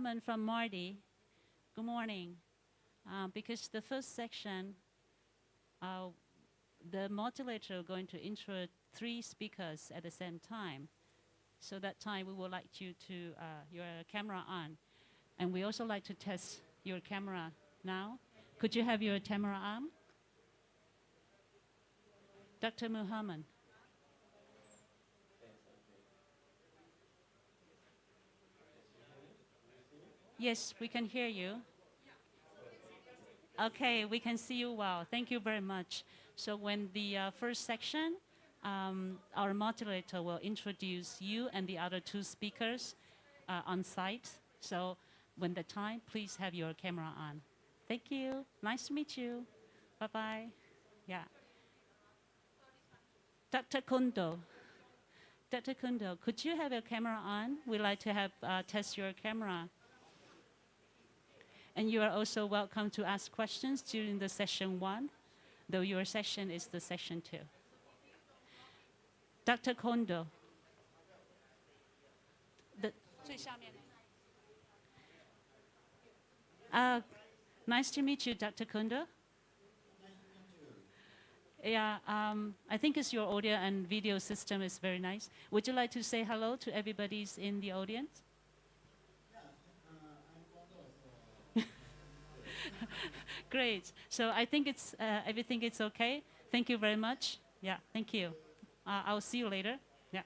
Muhammad from Mardi. Good morning. Because the first section, the modulator is going to intro 3 speakers at the same time. So that time we would like you to your camera on. And we also like to test your camera now. Could you have your camera on? Dr. Muhammad. Yes, we can hear you. Okay, we can see you well. Thank you very much. So when the first section, our moderator will introduce you and the other 2 speakers on site. So when the time, please have your camera on. Thank you. Nice to meet you. Bye-bye. Yeah. Dr. Kondo. Dr. Kondo, could you have your camera on? We'd like to have test your camera. And you are also welcome to ask questions during the session 1, though your session is the session 2. Dr. Kondo. Nice to meet you, Dr. Kondo. Yeah, I think it's your audio and video system is very nice. Would you like to say hello to everybody in the audience? Great. So I think it's everything is okay. Thank you very much. Yeah, thank you. I'll see you later. Yeah.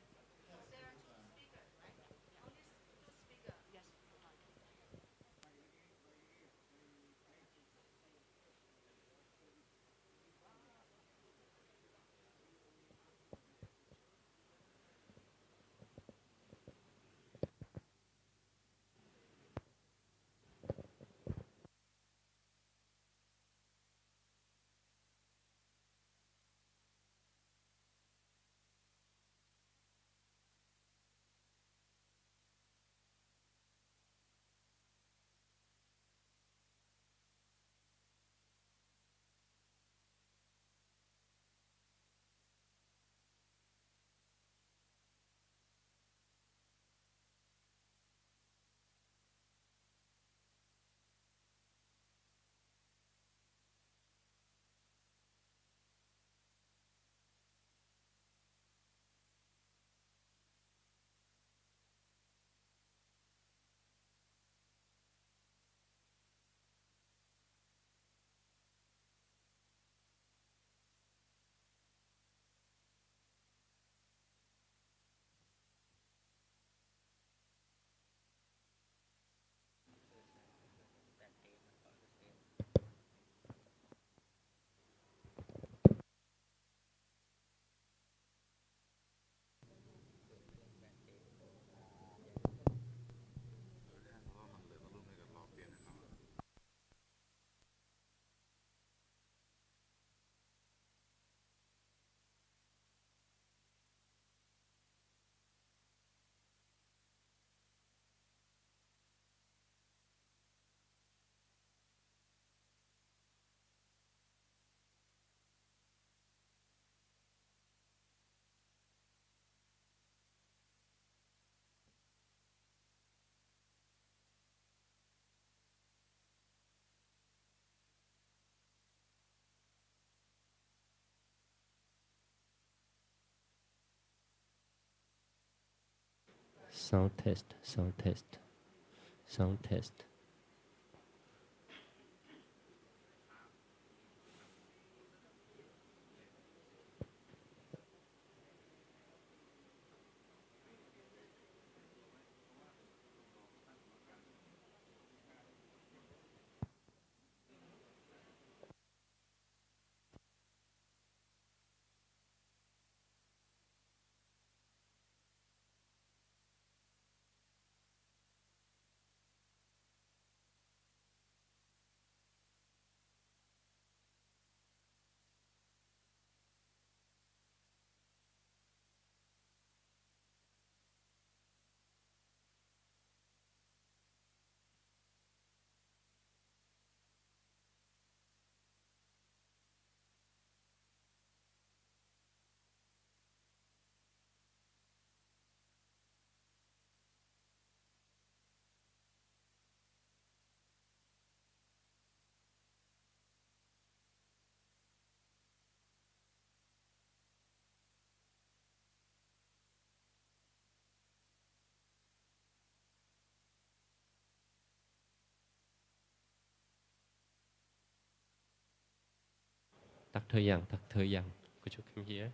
Sound test, sound test, sound test. Dr. Yang, Dr. Yang, could you come here?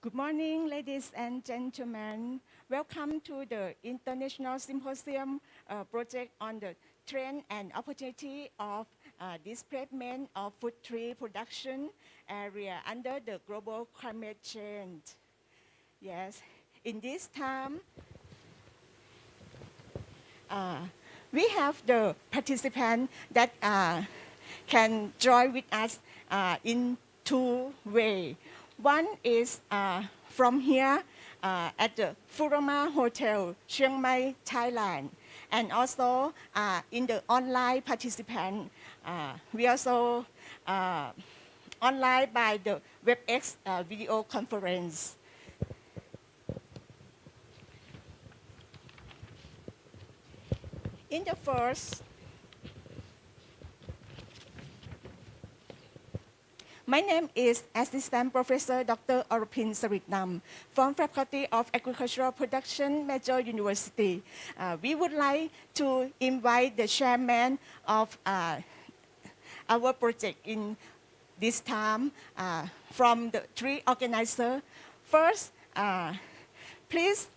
Good morning, ladies and gentlemen. Welcome to the International Symposium project on the trend and opportunity of displacement of food tree production area under the global climate change. Yes, in this time, we have the participants that can join with us in two ways. One is from here at the Furama Hotel, Chiang Mai, Thailand. And also in the online participant, we also online by the WebEx video conference. In the first, my name is Assistant Professor Dr. Orapin Saritnam from Faculty of Agricultural Production, Major University. We would like to invite the chairman of our project in this time from the three organizers. First, please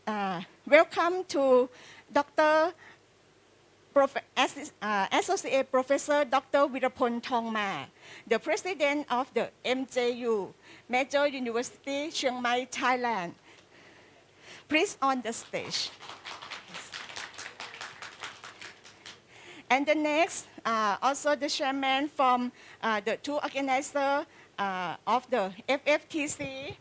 welcome to Dr. Associate Professor Dr. Virapon Thongma, the President of the MJU, Major University, Chiang Mai, Thailand. Please on the stage. And the next, also the chairman from the two organizers of the FFTC.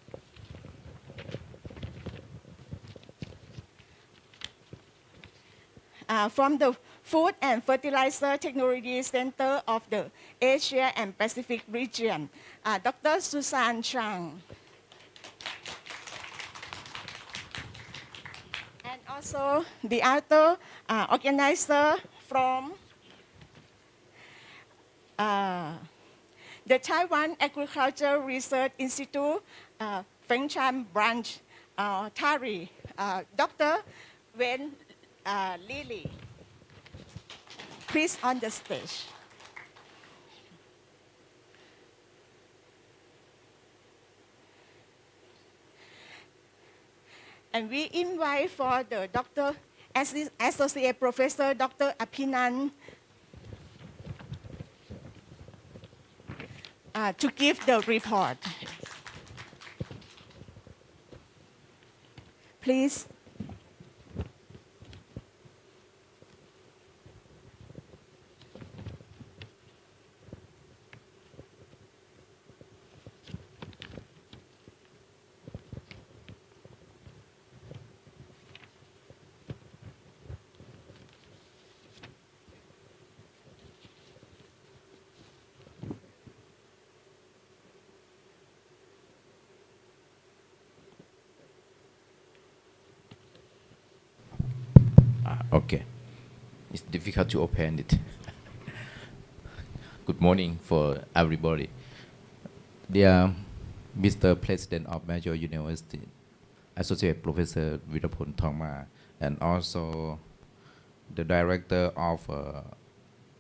From the Food and Fertilizer Technology Center of the Asia and Pacific region, Dr. Susan Chang. And also the other organizer from the Taiwan Agriculture Research Institute, Fengshan branch, TARI, Dr. Wen Lily. Please on the stage. And we invite for the Dr. Associate Professor Dr. Apinan to give the report. Please. Okay, it's difficult to open it. Good morning for everybody. Dear Mr. President of Major University, Associate Professor Virapon Thongma, and also the Director of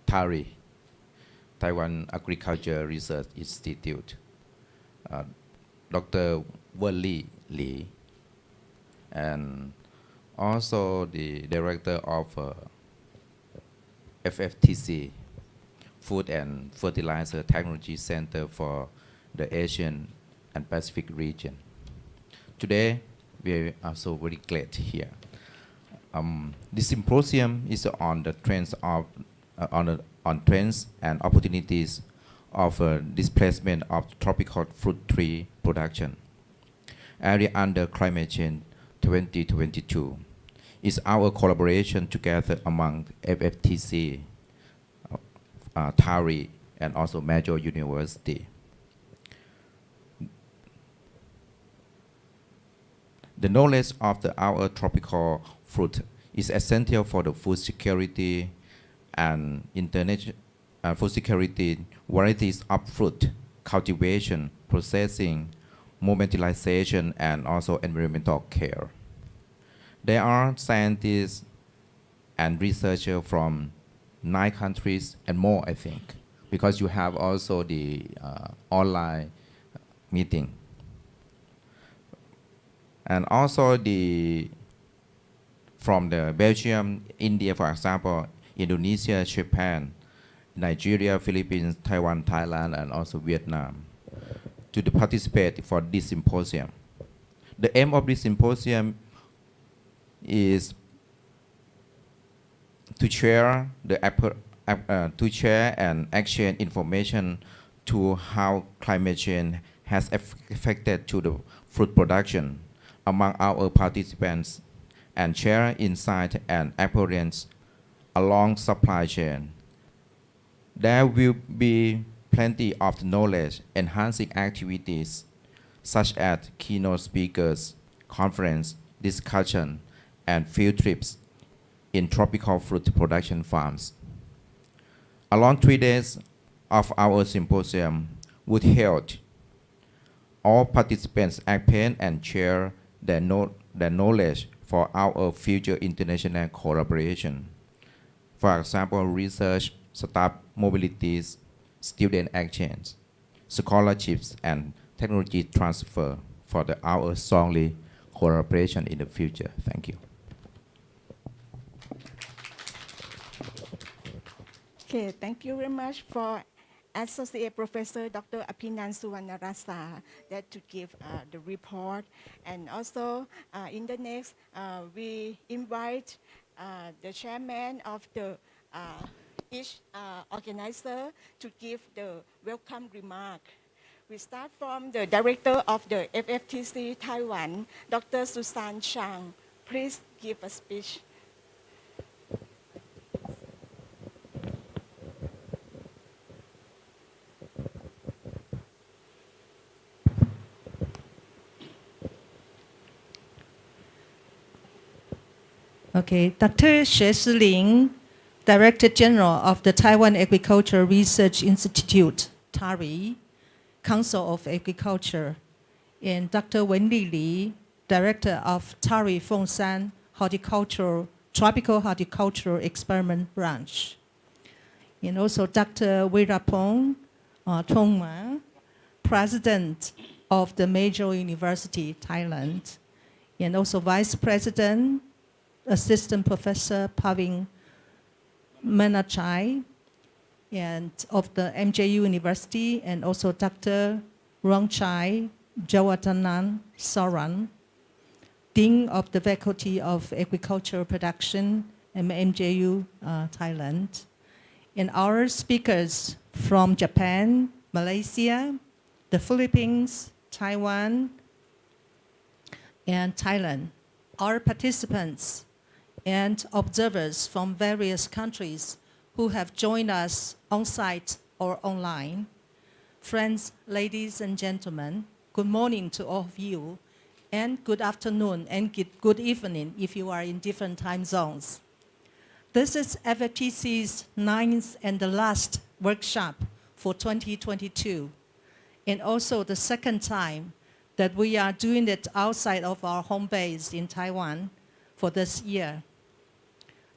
TARI, Taiwan Agriculture Research Institute, Dr. Wen Li, and also the Director of FFTC, Food and Fertilizer Technology Center for the Asian and Pacific region. Today, we are so very glad here. This symposium is on the trends of on trends and opportunities of displacement of tropical fruit tree production area under climate change 2022. Is our collaboration together among FFTC, TARI, and also Major University. The knowledge of our tropical fruit is essential for the food security and food security, varieties of fruit, cultivation, processing, momentalization, and also environmental care. There are scientists and researchers from 9 countries and more, I think, because you have also the online meeting. And also from the Belgium, India, for example, Indonesia, Japan, Nigeria, Philippines, Taiwan, Thailand, and also Vietnam to participate for this symposium. The aim of this symposium is to share to share and exchange information to how climate change has affected to the fruit production among our participants and share insight and experience along supply chain. There will be plenty of knowledge enhancing activities such as keynote speakers, conference, discussion, and field trips in tropical fruit production farms. Along 3 days of our symposium would help all participants expand and share their knowledge for our future international collaboration. For example, research, staff mobilities, student exchange, scholarships, and technology transfer for our strongly collaboration in the future. Thank you. Okay, thank you very much for Associate Professor Dr. Apinan Suvarnarasa that to give the report. And also in the next, we invite the chairman of the each organizer to give the welcome remark. We start from the director of the FFTC Taiwan, Dr. Susan Chang. Please give a speech. Okay, Dr. Xue Shiling, Director General of the Taiwan Agricultural Research Institute, TARI, Council of Agriculture, and Dr. Wenli Li, Director of TARI Fengshan Tropical Horticultural Experiment Branch, and also Dr. Weirapong Thongma, President of the Major University, Thailand, and also Vice President, Assistant Professor Paving Manachai, and of the MJU University, and also Dr. Rongchai Jawatanan Saran, Dean of the Faculty of Agricultural Production at MJU Thailand. And our speakers from Japan, Malaysia, the Philippines, Taiwan, and Thailand. Our participants and observers from various countries who have joined us on site or online. Friends, ladies and gentlemen, good morning to all of you, and good afternoon and good evening if you are in different time zones. This is FFTC's 9th and the last workshop for 2022, and also the second time that we are doing it outside of our home base in Taiwan for this year.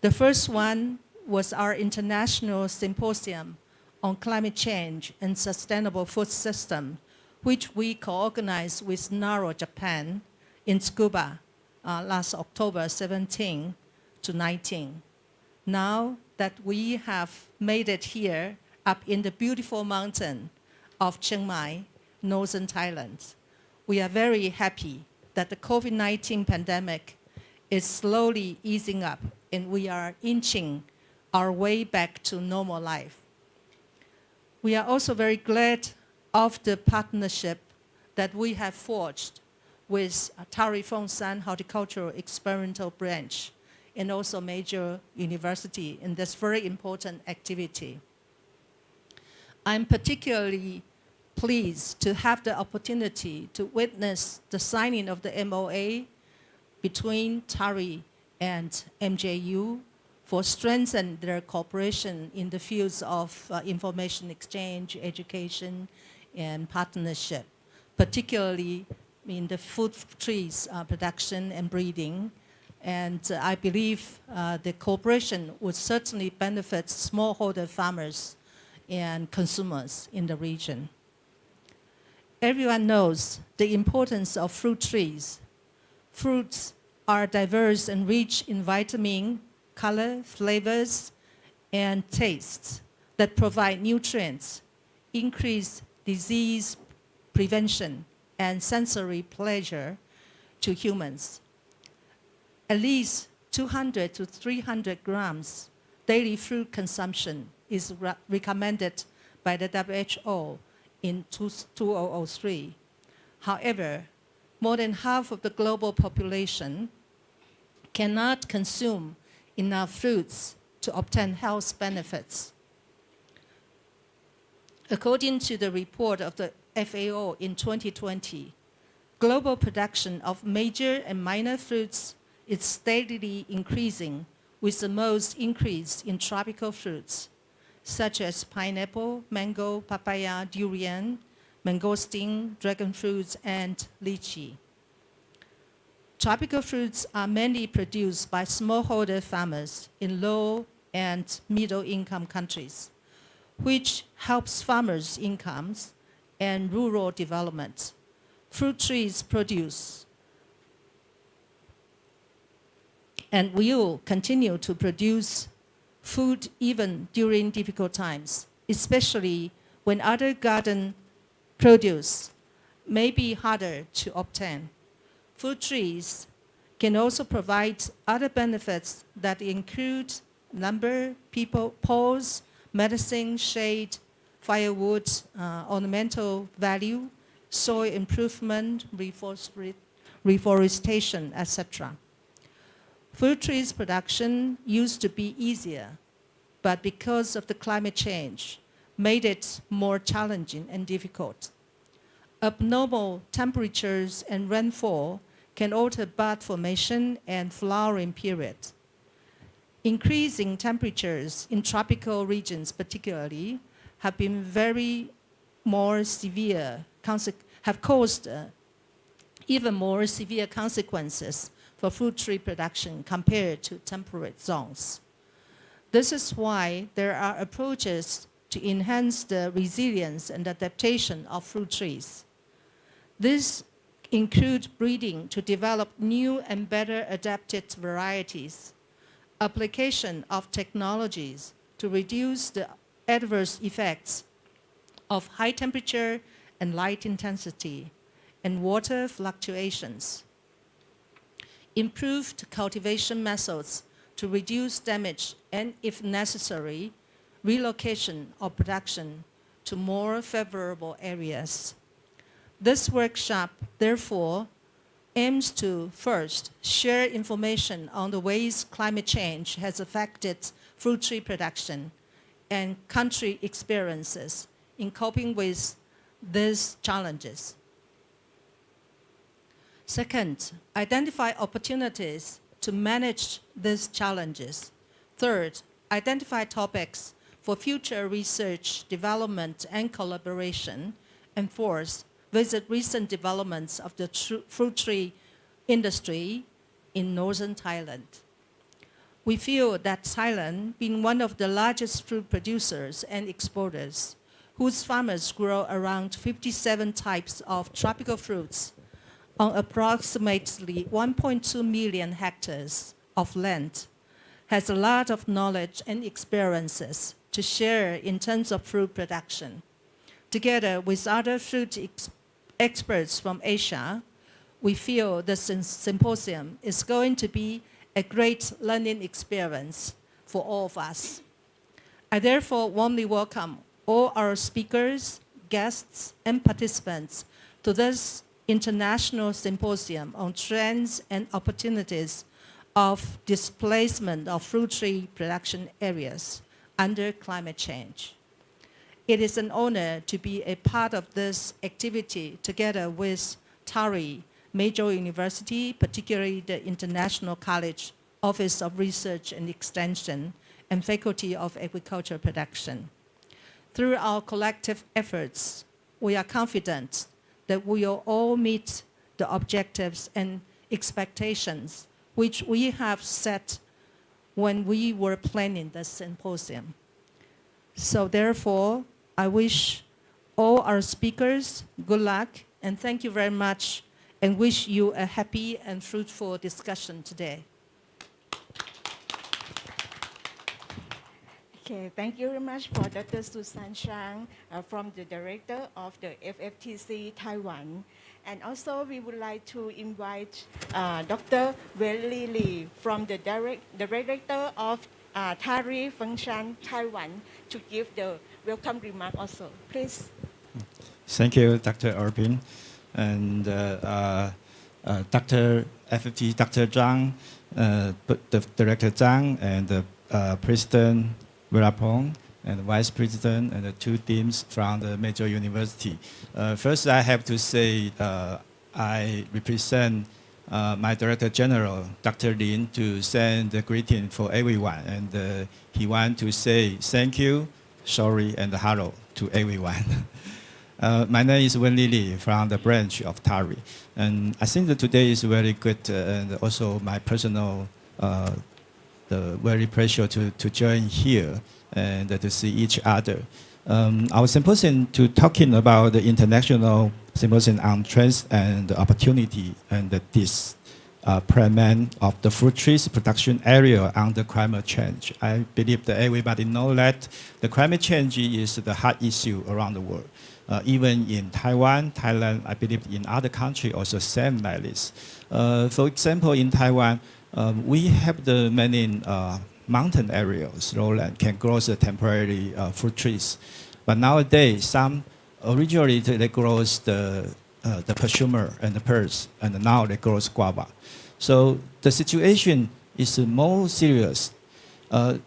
The first one was our International Symposium on Climate Change and Sustainable Food System, which we co-organized with NARO Japan in Tsukuba last October 17 to 19. Now that we have made it here up in the beautiful mountain of Chiang Mai, northern Thailand, we are very happy that the COVID-19 pandemic is slowly easing up and we are inching our way back to normal life. We are also very glad of the partnership that we have forged with TARI Fengshan Horticultural Experimental Branch and also major university in this very important activity. I'm particularly pleased to have the opportunity to witness the signing of the MOA between TARI and MJU for strengthening their cooperation in the fields of information exchange, education, and partnership, particularly in the food trees production and breeding. And I believe the cooperation would certainly benefit smallholder farmers and consumers in the region. Everyone knows the importance of fruit trees Fruits are diverse and rich in vitamin, color, flavors, and tastes that provide nutrients, increase disease prevention, and sensory pleasure to humans. At least 200 to 300 grams daily fruit consumption is recommended by the WHO in 2003. However, more than half of the global population cannot consume enough fruits to obtain health benefits. According to the report of the FAO in 2020, global production of major and minor fruits is steadily increasing, with the most increase in tropical fruits, such as pineapple, mango, papaya, durian, mangosteen, dragon fruits, and lychee. Tropical fruits are mainly produced by smallholder farmers in low and middle-income countries, which helps farmers' incomes and rural development. Fruit trees produce and will continue to produce food even during difficult times, especially when other garden produce may be harder to obtain. Fruit trees can also provide other benefits that include lumber, poles, medicine, shade, firewood, ornamental value, soil improvement, reforestation, etc. Fruit trees production used to be easier, but because of the climate change, made it more challenging and difficult. Abnormal temperatures and rainfall can alter bud formation and flowering period. Increasing temperatures in tropical regions particularly have been very more severe, have caused even more severe consequences for fruit tree production compared to temperate zones. This is why there are approaches to enhance the resilience and adaptation of fruit trees. These include breeding to develop new and better adapted varieties, application of technologies to reduce the adverse effects of high temperature and light intensity and water fluctuations, improved cultivation methods to reduce damage and, if necessary, relocation of production to more favorable areas. This workshop, therefore, aims to first share information on the ways climate change has affected fruit tree production and country experiences in coping with these challenges. Second, identify opportunities to manage these challenges. Third, identify topics for future research, development, and collaboration. And fourth, visit recent developments of the fruit tree industry in northern Thailand. We feel that Thailand, being one of the largest fruit producers and exporters, whose farmers grow around 57 types of tropical fruits on approximately 1.2 million hectares of land, has a lot of knowledge and experiences to share in terms of fruit production. Together with other fruit experts from Asia, we feel the symposium is going to be a great learning experience for all of us. I therefore warmly welcome all our speakers, guests, and participants to this international symposium on trends and opportunities of displacement of fruit tree production areas under climate change. It is an honor to be a part of this activity together with TARI-MJU University, particularly the International College Office of Research and Extension and Faculty of Agriculture Production. Through our collective efforts, we are confident that we will all meet the objectives and expectations which we have set when we were planning the symposium. So therefore, I wish all our speakers good luck, and thank you very much and wish you a happy and fruitful discussion today. Okay, thank you very much for Dr. Susan Chang from the director of the FFTC Taiwan. And also we would like to invite Dr. Wenli Lee from the director of TARI Function Taiwan to give the welcome remark also. Please. Thank you, Dr. Arpin, and Dr. FFT, Dr. Zhang, the Director Zhang, and the President Virapong, and the Vice President, and the two teams from the major university. First, I have to say I represent my Director General, Dr. Lin, to send the greeting for everyone, and he wants to say thank you, sorry, and hello to everyone. My name is Wenli Lee from the branch of TARI, and I think that today is very good, and also my personal, very pleasure to join here and to see each other. Our symposium to talking about the international symposium on trends and opportunity and this plan of the fruit trees production area under climate change. I believe that everybody knows that the climate change is the hot issue around the world. Even in Taiwan, Thailand, I believe in other countries also same like this. For example, in Taiwan, we have the many mountain areas, lowland, can grow the temporary fruit trees. But nowadays, some originally they grow the persimmon and the pears, and now they grow guava. So the situation is more serious.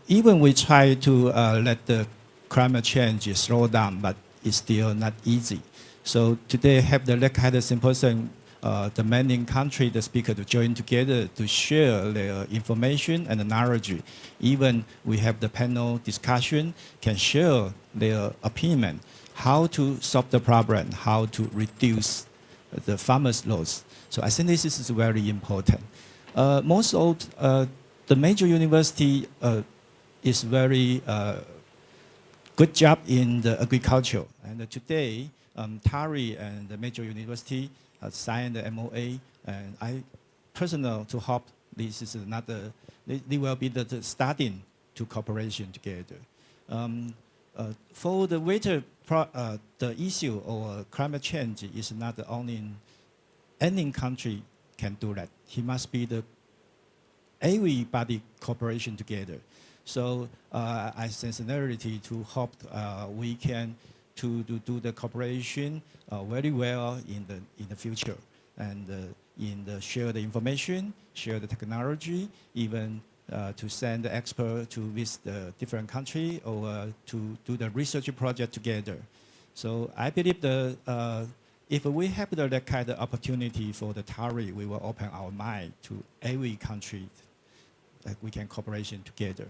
Even we try to let the climate change slow down, but it's still not easy. So today have the kind of symposium, the many countries, the speakers to join together to share their information and the knowledge. Even we have the panel discussion, can share their opinion, how to solve the problem, how to reduce the farmers' loss. So I think this is very important. Most of the major university is very good job in the agriculture. And today, TARI and the major university signed the MOA, and I personally to hope this is another, they will be the starting to cooperation together. For the water, the issue of climate change is not only any country can do that. It must be the everybody cooperation together. So I sincerely to hope we can to do the cooperation very well in the future, and share the information, share the technology, even to send the expert to visit the different country or to do the research project together. So I believe if we have that kind of opportunity for the TARI, we will open our mind to every country that we can cooperation together.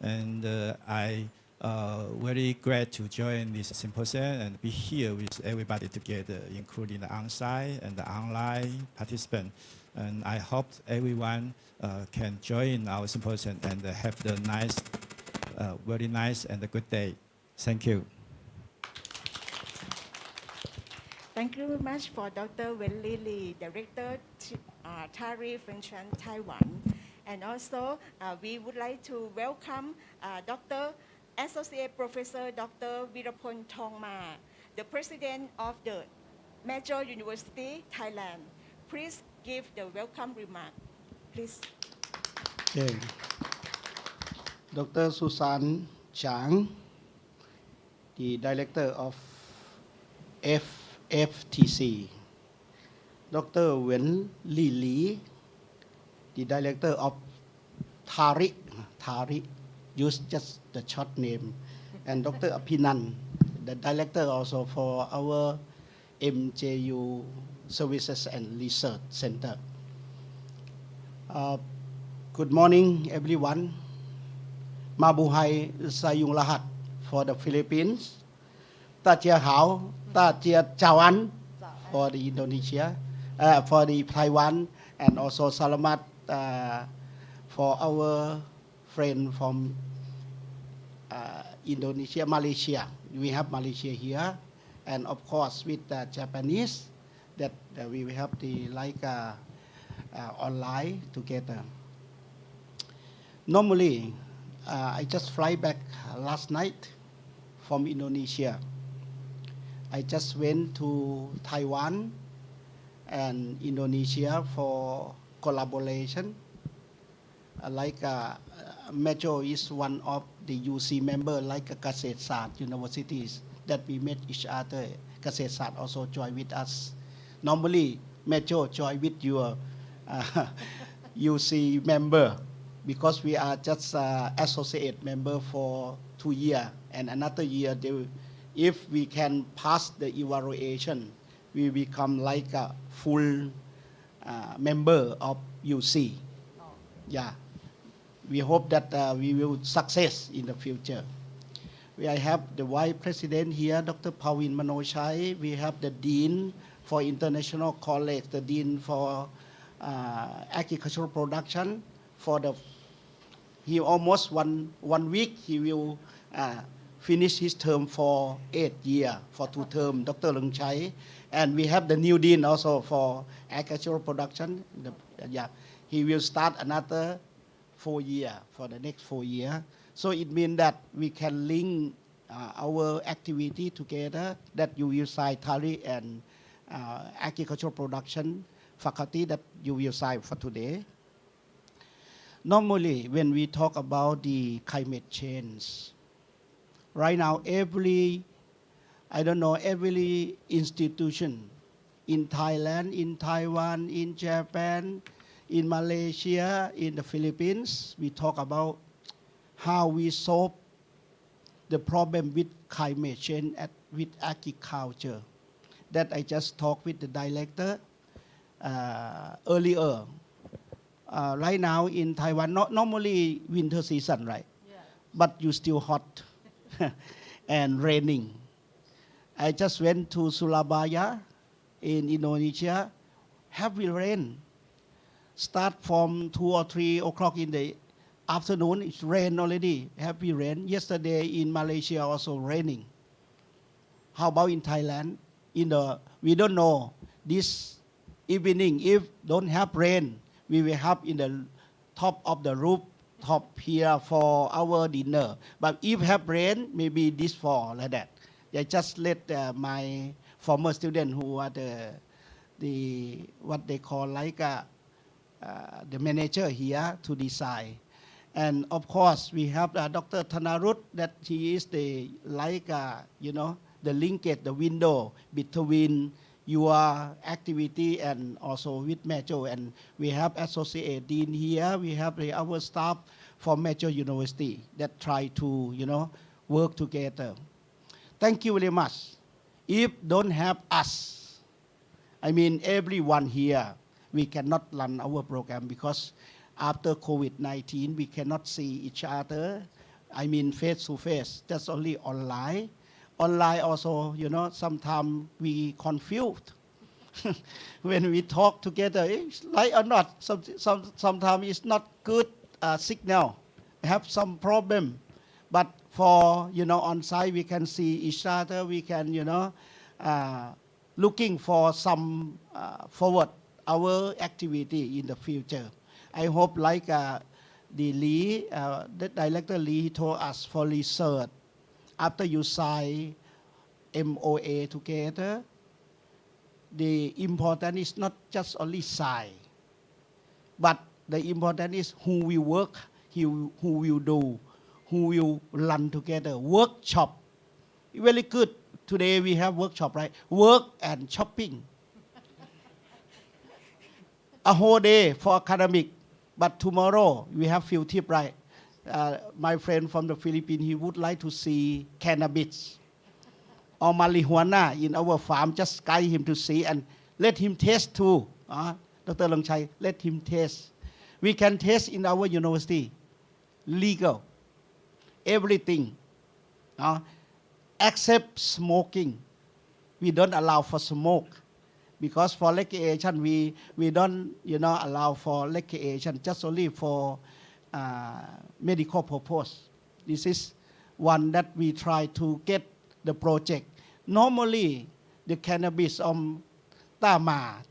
And I very glad to join this symposium and be here with everybody together, including the on-site and the online participant. And I hope everyone can join our symposium and have the nice, very nice and a good day. Thank you. Thank you very much for Dr. Wenli Lee, Director TARI Function Taiwan. And also, we would like to welcome Dr. Associate Professor Dr. Virapong Thongma, the President of the Major University, Thailand. Please give the welcome remark. Please. Okay. Dr. Susan Chang, the Director of FFTC. Dr. Wenli Lee, the Director of TARI, use just the short name, and Dr. Apinan, the Director also for our MJU Services and Research Center. Good morning, everyone. Mabuhay Sayung Lahat for the Philippines. Ta chia hao, ta chia chào ăn for the Indonesia, for the Taiwan, and also Salamat for our friend from Indonesia, Malaysia. We have Malaysia here, and of course with the Japanese, that we will have the online together. Normally, I just fly back last night from Indonesia. I just went to Taiwan and Indonesia for collaboration. Major is one of the UC member, Kasset Sat universities that we met each other. Kasset Sat also join with us. Normally, Major join with your UC member because we are just associate member for 2 years, and another year, if we can pass the evaluation, we become like a full member of UC. Yeah, we hope that we will success in the future. We have the Vice President here, Dr. Pawin Manochai. We have the Dean for International College, the Dean for Agricultural Production. He almost one week he will finish his term for 8 years, for 2 terms, Dr. Leung Chai. And we have the new Dean also for Agricultural Production. He will start another 4 years, for the next 4 years. So it means that we can link our activity together, that you will sign TARI and Agricultural Production faculty that you will sign for today. Normally, when we talk about the climate change, right now every institution in Thailand, in Taiwan, in Japan, in Malaysia, in the Philippines, we talk about how we solve the problem with climate change with agriculture. That I just talked with the director earlier. Right now in Taiwan, not normally winter season, right? Yeah. But you still hot and raining. I just went to Surabaya in Indonesia. Heavy rain. Start from 2 or 3 o'clock in the afternoon. It's rain already. Heavy rain. Yesterday in Malaysia also raining. How about in Thailand? We don't know. This evening, if don't have rain, we will have in the top of the rooftop here for our dinner. But if have rain, maybe this fall, like that. I just let my former student who are the what they call the manager here to decide. And of course, we have Dr. Thanarut, that he is the the linkage, the window between your activity and also with Major. And we have associate dean here. We have our staff from Major University that try to, work together. Thank you very much. If don't have us, everyone here, we cannot run our program because after COVID-19, we cannot see each other. Face to face, that's only online. Online also, sometimes we confused. When we talk together, it's like or not, sometimes it's not good signal. We have some problem. But for, on site, we can see each other. We can, looking for some forward our activity in the future. I hope the Lee, the Director Lee told us for research, after you sign MOA together, the important is not just only sign, but the important is who will work, who will do, who will run together. Workshop, very good. Today we have workshop, right? Work and shopping. A whole day for academic, but tomorrow we have field trip, right? My friend from the Philippines, he would like to see cannabis or marijuana in our farm. Just guide him to see and let him taste too. Dr. Leung Chai, let him taste. We can taste in our university. Legal. Everything. Except smoking. We don't allow for smoke. Because for recreation, we don't allow for recreation, just only for medical purpose. This is one that we try to get the project. Normally, the cannabis Tama,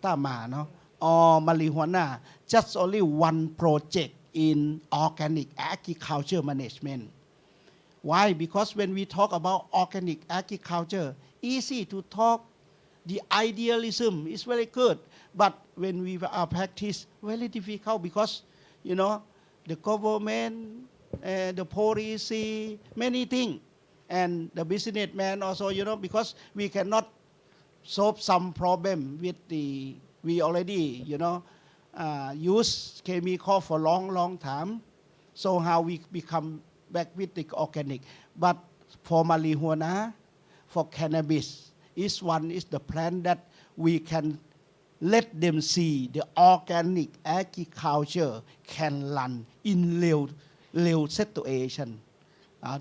no? Or marijuana, just only one project in organic agriculture management. Why? Because when we talk about organic agriculture, easy to talk. The idealism is very good, but when we practice, very difficult because, you know, the government, the policy, many things, and the businessman also, you know, because we cannot solve some problem with the, we already, you know, use chemical for long time. So how we become back with the organic. But for marijuana, for cannabis, is the plant that we can let them see the organic agriculture can run in real situation,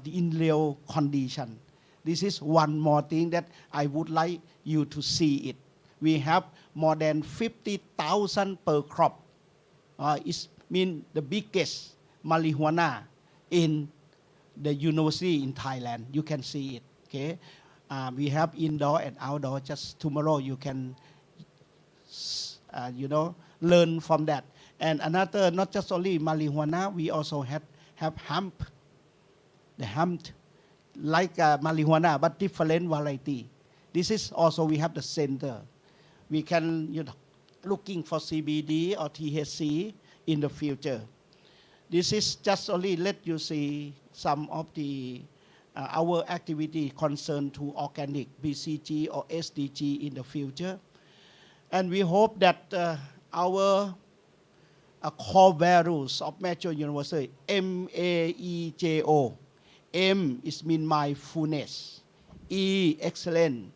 in real condition. This is one more thing that I would like you to see it. We have more than 50,000 per crop. It means the biggest marijuana in the university in Thailand. You can see it. Okay, we have indoor and outdoor. Just tomorrow you can, you know, learn from that. And another, not just only marijuana, we also have hemp. The hemp, like marijuana, but different variety. This is also, we have the center. We can, you know, looking for CBD or THC in the future. This is just only let you see some of the our activity concerned to organic, BCG or SDG in the future. And we hope that our core values of Major University, MAEJO. M is mean mindfulness, E excellent,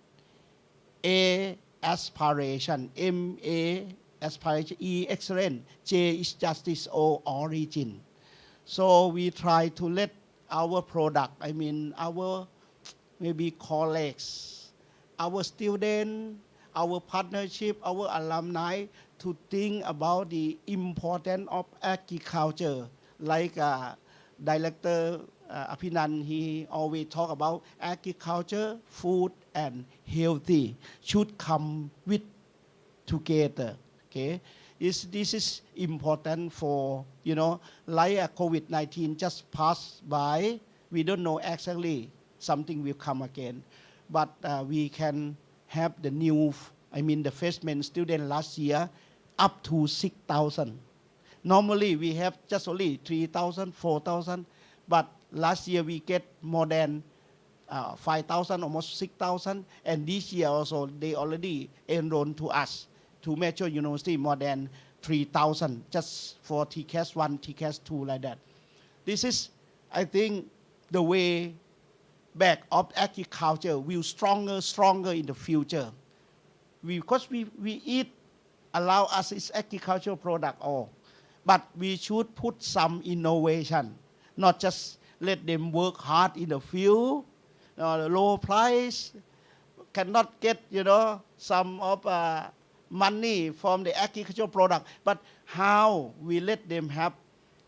A aspiration, MA aspiration, E excellent, J is justice, O origin. So we try to let our product, I mean our maybe colleagues, our students, our partnership, our alumni to think about the importance of agriculture. Like Director Apinan, he always talk about agriculture, food, and healthy should come with together. Okay, this is important for, you know, like COVID-19 just passed by. We don't know exactly something will come again, but we can have the new, I mean the freshman student last year up to 6,000. Normally we have just only 3,000, 4,000, but last year we get more than 5,000, almost 6,000, and this year also they already enrolled to us, to Major University, more than 3,000 just for TCAS 1, TCAS 2, like that. This is, I think, the way back of agriculture will stronger in the future. Because we eat, allow us its agricultural product all. But we should put some innovation, not just let them work hard in the field, low price, cannot get, you know, some of money from the agricultural product. But how we let them have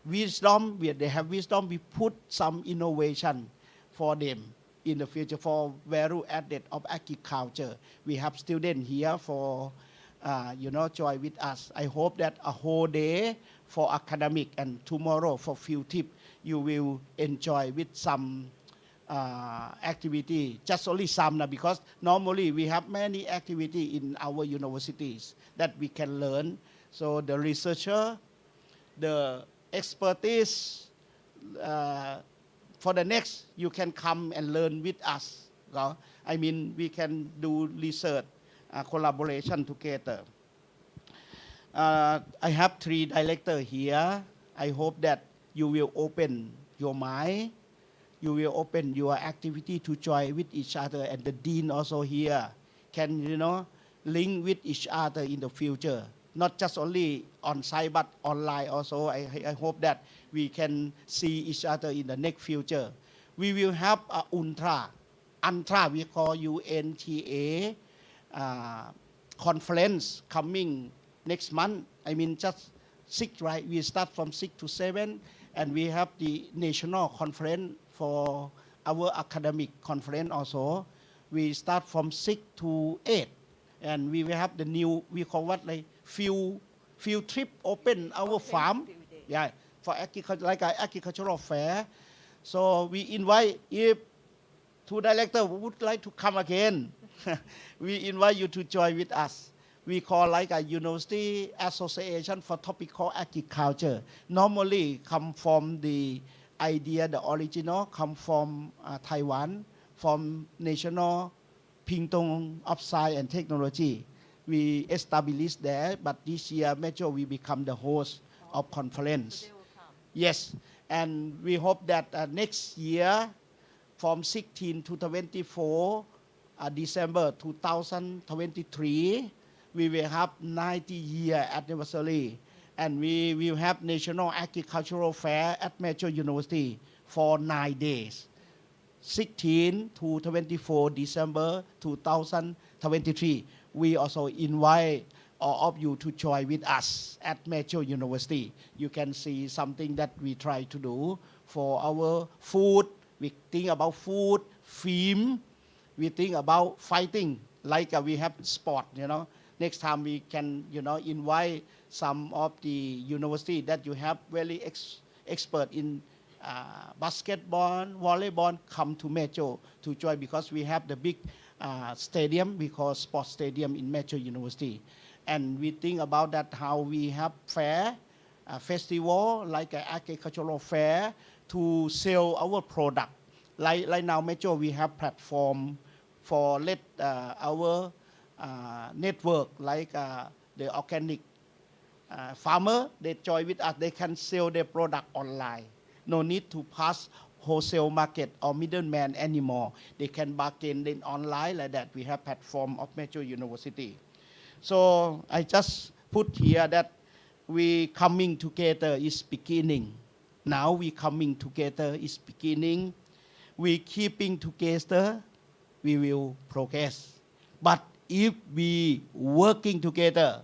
wisdom, they have wisdom, we put some innovation for them in the future for value added of agriculture. We have students here for, you know, join with us. I hope that a whole day for academic and tomorrow for field trip, you will enjoy with some activity, just only some, because normally we have many activity in our universities that we can learn. So the researcher, the expertise, for the next, you can come and learn with us. I mean, we can do research, collaboration together. I have 3 directors here. I hope that you will open your mind. You will open your activity to join with each other, and the dean also here can, you know, link with each other in the future. Not just only on site, but online also. I hope that we can see each other in the next future. We will have UNTRA, we call UNTA conference coming next month. I mean, just 6, right? We start from 6 to 7, and we have the national conference for our academic conference also. We start from 6 to 8, and we will have the new, we call what, like field trip open our farm, yeah, for agriculture, like an agricultural fair. So we invite, if two director would like to come again, we invite you to join with us. We call like a university association for tropical agriculture. Normally come from the idea, the original come from Taiwan, from National Pingtung of Science and Technology. We established there, but this year, Metro, we become the host of conference. Yes, and we hope that next year, from 16 to 24 December 2023, we will have 90-year anniversary, and we will have National Agricultural Fair at Metro University for 9 days, 16 to 24 December 2023. We also invite all of you to join with us at Metro University. You can see something that we try to do for our food. We think about food, film. We think about fighting, like we have sport, you know. Next time we can, you know, invite some of the university that you have very expert in basketball, volleyball, come to Metro to join, because we have the big stadium, we call sports stadium in Metro University. And we think about that, how we have fair, festival, like an agricultural fair, to sell our product. Like now, Metro, we have platform for let our network, like the organic farmer, they join with us, they can sell their product online. No need to pass wholesale market or middleman anymore. They can bargain in online like that. We have platform of Metro University. So I just put here that we coming together is beginning. Now we coming together is beginning. We keeping together, we will progress. But if we working together,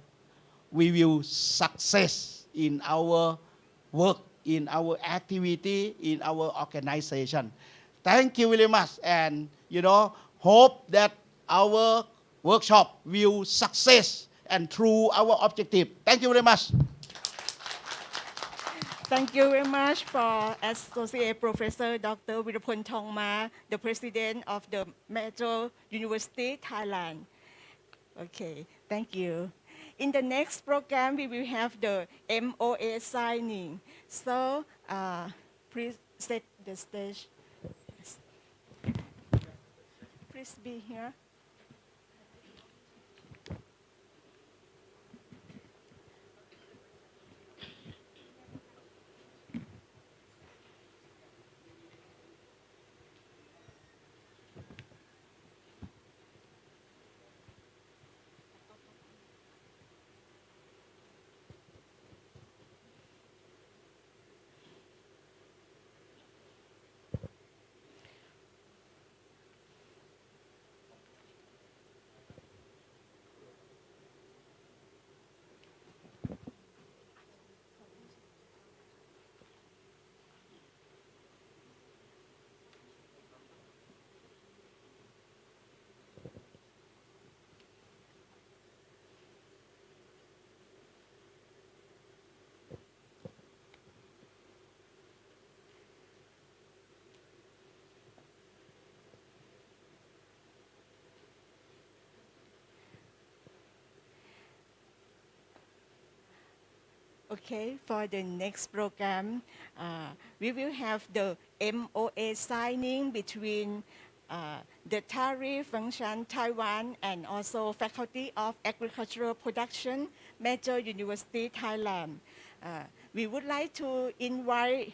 we will success in our work, in our activity, in our organization. Thank you very much, and you know, hope that our workshop will success and through our objective. Thank you very much. Thank you very much for Associate Professor Dr. Virapon Thongma, the President of the Metro University, Thailand. Okay, thank you. In the next program, we will have the MOA signing. So please set the stage. Please be here. Okay, for the next program, we will have the MOA signing between the TARI Function Taiwan and also Faculty of Agricultural Production, Metro University, Thailand. We would like to invite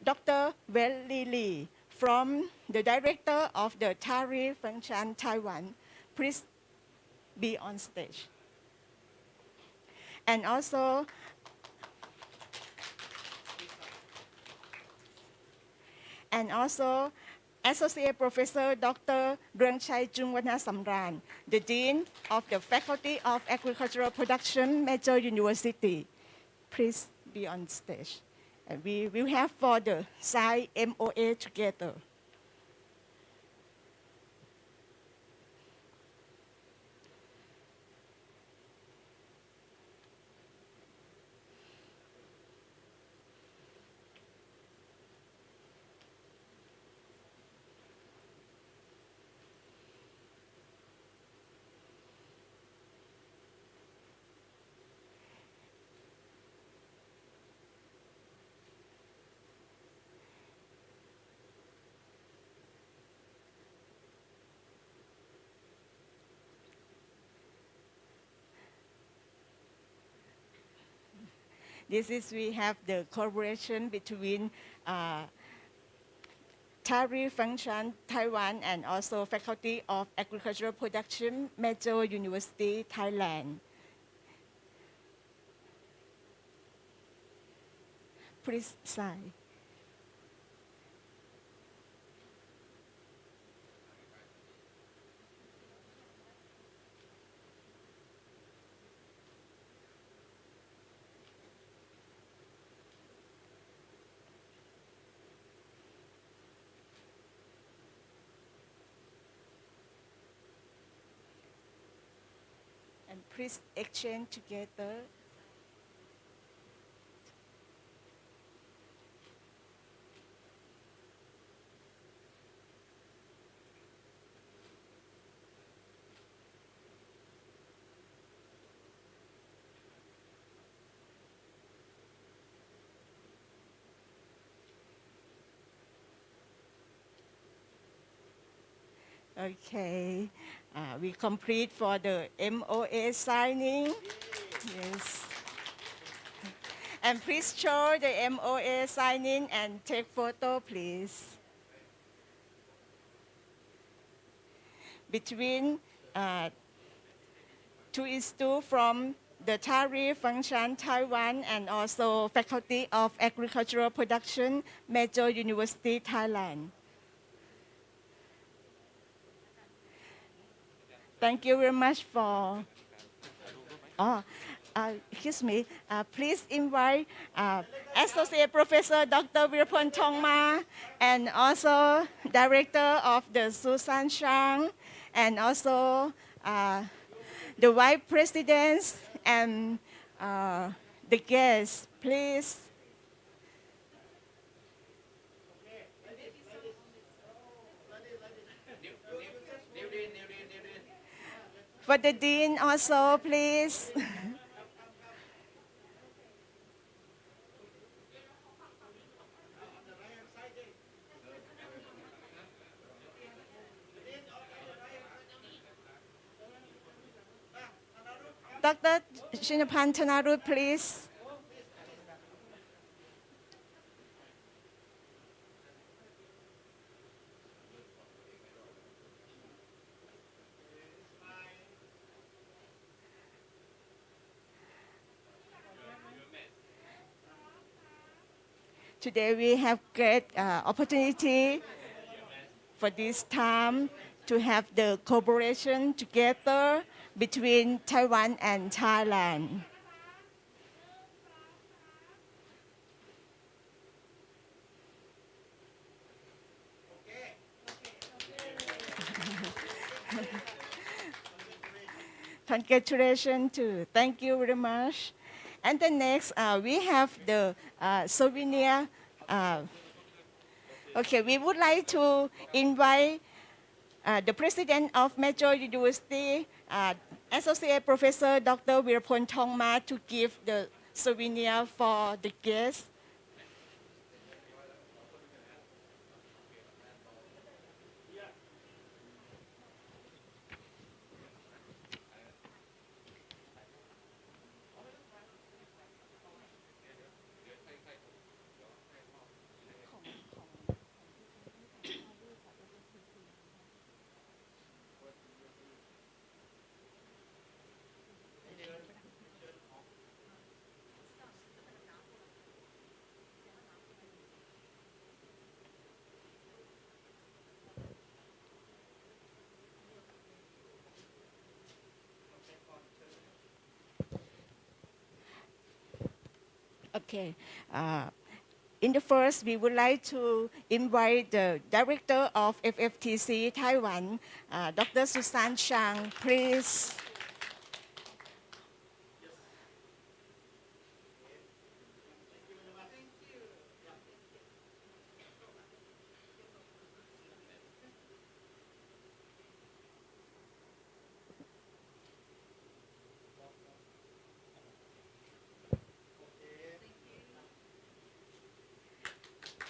Dr. Welly Lee from the Director of the TARI Function Taiwan. Please be on stage. And also, Associate Professor Dr. Rungchai Jungwana Samran, the Dean of the Faculty of Agricultural Production, Metro University. Please be on stage. And we will have for the sign MOA together. This is we have the collaboration between TARI Function Taiwan and also Faculty of Agricultural Production, Major University, Thailand. Please slide. And please exchange together. Okay, we complete for the MOA signing. Yes. And please show the MOA signing and take photo, please. Between 2:2 from the TARI Function Taiwan and also Faculty of Agricultural Production, Major University, Thailand. Thank you very much for. Excuse me. Please invite Associate Professor Dr. Virapon Thongma and also Director of the Susan Chang and also the Vice Presidents and the guests. Please. For the Dean also, please. Dr. Shinapan Thanaru, please. Today we have great opportunity for this time to have the cooperation together between Taiwan and Thailand. Congratulations too. Thank you very much. And the next, we have the souvenir. Okay, we would like to invite the President of Major University, Associate Professor Dr. Virapon Thongma, to give the souvenir for the guests. Okay. In the first, we would like to invite the Director of FFTC Taiwan, Dr. Susan Chang, please.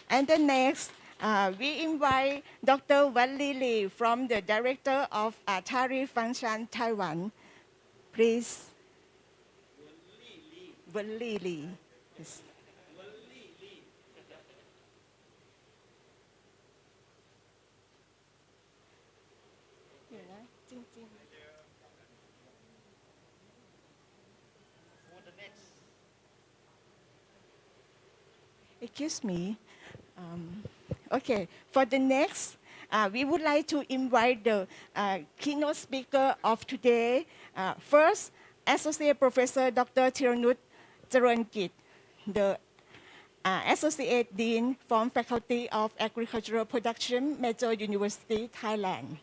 And the next, we invite Dr. Wan Li from the Director of TARI Function Taiwan. Please. Wan Li. Yes. Excuse me. Okay, for the next, we would like to invite the keynote speaker of today. First, Associate Professor Dr. Thiranut Charoenkit, the Associate Dean from Faculty of Agricultural Production, Major University, Thailand.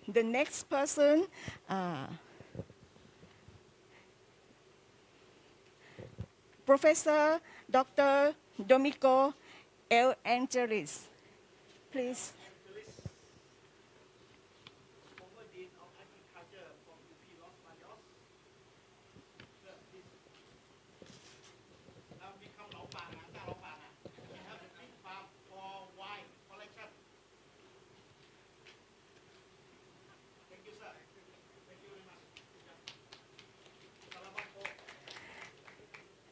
The next person, Professor Dr. Domico L. Angelis. Please.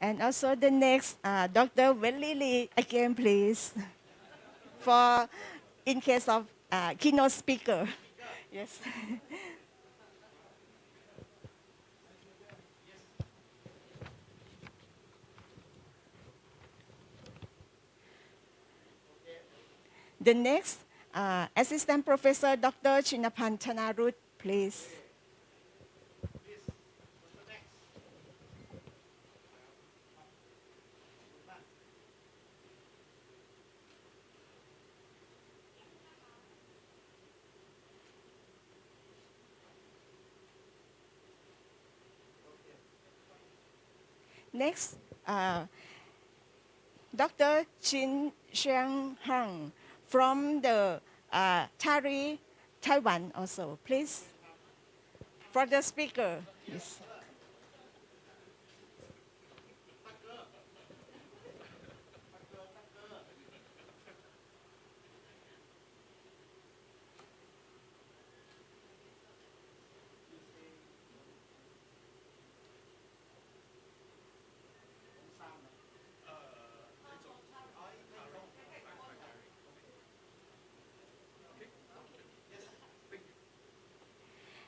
And also the next, Dr. Wenli Lee, again, please, for in case of keynote speaker. Yes. The next, Assistant Professor Dr. Chinapan Chanarut, please. Next, Dr. Chin Xiang Hang from the TARI, Taiwan also, please. For the speaker. Yes.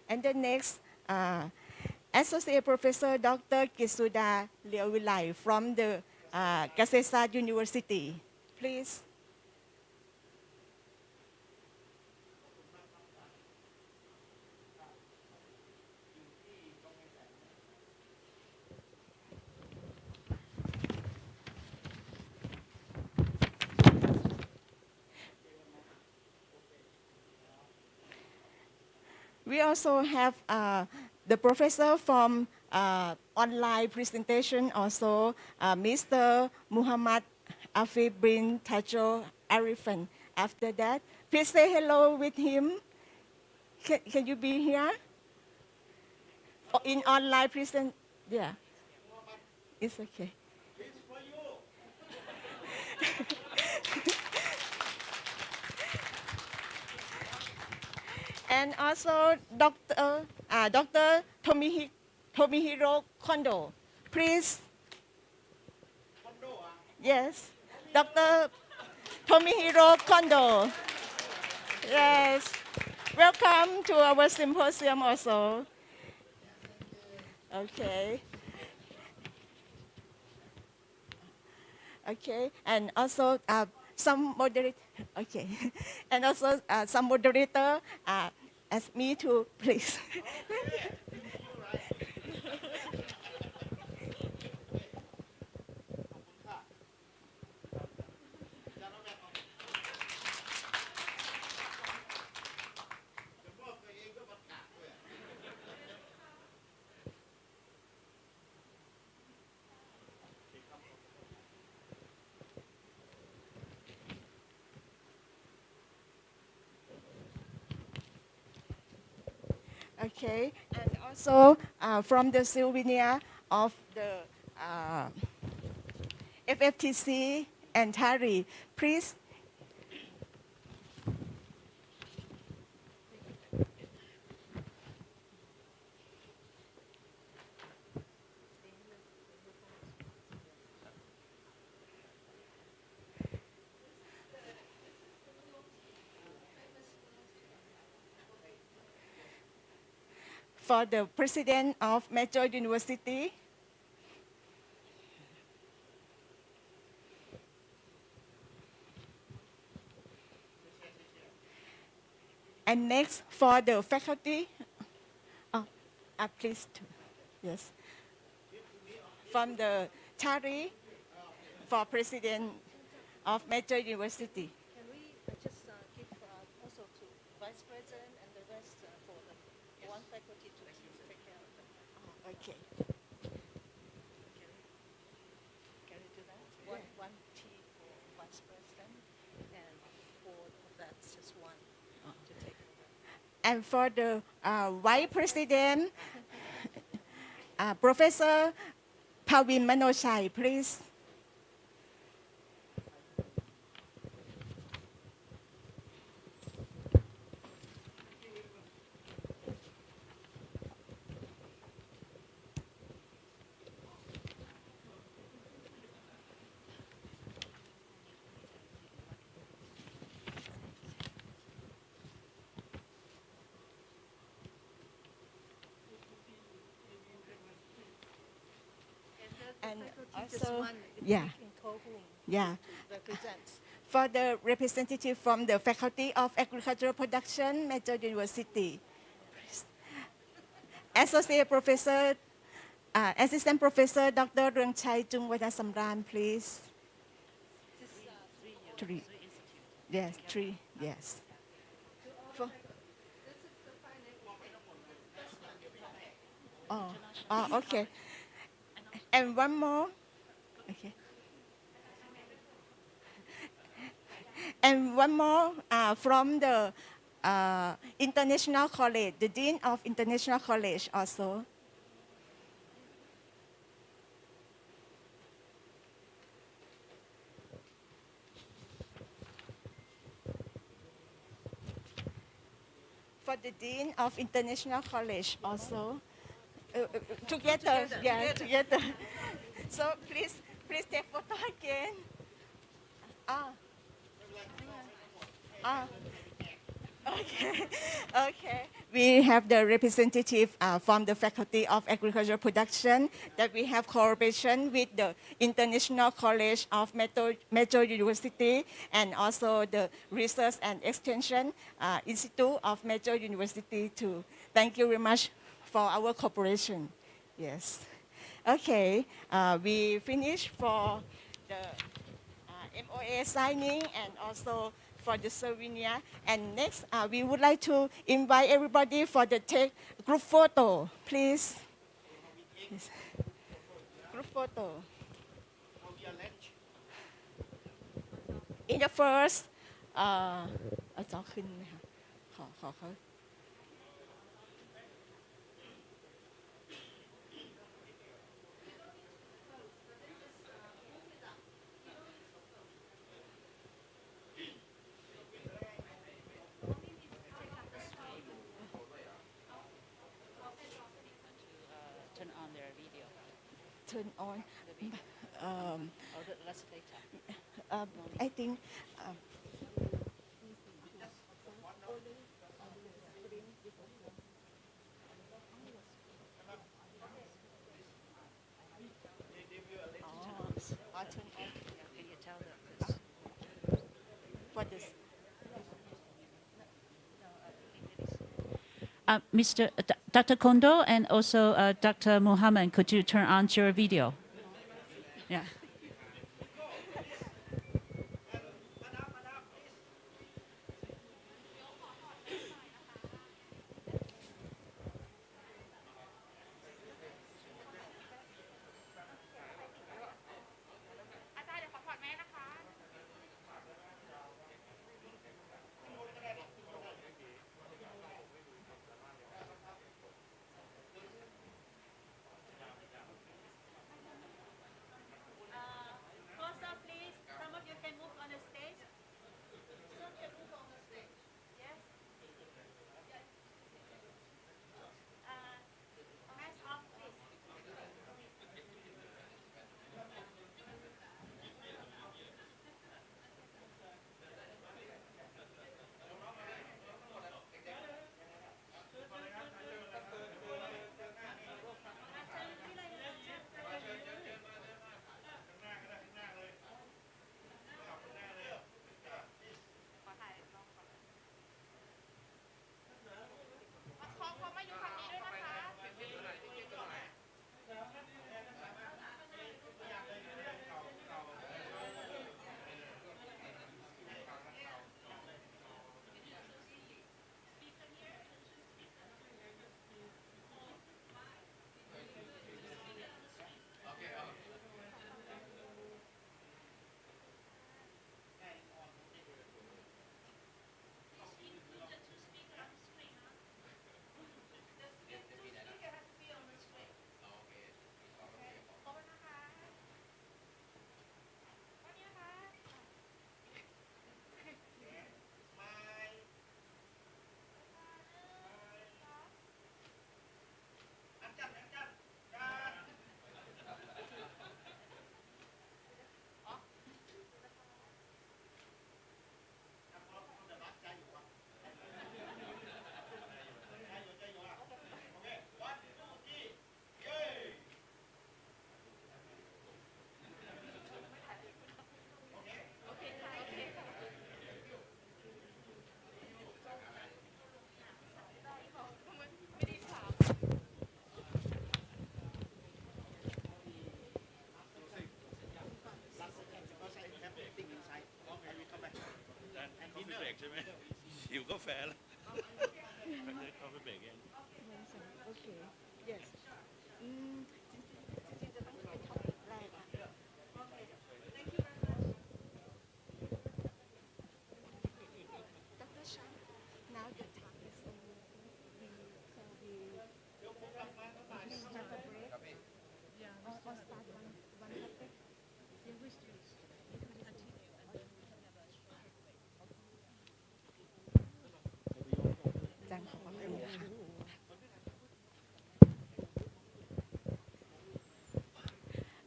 And the next, Associate Professor Dr. Kisuda Leovilai from the Kasesa University. Please. We also have the professor from online presentation also, Mr. Muhammad Afif bin Tajo Arifan. After that, please say hello with him. Can you be here? In online present, yeah. It's okay. And also Dr. Tomihiro Kondo. Please. Yes. Dr. Tomihiro Kondo. Yes. Welcome to our symposium also. Okay. Okay. And also some moderator. Okay. And also some moderator ask me to please. Okay, and also from the souvenir of the FFTC and TARI, please. for the president of major university. And next for the faculty. Please, yes. From the TARI for president of major university. Can we just give also to vice president and the rest for the one faculty to take care of them? Okay. Can we do that? One T for vice president and for that's just one to take. And for the vice president, Professor Pavin Manochai, please. And also, yeah, yeah. For the representative from the Faculty of Agricultural Production, Major University, Associate Professor, Assistant Professor Dr. Rungchai Jungwanasamran, please. Three. Yes, three, yes. Okay. And one more. Okay. And one more from the International College, the Dean of International College also. For the Dean of International College also. Together, yeah, together. So please take photo again. Okay. We have the representative from the Faculty of Agricultural Production that we have cooperation with the International College of Major University and also the Research and Extension Institute of Major University too. Thank you very much for our cooperation. Yes. Okay, we finished for the MOA signing and also for the souvenir. And next, we would like to invite everybody for the take group photo, please. Yes. Group photo. In the first, เอาจอขึ้นไหมคะขอเขา Turn on their video. Turn on. That's later. I think Can you tell them this? for this. Dr. Kondo and also Dr. Muhammad, could you turn on your video? Yeah.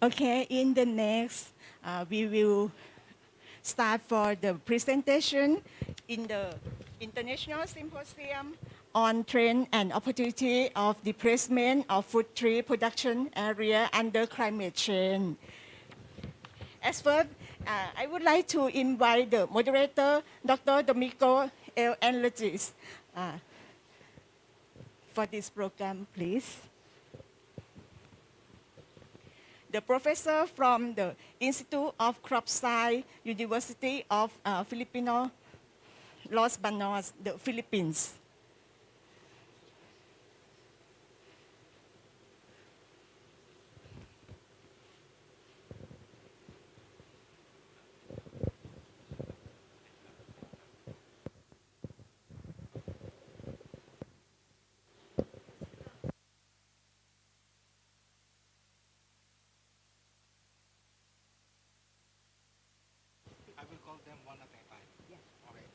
Okay, in the next, we will start for the presentation in the International Symposium on Trend and Opportunity of Displacement of Food Tree Production Area Under Climate Change. As first, I would like to invite the moderator, Dr. Domingo L. Enriquez, for this program, please. The professor from the Institute of Crop Science, University of Filipino, Los Banos, the Philippines. I will call them one at a time. Yeah. Okay.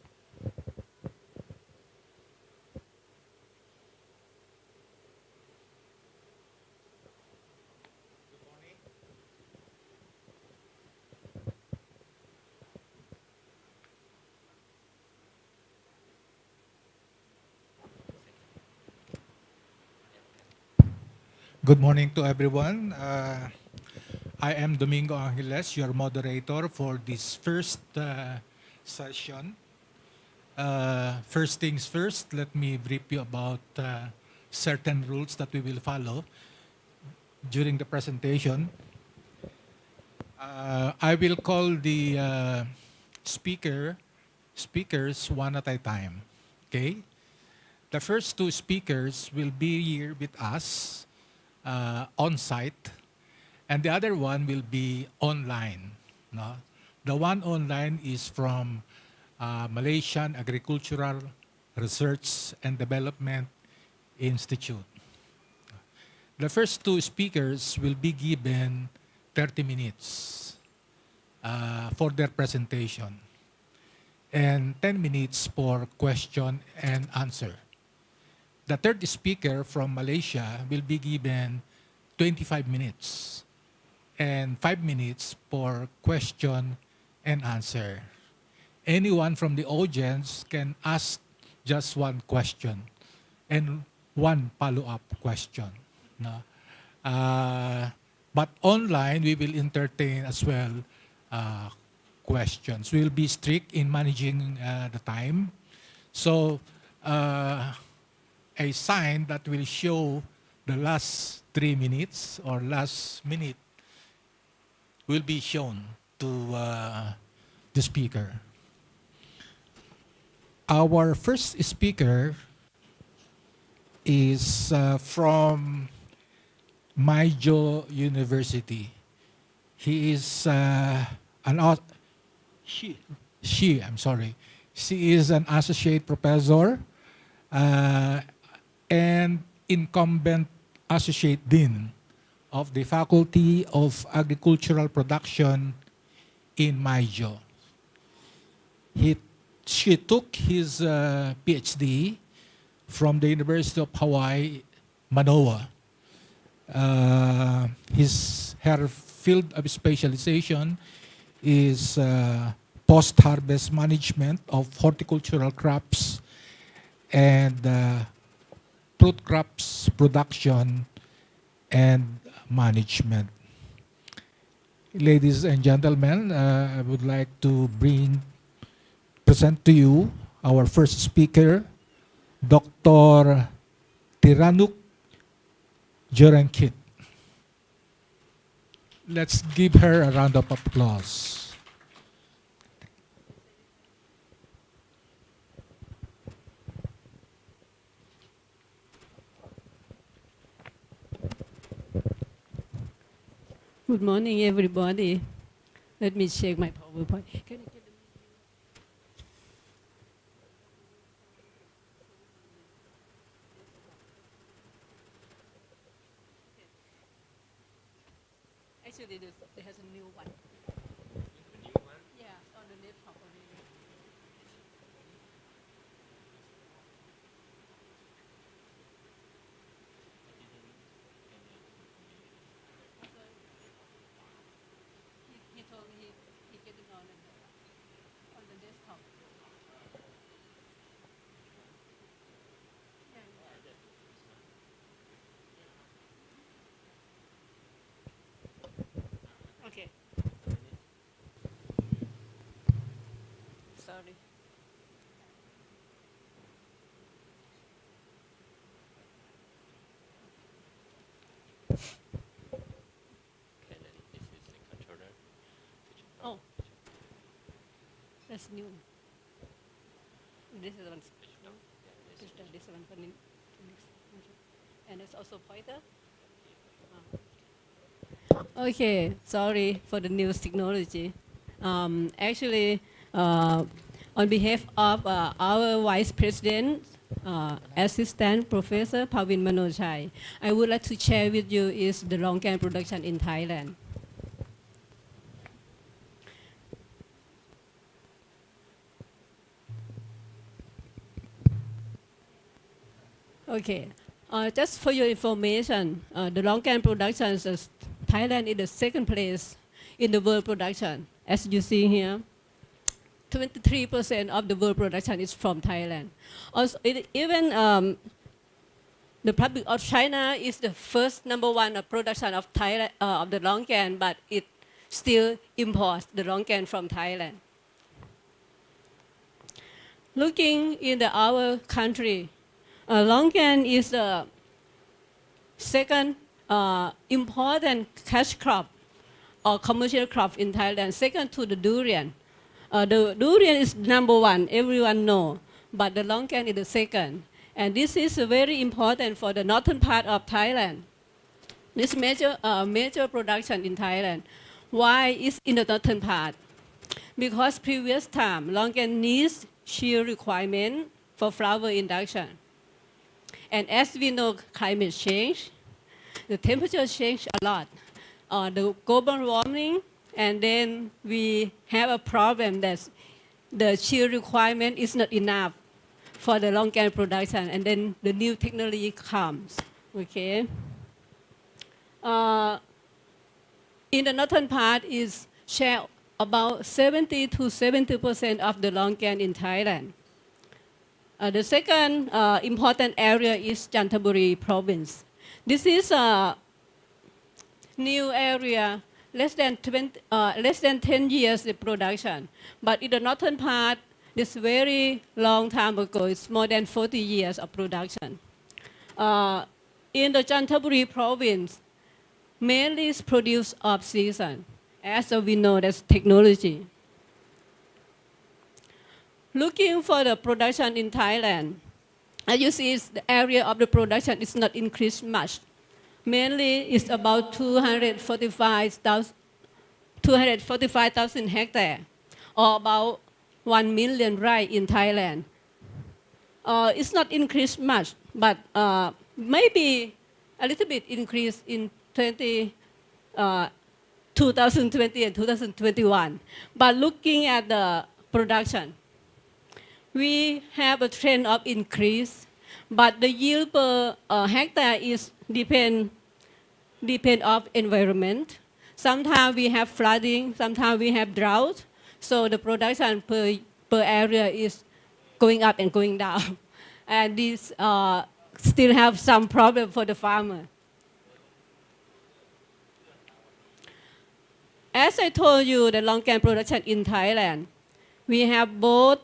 Good morning. Good morning to everyone. I am Domingo Angeles, your moderator for this first session. First things first, let me brief you about certain rules that we will follow during the presentation. I will call the speakers one at a time. Okay? The first two speakers will be here with us on site, and the other one will be online. No? The one online is from Malaysian Agricultural Research and Development Institute. The first two speakers will be given 30 minutes for their presentation and 10 minutes for question and answer. The third speaker from Malaysia will be given 25 minutes and 5 minutes for question and answer. Anyone from the audience can ask just one question and one follow-up question. No? But online, we will entertain as well questions. We will be strict in managing the time. So a sign that will show the last 3 minutes or last minute will be shown to the speaker. Our first speaker is from MJU University. He is She is an associate professor and incumbent associate dean of the Faculty of Agricultural Production in MJU. She took his PhD from the University of Hawaii, Manoa. Her field of specialization is post-harvest management of horticultural crops and fruit crops production and management. Ladies and gentlemen, I would like to present to you our first speaker, Dr. Tiranuk Jorankit. Let's give her a round of applause. Good morning, everybody. Let me check my PowerPoint. Can you get the... Actually, there has a new one. A new one? Yeah, on the laptop already. sorry. Okay, then this is the controller. Oh, that's new. This is one. This one for and it's also pointer. Okay, sorry for the new technology. Actually, on behalf of our Vice President, Assistant Professor Pavin Manochai, I would like to share with you is the long-can production in Thailand. Okay, just for your information, the long-can production, Thailand is the second place in the world production. As you see here, 23% of the world production is from Thailand. Also, even the Republic of China is the first number one of production of Thailand of the long can, but it still imports the long can from Thailand. Looking in our country, long can is the second important cash crop or commercial crop in Thailand, second to the durian. The durian is number one, everyone know, but the long can is the second. And this is very important for the northern part of Thailand. This major production in Thailand. Why is in the northern part? Because previous time, long can needs shear requirement for flower induction. And as we know, climate change, the temperature change a lot. The global warming, and then we have a problem that the shear requirement is not enough for the long can production, and then the new technology comes. Okay. In the northern part is share about 70 to 70% of the long can in Thailand. The second important area is Chanthaburi province. This is a new area, less than 10 years of production. But in the northern part, this very long time ago, it's more than 40 years of production. In the Chanthaburi province, mainly is produced off-season. As we know, that's technology. Looking for the production in Thailand, as you see, the area of the production is not increased much. Mainly, it's about 245,000 hectares, or about 1 million rai in Thailand. It's not increased much, but maybe a little bit increase in 2020 and 2021. But looking at the production, we have a trend of increase, but the yield per hectare is depend of environment. Sometimes we have flooding, sometimes we have drought, so the production per area is going up and going down. And this still have some problem for the farmer. As I told you, the long can production in Thailand, we have both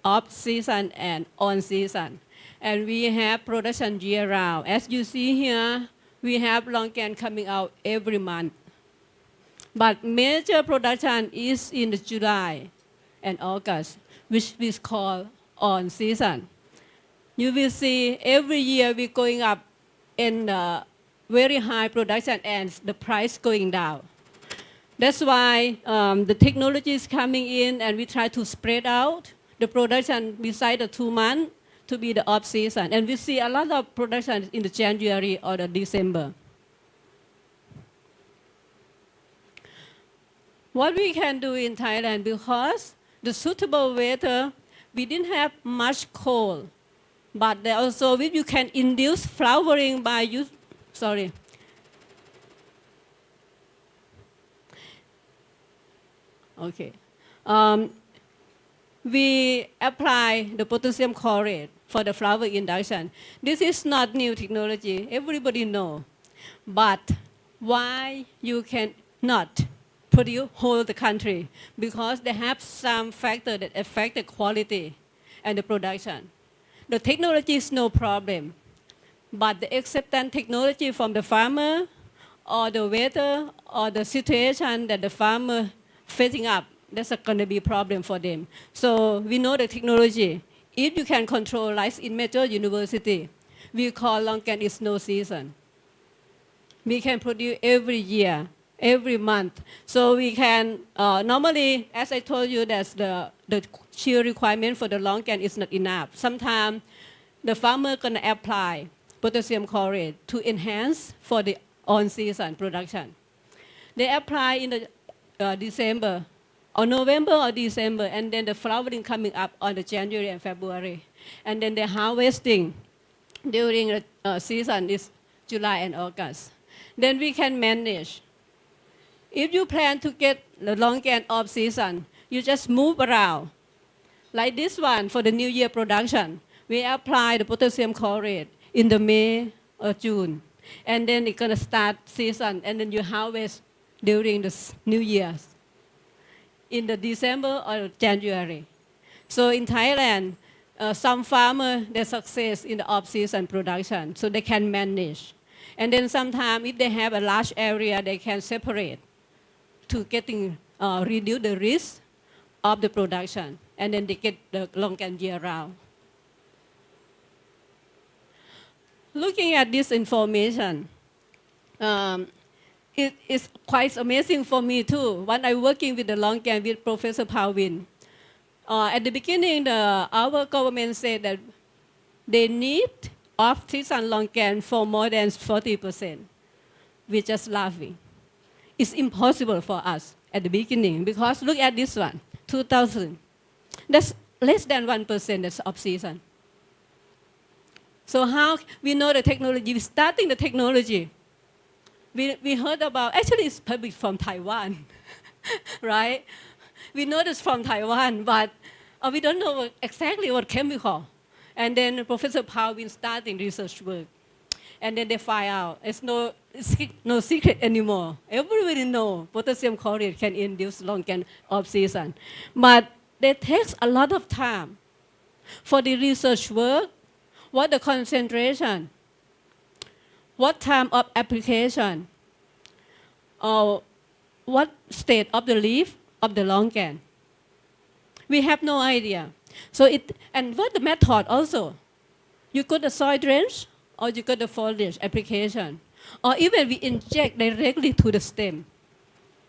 off-season and on-season. And we have production year-round. As you see here, we have long can coming out every month. But major production is in the July and August, which we call on-season. You will see every year we're going up in very high production and the price going down. That's why the technology is coming in and we try to spread out the production beside the 2 months to be the off-season. And we see a lot of production in the January or the December. What we can do in Thailand, because the suitable weather, we didn't have much cold, but there also you can induce flowering by use, sorry. Okay. We apply the potassium chlorate for the flower induction. This is not new technology. Everybody know. But why you can not produce whole the country because they have some factor that affect the quality and the production. The technology is no problem, but the acceptance technology from the farmer or the weather or the situation that the farmer facing up, that's going to be a problem for them. So we know the technology. If you can control like in major university, we call Longcan is no season. We can produce every year, every month. So we can, normally, as I told you, that's the sheer requirement for the Longcan is not enough. Sometimes the farmer gonna apply potassium chlorate to enhance for the on-season production. They apply in the December, or November or December, and then the flowering coming up on the January and February. And then the harvesting during the season is July and August. Then we can manage. If you plan to get the Longcan off-season, you just move around. Like this one for the New Year production, we apply the potassium chlorate in the May or June. And then it's gonna start season, and then you harvest during the New Year's in the December or January. So in Thailand, some farmers, they success in the off-season production, so they can manage. And then sometimes if they have a large area, they can separate to getting, reduce the risk of the production. And then they get the Longcan year round. Looking at this information, it is quite amazing for me too. When I'm working with the Longcan with Professor Pavin, at the beginning, our government said that they need off-season Longcan for more than 40%. We're just laughing. It's impossible for us at the beginning because look at this one, 2000. That's less than 1% that's off-season. So how we know the technology? We're starting the technology. We heard about, actually it's published from Taiwan, right? We know this from Taiwan, but we don't know exactly what chemical. And then Professor Pavin starting research work. And then they find out it's no secret anymore. Everybody know potassium chlorate can induce Longcan off-season. But it takes a lot of time for the research work, what the concentration, what time of application, or what state of the leaf of the Longcan. We have no idea. So and what the method also. You got the soil drench, or you got the foliage application, or even we inject directly to the stem.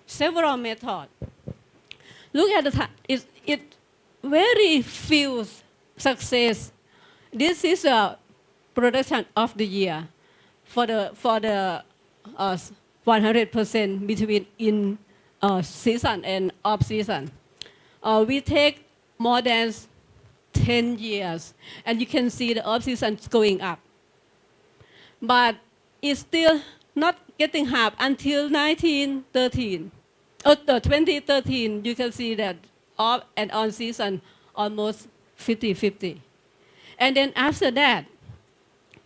Several methods. Look at the time. It very few success. This is a production of the year for the 100% between in season and off season. We take more than 10 years, and you can see the off season going up. But it's still not getting half until 2013. You can see that off and on season almost 50-50. And then after that,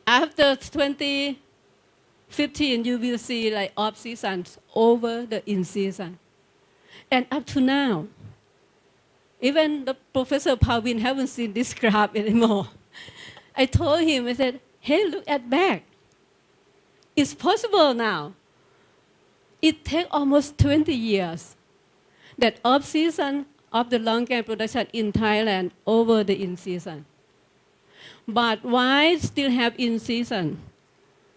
after 2015, you will see like off seasons over the in season. And up to now, even the Professor Pavin haven't seen this graph anymore. I told him, I said, hey, look at back. It's possible now. It takes almost 20 years that off season of the Longcan production in Thailand over the in season. But why still have in season?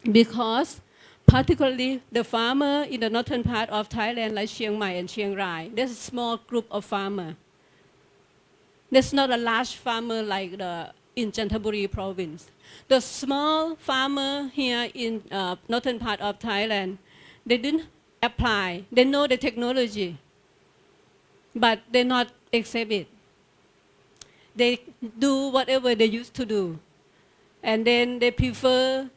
Because particularly the farmer in the northern part of Thailand, like Chiang Mai and Chiang Rai, there's a small group of farmers. There's not a large farmer like in Chanthaburi province. The small farmer here in northern part of Thailand, they didn't apply. They know the technology, but they not accept it. They do whatever they used to do. And then they prefer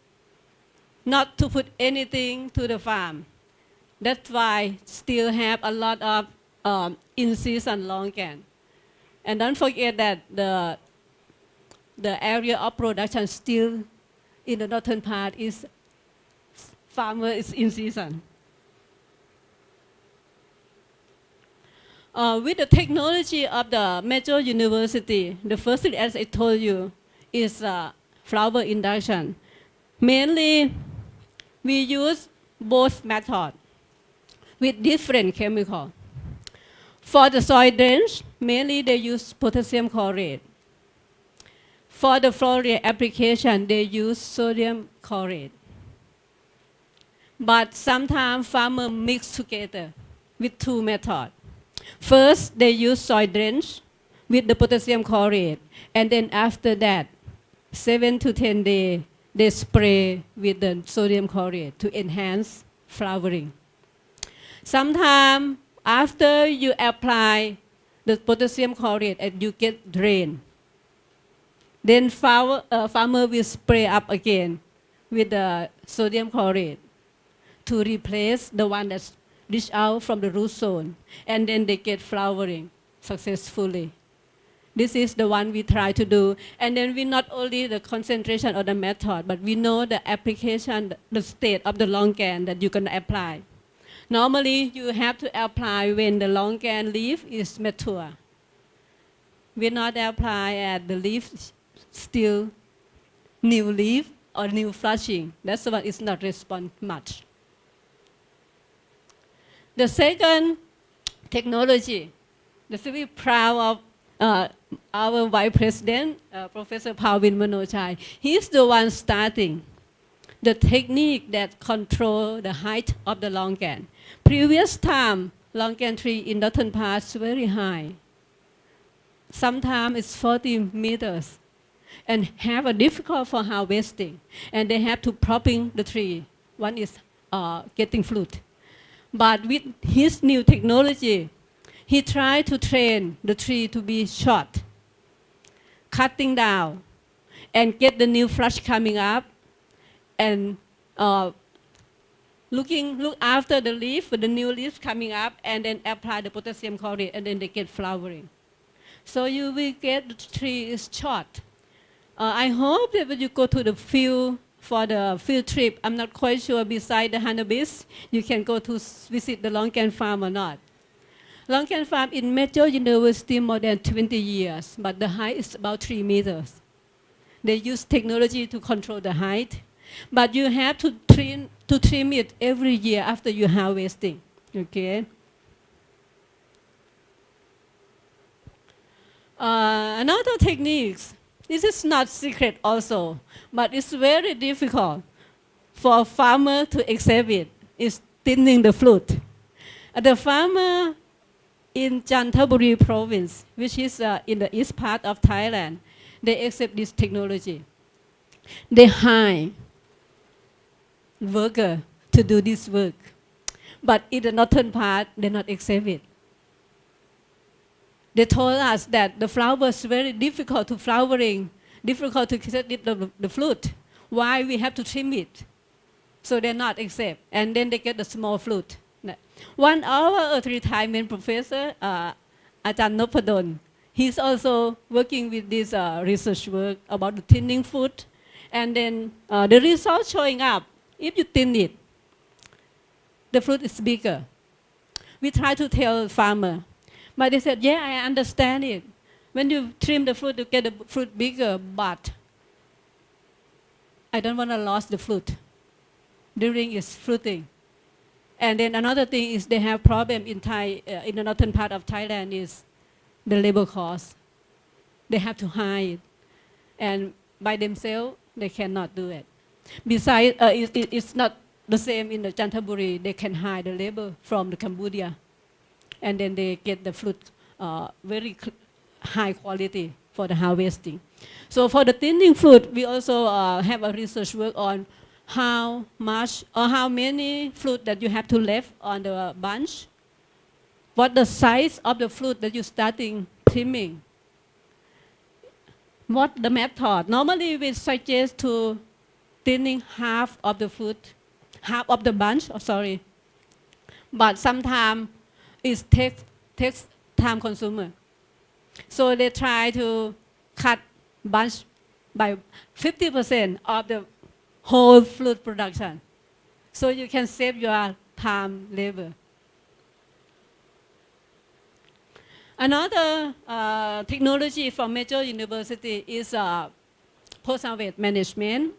not to put anything to the farm. That's why still have a lot of in-season Longcan. And don't forget that the area of production still in the northern part is farmer is in season. With the technology of the major university, the first thing, as I told you, is flower induction. Mainly, we use both methods with different chemicals. For the soil drainage, mainly they use potassium chlorate. For the foliar application, they use sodium chlorate. But sometimes farmers mix together with two methods. First, they use soil drainage with the potassium chlorate, and then after that, 7 to 10 days, they spray with the sodium chlorate to enhance flowering. Sometimes, after you apply the potassium chlorate and you get drain, then farmer will spray up again with the sodium chlorate to replace the one that's reached out from the root zone, and then they get flowering successfully. This is the one we try to do. And then we not only the concentration of the method, but we know the application, the state of the longan that you're going to apply. Normally, you have to apply when the longan leaf is mature. We not apply at the leaf still new leaf or new flushing. That's why it's not respond much. The second technology, the very proud of our Vice President, Professor Pavin Manochai. He's the one starting the technique that control the height of the longan. Previous time, longan tree in northern parts very high. Sometimes it's 40 meters and have a difficult for harvesting. And they have to propping the tree. One is getting fruit. But with his new technology, he tried to train the tree to be short, cutting down, and get the new flush coming up, and look after the leaf, the new leaves coming up, and then apply the potassium chlorate, and then they get flowering. So you will get the tree is short. I hope that when you go to the field for the field trip, I'm not quite sure beside the Hannabis, you can go to visit the longan farm or not. Longan farm in major university more than 20 years, but the height is about 3 meters. They use technology to control the height, but you have to trim it every year after you harvesting, okay? Another techniques, this is not secret also, but it's very difficult for a farmer to accept it, is thinning the fruit. The farmer in Chanthaburi province, which is in the east part of Thailand, they accept this technology. They hire worker to do this work. But in the northern part, they not accept it. They told us that the flowers very difficult to flowering, difficult to get the fruit. Why we have to trim it? So they not accept. And then they get the small fruit. 1 hour or 3 times, main professor, Ajahn Nopadon, he's also working with this research work about the thinning fruit. And then the results showing up, if you thin it, the fruit is bigger. We try to tell farmer, but they said, yeah, I understand it. When you trim the fruit, you get the fruit bigger, but I don't want to lose the fruit during its fruiting. And then another thing is they have problem in in the northern part of Thailand is the labor cost. They have to hire it. And by themselves, they cannot do it. Besides, it's not the same in the Chanthaburi. They can hire the labor from the Cambodia. And then they get the fruit very high quality for the harvesting. So for the thinning fruit, we also have a research work on how much or how many fruit that you have to left on the bunch, what the size of the fruit that you're starting trimming, what the method. Normally we suggest to thinning half of the fruit, half of the bunch, but sometimes it takes time consumer. So they try to cut bunch by 50% of the whole fruit production. So you can save your time, labor. Another technology from major university is post-harvest management.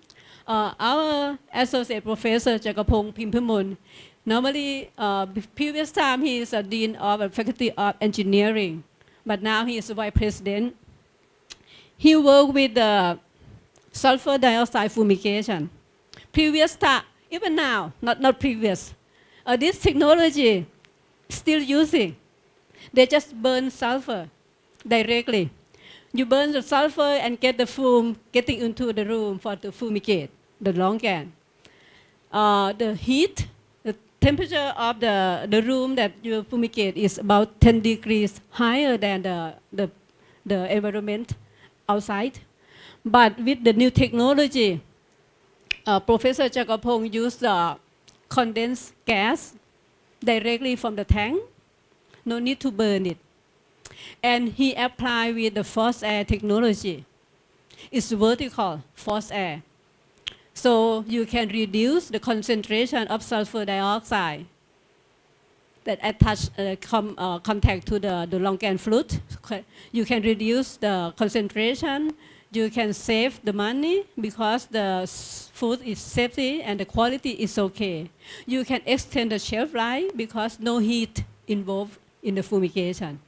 Our associate professor Jakapong Pimpimun, normally previous time he is a dean of the faculty of engineering, but now he is a vice president. He worked with the sulfur dioxide fumigation. Previous time, even now, not previous. This technology still using. They just burn sulfur directly. You burn the sulfur and get the fume getting into the room for to fumigate the longan. The heat, the temperature of the room that you fumigate is about 10 degrees higher than the environment outside. But with the new technology, Professor Jakapong used condensed gas directly from the tank. No need to burn it. And he applied with the forced air technology. It's vertical forced air. So you can reduce the concentration of sulfur dioxide that attach contact to the longan fluid. You can reduce the concentration. You can save the money because the food is safety and the quality is okay. You can extend the shelf life because no heat involved in the fumigation.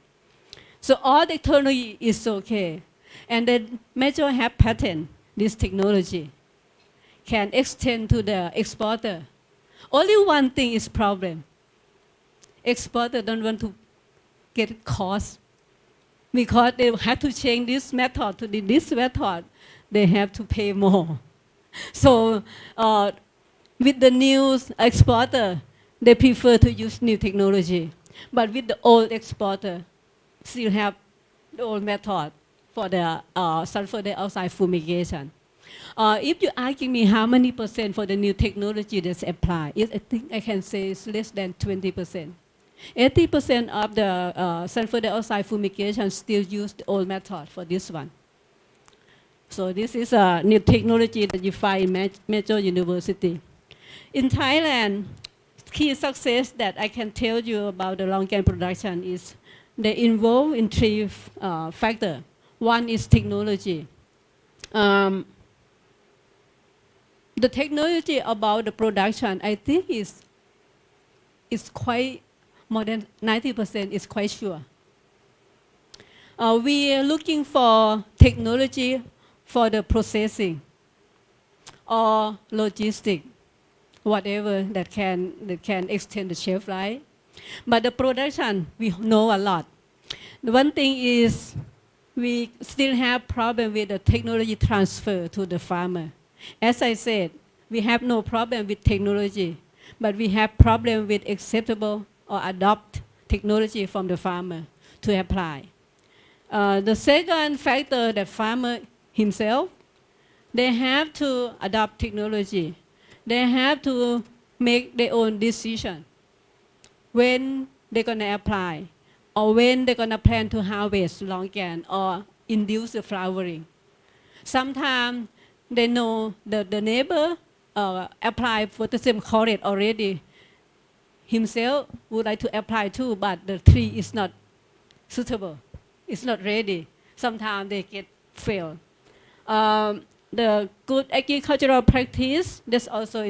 So all the technology is okay. And then major have patent this technology. Can extend to the exporter. Only one thing is problem. Exporter don't want to get cost because they have to change this method to this method. They have to pay more. So with the new exporter, they prefer to use new technology. But with the old exporter, still have the old method for the sulfur dioxide fumigation. If you asking me how many % for the new technology that's applied, I think I can say it's less than 20%. 80% of the sulfur dioxide fumigation still use the old method for this one. So this is a new technology that you find in major university. In Thailand, key success that I can tell you about the longan production is they involve in 3 factors. One is technology. The technology about the production, I think is quite more than 90% is quite sure. We are looking for technology for the processing or logistic, whatever that can extend the shelf life. But the production, we know a lot. The one thing is we still have problem with the technology transfer to the farmer. As I said, we have no problem with technology, but we have problem with acceptable or adopt technology from the farmer to apply. The second factor, the farmer himself, they have to adopt technology. They have to make their own decision when they're going to apply or when they're going to plan to harvest longan or induce the flowering. Sometimes they know the neighbor applied potassium chlorate already. Himself would like to apply too, but the tree is not suitable. It's not ready. Sometimes they get failed. The good agricultural practice, that's also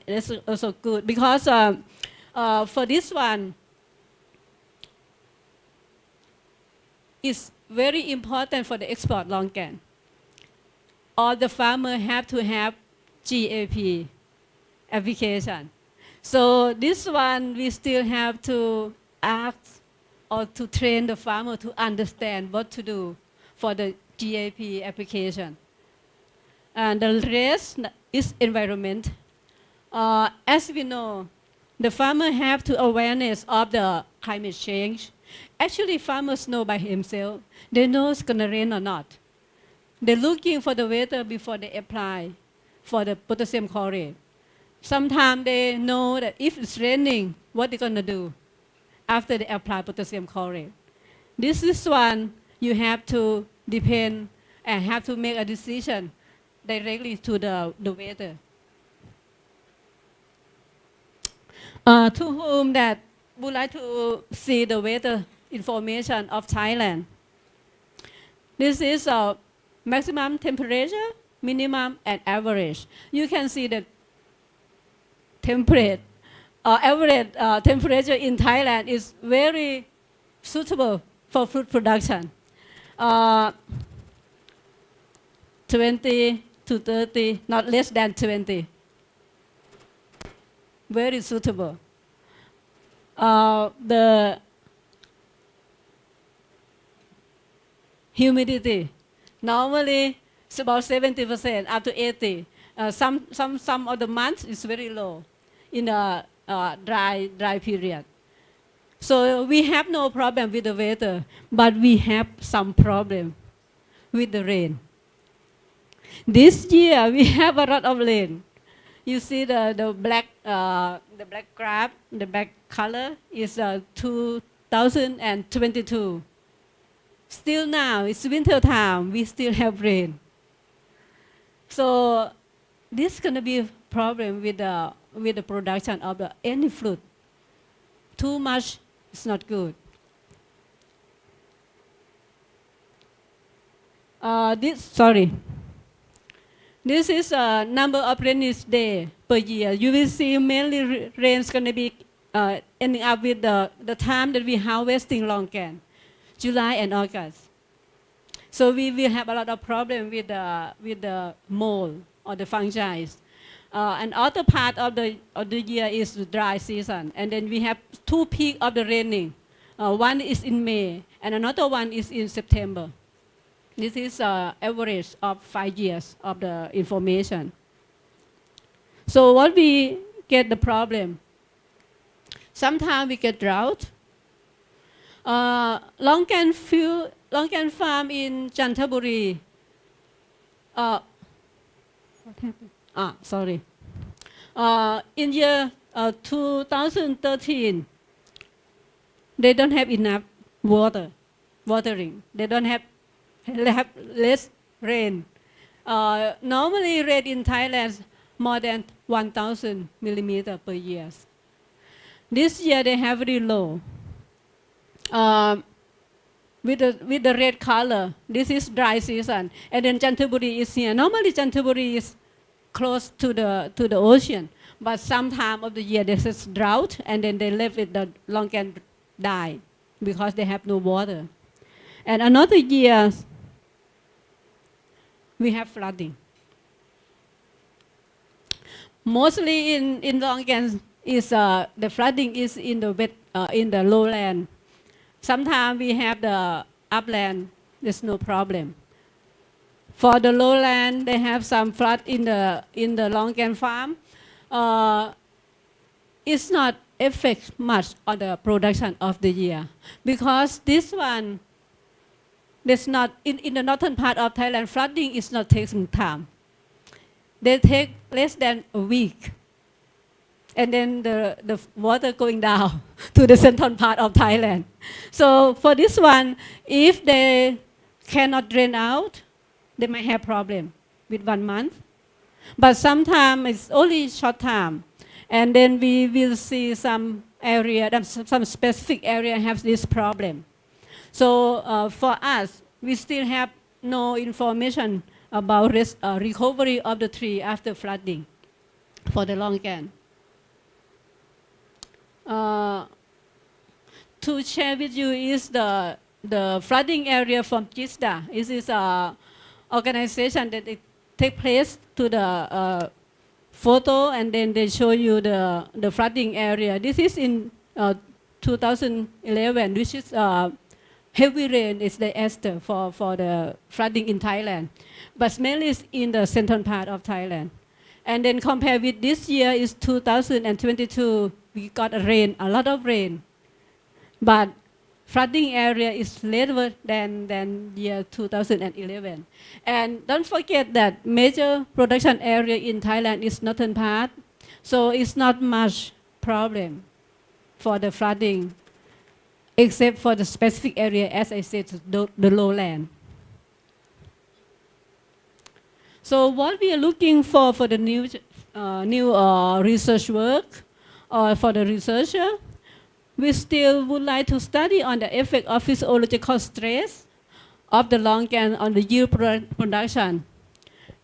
that's also good because for this one, it's very important for the export longan. All the farmers have to have GAP application. So this one, we still have to ask or to train the farmer to understand what to do for the GAP application. And the rest is environment. As we know, the farmer have to awareness of the climate change. Actually, farmers know by himself. They know it's going to rain or not. They're looking for the weather before they apply for the potassium chlorate. Sometimes they know that if it's raining, what they're going to do after they apply potassium chlorate. This is one you have to depend and have to make a decision directly to the weather. To whom that would like to see the weather information of Thailand. This is maximum temperature, minimum, and average. You can see the average temperature in Thailand is very suitable for food production. 20 to 30, not less than 20. Very suitable. The humidity, normally it's about 70% up to 80. Some of the months is very low in a dry period. So we have no problem with the weather, but we have some problem with the rain. This year we have a lot of rain. You see the black graph, the black color is 2022. Still now, it's winter time, we still have rain. So this is going to be a problem with the production of any fruit. Too much is not good. This is a number of rainy days per year. You will see mainly rain is going to be ending up with the time that we harvesting longan, July and August. So we will have a lot of problem with the mold or the fungi. And other part of the year is the dry season. And then we have two peaks of the raining. One is in May and another one is in September. This is average of 5 years of the information. So what we get the problem? Sometimes we get drought. Longan farm in Chantaburi. In year 2013, they don't have enough watering. They have less rain. Normally rain in Thailand more than 1,000 millimeters per year. This year they have very low. With the red color, this is dry season, and then Chantaburi is here. Normally Chantaburi is close to the ocean, but some time of the year there's a drought, and then they let the longan die because they have no water. And another year, we have flooding. Mostly in longan is the flooding is in the lowland. Sometimes we have the upland, there's no problem. For the lowland, they have some flood in the longan farm. It's not affect much on the production of the year because this one, there's not in the northern part of Thailand, flooding is not taking time. They take less than a week. And then the water going down to the central part of Thailand. So for this one, if they cannot drain out, they might have problem with 1 month. But sometimes it's only short time. And then we will see some area, some specific area has this problem. So for us, we still have no information about recovery of the tree after flooding for the longan. To share with you is the flooding area from GISDA. This is an organization that it take place to the photo, and then they show you the flooding area. This is in 2011, which is heavy rain is the Esther for the flooding in Thailand, but mainly it's in the central part of Thailand. And then compared with this year is 2022, we got a lot of rain, but flooding area is lower than year 2011. And don't forget that major production area in Thailand is northern part, so it's not much problem for the flooding, except for the specific area, as I said, the lowland. So what we are looking for the new research work, or for the researcher, we still would like to study on the effect of physiological stress of the longan on the yield production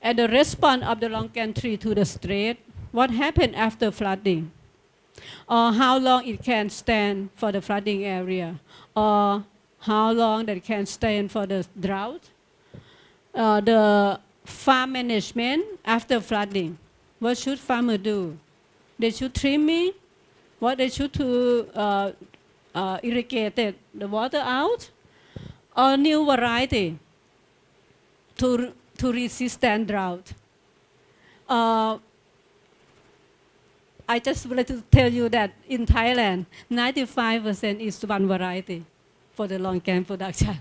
and the response of the longan tree to the stress. What happened after flooding? Or how long it can stand for the flooding area? Or how long that it can stand for the drought? The farm management after flooding. What should farmer do? They should trimming. What they should to irrigate the water out, or new variety to resist drought. I just would like to tell you that in Thailand, 95% is one variety for the longan production.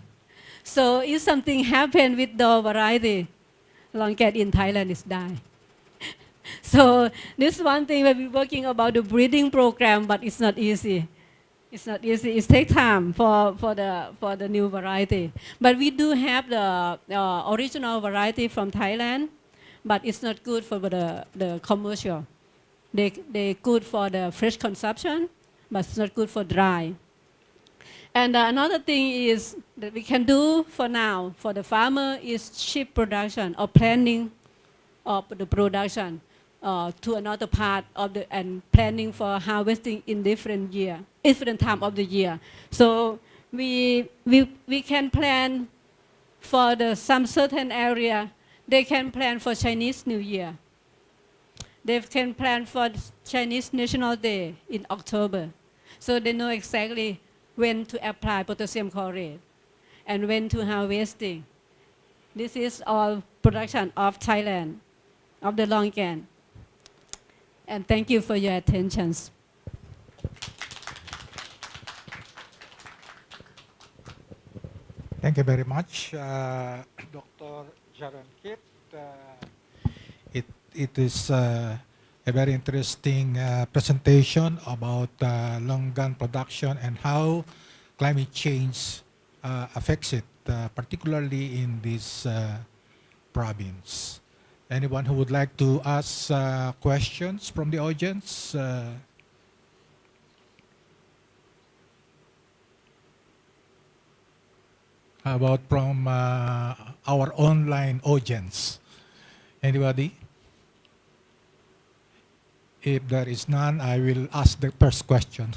So if something happened with the variety, longan in Thailand is die. So this one thing that we're working about the breeding program, but it's not easy. It's not easy. It takes time for the new variety. But we do have the original variety from Thailand, but it's not good for the commercial. They good for the fresh consumption, but it's not good for dry. And another thing is that we can do for now for the farmer is shift production or planning of the production to another part of the and planning for harvesting in different time of the year. So we can plan for some certain area. They can plan for Chinese New Year. They can plan for Chinese National Day in October. So they know exactly when to apply potassium chlorate and when to harvesting. This is all production of Thailand, of the longan. And thank you for your attention. Thank you very much, Dr. Jaron Kit. It is a very interesting presentation about longan production and how climate change affects it, particularly in this province. Anyone who would like to ask questions from the audience? How about from our online audience? Anybody? If there is none, I will ask the first question.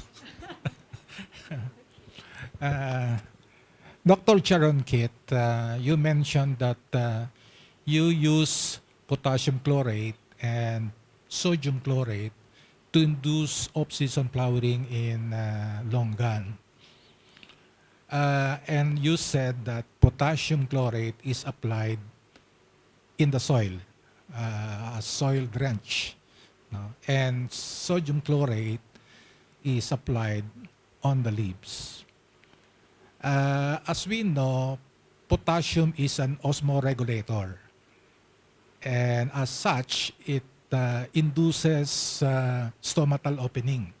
Dr. Charon Kit, you mentioned that you use potassium chlorate and sodium chlorate to induce off-season flowering in longan. And you said that potassium chlorate is applied in the soil, a soil drench. And sodium chlorate is applied on the leaves. As we know, potassium is an osmoregulator. And as such, it induces stomatal opening.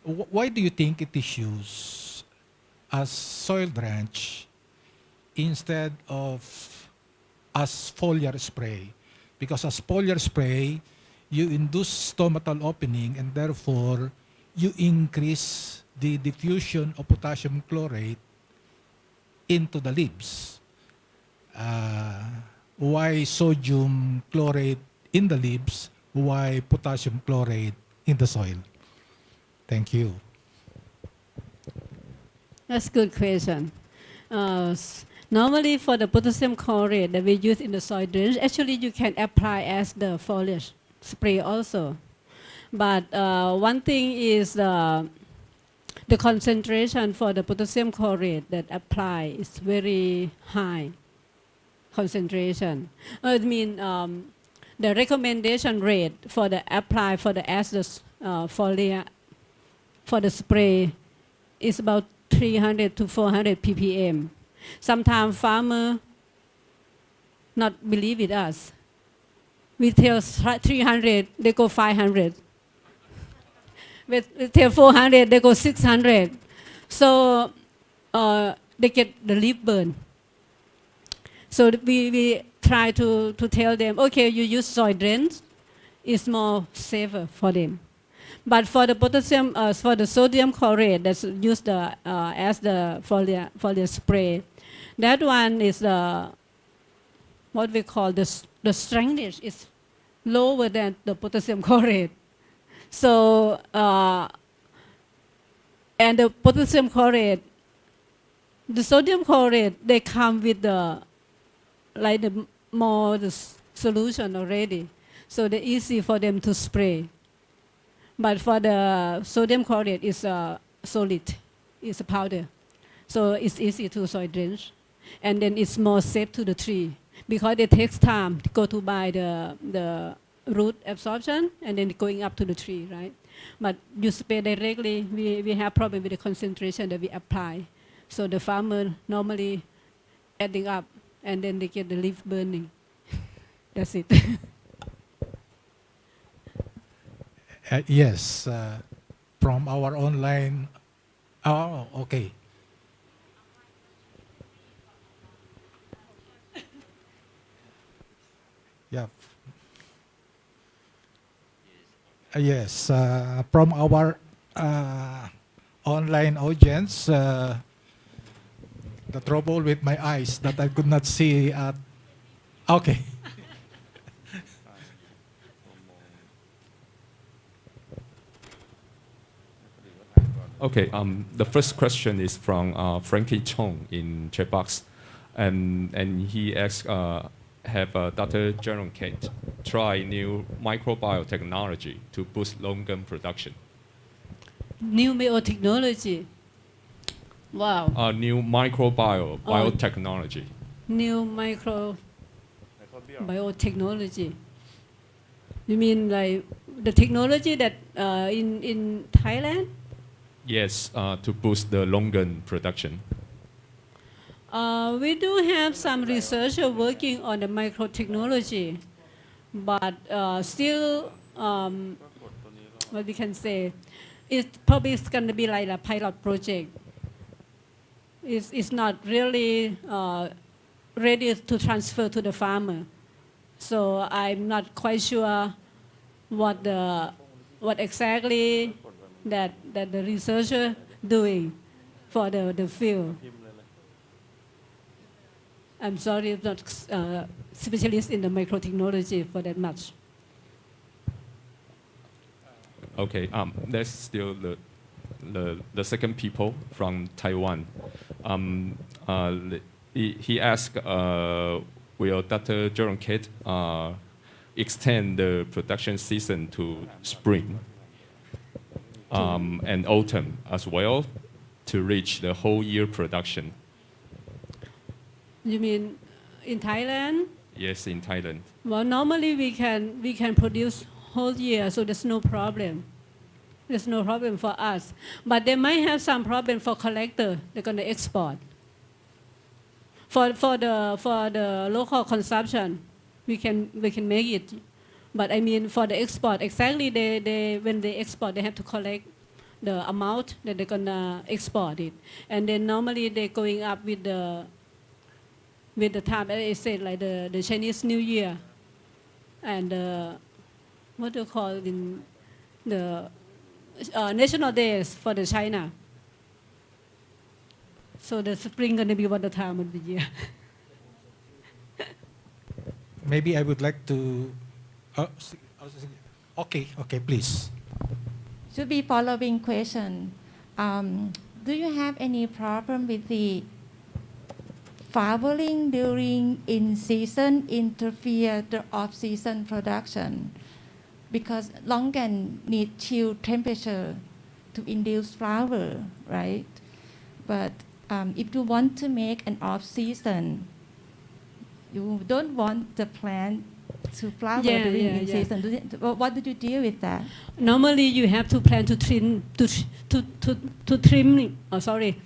Why do you think it is used as soil drench instead of as foliar spray? Because as foliar spray, you induce stomatal opening and therefore you increase the diffusion of potassium chlorate into the leaves. Why sodium chlorate in the leaves? Why potassium chlorate in the soil? Thank you. That's a good question. Normally for the potassium chlorate that we use in the soil drainage, actually you can apply as the foliage spray also. But one thing is the concentration for the potassium chlorate that apply is very high concentration. I mean the recommendation rate for the apply for the as the foliar for the spray is about 300 to 400 ppm. Sometimes farmer not believe with us. We tell 300, they go 500. We tell 400, they go 600. So they get the leaf burn. So we try to tell them, okay, you use soil drains, it's more safer for them. But for the potassium, for the sodium chlorate that's used as the for the spray, that one is what we call the strength is lower than the potassium chlorate. So and the potassium chlorate, the sodium chlorate, they come with the more the solution already, so they're easy for them to spray. But for the sodium chlorate, it's solid, it's a powder, so it's easy to soil drench, and then it's more safe to the tree because it takes time to go to by the root absorption and then going up to the tree, right? But you spray directly, we have problem with the concentration that we apply, so the farmer normally adding up, and then they get the leaf burning. That's it. Yes, from our online. Oh, okay. Yeah. Yes, from our online audience, the trouble with my eyes that I could not see. Okay. Okay, the first question is from Frankie Chong in chat box, and he asks, have Dr. Jerome Kate try new microbiotechnology to boost longan production? New biotechnology. Wow. New biotechnology. New biotechnology. You mean like the technology that in Thailand? Yes, to boost the longan production. We do have some researchers working on the microtechnology, but still, what we can say, it probably is going to be like a pilot project. It's not really ready to transfer to the farmer, so I'm not quite sure what exactly that the researcher doing for the field. I'm sorry, I'm not specialist in the microtechnology for that much. Okay, there's still the second people from Taiwan. He asked, will Dr. Jerome Kate extend the production season to spring and autumn as well to reach the whole year production? You mean in Thailand? Yes, in Thailand. Well, normally we can produce whole year, so there's no problem. There's no problem for us. But they might have some problem for collector. They're going to export. For the local consumption, we can make it. But I mean for the export, exactly when they export, they have to collect the amount that they're gonna export it, and then normally they're going up with the time. I said like the Chinese New Year, and what do you call it in the national days for the China. So the spring gonna be what the time of the year. Maybe I would like to. Okay, please. Should be following question. Do you have any problem with the flowering during in-season interfere the off-season production? Because longan need chill temperature to induce flower, right? But if you want to make an off-season, you don't want the plant to flower during in-season. What did you deal with that? Normally, you have to plan to trim to trim. Oh, sorry,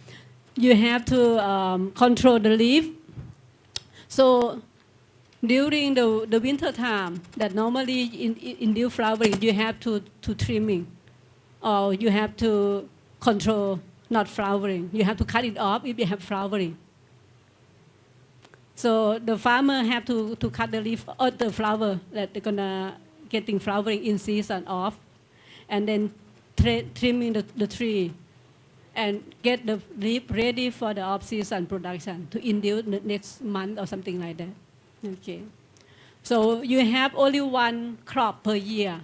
you have to control the leaf. So during the winter time, that normally in new flowering, you have to trimming, or you have to control not flowering. You have to cut it off if you have flowering. So the farmer have to cut the leaf or the flower that they're gonna getting flowering in season off, and then trimming the tree and get the leaf ready for the off-season production to induce the next month or something like that. Okay. So you have only one crop per year.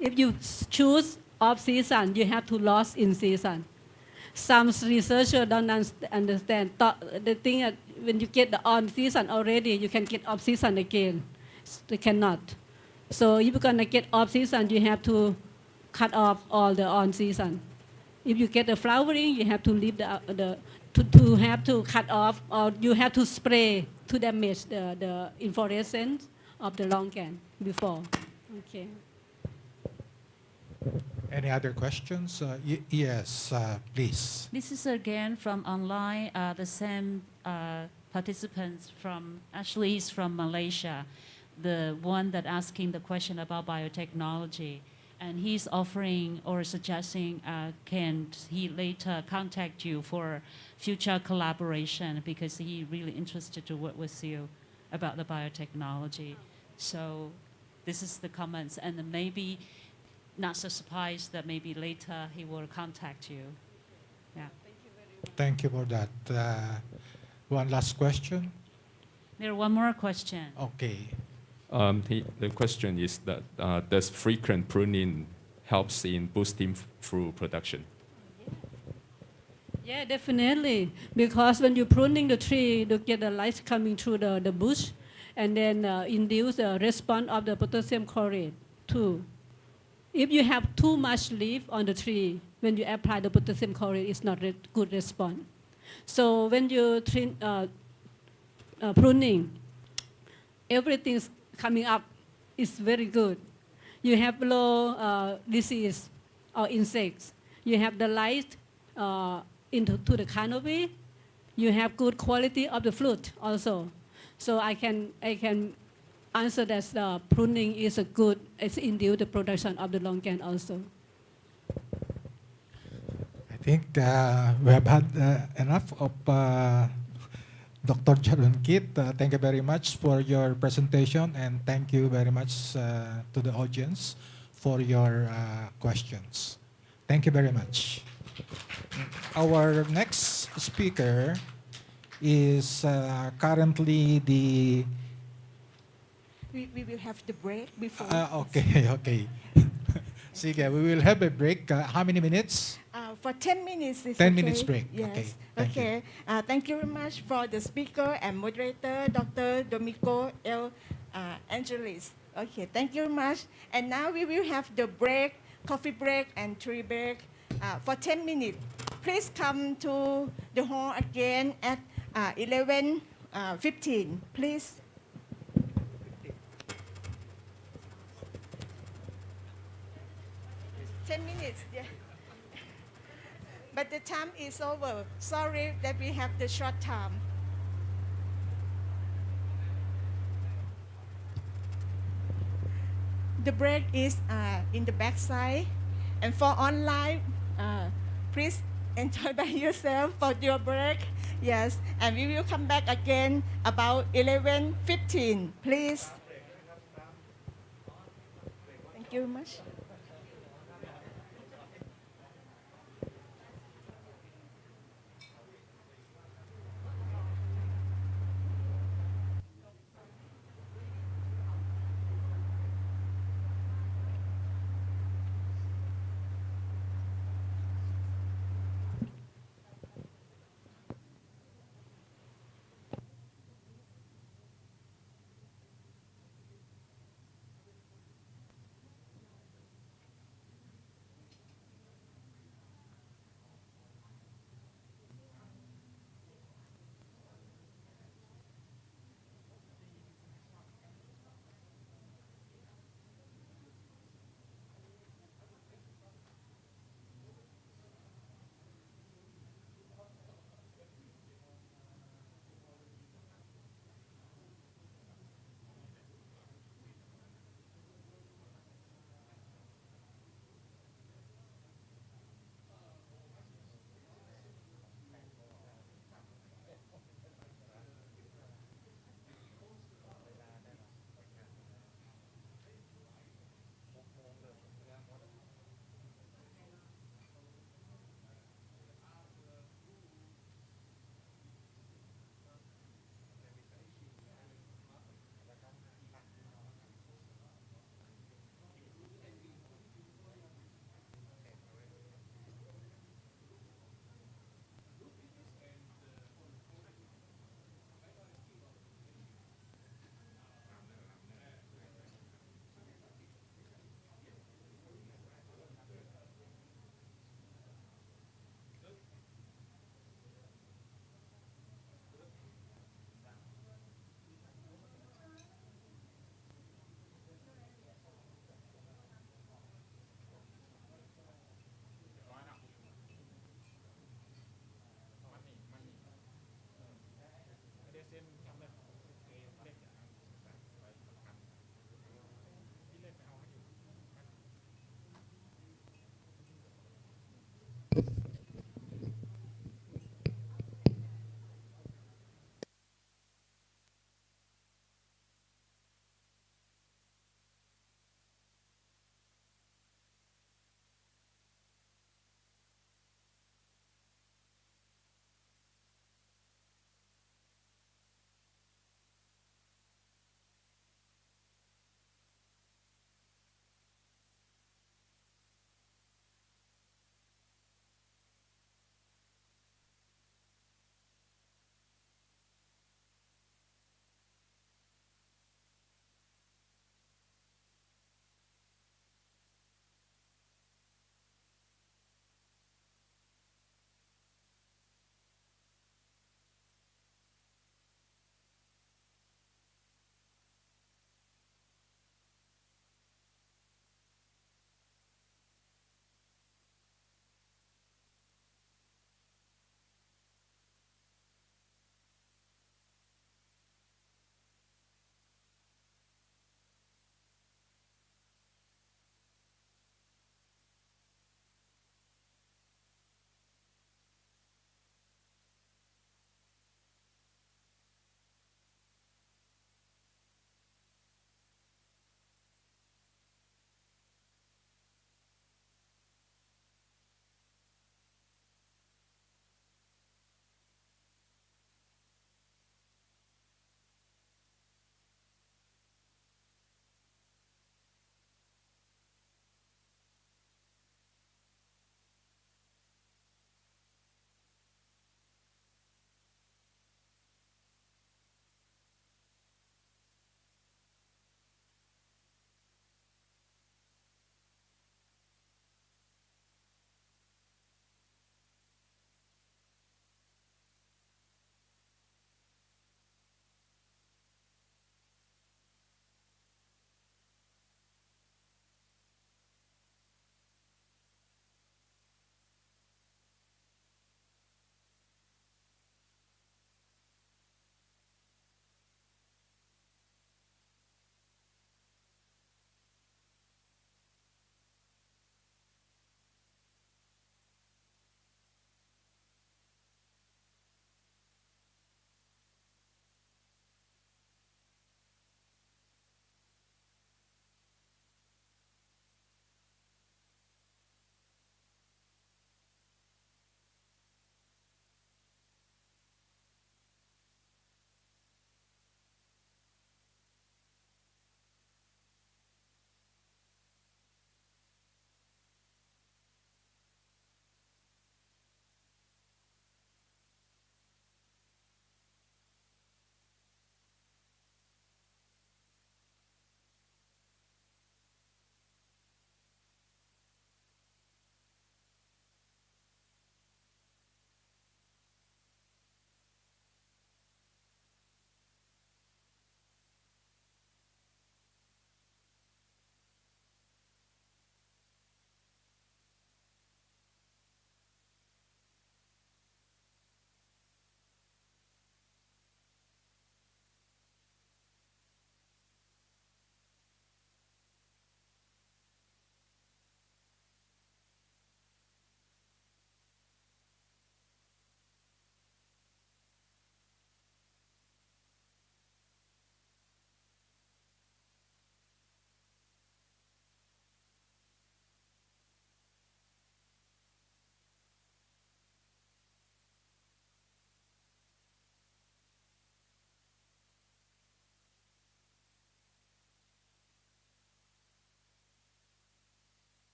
If you choose off-season, you have to lose in season. Some researchers don't understand. They think that when you get the on-season already, you can get off-season again. They cannot. So if you're gonna get off-season, you have to cut off all the on-season. If you get the flowering, you have to leave to have to cut off, or you have to spray to damage the inflorescence of the longan before. Okay. Any other questions? Yes, please. This is again from online, the same participants from, actually he's from Malaysia, the one that asking the question about biotechnology. And he's offering or suggesting, can he later contact you for future collaboration, because he really interested to work with you about the biotechnology. So this is the comments, and then maybe not so surprised that maybe later he will contact you. Yeah. Thank you for that. One last question. There one more question. Okay. The question is that does frequent pruning helps in boosting fruit production? Yeah, definitely. Because when you're pruning the tree, you get the light coming through the bush, and then induce the response of the potassium chloride too. If you have too much leaf on the tree, when you apply the potassium chloride, it's not a good response. So when you pruning, everything's coming up is very good. You have low disease or insects. You have the light into the canopy. You have good quality of the fruit also. So I can answer that pruning is a good, it's induce the production of the longan also. I think we have had enough of Dr. Jarun Kit. Thank you very much for your presentation, and thank you very much to the audience for your questions. Thank you very much. Our next speaker is currently the... We will have the break before. Okay. Sige, we will have a break. How many minutes? For 10 minutes. 10 minutes break. Yes. Okay. Thank you. Thank you very much for the speaker and moderator, Dr. Domingo L. Angelis. Okay, thank you very much. And now we will have the break, coffee break and tree break for 10 minutes. Please come to the hall again at 11:15, please. Minutes, yeah. But the time is over. Sorry that we have the short time. The break is in the back side. And for online, please enjoy by yourself for your break. Yes, and we will come back again about 11:15, please. Thank you very much.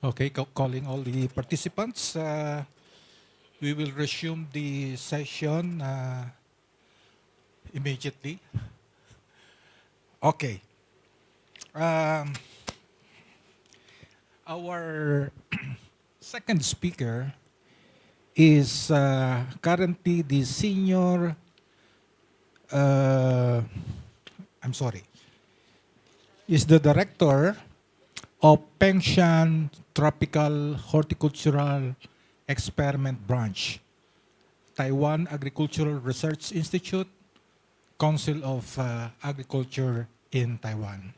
Okay, calling all the participants. We will resume the session immediately. Okay. Our second speaker is currently the senior, is the director of Pengshan Tropical Horticultural Experiment Branch, Taiwan Agricultural Research Institute, Council of Agriculture in Taiwan.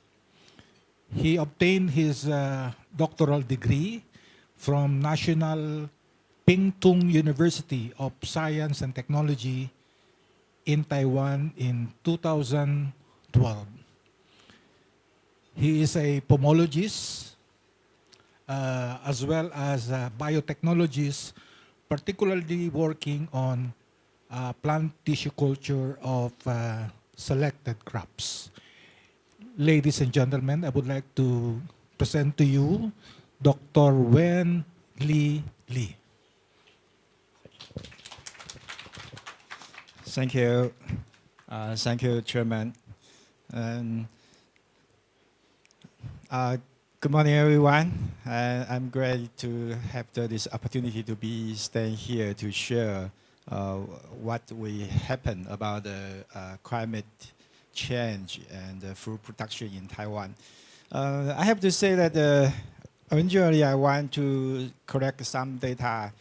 He obtained his doctoral degree from National Pingtung University of Science and Technology in Taiwan in 2012. He is a pomologist as well as a biotechnologist, particularly working on plant tissue culture of selected crops. Ladies and gentlemen, I would like to present to you Dr. Wen Li Li. Thank you. Thank you, Chairman. And, good morning, everyone. I'm glad to have this opportunity to be staying here to share what will happen about the climate change and food production in Taiwan. I have to say that originally I want to collect some data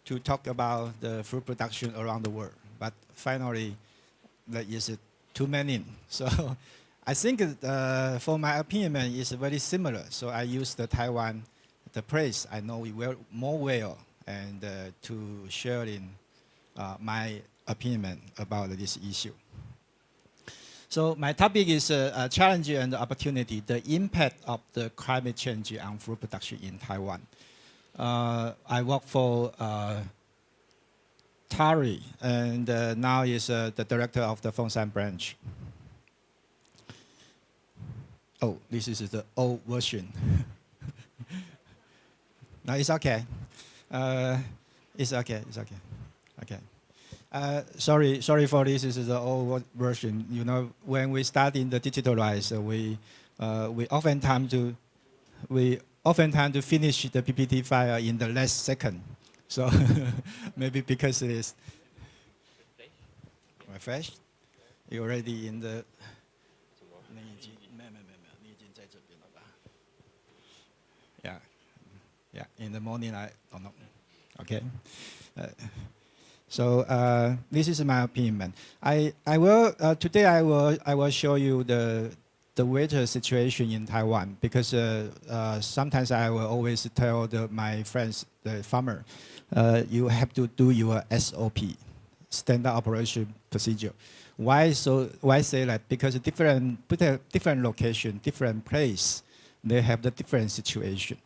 to talk about the food production around the world, but finally there is too many. So I think for my opinion it's very similar. So I use the Taiwan, the place I know more well, and to share in my opinion about this issue. So my topic is a challenge and opportunity, the impact of the climate change on food production in Taiwan. I work for TARI, and now is the director of the Fengshan branch. Oh, this is the old version. No, it's okay. It's okay. It's okay. Okay. Sorry for this. This is the old version. You know, when we start in the digitalize, we oftentimes to finish the PPT file in the last second. So maybe because it is fresh, you're already in the. Yeah. In the morning, I don't know. Okay. So this is my opinion. I will today I will show you the weather situation in Taiwan, because sometimes I will always tell my friends, the farmer, you have to do your SOP, standard operation procedure. Why say that? Because different location, different place, they have the different situation.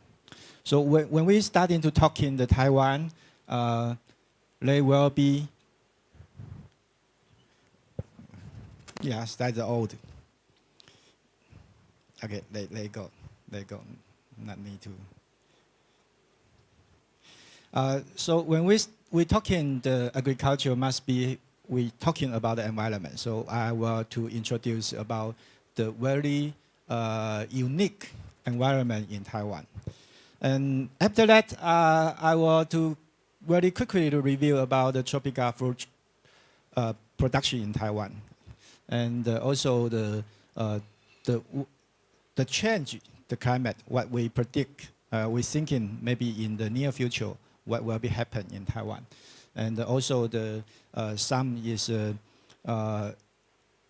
So when we starting to talk in the Taiwan, they will be, yes, that's the old. Okay, they go, not need to. So when we talking the agriculture, must be we talking about the environment. So I want to introduce about the very unique environment in Taiwan. And after that, I want to very quickly to review about the tropical fruit production in Taiwan, and also the change, the climate, what we predict, we thinking maybe in the near future what will be happen in Taiwan, and also the some is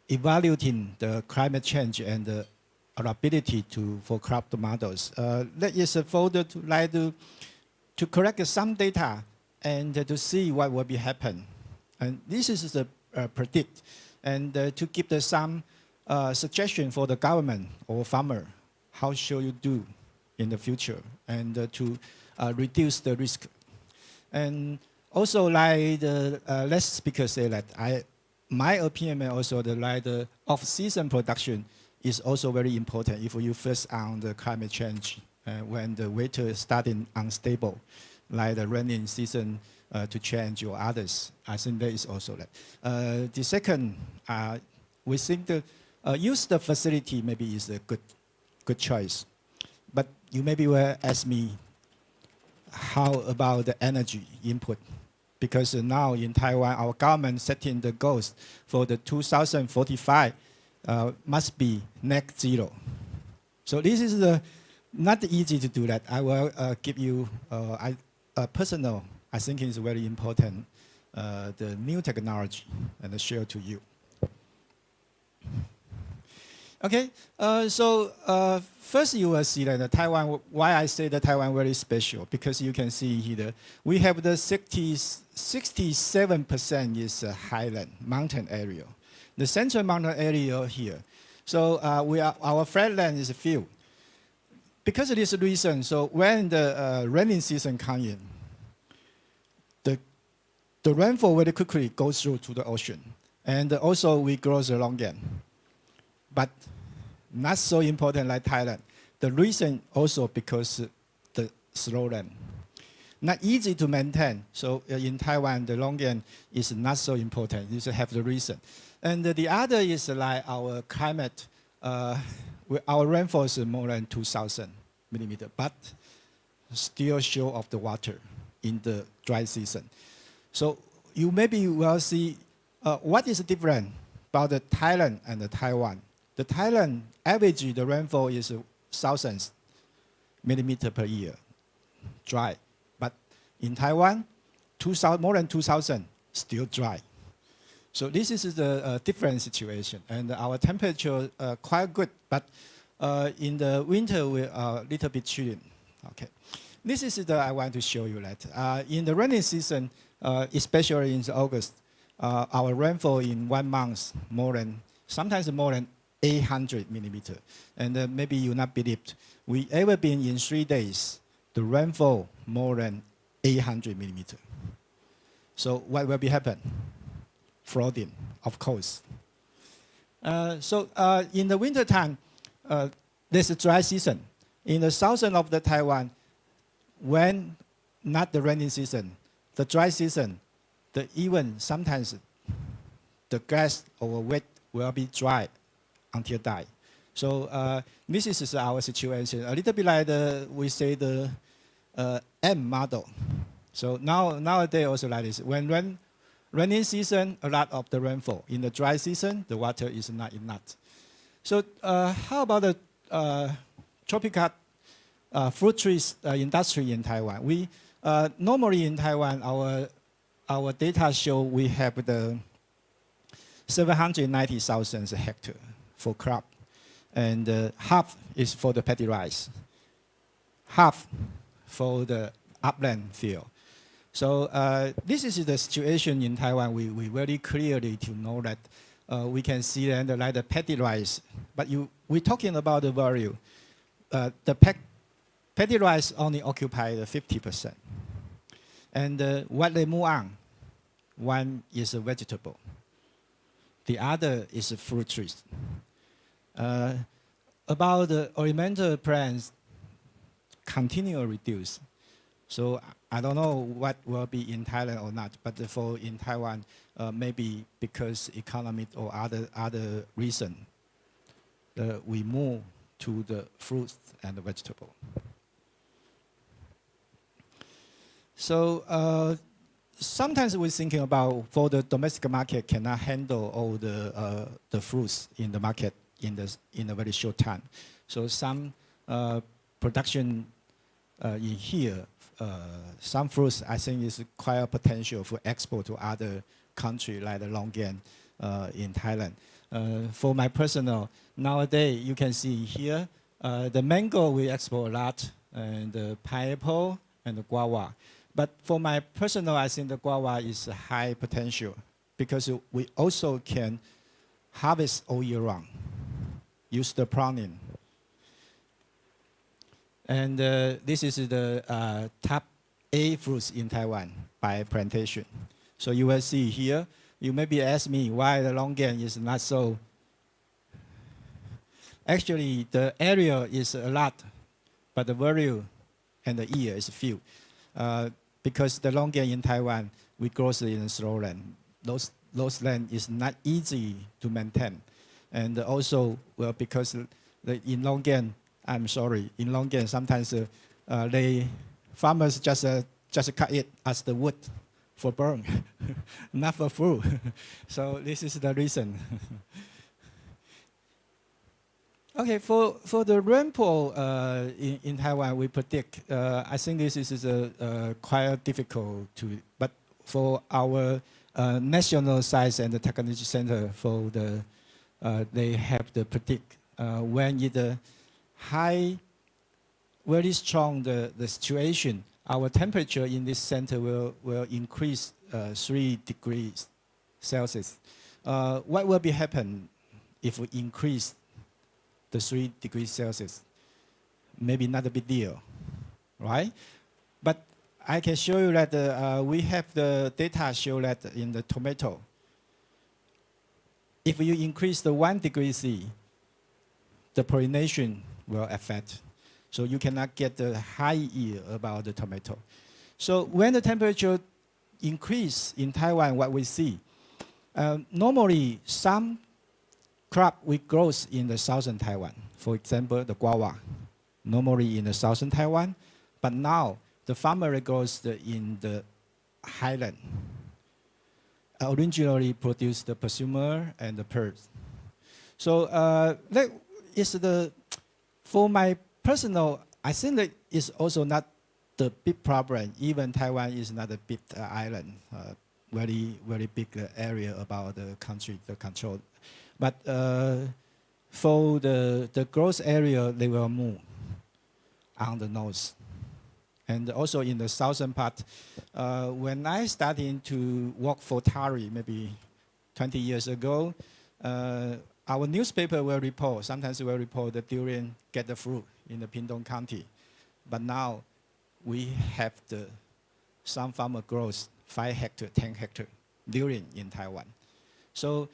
evaluating the climate change and the ability for crop tomatoes. That is a folder to collect some data and to see what will be happen. And this is the predict, and to give some suggestion for the government or farmer, how should you do in the future, and to reduce the risk. And also, like the last speaker said, that my opinion also the off-season production is also very important if you focus on the climate change when the weather starting unstable, like the rainy season to change or others. I think there is also that. The second, we think the use the facility maybe is a good choice. But you maybe will ask me, how about the energy input? Because now in Taiwan, our government setting the goals for the 2045 must be net zero. So this is not easy to do that. I will give you personal, I think it's very important, the new technology and share to you. Okay, so first you will see that Taiwan, why I say that Taiwan very special, because you can see here, we have the 67% is highland, mountain area. The central mountain area here. So our flatland is few. Because of this reason, so when the rainy season comes in, the rainfall very quickly goes through to the ocean. And also we grow the longan. But not so important like Thailand. The reason also because the slow land. Not easy to maintain. So in Taiwan, the longan is not so important. You should have the reason. And the other is like our climate. Our rainfall is more than 2,000 millimeters, but still short of the water in the dry season. So you maybe will see what is different about the Thailand and the Taiwan. The Thailand average the rainfall is 1,000 millimeters per year, dry. But in Taiwan, more than 2,000 still dry. So this is the different situation, and our temperature quite good, but in the winter we are a little bit chilly. Okay, this is the I want to show you that in the rainy season, especially in August, our rainfall in 1 month sometimes more than 800 millimeters, and maybe you not believe we ever been in 3 days the rainfall more than 800 millimeters. So what will be happen? Flooding, of course. So in the winter time, there's a dry season. In the southern of the Taiwan, when not the rainy season, the dry season, even sometimes the grass or wet will be dry until die. So this is our situation. A little bit like we say the M model. So nowadays also like this. When rainy season, a lot of the rainfall. In the dry season, the water is not enough. So how about the tropical fruit trees industry in Taiwan? We normally in Taiwan, our data show we have the 790,000 hectares for crop, and half is for the paddy rice, half for the upland field. So this is the situation in Taiwan. We very clearly to know that we can see that like the paddy rice, but we're talking about the value. The paddy rice only occupy the 50%. And what they move on, one is a vegetable. The other is a fruit trees. About the ornamental plants, continue reduce. So I don't know what will be in Thailand or not, but for in Taiwan, maybe because economic or other reason, we move to the fruits and the vegetable. So sometimes we're thinking about for the domestic market cannot handle all the fruits in the market in a very short time. So some production in here, some fruits I think is quite a potential for export to other countries like the longan in Thailand. For my personal, nowadays you can see here, the mango we export a lot, and the pineapple and the guava. But for my personal, I think the guava is a high potential because we also can harvest all year round, use the pruning. And this is the top A fruits in Taiwan by plantation. So you will see here, you maybe ask me why the longan is not so. Actually, the area is a lot, but the value and the year is few. Because the Longan in Taiwan, we grow in slow land. Those land is not easy to maintain. And also, well, because in Longan, I'm sorry, in Longan sometimes farmers just cut it as the wood for burn, not for food. So this is the reason. Okay, for the rainfall in Taiwan, we predict. I think this is quite difficult to. But for our national science and the technology center, for they have to predict when it high, very strong the situation. Our temperature in this center will increase 3 degrees Celsius. What will be happen if we increase the 3 degrees Celsius? Maybe not a big deal, right? But I can show you that we have the data show that in the tomato, if you increase the 1 degree C, the pollination will affect. So you cannot get the high yield about the tomato. So when the temperature increase in Taiwan, what we see, normally some crop we grow in the southern Taiwan. For example, the guava, normally in the southern Taiwan, but now the farmer grows in the highland. Originally produced the persimmon and the pears. So that is for my personal, I think that is also not the big problem. Even Taiwan is not a big island, very, very big area about the country, the control. But for the growth area, they will move on the north. And also in the southern part, when I started to work for TARI, maybe 20 years ago, our newspaper will report, sometimes will report that durian get the fruit in the Pingtung County. But now we have some farmer grows 5 hectare, 10 hectare durian in Taiwan. So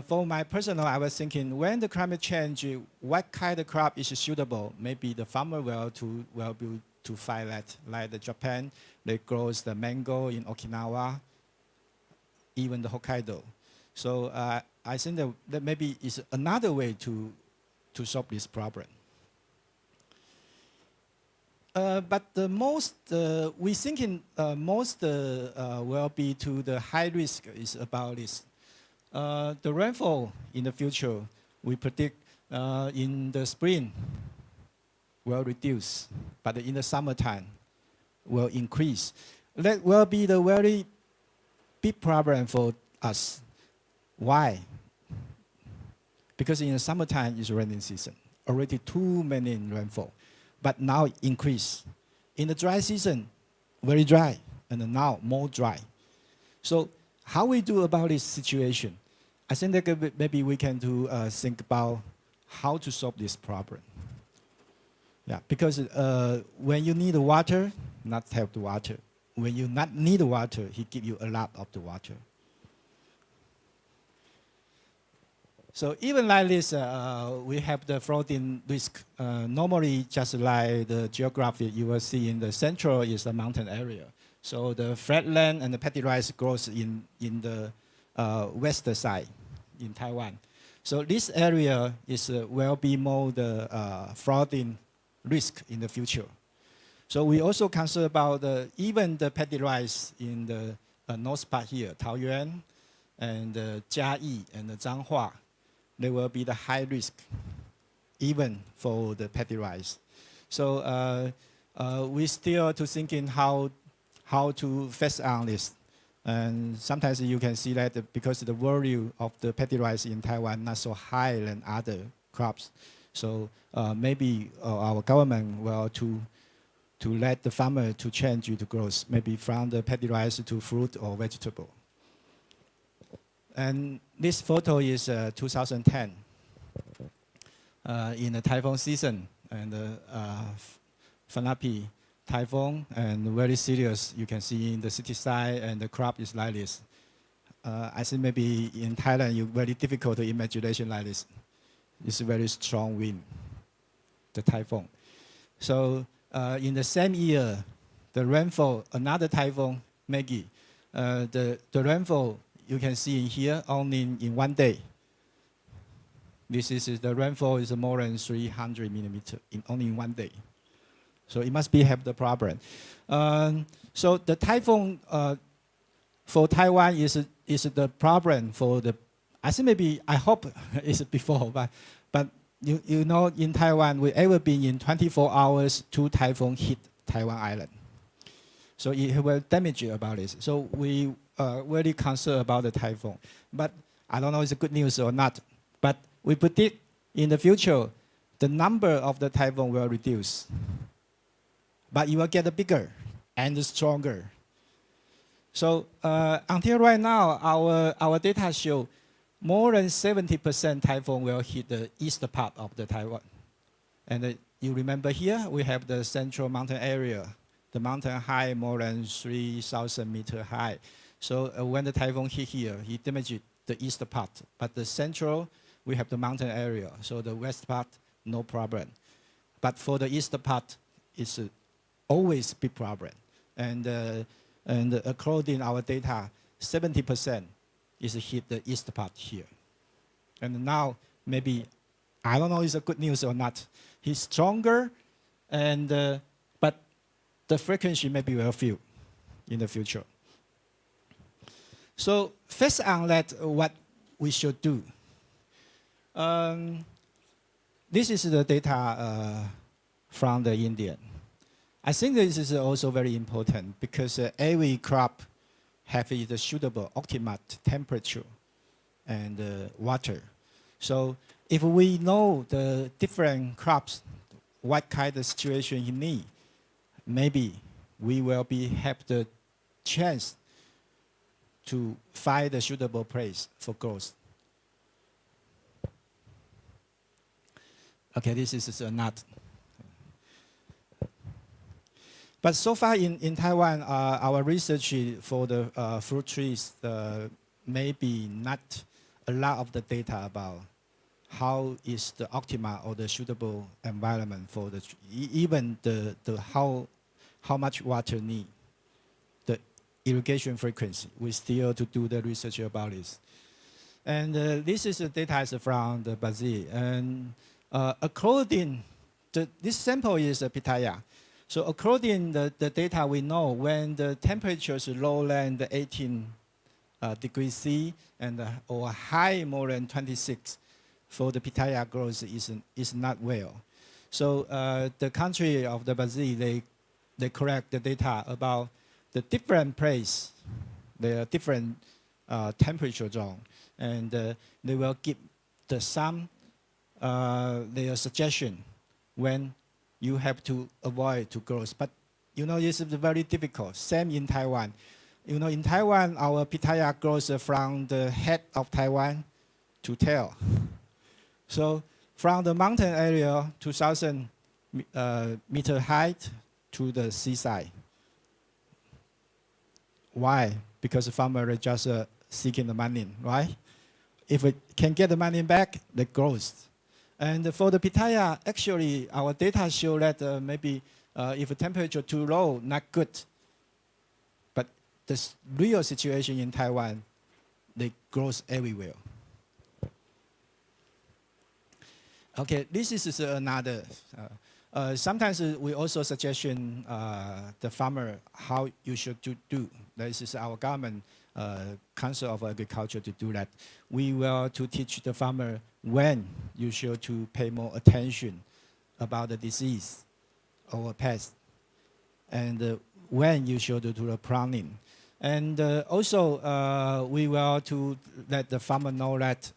for my personal, I was thinking when the climate change, what kind of crop is suitable? Maybe the farmer will be to find that, like the Japan, they grow the mango in Okinawa, even the Hokkaido. So I think that maybe is another way to solve this problem. But the most, we thinking most will be to the high risk is about this. The rainfall in the future, we predict in the spring will reduce, but in the summertime will increase. That will be the very big problem for us. Why? Because in the summertime is rainy season, already too many rainfall, but now increase. In the dry season, very dry, and now more dry. So how we do about this situation? I think that maybe we can think about how to solve this problem. Yeah, because when you need water, not have the water. When you not need water, he give you a lot of the water. So even like this, we have the flooding risk. Normally, just like the geography, you will see in the central is the mountain area. So the flatland and the paddy rice grows in the western side in Taiwan. So this area is will be more the flooding risk in the future. So we also concern about even the paddy rice in the north part here, Taoyuan and Jiayi and Zhanghua, they will be the high risk even for the paddy rice. So we still to thinking how to face on this. And sometimes you can see that because the value of the paddy rice in Taiwan not so high than other crops. So maybe our government will to let the farmer to change the growth, maybe from the paddy rice to fruit or vegetable. And this photo is 2010 in the typhoon season, and Fanapi typhoon, and very serious. You can see in the city side, and the crop is like this. I think maybe in Thailand, you very difficult to imagination like this. It's a very strong wind, the typhoon. So in the same year, the rainfall, another typhoon, Maggie, the rainfall you can see in here only in 1 day. This is the rainfall is more than 300 millimeter in only in 1 day. So it must be have the problem. So the typhoon for Taiwan is the problem for the. I think maybe I hope it's before, but you know in Taiwan we ever been in 24 hours 2 typhoons hit Taiwan Island. So it will damage about this. So we very concerned about the typhoon. But I don't know if it's good news or not. But we predict in the future the number of the typhoon will reduce. But it will get bigger and stronger. So until right now, our data show more than 70% typhoon will hit the east part of the Taiwan. And you remember here, we have the central mountain area. The mountain high more than 3,000 meter high. So when the typhoon hit here, he damaged the east part. But the central, we have the mountain area. So the west part, no problem. But for the east part, it's always big problem. And according our data, 70% is hit the east part here. And now maybe, I don't know if it's a good news or not. He's stronger, and but the frequency maybe will few in the future. So first on that, what we should do. This is the data from the Indian. I think this is also very important because every crop have the suitable optimal temperature and water. So if we know the different crops, what kind of situation you need, maybe we will have the chance to find a suitable place for growth. Okay, this is not. But so far in Taiwan, our research for the fruit trees maybe not a lot of the data about how is the optimal or the suitable environment for the even the how much water need, the irrigation frequency. We still to do the research about this. And this is the data from the Brazil. And according to this sample is a pitaya. So according to the data we know, when the temperature is lower than the 18 degrees C and or high more than 26, for the pitaya growth is not well. So the country of the Brazil, they collect the data about the different place, the different temperature zone, and they will give the some their suggestion when you have to avoid to growth. But you know, it's very difficult. Same in Taiwan. You know, in Taiwan, our pitaya grows from the head of Taiwan to tail. So from the mountain area, 2,000 meter height to the seaside. Why? Because the farmer is just seeking the money, right? If it can get the money back, the growth. And for the pitaya, actually, our data show that maybe if the temperature too low, not good. But the real situation in Taiwan, they grow everywhere. Okay, this is another. Sometimes we also suggestion the farmer how you should do. This is our government Council of Agriculture to do that. We will to teach the farmer when you should to pay more attention about the disease or pest, and when you should do the pruning. And also we will to let the farmer know that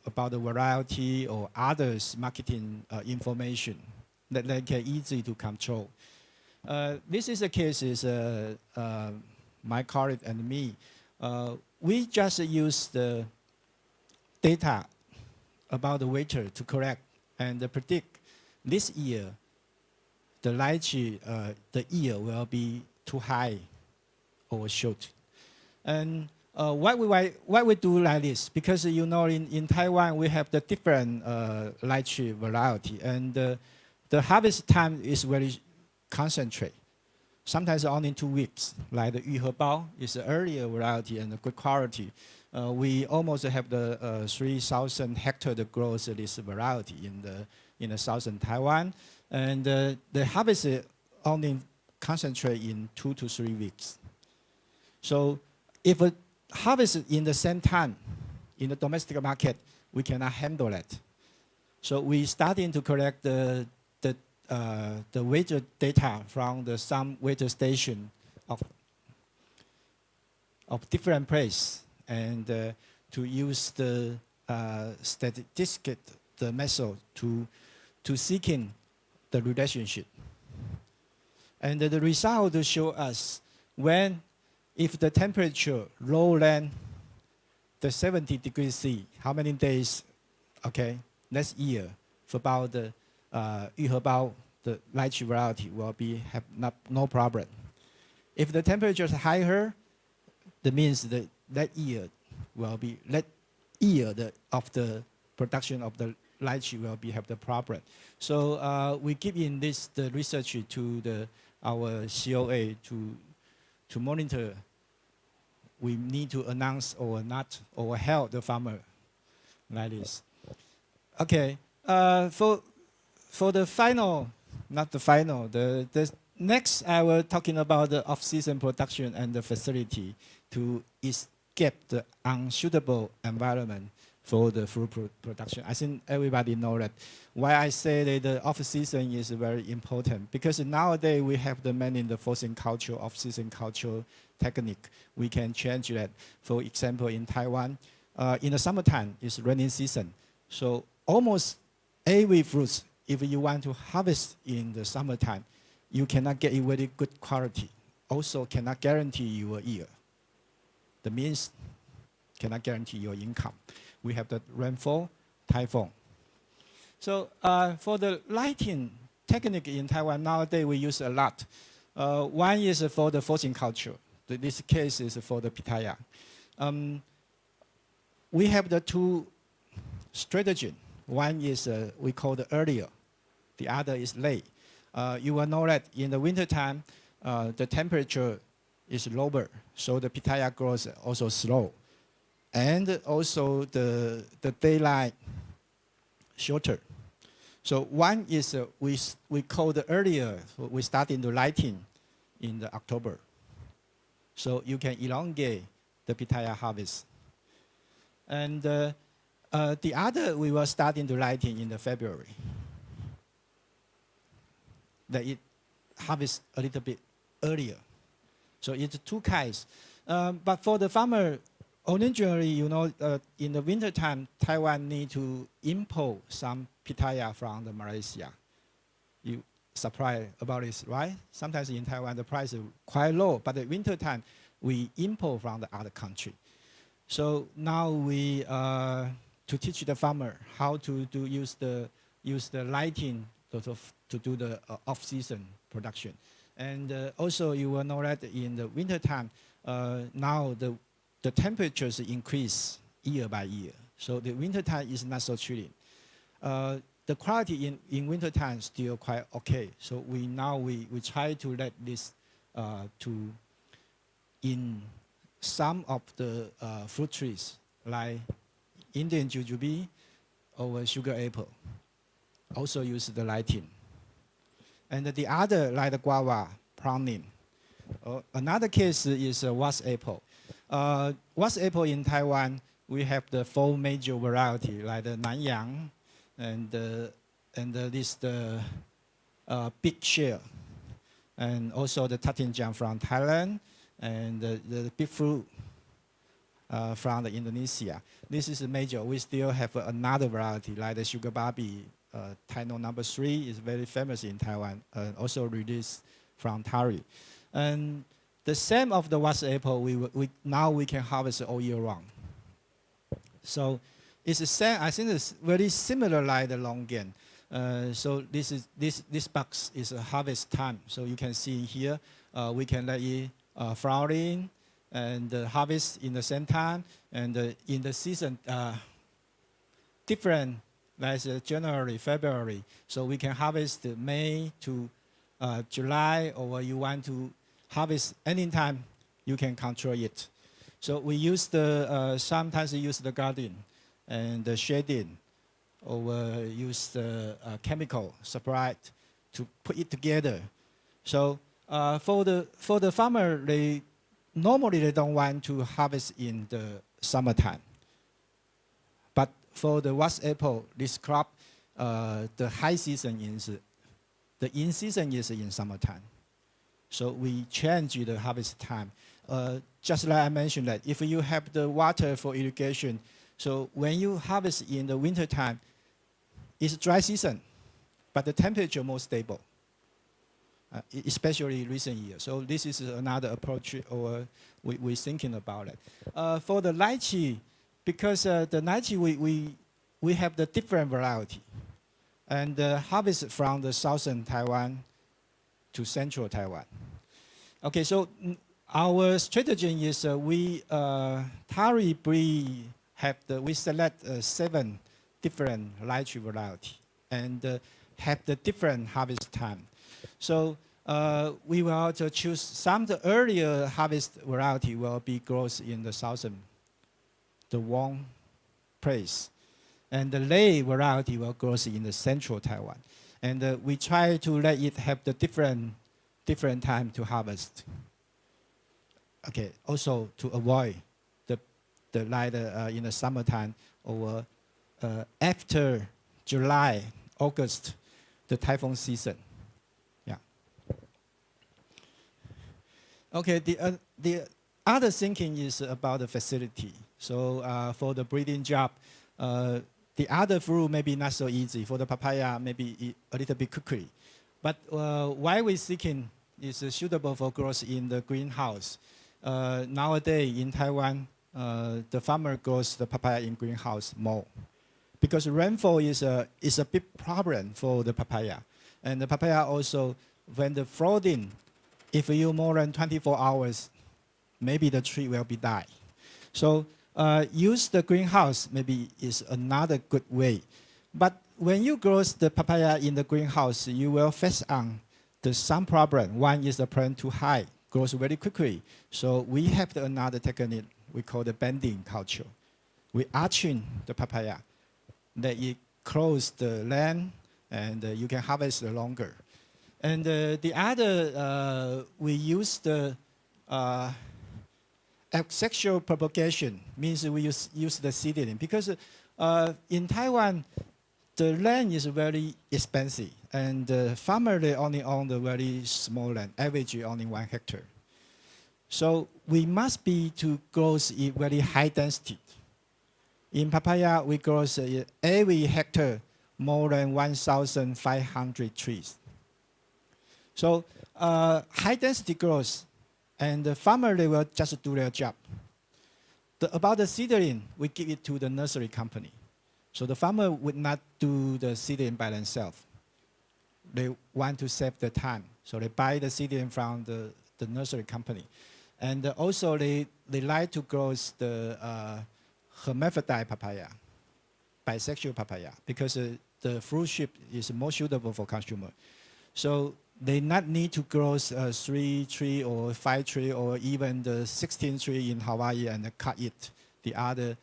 about the variety or others marketing information that they can easy to control. This is a case is my colleague and me. We just use the data about the weather to correct and predict this year the lychee the yield will be too high or short. And why we do like this? Because you know in Taiwan we have the different lychee variety, and the harvest time is very concentrated. Sometimes only 2 weeks, like the Yuhebao is an earlier variety and a good quality. We almost have the 3,000 hectare that grows this variety in the southern Taiwan. And the harvest is only concentrate in 2 to 3 weeks. So if a harvest in the same time in the domestic market, we cannot handle it. So we starting to collect the weather data from some weather station of different place, and to use the statistical the method to seeking the relationship. And the result to show us if the temperature lower than the 70 degrees C, how many days, okay, next year for about the Yuhebao, the lychee variety will have no problem. If the temperature is higher, that means that year will be of the production of the lychee will have the problem. So we keep in the research to our COA to monitor. We need to announce or not or help the farmer like this. Okay, for the final, not the final, the next I will talking about the off-season production and the facility to escape the unsuitable environment for the fruit production. I think everybody know that. Why I say that the off-season is very important, because nowadays we have the many in the forcing culture, off-season culture technique. We can change that. For example, in Taiwan, in the summertime, it's rainy season. So almost every fruits, if you want to harvest in the summertime, you cannot get a very good quality. Also cannot guarantee your yield. That means cannot guarantee your income. We have the rainfall, typhoon. So for the lighting technique in Taiwan, nowadays we use a lot. One is for the forcing culture. This case is for the pitaya. We have the 2 strategies. One is we call the earlier. The other is late. You will know that in the wintertime, the temperature is lower, so the pitaya grows also slow. And also the daylight shorter. So one is we call the earlier, we start in the lighting in the October. So you can elongate the pitaya harvest. And the other, we will start in the lighting in the February. That it harvest a little bit earlier. So it's 2 kinds. But for the farmer, originally, you know, in the wintertime, Taiwan need to import some pitaya from the Malaysia. You surprised about this, right? Sometimes in Taiwan, the price is quite low, but at wintertime, we import from the other country. So now we, to teach the farmer how to use the lighting to do the off-season production. And also you will know that in the wintertime, now the temperatures increase year by year. So the wintertime is not so chilly. The quality in wintertime still quite okay. So we try to let this in some of the fruit trees, like Indian jujube or sugar apple, also use the lighting. And the other, like the guava, pruning. Another case is wax apple. Wax apple in Taiwan, we have the 4 major variety, like the Nanyang, and the big shell, and also the Tatinjang from Thailand, and the big fruit from the Indonesia. This is major. We still have another variety, like the sugar babi. Taino number 3 is very famous in Taiwan, also released from TARI. And the same of the wax apple, now we can harvest all year round. So it's the same. I think it's very similar like the longan. So this box is a harvest time. So you can see here, we can let it flowering and harvest in the same time, and in the season, different like January, February. So we can harvest May to July, or you want to harvest anytime, you can control it. So we use sometimes we use the garden and the shading, or use the chemical supply to put it together. So for the farmer, normally they don't want to harvest in the summertime. But for the wax apple, this crop, the high season is, the in season is in summertime. So we change the harvest time. Just like I mentioned that if you have the water for irrigation, so when you harvest in the winter time, it's dry season, but the temperature more stable, especially recent years. So this is another approach, or we're thinking about it. For the lychee, because the lychee we have the different variety, and harvest from the southern Taiwan to central Taiwan. Okay, so our strategy is TARI breed we select 7 different lychee variety and have the different harvest time. So we will also choose some of the earlier harvest variety will be grown in the southern, the warm place. And the late variety will grow in the central Taiwan. And we try to let it have the different time to harvest. Okay, also to avoid the light in the summertime, or after July, August, the typhoon season. Yeah. Okay, the other thinking is about the facility. So for the breeding job, the other fruit maybe not so easy. For the papaya, maybe a little bit quickly. But why we're seeking is suitable for growth in the greenhouse. Nowadays in Taiwan, the farmer grows the papaya in greenhouse more, because rainfall is a big problem for the papaya. And the papaya also, when the flooding, if you more than 24 hours, maybe the tree will be die. So use the greenhouse maybe is another good way. But when you grow the papaya in the greenhouse, you will face on some problem. One is the plant too high, grows very quickly. So we have another technique we call the bending culture. We arching the papaya, that it close the land, and you can harvest longer. And the other, we use the asexual propagation, means we use the seedling, because in Taiwan, the land is very expensive, and the farmer they only own the very small land, average only 1 hectare. So we must be to grow in very high density. In papaya, we grow every hectare more than 1,500 trees. So high density growth, and the farmer they will just do their job. About the seedling, we give it to the nursery company. So the farmer would not do the seedling by themselves. They want to save the time, so they buy the seedling from the nursery company. And also they like to grow the hermaphrodite papaya, bisexual papaya, because the fruit shape is more suitable for consumer. So they not need to grow 3 tree or 5 tree or even the 16 tree in Hawaii and cut it, the other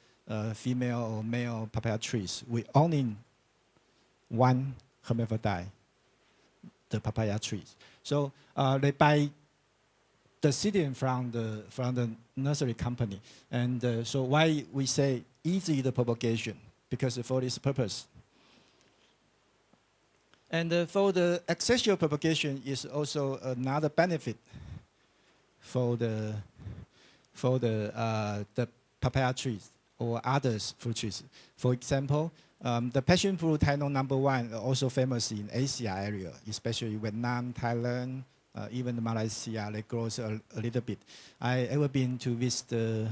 female or male papaya trees. We only 1 hermaphrodite, the papaya trees. So they buy the seedling from the nursery company. And so why we say easy the propagation, because for this purpose. And for the asexual propagation is also another benefit for the papaya trees or other fruit trees. For example, the passion fruit Tainon #1 also famous in Asia area, especially Vietnam, Thailand, even Malaysia. They grow a little bit. I ever been to visit the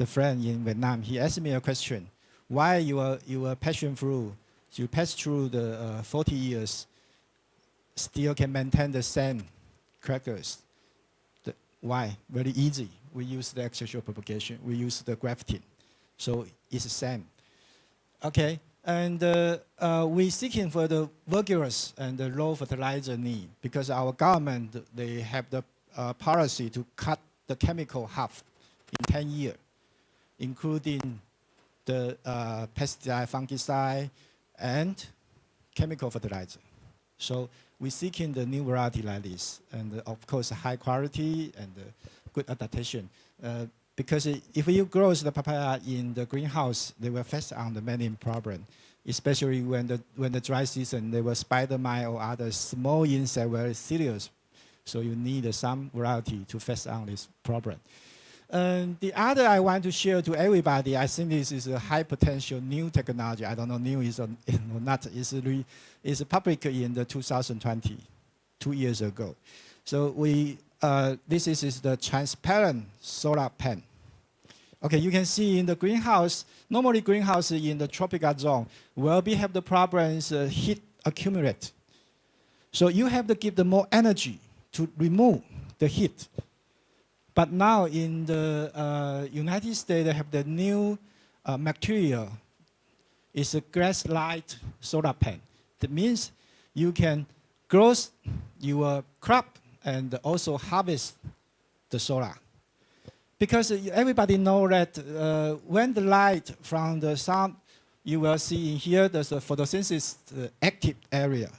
friend in Vietnam. He asked me a question: why your passion fruit, you pass through the 40 years, still can maintain the same characters? Why? Very easy. We use the asexual propagation. We use the grafting. So it's the same. Okay, And we're seeking for the vigorous and the low fertilizer need because our government, they have the policy to cut the chemical half in 10 years, including the pesticide, fungicide, and chemical fertilizer. So we're seeking the new variety like this, and of course high quality and good adaptation. Because if you grow the papaya in the greenhouse, they will face on the many problems, especially when the dry season, they will spider mite or other small insect very serious. So you need some variety to face on this problem. The other I want to share to everybody, I think this is a high potential new technology. I don't know new is or not. It's public in the 2020, 2 years ago. So this is the transparent solar pan. Okay, you can see in the greenhouse, normally greenhouse in the tropical zone will have the problems heat accumulate. So you have to give the more energy to remove the heat. But now in the United States, they have the new material. It's a grass light solar pan. That means you can grow your crop and also harvest the solar. Because everybody knows that when the light from the sun, you will see in here there's a photosynthesis active area.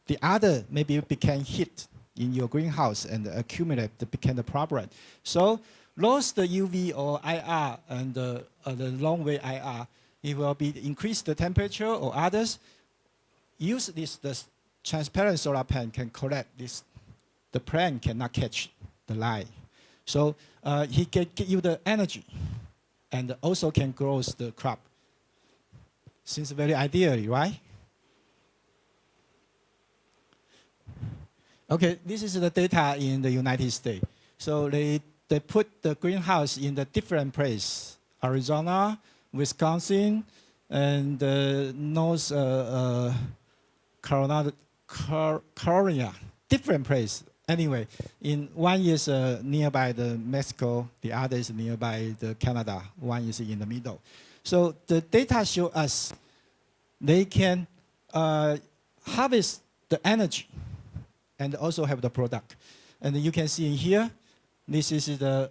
The other maybe became heat in your greenhouse and accumulate became the problem. So those the UV or IR and the long wave IR, it will be increase the temperature or others. Use this transparent solar pan can collect this. The plant cannot catch the light. So he can give you the energy and also can grow the crop. Seems very ideally, right? Okay, this is the data in the United States. So they put the greenhouse in the different place. Arizona, Wisconsin, and North Carolina, different place. Anyway, in one is nearby the Mexico, the other is nearby the Canada, one is in the middle. So the data show us they can harvest the energy and also have the product. And you can see in here, this is the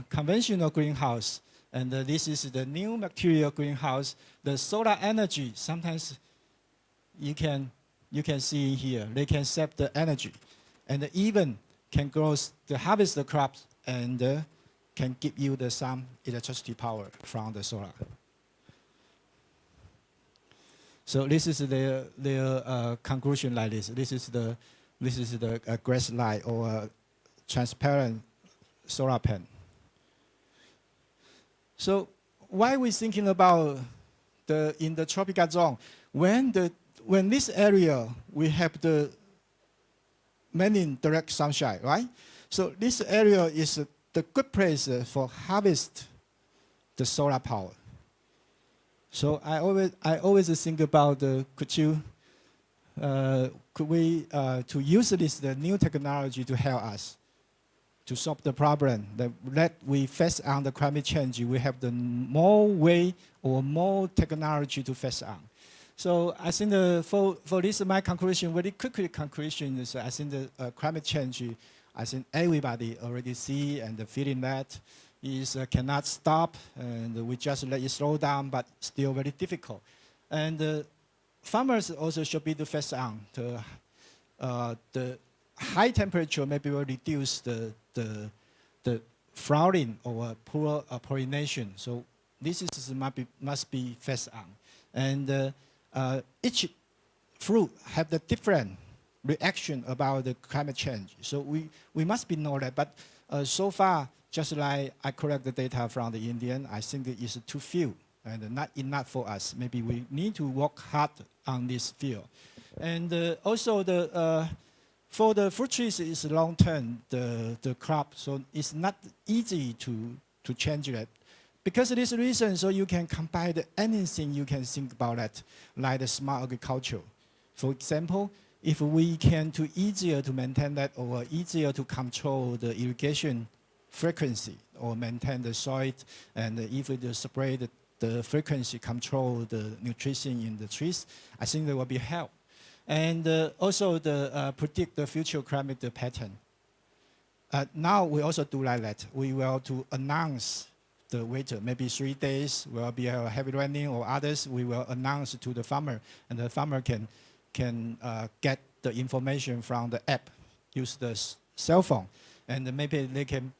conventional greenhouse, and this is the new material greenhouse. The solar energy, sometimes you can see in here, they can save the energy. And even can grow the harvest the crops and can give you some electricity power from the solar. So this is their conclusion like this. This is the grass light or transparent solar pan. So why we thinking about in the tropical zone when this area we have the many direct sunshine, right? So this area is the good place for harvest the solar power. So I always think about could we to use the new technology to help us to solve the problem that we face on the climate change. We have the more way or more technology to face on. So I think for this, my conclusion, very quickly conclusion is I think the climate change, I think everybody already see and feeling that is cannot stop, and we just let it slow down, but still very difficult. And farmers also should be to face on the high temperature maybe will reduce the flowering or poor pollination. So this is must be faced on. And each fruit have the different reaction about the climate change. So we must be know that. But so far, just like I collect the data from the Indian, I think it is too few and not enough for us. Maybe we need to work hard on this field. And also for the fruit trees is long term the crop, so it's not easy to change that. Because of this reason, so you can combine anything you can think about that, like the smart agriculture. For example, if we can do easier to maintain that or easier to control the irrigation frequency or maintain the soil, and if we spray the frequency control the nutrition in the trees, I think there will be help. And also the predict the future climate pattern. Now we also do like that. We will to announce the winter, maybe 3 days will be a heavy raining, or others we will announce to the farmer, and the farmer can get the information from the app, use the cell phone, and maybe they can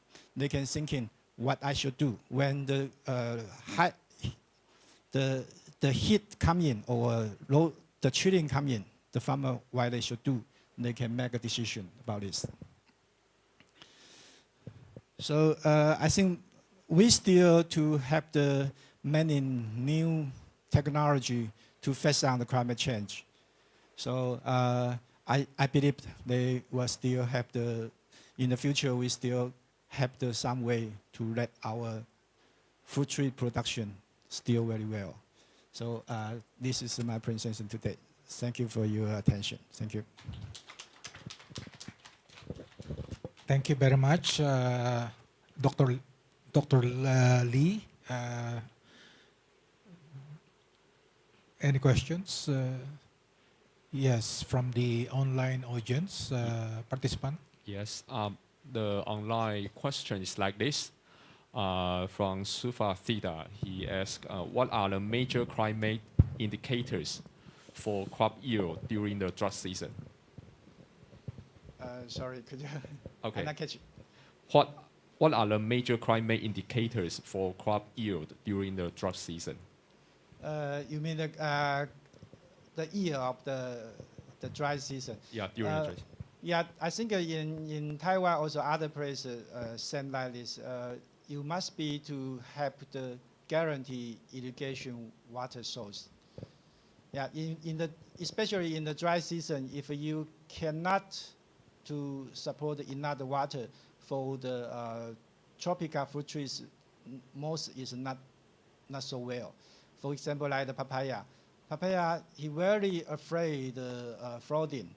thinking what I should do when the heat come in or the chilling come in. The farmer what they should do, they can make a decision about this. So I think we still to have the many new technology to face down the climate change. So I believe they will still have in the future we still have some way to let our food tree production still very well. So this is my presentation today. Thank you for your attention. Thank you. Thank you very much, Dr. Lee. Any questions? Yes, from the online audience participant. Yes, the online question is like this. From Sufa Theta, he asked, what are the major climate indicators for crop yield during the drought season? Sorry, could you? Okay. I not catch it. What are the major climate indicators for crop yield during the drought season? You mean the year of the dry season? Yeah, during the dry season. Yeah, I think in Taiwan also other places same like this. You must be to have the guarantee irrigation water source. Yeah, especially in the dry season, if you cannot to support enough water for the tropical fruit trees, most is not so well. For example, like the papaya. Papaya, he very afraid flooding,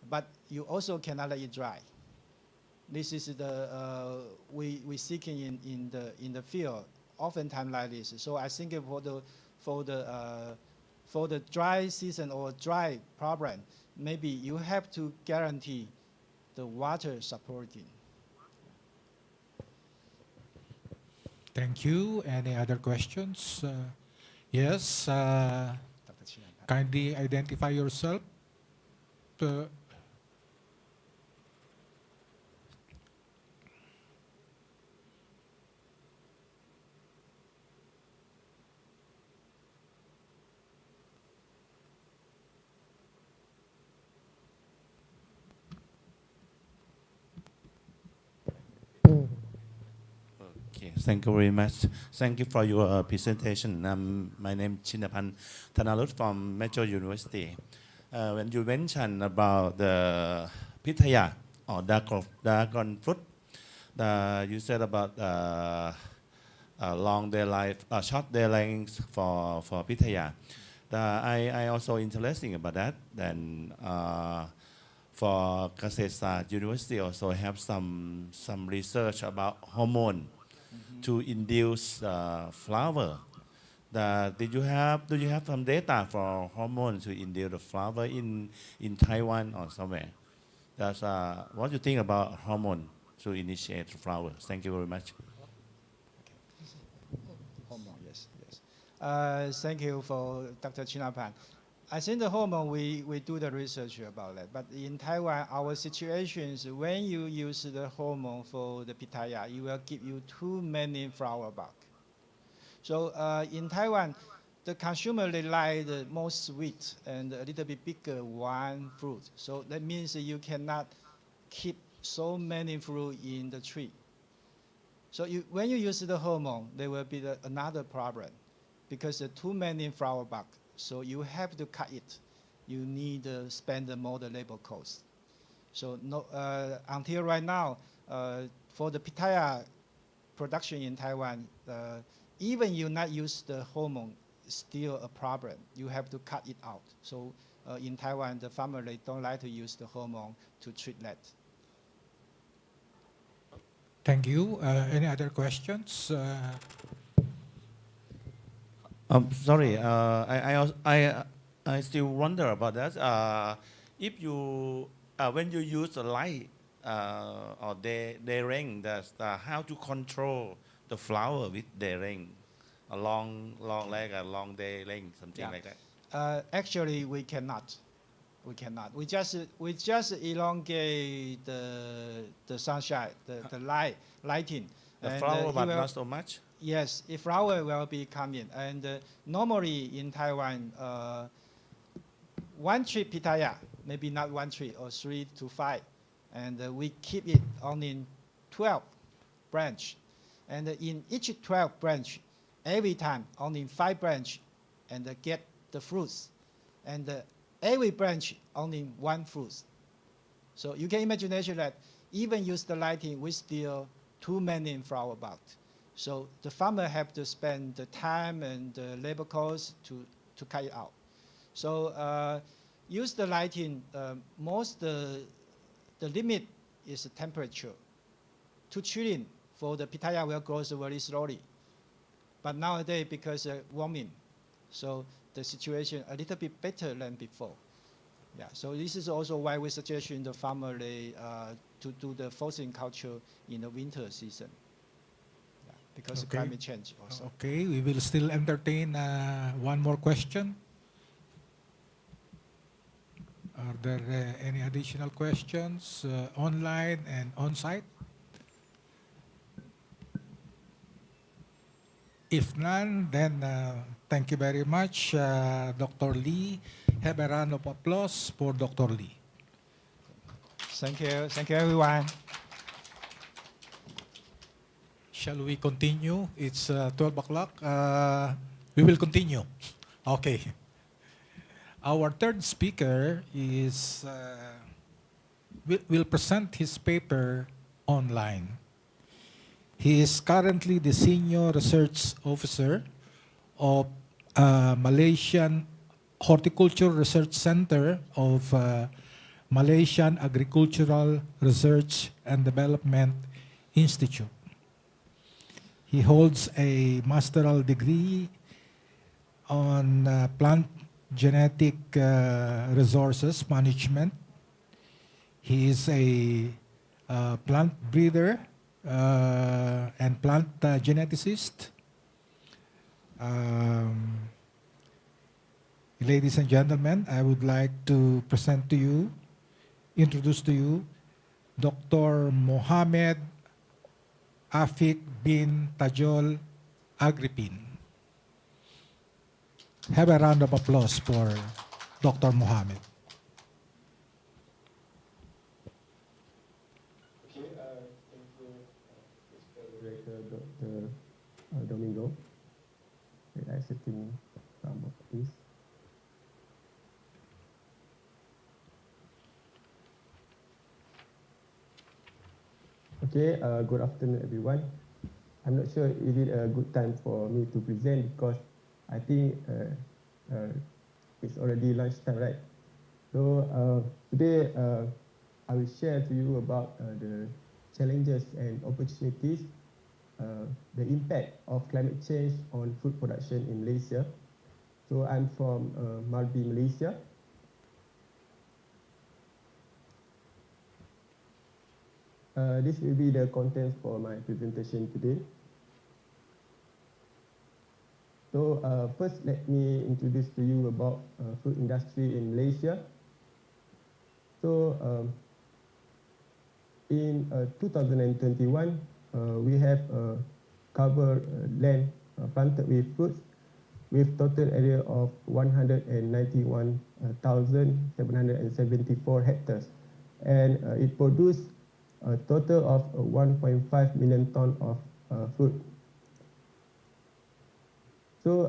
but you also cannot let it dry. This is the we seeking in the field, oftentimes like this. So I think for the dry season or dry problem, maybe you have to guarantee the water supporting. Thank you. Any other questions? Yes. Kindly identify yourself. Okay, thank you very much. Thank you for your presentation. My name is Chinapan Thanalut from Major University. When you mentioned about the pitaya or dragon fruit, you said about long day life, short day length for pitaya. I also interesting about that. Then for Kasetsart University also have some research about hormone to induce flower. Do you have some data for hormone to induce the flower in Taiwan or somewhere? That's what do you think about hormone to initiate the flower? Thank you very much. Hormone, yes. Thank you for Dr. Chinapan. I think the hormone, we do the research about that. But in Taiwan, our situation is when you use the hormone for the pitaya, it will give you too many flower bud. So in Taiwan, the consumer, they like the most sweet and a little bit bigger one fruit. So that means you cannot keep so many fruit in the tree. So when you use the hormone, there will be another problem because too many flower bud. So you have to cut it. You need to spend more the labor cost. So until right now, for the pitaya production in Taiwan, even you not use the hormone, still a problem. You have to cut it out. So in Taiwan, the farmer, they don't like to use the hormone to treat that. Thank you. Any other questions? Sorry, I still wonder about that. If you when you use the light or the ring, that's how to control the flower with the ring, a long leg, a long day ring, something Yeah. like that. Actually, we cannot. We cannot. We just elongate the sunshine, the lighting. The And, flower, it but will- not so much. Yes, a flower will be coming. And normally in Taiwan, one tree pitaya, maybe not one tree, or 3 to 5. And we keep it only in 12 branch. And in each 12 branch, every time only 5 branch and get the fruits. And every branch only 1 fruit. So you can imagine that even use the lighting, we still too many flower bud. So the farmer have to spend the time and the labor cost to cut it out. So use the lighting, the limit is the temperature. 2 trillion for the pitaya will grow very slowly. But nowadays, because warming, so the situation a little bit better than before. Yeah, so this is also why we suggest in the farmer to do the forcing culture in the winter season. Yeah, because of Okay. climate change also. Okay, we will still entertain one more question. Are there any additional questions online and on-site? If none, then thank you very much, Dr. Lee. Have a round of applause for Dr. Lee. Thank you. Thank you, everyone. Shall we continue? It's 12 o'clock. We will continue. Okay. Our third speaker is will present his paper online. He is currently the Senior Research Officer of Malaysian Horticulture Research Center of Malaysian Agricultural Research and Development Institute. He holds a master's degree on plant genetic resources management. He is a plant breeder and plant geneticist. Ladies and gentlemen, I would like to introduce to you, Dr. Mohamed Afiq bin Tajol Agripin. Have a round of applause for Dr. Mohamed. Okay, thank you, Mr. Director, Dr. Domingo. I setting some of this. Okay, good afternoon, everyone. I'm not sure is it a good time for me to present because I think it's already lunchtime, right? So today I will share to you about the challenges and opportunities, the impact of climate change on food production in Malaysia. So I'm from Malbi, Malaysia. This will be the contents for my presentation today. So first, let me introduce to you about food industry in Malaysia. So in 2021, we have covered land planted with fruits with total area of 191,774 hectares, and it produced a total of 1.5 million ton of fruit. So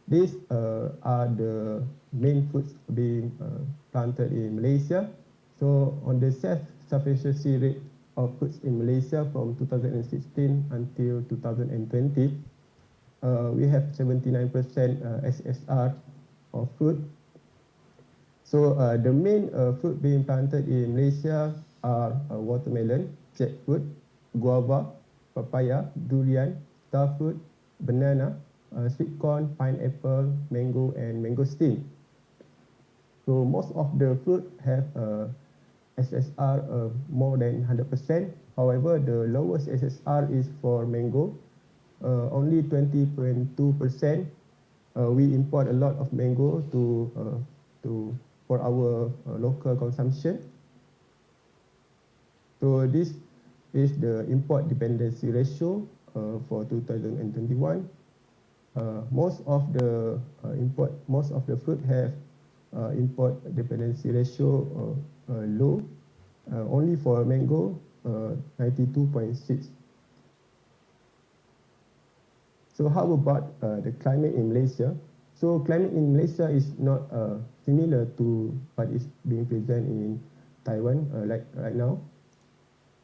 these are the main fruits being planted in Malaysia. So on the self-sufficiency rate of fruits in Malaysia from 2016 until 2020, we have 79% SSR of fruit. So the main fruit being planted in Malaysia are watermelon, jackfruit, guava, papaya, durian, starfruit, banana, sweet corn, pineapple, mango, and mangosteen. So most of the fruit have SSR more than 100%. However, the lowest SSR is for mango, only 20.2%. We import a lot of mango for our local consumption. So this is the import dependency ratio for 2021. Most of the fruit have import dependency ratio low. Only for mango, 92.6. So how about the climate in Malaysia? So climate in Malaysia is not similar to what is being present in Taiwan like right now.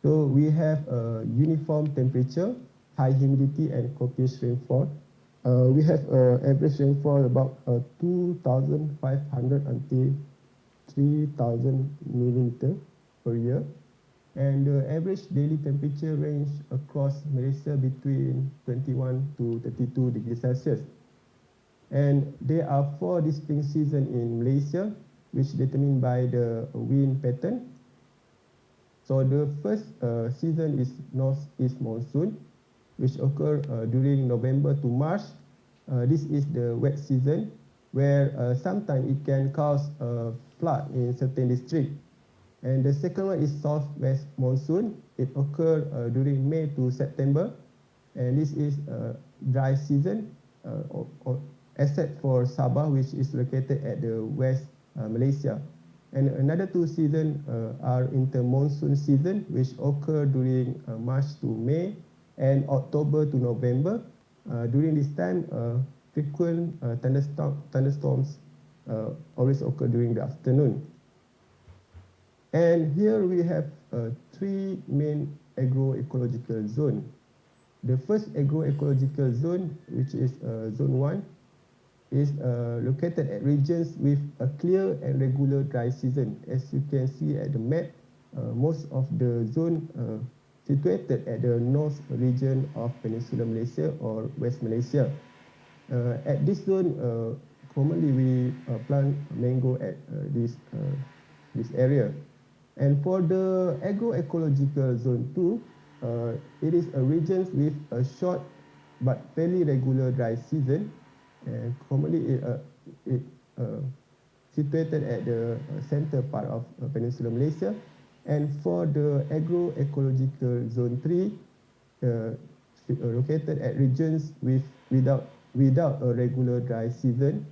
So we have a uniform temperature, high humidity, and copious rainfall. We have average rainfall about 2,500 until 3,000 millimeter per year. And the average daily temperature range across Malaysia between 21 to 32 degrees Celsius. And there are 4 distinct seasons in Malaysia, which determined by the wind pattern. So the first season is northeast monsoon, which occur during November to March. This is the wet season, where sometimes it can cause flood in certain districts. And the second one is southwest monsoon. It occurs during May to September, and this is dry season, except for Sabah, which is located at the west Malaysia. And another 2 seasons are inter-monsoon season, which occur during March to May and October to November. During this time, frequent thunderstorms always occur during the afternoon. And here we have 3 main agroecological zones. The first agroecological zone, which is zone 1, is located at regions with a clear and regular dry season. As you can see at the map, most of the zone situated at the north region of Peninsular Malaysia or West Malaysia. At this zone, commonly we plant mango at this area. And for the agroecological zone 2, it is a region with a short but fairly regular dry season. And commonly it situated at the center part of Peninsular Malaysia. And for the agroecological zone 3, located at regions without a regular dry season,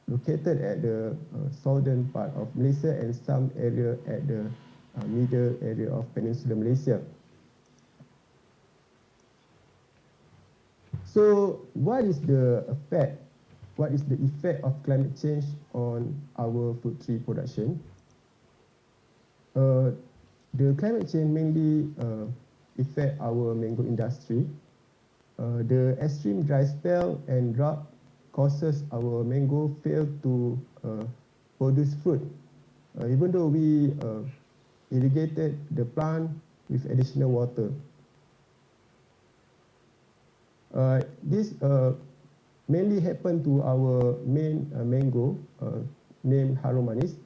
located at the southern part of Malaysia and some area at the middle area of Peninsular Malaysia. So what is the effect? What is the effect of climate change on our fruit tree production? The climate change mainly affect our mango industry. The extreme dry spell and drought causes our mango fail to produce fruit. Even though we irrigated the plant with additional water. This mainly happened to our main mango named Harum Manis,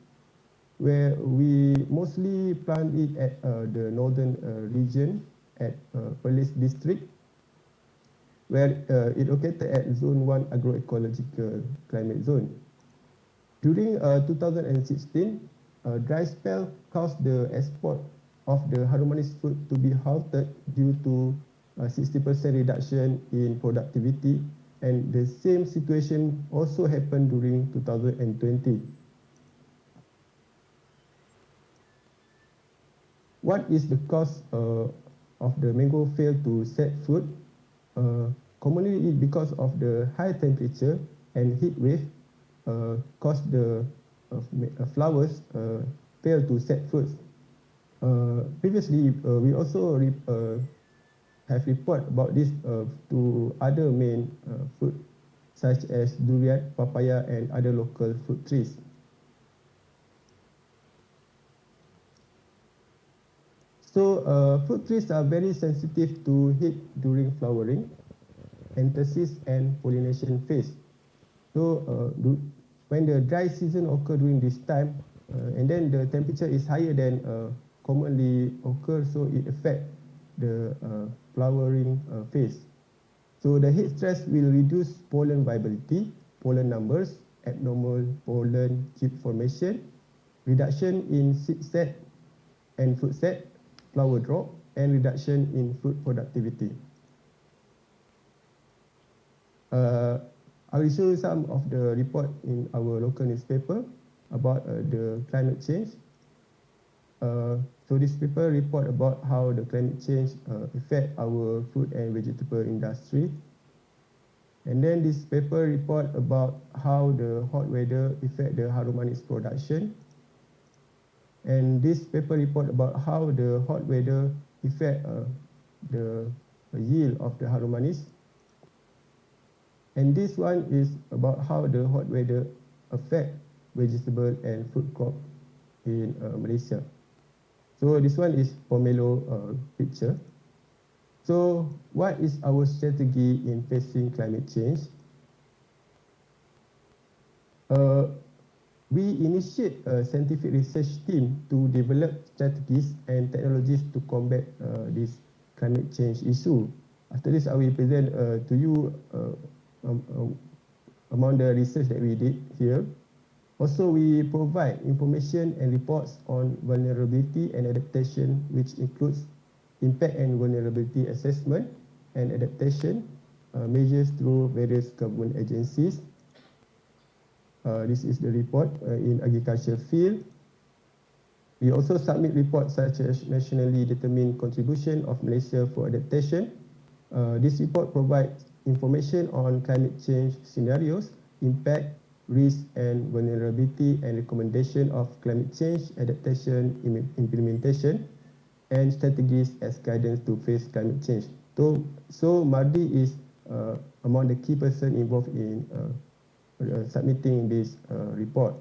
where we mostly plant it at the northern region at Perlis district, where it located at Zone 1 agroecological climate zone. During 2016, a dry spell caused the export of the Harum Manis fruit to be halted due to a 60% reduction in productivity, and the same situation also happened during 2020. What is the cause of the mango fail to set fruit? Commonly because of the high temperature and heat wave cause the flowers fail to set fruits. Previously, we also have report about this to other main fruit such as durian, papaya, and other local fruit trees. So fruit trees are very sensitive to heat during flowering. anthesis and pollination phase. So when the dry season occurs during this time, and then the temperature is higher than commonly occurs, so it affects the flowering phase. So the heat stress will reduce pollen viability, pollen numbers, abnormal pollen chip formation, reduction in seed set and fruit set, flower drop, and reduction in fruit productivity. I will show you some of the report in our local newspaper about the climate change. So this paper report about how the climate change affect our fruit and vegetable industry. And then this paper report about how the hot weather affect the harum manis production. And this paper report about how the hot weather affect the yield of the harum manis. And this one is about how the hot weather affect vegetable and fruit crop in Malaysia. So this one is pomelo picture. So what is our strategy in facing climate change? We initiate a scientific research team to develop strategies and technologies to combat this climate change issue. After this, I will present to you among the research that we did here. Also, we provide information and reports on vulnerability and adaptation, which includes impact and vulnerability assessment and adaptation measures through various government agencies. This is the report in agriculture field. We also submit reports such as nationally determined contribution of Malaysia for adaptation. This report provides information on climate change scenarios, impact, risk and vulnerability, and recommendation of climate change adaptation implementation and strategies as guidance to face climate change. So Mardi is among the key person involved in submitting this report.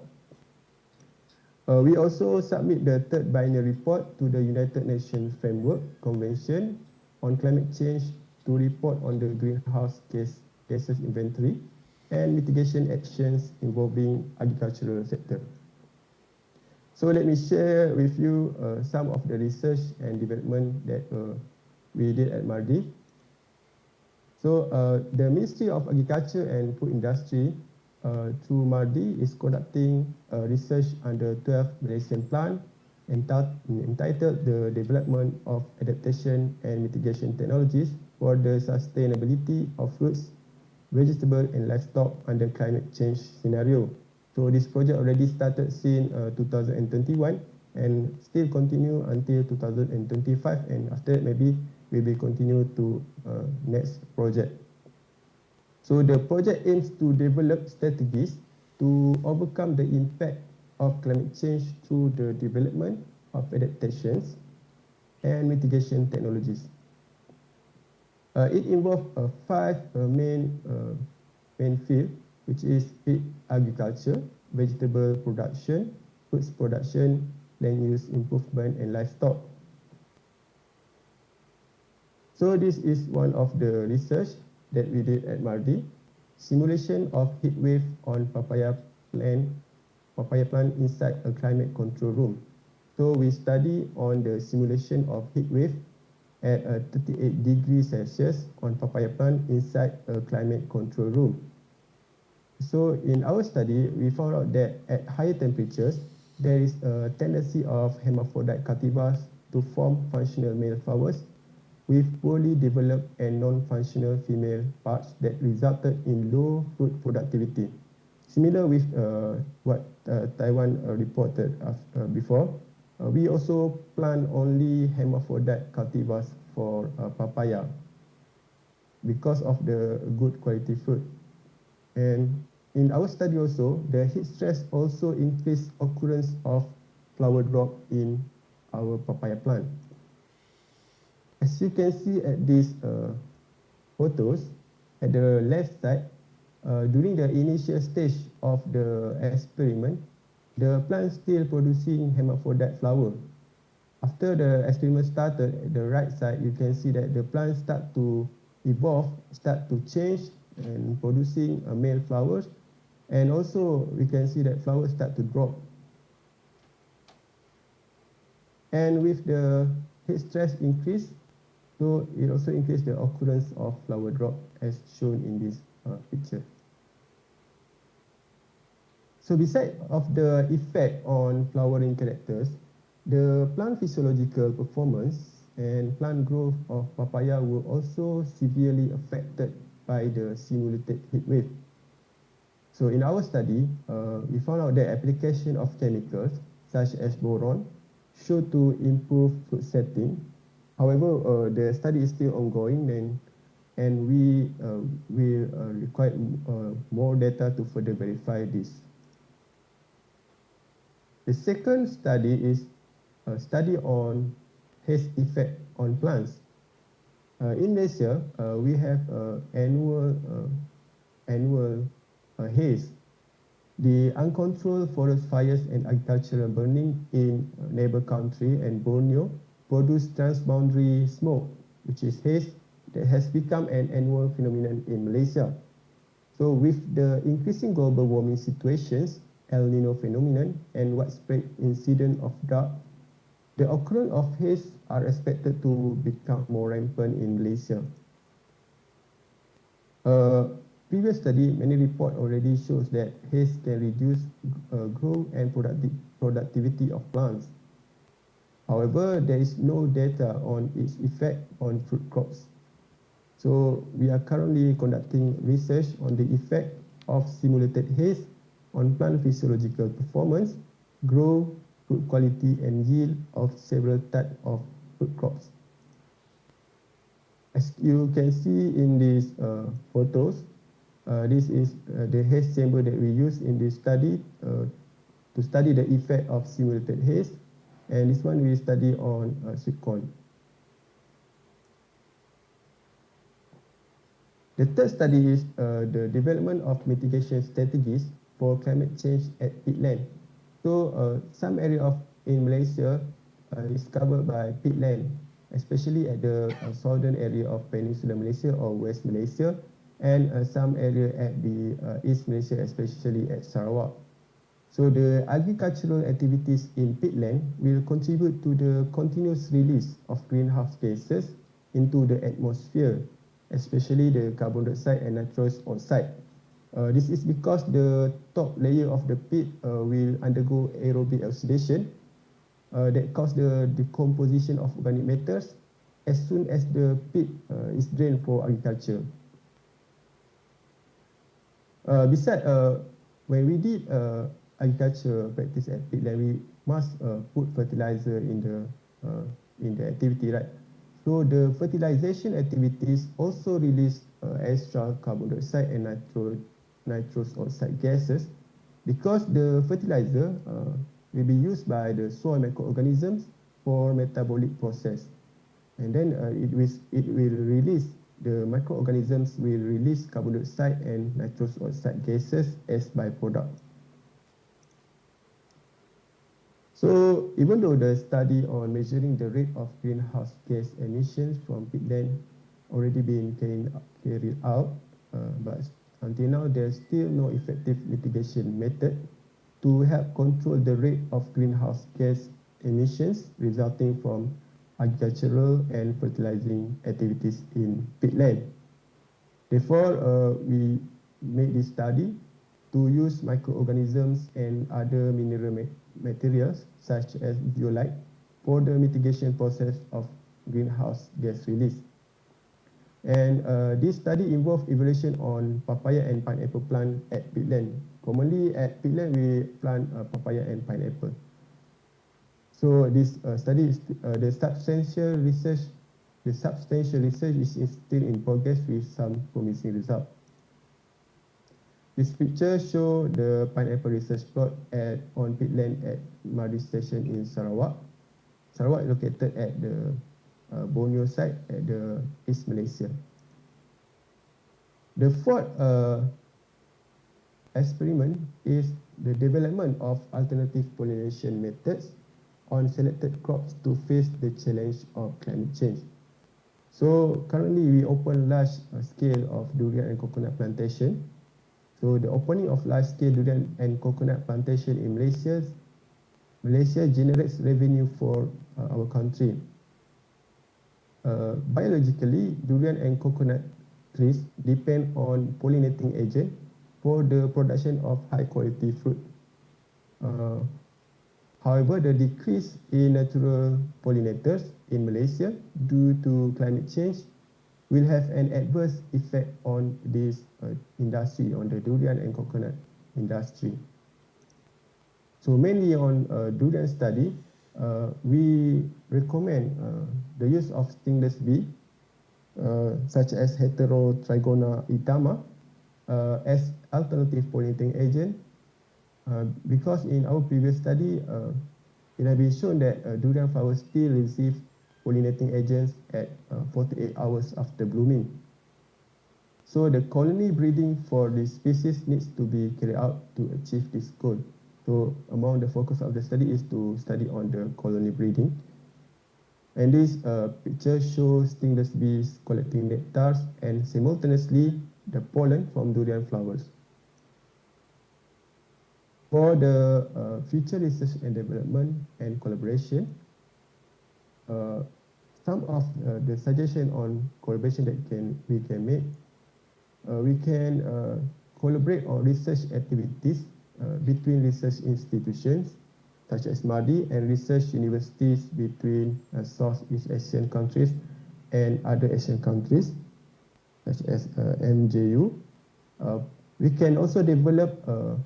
We also submit the third binary report to the United Nations Framework Convention on Climate Change to report on the greenhouse gases inventory and mitigation actions involving agricultural sector. So let me share with you some of the research and development that we did at Mardi. So the Ministry of Agriculture and Food Industry through Mardi is conducting research under 12 Malaysian plants entitled the development of adaptation and mitigation technologies for the sustainability of fruits, vegetable and livestock under climate change scenario. So this project already started since 2021 and still continue until 2025, and after that maybe we will continue to next project. So the project aims to develop strategies to overcome the impact of climate change through the development of adaptations and mitigation technologies. It involves 5 main fields, which is pig agriculture, vegetable production, fruits production, land use improvement, and livestock. So this is one of the research that we did at Mardi, simulation of heat wave on papaya plant inside a climate control room. So we study on the simulation of heat wave at 38 degrees Celsius on papaya plant inside a climate control room. So in our study, we found out that at higher temperatures, there is a tendency of hermaphrodite cultivars to form functional male flowers with poorly developed and non-functional female parts that resulted in low fruit productivity. Similar with what Taiwan reported before, we also plant only hermaphrodite cultivars for papaya because of the good quality fruit. And in our study also, the heat stress also increased occurrence of flower drop in our papaya plant. As you can see at these photos, at the left side, during the initial stage of the experiment, the plant still producing hermaphrodite flower. After the experiment started, at the right side, you can see that the plant start to evolve, start to change and producing male flowers. And also we can see that flowers start to drop. And with the heat stress increase, so it also increases the occurrence of flower drop as shown in this picture. So besides of the effect on flowering characters, the plant physiological performance and plant growth of papaya were also severely affected by the simulated heat wave. So in our study, we found out that application of chemicals such as boron showed to improve fruit setting. However, the study is still ongoing, and we will require more data to further verify this. The second study is a study on haze effect on plants. In Malaysia, we have annual haze. The uncontrolled forest fires and agricultural burning in neighbor country and Borneo produce transboundary smoke, which is haze, that has become an annual phenomenon in Malaysia. So with the increasing global warming situations, El Nino phenomenon, and widespread incident of drought, the occurrence of haze are expected to become more rampant in Malaysia. Previous study, many report already shows that haze can reduce growth and productivity of plants. However, there is no data on its effect on fruit crops. So we are currently conducting research on the effect of simulated haze on plant physiological performance, growth, fruit quality, and yield of several types of fruit crops. As you can see in these photos, this is the haze chamber that we use in this study to study the effect of simulated haze, and this one we study on sweet corn. The third study is the development of mitigation strategies for climate change at peatland. So some area in Malaysia is covered by peatland, especially at the southern area of Peninsular Malaysia or West Malaysia, and some area at the East Malaysia, especially at Sarawak. So the agricultural activities in peatland will contribute to the continuous release of greenhouse gases into the atmosphere, especially the carbon dioxide and nitrous oxide. This is because the top layer of the peat will undergo aerobic oxidation that cause the decomposition of organic matters as soon as the peat is drained for agriculture. Besides, when we did agriculture practice at peatland, we must put fertilizer in the activity, right? So the fertilization activities also release extra carbon dioxide and nitrous oxide gases, because the fertilizer will be used by the soil microorganisms for metabolic process, and then it will release, the microorganisms will release carbon dioxide and nitrous oxide gases as byproduct. So even though the study on measuring the rate of greenhouse gas emissions from peatland already been carried out, but until now there's still no effective mitigation method to help control the rate of greenhouse gas emissions resulting from agricultural and fertilizing activities in peatland. Therefore, we made this study to use microorganisms and other mineral materials such as zeolite for the mitigation process of greenhouse gas release. And this study involved evaluation on papaya and pineapple plant at peatland. Commonly at peatland we plant papaya and pineapple. So this study is the substantial research is still in progress with some promising results. This picture shows the pineapple research plot on peatland at Madi Station in Sarawak. Sarawak is located at the Borneo site at the East Malaysia. The fourth experiment is the development of alternative pollination methods on selected crops to face the challenge of climate change. So currently we open large scale of durian and coconut plantation. So the opening of large scale durian and coconut plantation in Malaysia generates revenue for our country. Biologically, durian and coconut trees depend on pollinating agent for the production of high quality fruit. However, the decrease in natural pollinators in Malaysia due to climate change will have an adverse effect on this industry, on the durian and coconut industry. So mainly on durian study, we recommend the use of stingless bee, such as Heterotrigona itama, as alternative pollinating agent, because in our previous study, it has been shown that durian flowers still receive pollinating agents at 48 hours after blooming. So the colony breeding for this species needs to be carried out to achieve this goal. So among the focus of the study is to study on the colony breeding. And this picture shows stingless bees collecting nectars and simultaneously the pollen from durian flowers. For the future research and development and collaboration, some of the suggestion on collaboration that we can make, we can collaborate on research activities between research institutions such as MADI and research universities between Southeast Asian countries and other Asian countries such as MJU. We can also develop a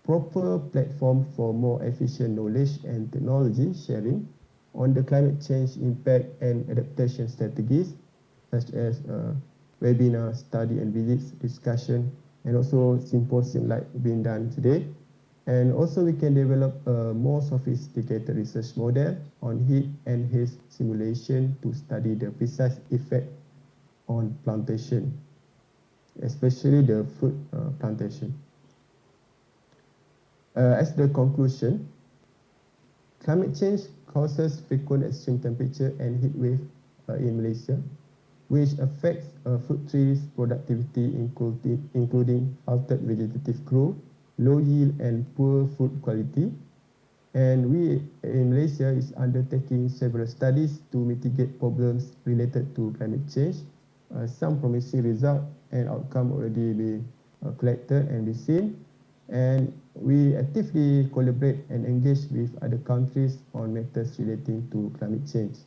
proper platform for more efficient knowledge and technology sharing on the climate change impact and adaptation strategies, such as webinar, study and visits, discussion, and also symposium like being done today. And also we can develop a more sophisticated research model on heat and haze simulation to study the precise effect on plantation, especially the fruit plantation. As the conclusion, climate change causes frequent extreme temperature and heat wave in Malaysia, which affects fruit trees productivity, including altered vegetative growth, low yield and poor food quality. And we in Malaysia is undertaking several studies to mitigate problems related to climate change. Some promising results and outcome already been collected and be seen. And we actively collaborate and engage with other countries on matters relating to climate change.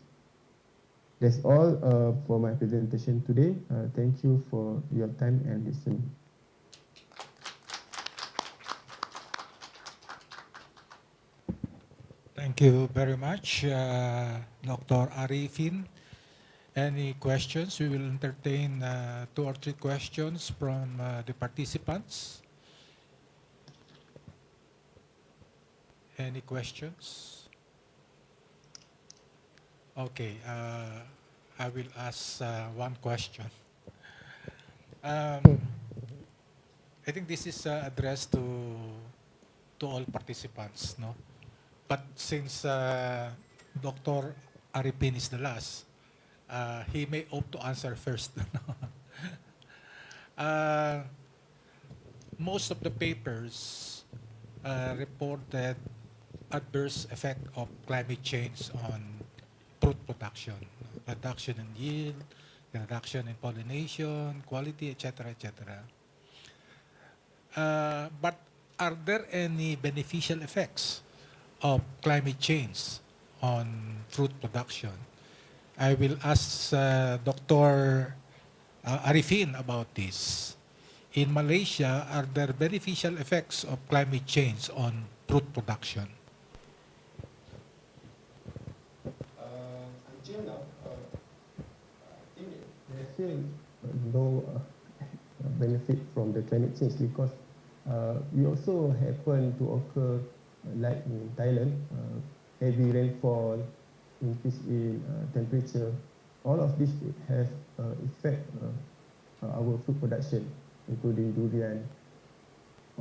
That's all for my presentation today. Thank you for your time and listening. Thank you very much, Dr. Arifin. Any questions? We will entertain 2 or 3 questions from the participants. Any questions? Okay, I will ask one question. I think this is addressed to all participants, no? But since Dr. Arifin is the last, he may opt to answer first. Most of the papers report that adverse effect of climate change on fruit production, reduction in yield, reduction in pollination, quality, etc., etc. But are there any beneficial effects of climate change on fruit production? I will ask Dr. Arifin about this. In Malaysia, are there beneficial effects of climate change on fruit production? Until now, I think there's still no benefit from the climate change because we also happen to occur, like in Thailand, heavy rainfall, increase in temperature. All of this has effect our food production, including durian.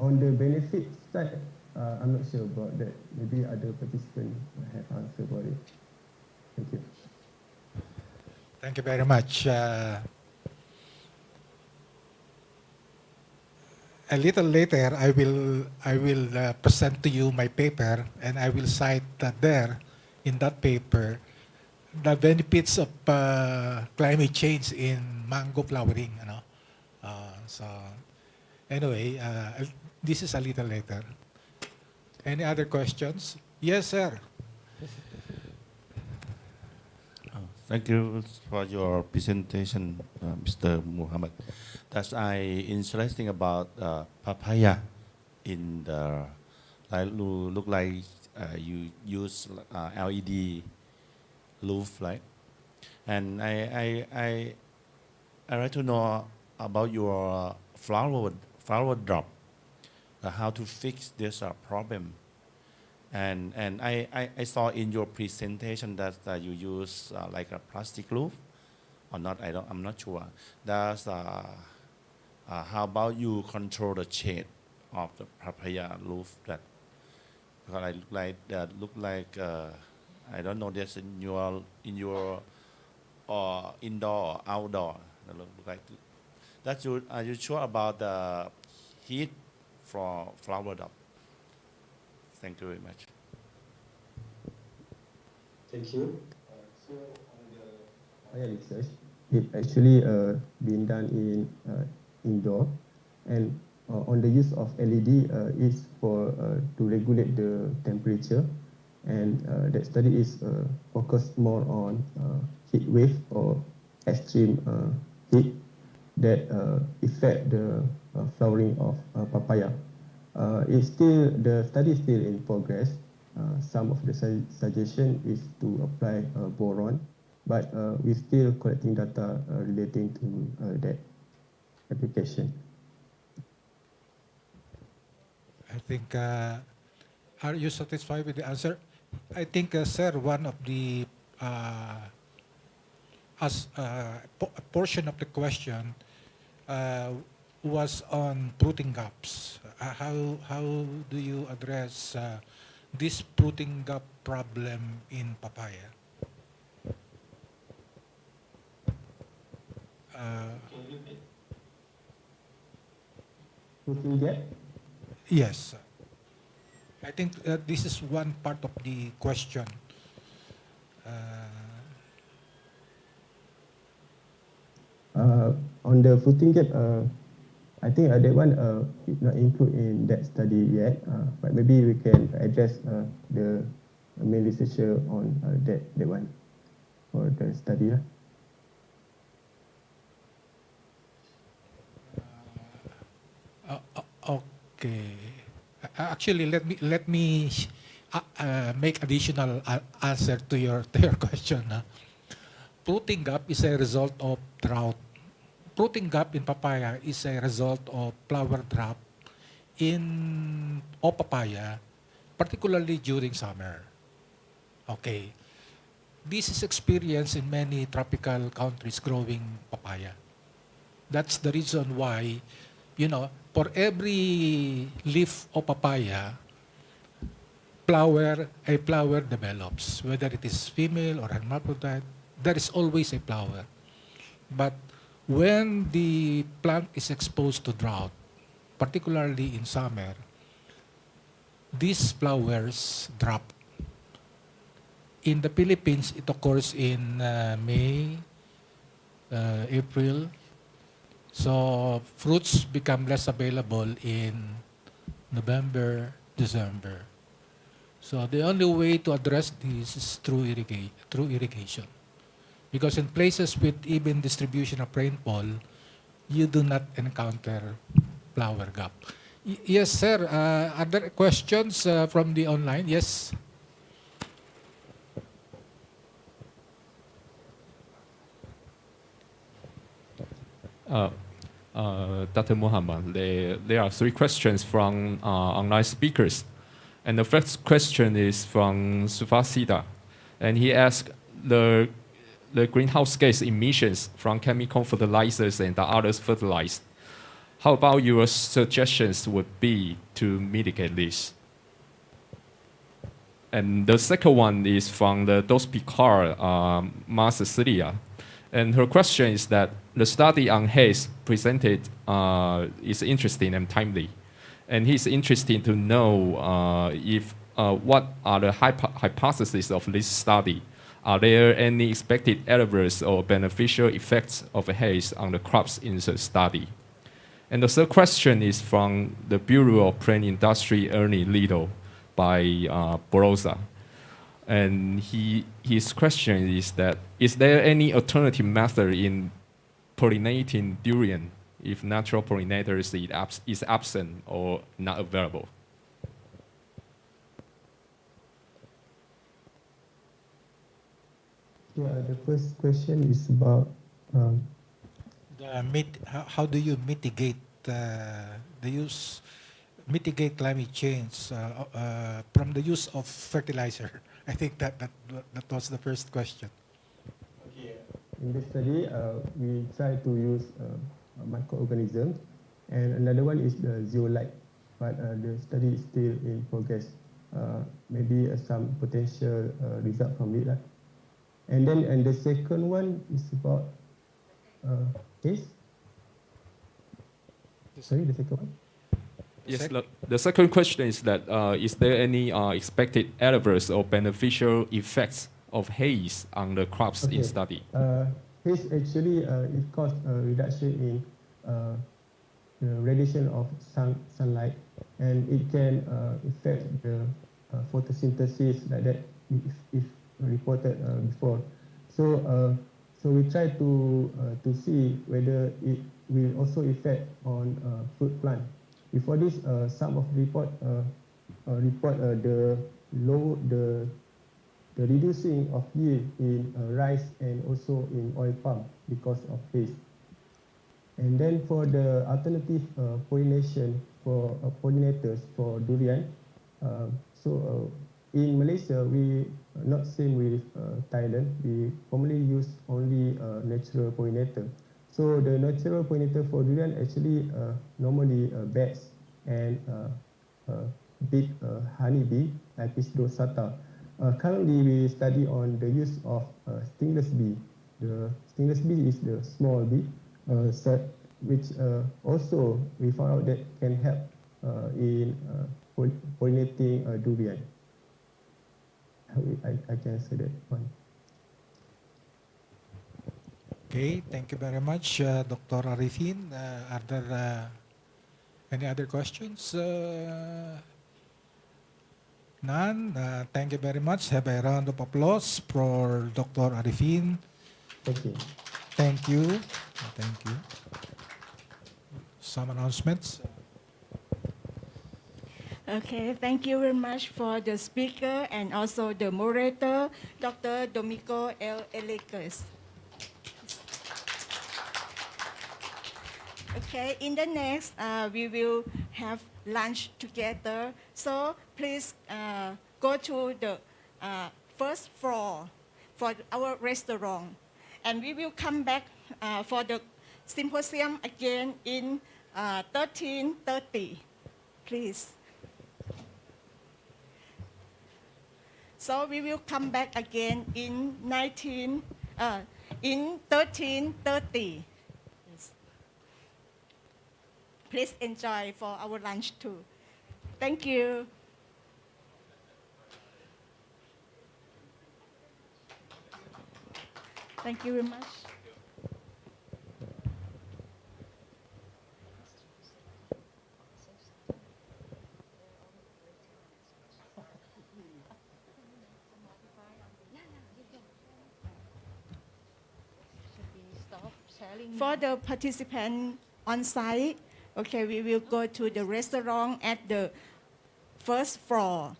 On the benefit side, I'm not sure about that. Maybe other participants have answered about it. Thank you. Thank you very much. A little later, I will present to you my paper, and I will cite there in that paper the benefits of climate change in mango flowering. You know, so anyway, this is a little later. Any other questions? Yes, sir. Thank you for your presentation, Mr. Muhammad. That's interesting about papaya in the look like you use LED roof, right? And I like to know about your flower drop, how to fix this problem. And I saw in your presentation that you use like a plastic roof or not. I'm not sure. That's how about you control the shade of the papaya roof? That because I look like I don't know. That's in your indoor or outdoor. That look like that. Are you sure about the heat for flower drop? Thank you very much. Thank you. So on the papaya research, it actually been done in indoor, and on the use of LED is for to regulate the temperature, and that study is focused more on heat wave or extreme heat that affect the flowering of papaya. The study is still in progress. Some of the suggestion is to apply boron, but we're still collecting data relating to that application. I think, are you satisfied with the answer? I think, sir, one of the portion of the question was on fruiting gaps. How do you address this fruiting gap problem in papaya? Fruiting gap? Yes. I think this is one part of the question. On the fruiting gap, I think that one is not included in that study yet, but maybe we can address the main researcher on that one for the study. Okay. Actually, let me make additional answer to your question. Fruiting gap is a result of drought. Fruiting gap in papaya is a result of flower drop of papaya, particularly during summer. Okay. This is experienced in many tropical countries growing papaya. That's the reason why, for every leaf of papaya, a flower develops. Whether it is female or hermaphrodite, there is always a flower. But when the plant is exposed to drought, particularly in summer, these flowers drop. In the Philippines, it occurs in May, April. So fruits become less available in November, December. So the only way to address this is through irrigation. Because in places with even distribution of rainfall, you do not encounter flower gap. Yes, sir. Are there questions from the online? Yes. Dr. Muhammad, there are 3 questions from online speakers. And the first question is from Sufasida. And he asked the greenhouse gas emissions from chemical fertilizers and the others fertilized. How about your suggestions would be to mitigate this? And the second one is from the Dos Picar, Mars Cecilia. And her question is that the study on haze presented is interesting and timely. And he's interested to know if what are the hypotheses of this study. Are there any expected adverse or beneficial effects of haze on the crops in the study? And the third question is from the Bureau of Plant Industry, Ernie Little by Borosa. And his question is that, is there any alternative method in pollinating durian if natural pollinators is absent or not available? Yeah, the first question is about how do you mitigate mitigate climate change from the use of fertilizer? I think that was the first question. in this study. We try to use microorganisms, and another one is the zeolite, but the study is still in progress. Maybe some potential result from it. And the second one is about haze. Sorry, the second one? Yes, the second question is that is there any expected adverse or beneficial effects of haze on the crops in study? Haze actually it causes a reduction in the radiation of sunlight, and it can affect the photosynthesis like that if reported before. So we try to see whether it will also affect on fruit plant. Before this, some of report the reducing of yield in rice and also in oil palm because of haze. And then for the alternative pollination for pollinators for durian, in Malaysia, we not same with Thailand. We commonly use only natural pollinator. So the natural pollinator for durian actually normally bats and big honeybee, Apis dorsata. Currently, we study on the use of stingless bee. The stingless bee is the small bee, which also we found out that can help in pollinating durian. I can say that one. Okay, thank you very much, Dr. Arifin. Are there any other questions? None. Thank you very much. Have a round of applause for Dr. Arifin. Thank you. Thank you. Thank you. Some announcements. Okay, thank you very much for the speaker and also the moderator, Dr. Domingo L. Elegas. Okay, in the next, we will have lunch together. So please go to the first floor for our restaurant. And we will come back for the symposium again in 13:30, please. So we will come back again in 13:30. Please enjoy for our lunch too. Thank you. Thank you very much. For the participant on site, okay, we will go to the restaurant at the first floor.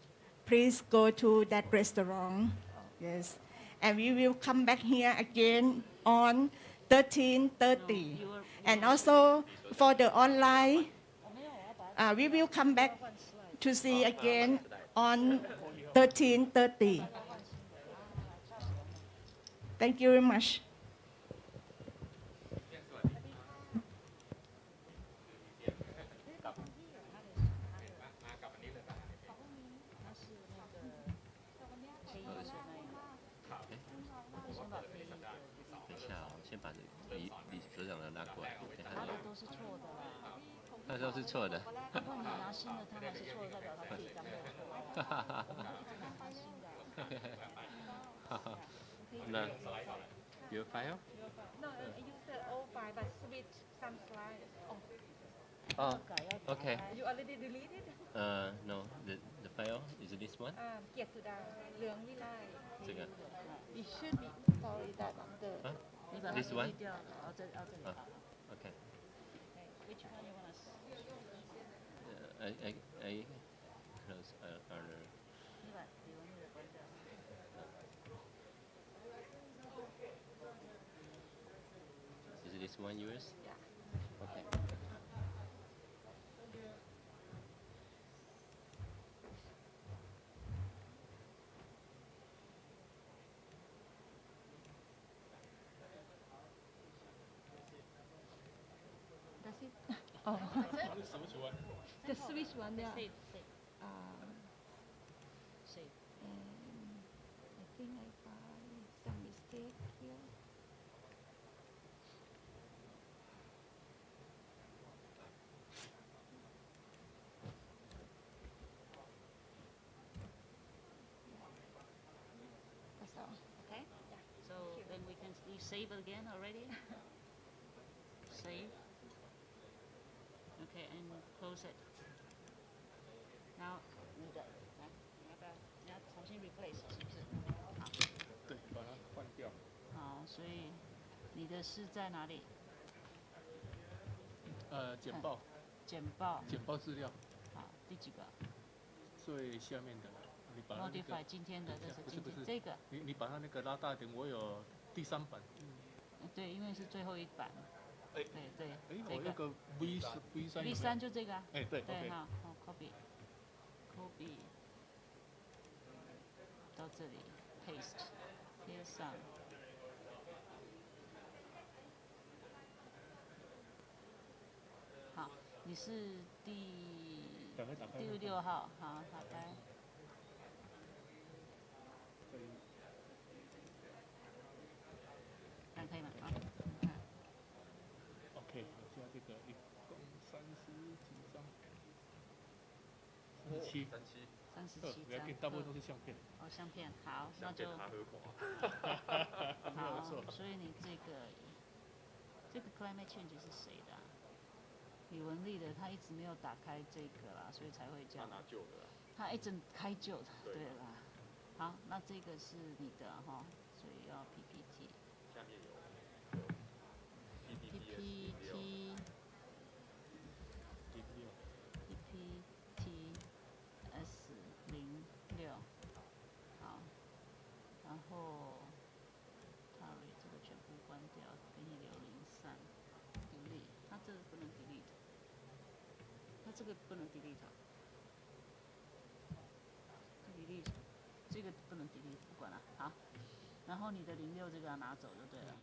Please go to that restaurant. Yes. And we will come back here again on 13:30. And also for the online, we will come back to see again on 13:30. Thank you very much. 把李所长的拉过来，给他他的都是错的啦。他都是错的。如果你拿新的，他还是错的，代表他自己刚没有错。一直刚翻新的。那 your file? No, I use the old file but switch some slides. Oh, okay. You already deleted? No, the file is this one. เกียรติสุดาเหลืองวิไล这个 It should be sorry that the 啊你把它 ，this one. 移掉，这里。Okay. Which one you want to? I close other. 你把李文丽的关掉。Is this one yours? Yeah. Okay. That's it? Oh. The switch one, yeah. Save. And I think I find some mistake here. That's all. Okay. So then we can you save again already. Save. Okay, and close it. Now 你的来，你要重新 replace 是不是？好。对，把它换掉。好，所以你的是在哪里？简报。简报。简报资料。好，第几个？最下面的，你把它那个 Modify 今天的，这是不是不是这个。你把它那个拉大点，我有第3版。对，因为是最后一版。对，我那个 V3 就这个啊。对对，好，copy 到这里 ，paste 贴上。好，你是第6号，好，打开。这样可以吗？啊。OK， 我现在这个一共30几张，37张，大部分都是相片。哦，相片，好，那就好。所以你这个 climate change 是谁的？李文丽的，他一直没有打开这个啦，所以才会这样。他拿旧的。他一直开旧的，对啦。好，那这个是你的哈，所以要 PPT。下面有 PPT。PPTS06，好，然后 TARI 这个全部关掉，给你留03，delete，它这个不能 delete， 它这个不能 delete，delete， 这个不能 delete， 不管了，好，然后你的06这个要拿走就对了。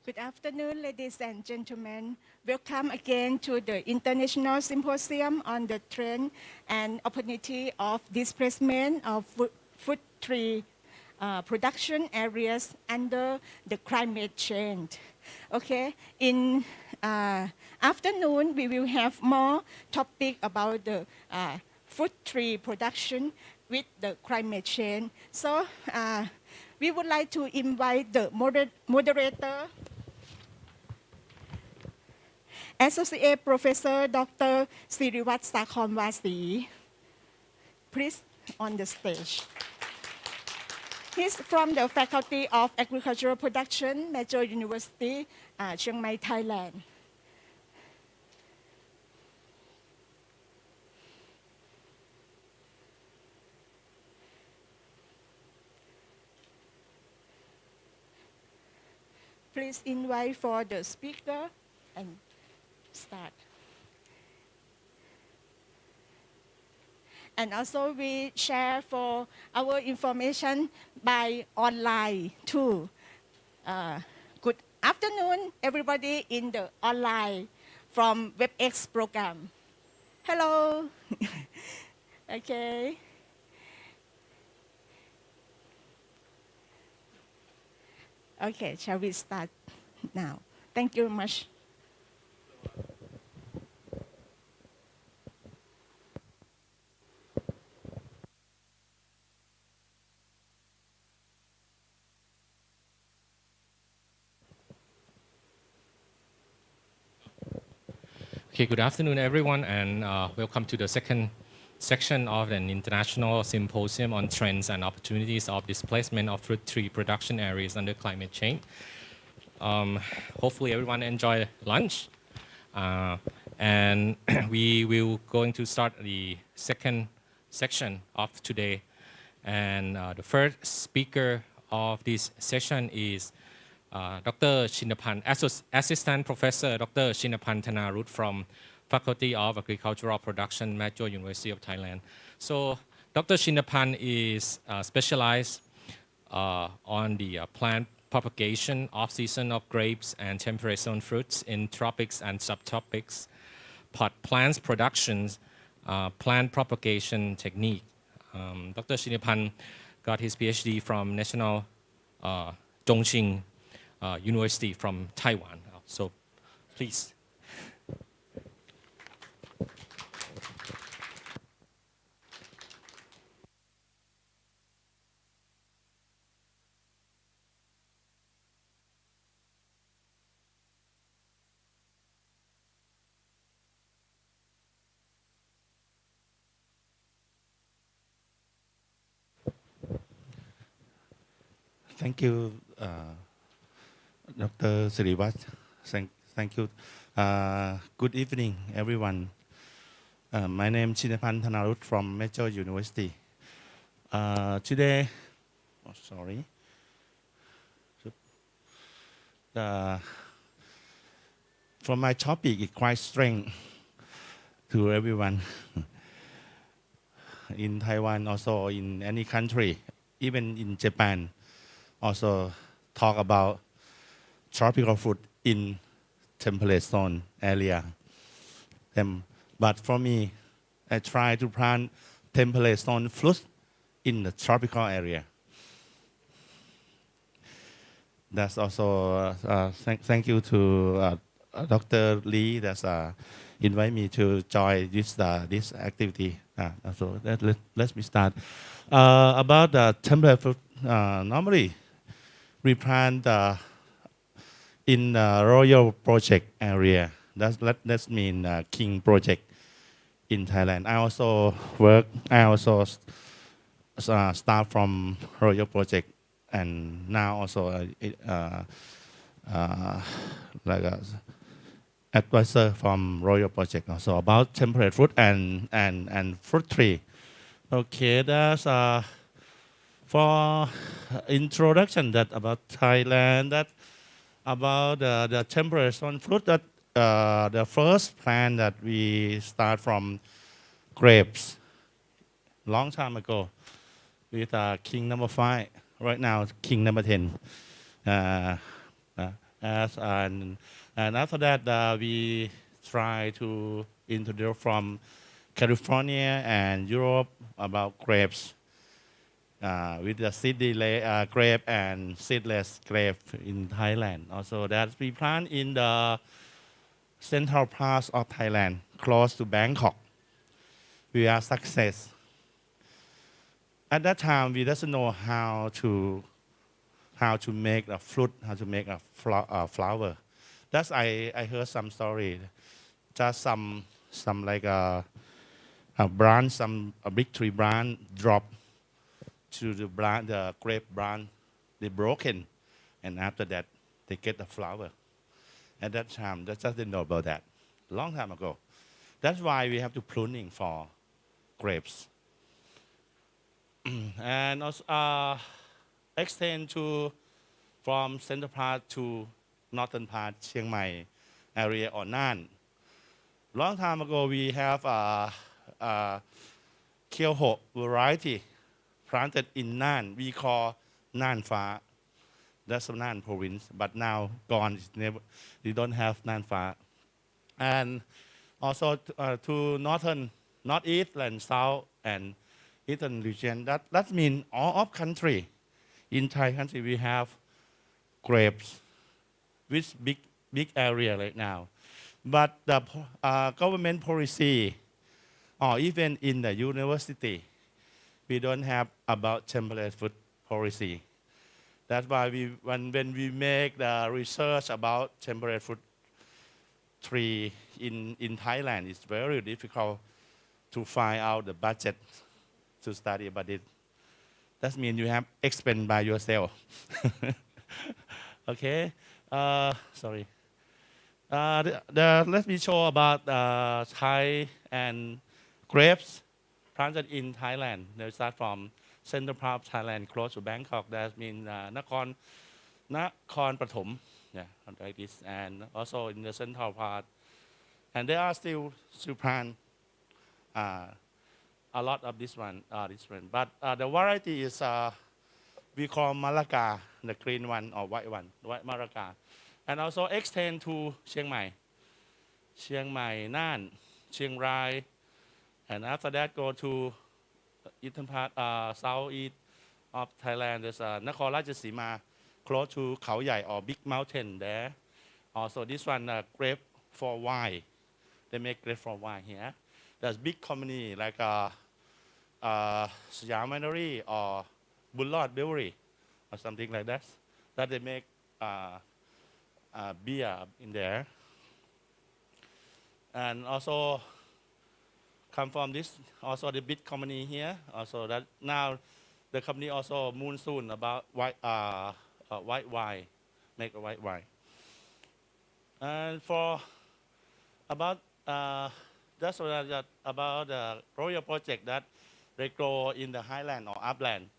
Good afternoon, ladies and gentlemen. Welcome again to the International Symposium on the Trend and Opportunity of Displacement of Food Tree Production Areas under the Climate Change. Okay, in afternoon, we will have more topic about the food tree production with the climate change. So we would like to invite the moderator, Associate Professor Dr. Sirivat Sakhonwasi, please on the stage. He's from the Faculty of Agricultural Production, Major University, Chiang Mai, Thailand. Please invite for the speaker and start. And also we share for our information by online too. Good afternoon, everybody in the online from WebEx program. Hello. Okay. Okay, shall we start now? Thank you very much. Okay, good afternoon, everyone, and welcome to the second section of an international symposium on trends and opportunities of displacement of fruit tree production areas under climate change. Hopefully, everyone enjoy lunch, and we will going to start the second section of today. And the first speaker of this session is Dr. Chinapan, Assistant Professor Dr. Chinapan Thanarut from Faculty of Agricultural Production, Major University of Thailand. So Dr. Chinapan is specialized on the plant propagation off-season of grapes and temperate zone fruits in tropics and subtropics, plants productions, plant propagation technique. Dr. Chinapan got his PhD from National Zhongqing University from Taiwan. So please. Thank you, Dr. Sirivat. Thank you. Good evening, everyone. My name is Chinapan Thanarut from Major University. Today, from my topic, it's quite strange to everyone in Taiwan, also in any country, even in Japan. Also talk about tropical fruit in temperate zone area. But for me, I try to plant temperate zone fruit in the tropical area. That's also thank you to Dr. Lee that's invite me to join this activity. So let me start. About the temperate fruit, normally we plant in Royal Project area. That's mean King Project in Thailand. I also start from Royal Project, and now also like a advisor from Royal Project also about temperate fruit and fruit tree. Okay, that's for introduction that about Thailand, that about the temperate zone fruit, that the first plant that we start from grapes long time ago with King number 5, right now King number 10. And after that, we try to introduce from California and Europe about grapes with the seedless grape and seedless grape in Thailand. Also, that we plant in the central parts of Thailand, close to Bangkok. We are success. At that time, we doesn't know how to make a fruit, how to make a flower. That's I heard some story, just some like a branch, a big tree branch drop to the branch, the grape branch, they broken, and after that they get the flower. At that time, they just didn't know about that. Long time ago. That's why we have to pruning for grapes. And also extend to from central part to northern part, Chiang Mai area or Nan. Long time ago, we have Kyoho variety planted in Nan. We call Nan Fa. That's Nan province, but now gone. We don't have Nan Fa. And also to northeast and south and eastern region. That means all of country. In Thai country, we have grapes with big area right now. But the government policy, or even in the university, we don't have about temperate food policy. That's why when we make the research about temperate food tree in Thailand, it's very difficult to find out the budget to study about it. That means you have expend by yourself. Okay, sorry. Let me show about Thai and grapes planted in Thailand. They start from central part of Thailand, close to Bangkok. That means Nakhon Pathom, yeah, like this, and also in the central part. And there are still plant a lot of this one, but the variety is we call Malacca, the green one or white one, white Malacca, and also extend to Chiang Mai, Nan, Chiang Rai, and after that go to eastern part, southeast of Thailand. There's Nakhon Ratchasima, close to Khao Yai or big mountain there. Also this one grape for wine. They make grape for wine here. There's big company like Siam Winery or Bullard Brewery or something like that. That they make beer in there. And also come from this, also the big company here. Also that now the company also moon soon about white wine, make a white wine. And for about that's about the royal project that they grow in the highland or upland,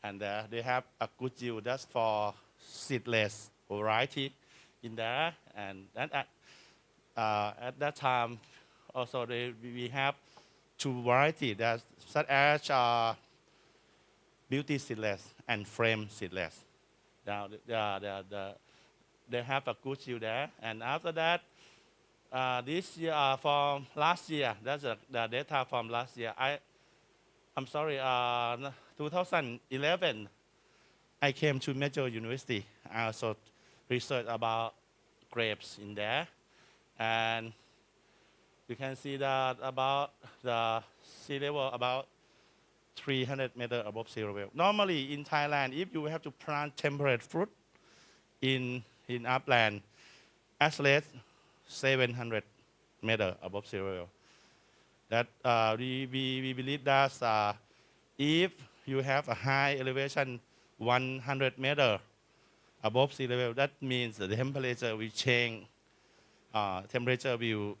and they have a good yield. That's for seedless variety in there, and at that time also we have two varieties that such as beauty seedless and frame seedless. Now they have a good yield there, and after that. This year from last year, that's the data from last year. I'm sorry, 2011, I came to Major University. I also researched about grapes in there. And you can see that about the sea level, about 300 meters above sea level. Normally in Thailand, if you have to plant temperate fruit in upland, as late 700 meters above sea level. That we believe that if you have a high elevation 100 meters above sea level, that means the temperature will change. Temperature will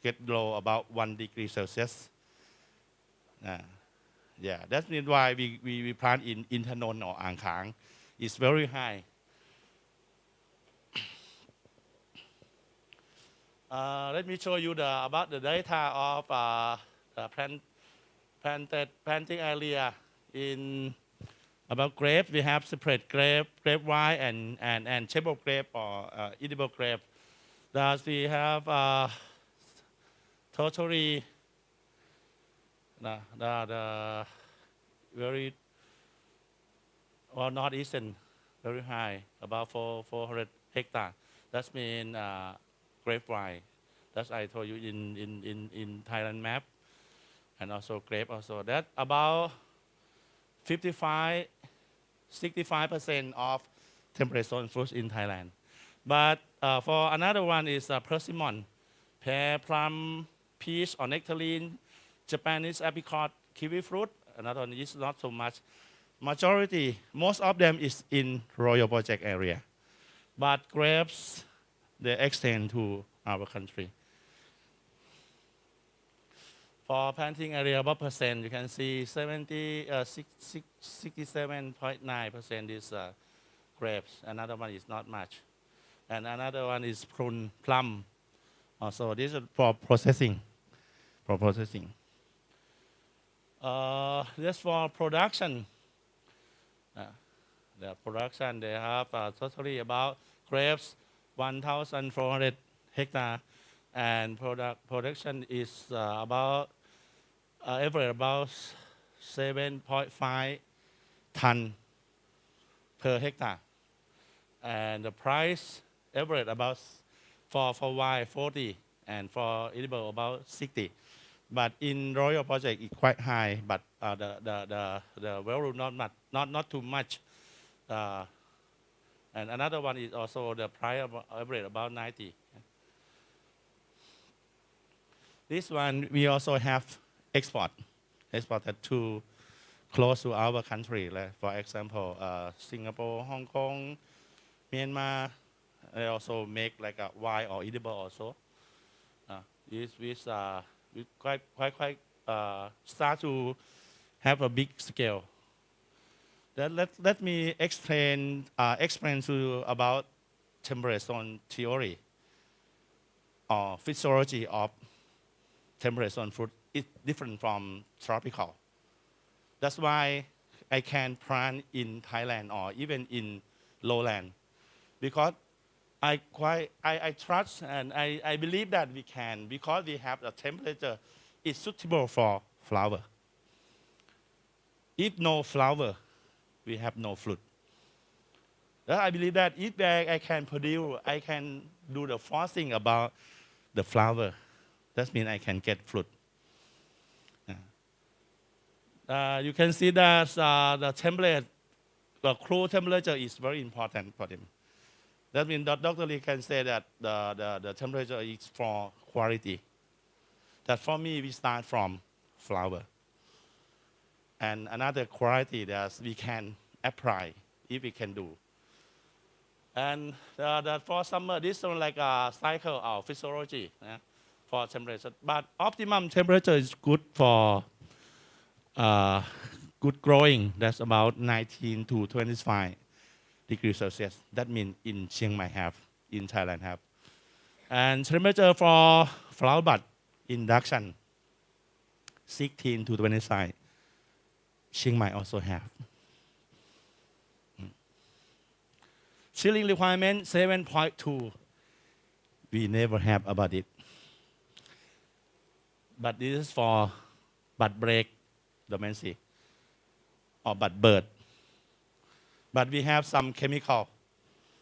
get low about 1 degree Celsius. Yeah, that's why we plant in Intanon or Ang Khang. It's very high. Let me show you about the data of the planting area in About grape, we have separate grape wine and table grape or edible grape. Thus, we have totally the very well northeastern, very high, about 400 hectares. That means grape vine. That's I told you in Thailand map, and also grape also. That about 65% of temperate zone fruits in Thailand. But for another one is persimmon, pear, plum, peach or nectarine, Japanese apricot, kiwi fruit. Another one is not so much. Majority, most of them is in Royal Project area. But grapes, they extend to our country. For planting area, about percent, you can see 67.9% is grapes. Another one is not much. And another one is plum. Also, this is for processing. This for production. The production, they have totally about grapes, 1,400 hectares. And production is about average about 7.5 ton per hectare, and the price average about for wine 40 and for edible about 60. But in Royal Project it's quite high, but the value not too much. And another one is also the price average about 90. This one we also have exported to close to our country. Like for example, Singapore, Hong Kong, Myanmar. They also make like a wine or edible also. We quite start to have a big scale. Then let me explain to you about temperate zone theory or physiology of temperate zone fruit. Is different from tropical. That's why I can plant in Thailand or even in lowland, because I trust and I believe that we can, because we have a temperature is suitable for flower. If no flower, we have no fruit. I believe that if I can produce, I can do the forcing about the flower. That means I can get fruit. You can see that the crude temperature is very important for them. That means that Dr. Lee can say that the temperature is for quality. That for me, we start from flower. And another quality that we can apply if we can do. And for summer, this is like a cycle of physiology for temperature. But optimum temperature is good for good growing. That's about 19 to 25 degrees Celsius. That means in Chiang Mai have, in Thailand have. And temperature for flower bud induction, 16 to 25. Chiang Mai also have. Chilling requirement 7.2. We never have about it. But this is for bud break dormancy or bud bird. But we have some chemical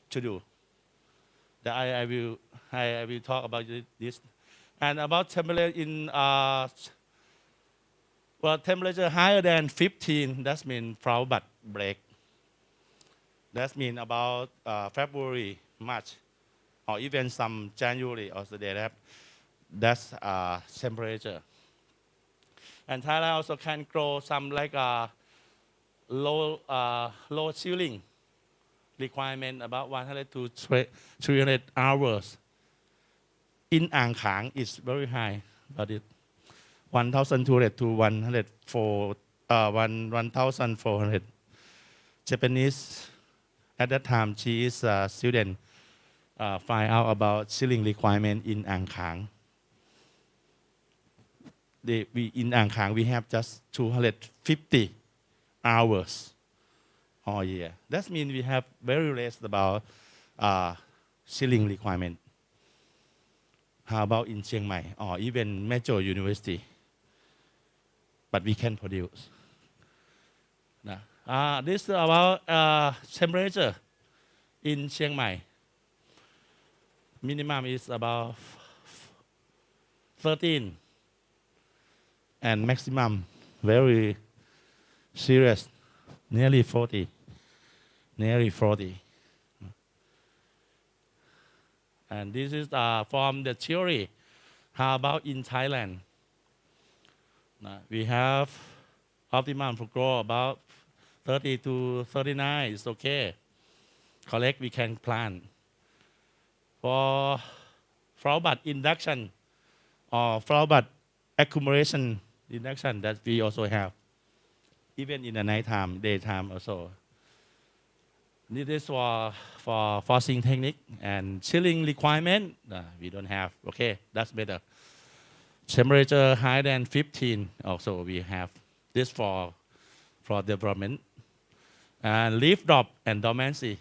to do. That I will talk about this. And about temperature in temperature higher than 15, that means flower bud break. That means about February, March, or even some January also they have. That's temperature. And Thailand also can grow some like low chilling requirement about 100 to 300 hours. In Ang Khang is very high, but it 1,200 to 1,400. Japanese, at that time, she is a student, find out about chilling requirement in Ang Khang. In Ang Khang, we have just 250 hours all year. That means we have very less about ceiling requirement. How about in Chiang Mai or even major university? But we can produce. This is about temperature in Chiang Mai. Minimum is about 13, and maximum very serious, nearly 40. And this is from the theory. How about in Thailand? We have optimum for grow about 30 to 39. It's okay. Correct, we can plant. For flower bud induction or flower bud accumulation induction that we also have, even in the nighttime, daytime also. This is for forcing technique and chilling requirement. We don't have. Okay, that's better. Temperature higher than 15 also we have. This for development. And leaf drop and dormancy.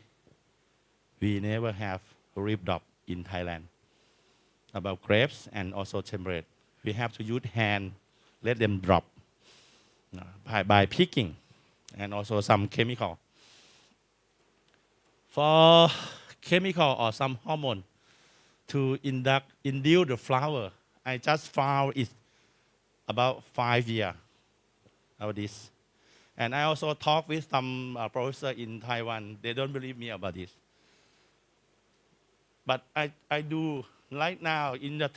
We never have leaf drop in Thailand. About grapes and also temperate. We have to use hand, let them drop by picking, and also some chemical. For chemical or some hormone to induce the flower, I just found it about 5 years about this. And I also talked with some professor in Taiwan. They don't believe me about this. But I do right now in the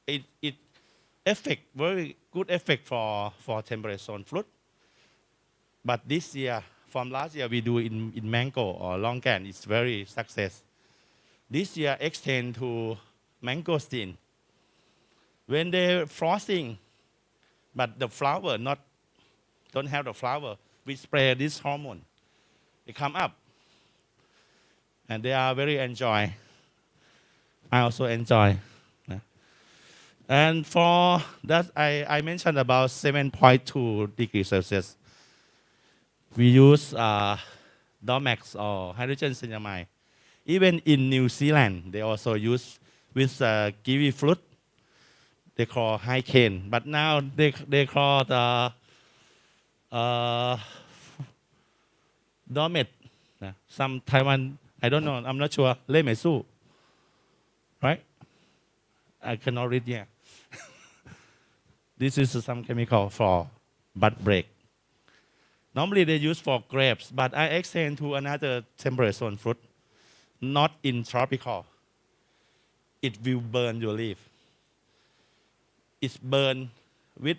it effect, very good effect for temperate zone fruit. But this year, from last year we do in mango or longan, it's very success. This year extend to mangosteen. When they frosting, but the flower don't have the flower, we spray this hormone. They come up, and they are very enjoy. I also enjoy. And for that, I mentioned about 7.2 degrees Celsius. We use Domax or hydrogen-cinnamide. Even in New Zealand, they also use with kiwi fruit. They call high cane, but now they call the Domet. Some Taiwan, I don't know, I'm not sure. Le Mesu, right? I cannot read here. This is some chemical for bud break. Normally they use for grapes, but I extend to another temperate zone fruit, not in tropical. It will burn your leaf. It's burned with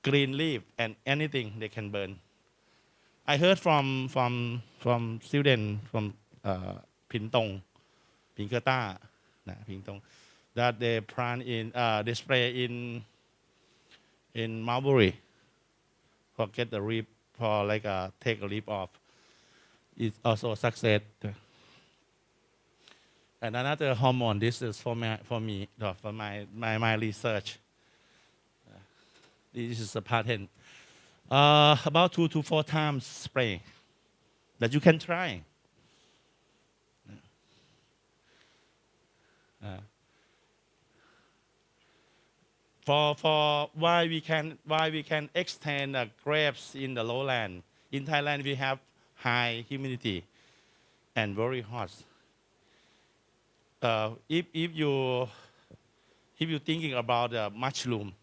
green leaf and anything they can burn. I heard from student from Pintong, Pinkata, Pintong, that they plant they spray in mulberry for get the leaf, for like take a leaf off. It's also a success. And another hormone, this is for my research. This is a patent. About 2 to 4 times spray that you can try. For why we can extend grapes in the lowland. In Thailand, we have high humidity and very hot. If you thinking about the mushroom,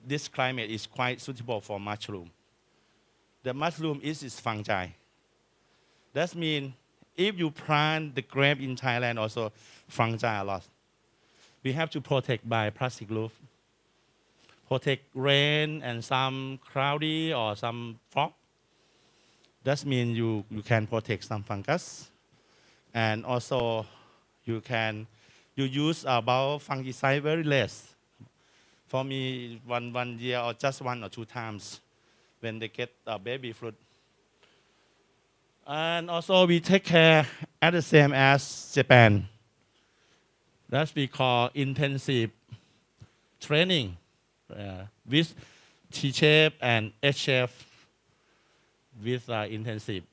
this climate is quite suitable for mushroom. The mushroom is fungi. That means if you plant the grape in Thailand, also fungi a lot. We have to protect by plastic roof. Protect rain and some cloudy or some fog. That means you can protect some fungus. And also you use about fungicide very less. For me, one year or just 1 or 2 times when they get baby fruit. And also we take care at the same as Japan. That's we call intensive training with T-shape and H-shape with intensive.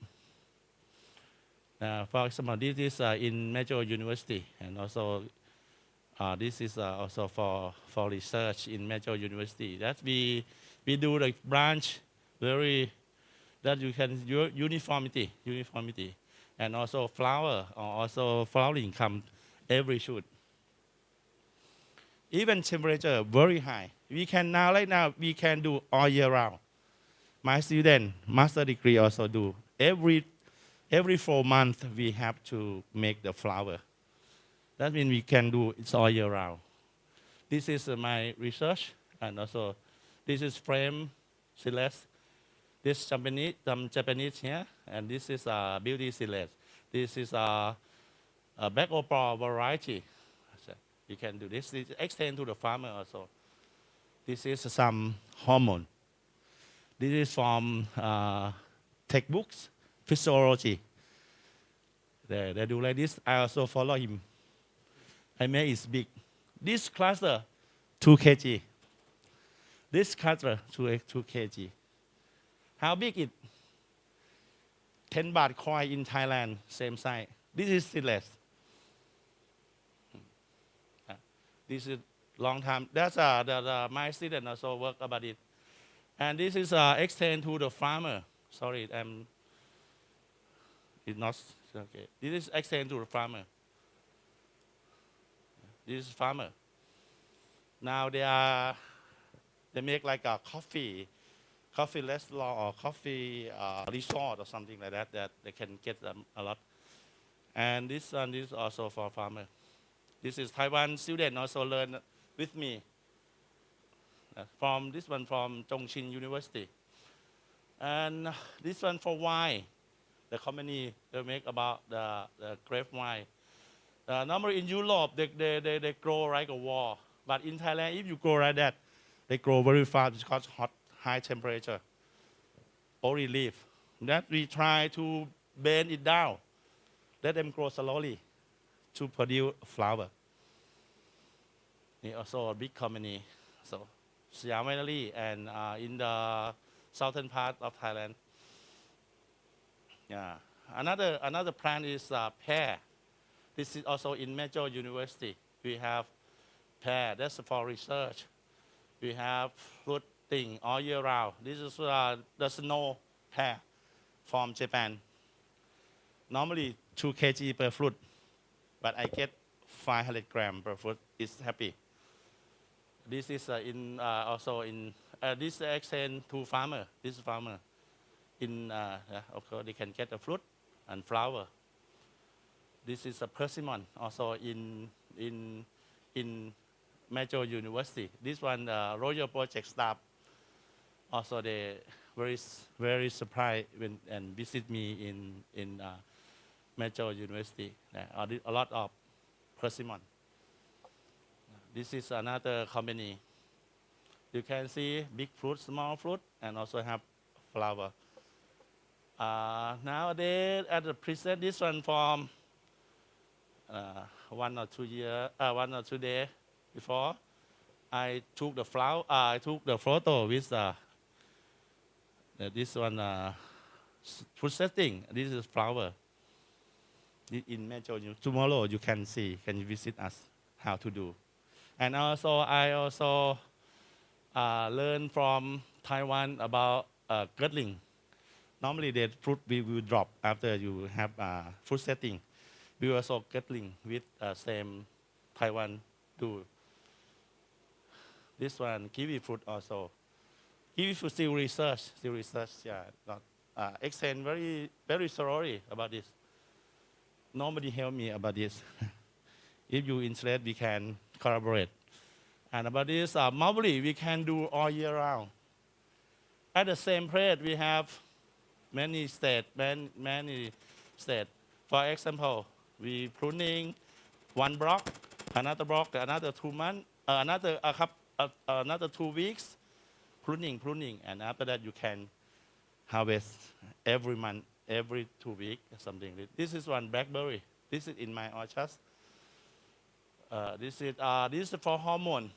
For example, this is in major university, and also this is also for research in major university. That we do the branch very that you can uniformity, and also flower or also flowering come every shoot. Even temperature very high. We can now right now we can do all year round. My student master degree also do every 4 months we have to make the flower. That means we can do it all year round. This is my research, and also this is frame Celeste. This Japanese here, and this is beauty Celeste. This is a black opal variety. So you can do this. This extend to the farmer also. This is some hormone. This is from textbooks, physiology. They do like this. I also follow him. I made it big. This cluster, 2 kg. This cluster, 2 kg. How big it? 10 baht coin in Thailand, same size. This is Celeste. This is long time. That's my student also work about it. And this is extend to the farmer. Sorry, it's not okay. This is extend to the farmer. This is farmer. Now they make like a coffee restaurant or coffee resort or something like that they can get a lot. And this one is also for farmer. This is Taiwan student also learn with me. From this one from Zhongqing University. And this one for wine. The company they make about the grape wine. Normally in Europe they grow like a wall. But in Thailand, if you grow like that, they grow very fast because high temperature. Only leaf. That we try to bend it down. Let them grow slowly to produce flower. It's also a big company. So Siam Winery and in the southern part of Thailand. Yeah. Another plant is pear. This is also in major university. We have pear. That's for research. We have fruiting all year round. This is the snow pear from Japan. Normally 2 kg per fruit, but I get 500 grams per fruit. It's happy. This is also in this extend to farmer. This is farmer. Of course, they can get the fruit and flower. This is a persimmon, also in major university. This one, Royal Project staff, also they very surprised and visit me in major university. A lot of persimmon. This is another company. You can see big fruit, small fruit, and also have flower. Nowadays, at the present, this one from 1 or 2 days before, I took the flower. I took the photo with this one fruit setting. This is flower. In major, tomorrow you can see. Can you visit us how to do? And also, I also learn from Taiwan about girdling. Normally, the fruit we will drop after you have fruit setting. We also girdling with same Taiwan do. This one, kiwi fruit also. Kiwi fruit still research, yeah. Not, extend very thoroughly about this. Nobody help me about this. If you interested, we can collaborate. And about this, mulberry, we can do all year round. At the same place, we have many states. For example, we pruning one block, another 2 months, another 2 weeks, pruning, and after that you can harvest every month, every 2 weeks, something. This is one blackberry. This is in my orchard. This is for hormone.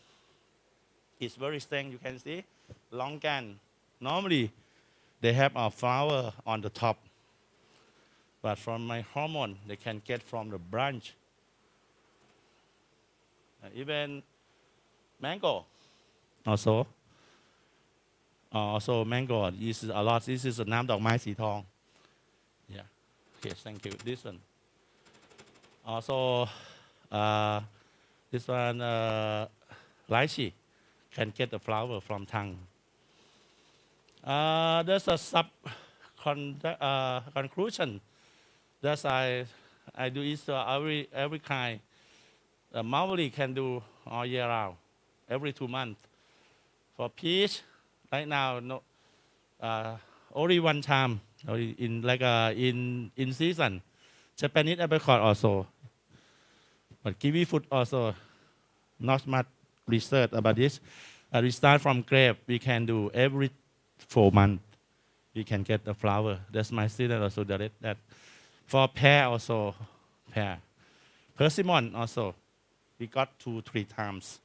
It's very strong. You can see long can. Normally, they have a flower on the top. But from my hormone, they can get from the branch. Even mango, also mango is a lot. This is น้ำดอกไม้สีทอง Yeah. Yes, thank you. This one. Also, this one, lychee, can get the flower from tongue. There's a conclusion that I do is every kind. Mulberry can do all year round, every 2 months. For peach, right now, no, only one time in season. Japanese apricot also, but kiwi fruit also. Not much research about this. We start from grape. We can do every 4 months. We can get the flower. That's my student also did that. For pear also, pear. Persimmon also, we got 2-3 times.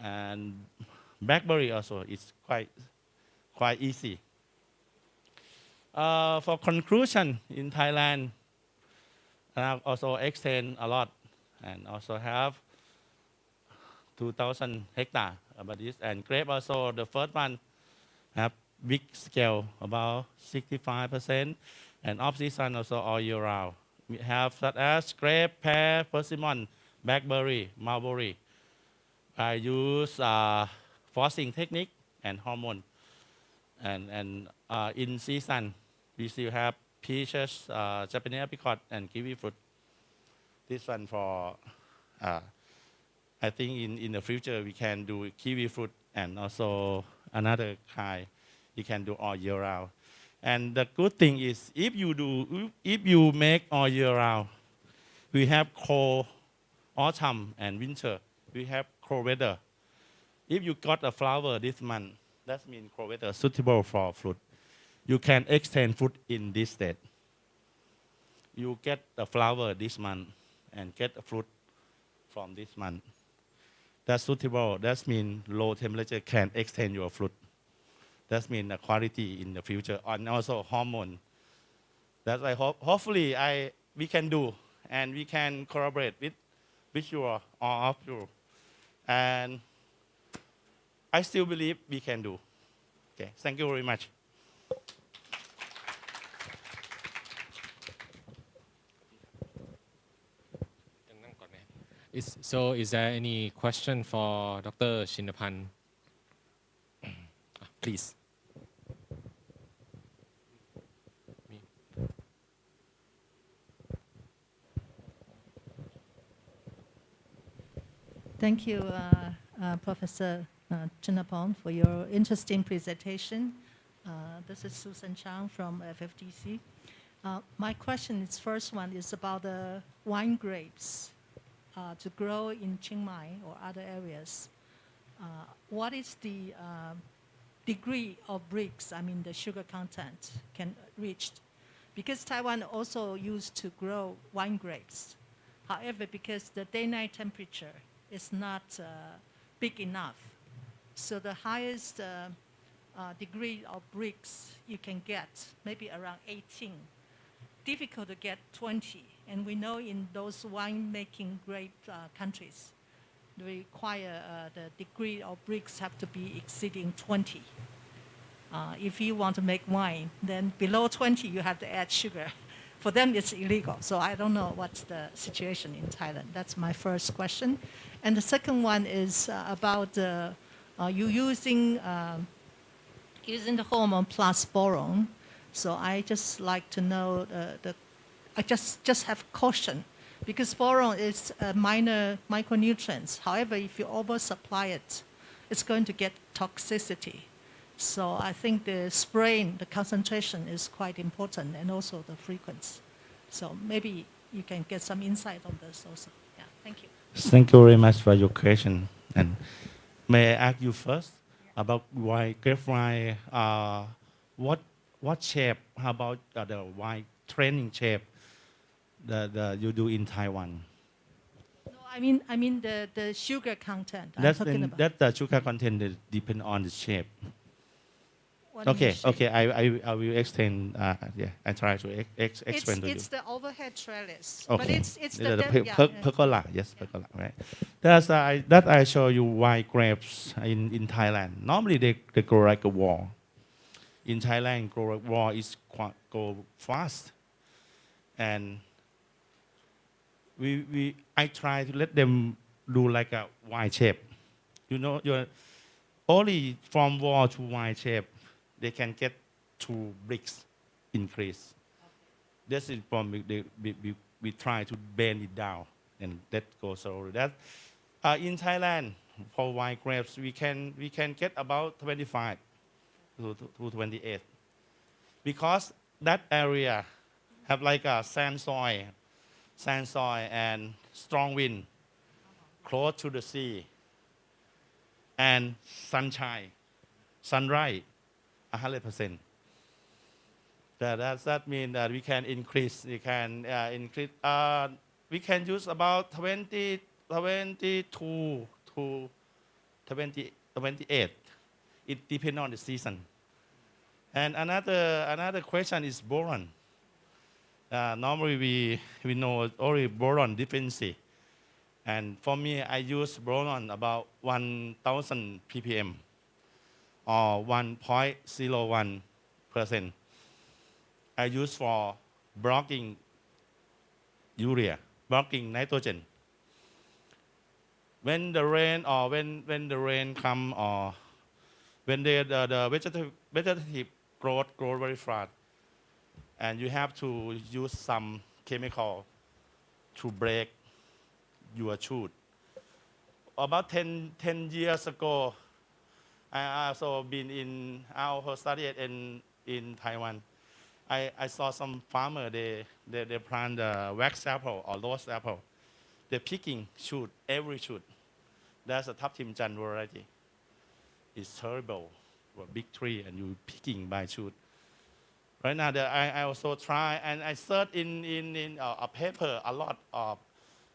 And blackberry also is quite easy. For conclusion, in Thailand, I also extend a lot and also have 2,000 hectares about this. And grape also, the first one have big scale, about 65%, and off-season also all year round. We have such as grape, pear, persimmon, blackberry, mulberry. I use forcing technique and hormone. And in season, we still have peaches, Japanese apricot, and kiwi fruit. This one for, I think in the future we can do kiwi fruit and also another kind. You can do all year round. And the good thing is, if you make all year round, we have cold autumn and winter. We have cold weather. If you got a flower this month, that means cold weather suitable for fruit. You can extend fruit in this state. You get the flower this month and get a fruit from this month. That's suitable. That means low temperature can extend your fruit. That means the quality in the future, and also hormone. That I hopefully we can do, and we can collaborate with you all of you, and I still believe we can do. Okay, thank you very much. So is there any question for Dr. Shinapan? Please. Thank you, Professor Chinapong, for your interesting presentation. This is Susan Chang from FFTC. My question is, first one is about the wine grapes to grow in Chiang Mai or other areas. What is the degree of bricks, I mean the sugar content, can reach? Because Taiwan also used to grow wine grapes. However, because the day-night temperature is not big enough, so the highest degree of bricks you can get, maybe around 18. Difficult to get 20. And we know in those wine-making grape countries, they require the degree of bricks have to be exceeding 20. If you want to make wine, then below 20, you have to add sugar. For them, it's illegal. So I don't know what's the situation in Thailand. That's my first question. And the second one is about you using the hormone plus boron. So I just like to know I just have caution, because boron is a minor micronutrient. However, if you oversupply it, it's going to get toxicity. So I think the spraying, the concentration is quite important, and also the frequency. So maybe you can get some insight on this also. Yeah, thank you. Thank you very much for your question. And may I ask you first about why grape wine? What shape? How about the wine training shape that you do in Taiwan? No, I mean the sugar content. That the sugar content that depend on the shape. What Okay, is shape? okay. I will explain. Yeah, I try to explain to you. It's the overhead trellis, Okay. but it's the, pergola. Yes, pergola. Right. That's that I show you why grapes in Thailand. Normally they grow like a wall. In Thailand, grow like wall is go fast, and I try to let them do like a Y shape. You know, you're only from wall to Y shape, they can get 2 bricks increase. This is from we try to bend it down and that goes over. That in Thailand for wine grapes we can get about 25 to 28 because that area have like a sand soil and strong wind close to the sea and sunshine, sunrise 100%. That means that we can increase. We can we can use about 22 to 28. It depends on the season. And another question is boron. Normally we know only boron deficiency. And for me, I use boron about 1,000 ppm or 1.01%. I use for blocking urea, blocking nitrogen. When the rain or when the rain come or when the vegetative growth grow very fast, and you have to use some chemical to break your shoot. About 10 years ago, I also been studied in Taiwan. I saw some farmer they plant wax apple or lost apple. They're picking shoot every shoot. That's a Thaptim Chan variety. It's terrible, a big tree and you picking by shoot. Right now I also try and I search in a paper a lot of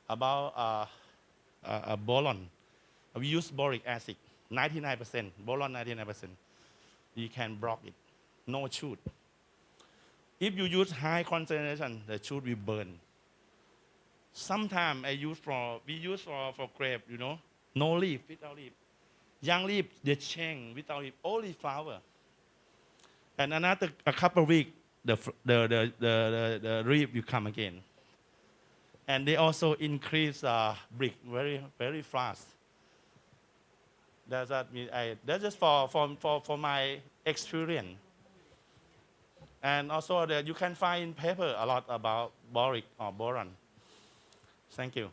about boron. We use boric acid, 99%, boron 99%. You can block it, no shoot. If you use high concentration, the shoot will burn. Sometimes we use for grape, you know, no leaf, without leaf. Young leaf, they change without leaf, only flower. And a couple of weeks, the leaf will come again. And they also increase brick very, very fast. That's just for my experience. And also you can find in paper a lot about boric or boron. Thank you.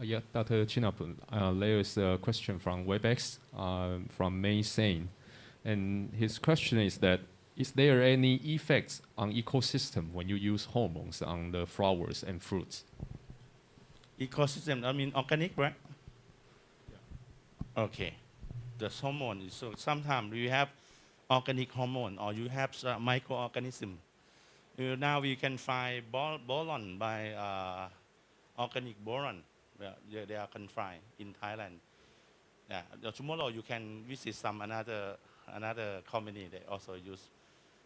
Yeah, Dr. Chinapun, there is a question from WebEx from May Sain. And his question is that, is there any effects on ecosystem when you use hormones on the flowers and fruits? Ecosystem, I mean organic, right? Yeah. Okay. The hormone is so sometimes you have organic hormone or you have microorganism. Now we can find boron by organic boron. They are confined in Thailand. Yeah. Tomorrow you can visit some another company they also use.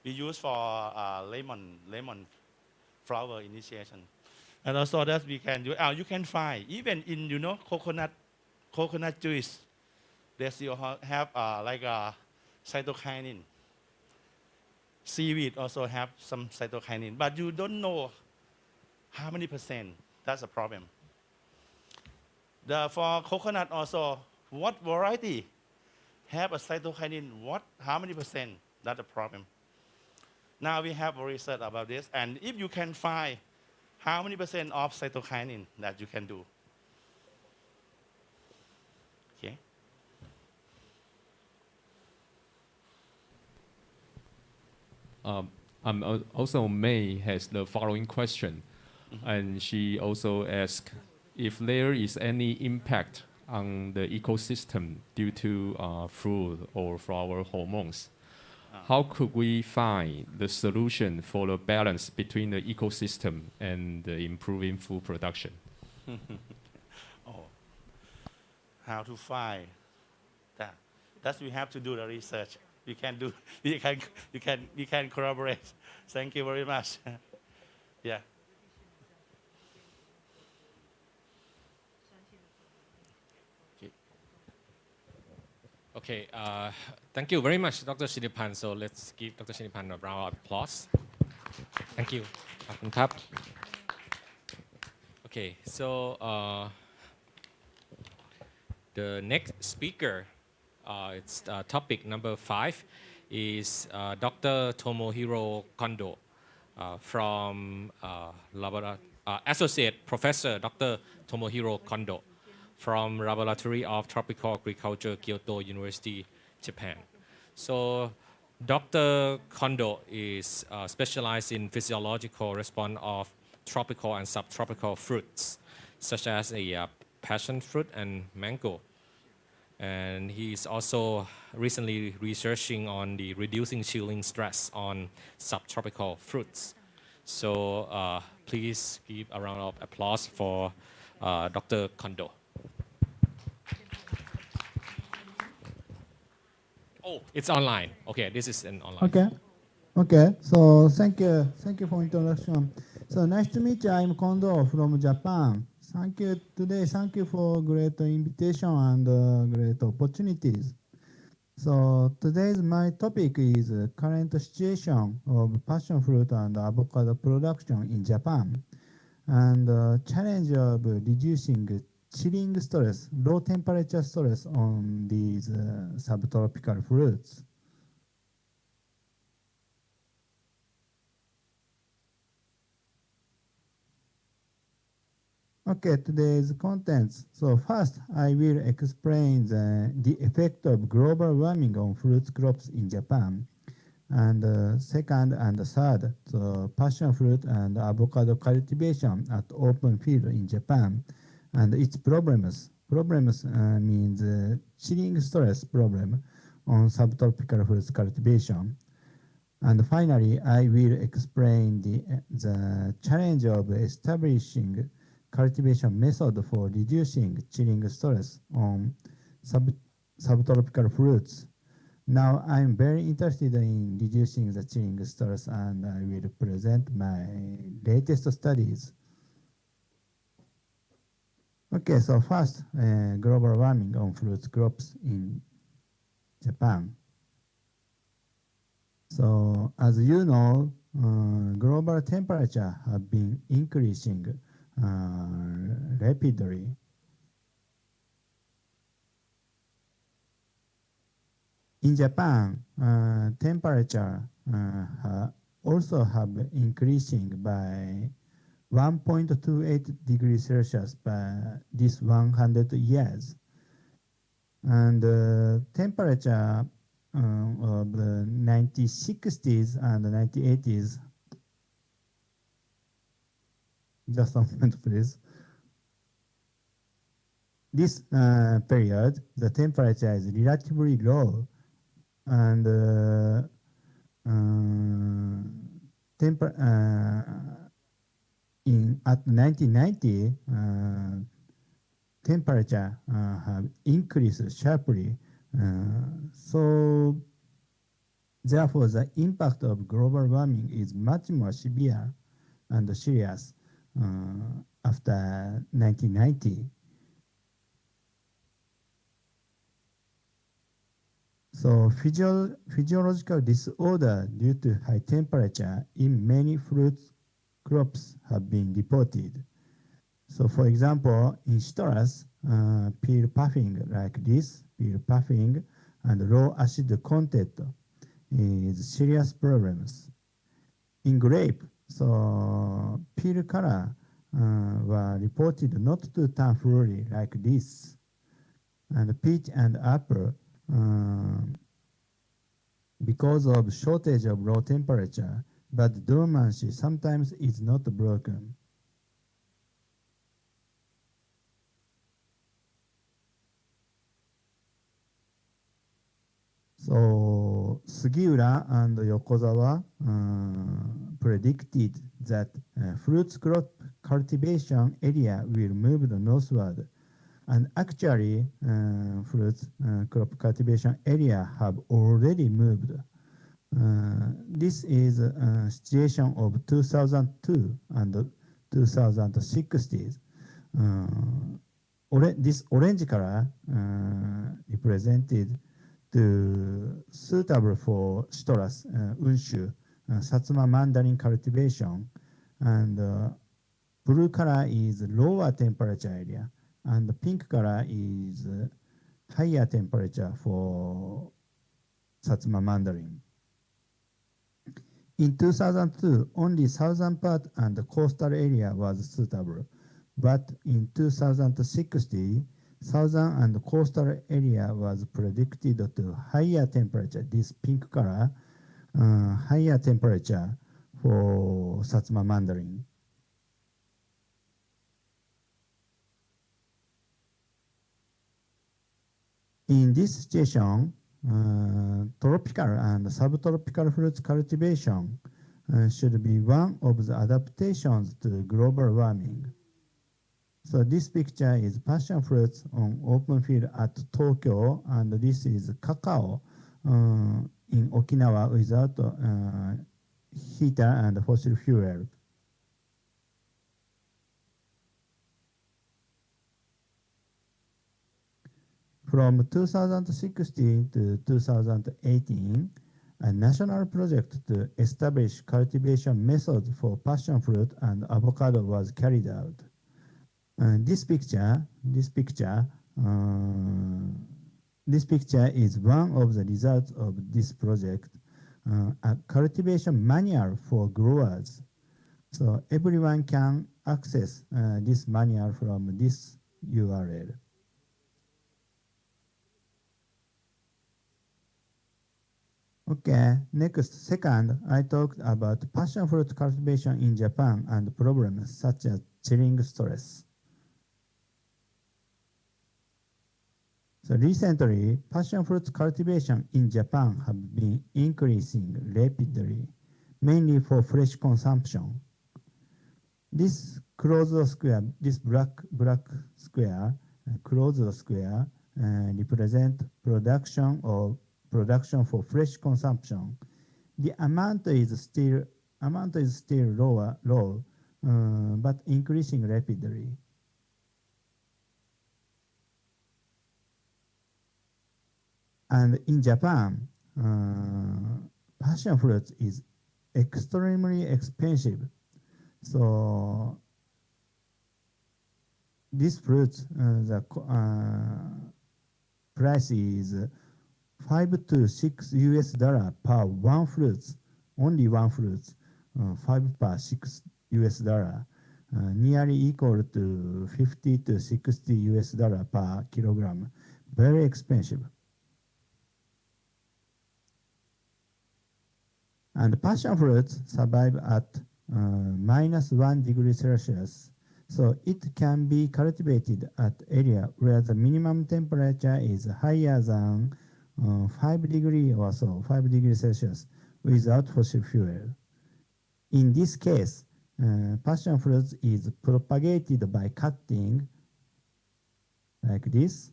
We use for lemon flower initiation, and also that we can do. You can find even in coconut juice. They still have like a cytokinin. Seaweed also have some cytokinin, but you don't know how many percent. That's a problem. For coconut also, what variety have a cytokinin? How many percent? That's a problem. Now we have research about this, and if you can find how many percent of cytokinin that you can do. Okay. Also, May has the following question, and she also asks if there is any impact on the ecosystem due to fruit or flower hormones. How could we find the solution for the balance between the ecosystem and the improving food production? how to find that. That's we have to do the research. We can do. We can collaborate. Thank you very much. Yeah. Okay, thank you very much, Dr. Shinipan. So let's give Dr. Shinipan a round of applause. Thank you. Okay, so the next speaker, it's topic number 5, is Dr. Tomohiro Kondo from Associate Professor Dr. Tomohiro Kondo from Laboratory of Tropical Agriculture, Kyoto University, Japan. So Dr. Kondo is specialized in physiological response of tropical and subtropical fruits, such as a passion fruit and mango. And he's also recently researching on the reducing chilling stress on subtropical fruits. So please give a round of applause for Dr. Kondo. Oh, it's online. Okay, this is an online. Okay. So thank you for introduction. So nice to meet you. I'm Kondo from Japan. Thank you for great invitation and great opportunities. So today's my topic is current situation of passion fruit and avocado production in Japan, and challenge of reducing chilling stress, low temperature stress on these subtropical fruits. Okay, today's contents. So first, I will explain the effect of global warming on fruit crops in Japan. And second and third, so passion fruit and avocado cultivation at open field in Japan and its problems. Problems means chilling stress problem on subtropical fruits cultivation. And finally, I will explain the challenge of establishing cultivation method for reducing chilling stress on subtropical fruits. Now I'm very interested in reducing the chilling stress, and I will present my latest studies. Okay, so first, global warming on fruit crops in Japan. So as you know, global temperature have been increasing rapidly. In Japan, temperature also have been increasing by 1.28 degrees Celsius by this 100 years. And temperature of the 1960s and 1980s, just a moment please. This period, the temperature is relatively low, and at 1990, temperature have increased sharply. So therefore, the impact of global warming is much more severe and serious after 1990. So physiological disorder due to high temperature in many fruit crops have been reported. So for example, in citrus, peel puffing like this, peel puffing and low acid content is serious problems. In grape, so peel color were reported not to turn fluory like this. And peach and apple, because of shortage of low temperature, but dormancy sometimes is not broken. So Sugiura and Yokozawa predicted that fruit crop cultivation area will move northward And actually, fruits crop cultivation area have already moved. This is a situation of 2002 and 2060s. This orange color represented to suitable for citrus, unshu, Satsuma mandarin cultivation, and blue color is lower temperature area, and the pink color is higher temperature for Satsuma mandarin. In 2002, only southern part and the coastal area was suitable, but in 2060, southern and coastal area was predicted to higher temperature, this pink color, higher temperature for Satsuma mandarin. In this situation, tropical and subtropical fruits cultivation should be one of the adaptations to global warming. So this picture is passion fruits on open field at Tokyo, and this is cacao in Okinawa without heater and fossil fuel. From 2016 to 2018, a national project to establish cultivation methods for passion fruit and avocado was carried out. This picture is one of the results of this project, a cultivation manual for growers. So everyone can access this manual from this URL. Okay, next, second, I talked about passion fruit cultivation in Japan and problems such as chilling stress. So recently, passion fruit cultivation in Japan have been increasing rapidly, mainly for fresh consumption. This closed square, this black square, closed square, represent production for fresh consumption. The amount is still low, but increasing rapidly. And in Japan, passion fruit is extremely expensive. So this fruit, the price is $5 to $6 per one fruit, only one fruit, $5 per $6, nearly equal to $50 to $60 per kilogram. Very expensive. And passion fruits survive at -1 degree Celsius. So it can be cultivated at area where the minimum temperature is higher than 5 degrees or so, 5 degrees Celsius, without fossil fuel. In this case, passion fruit is propagated by cutting, like this,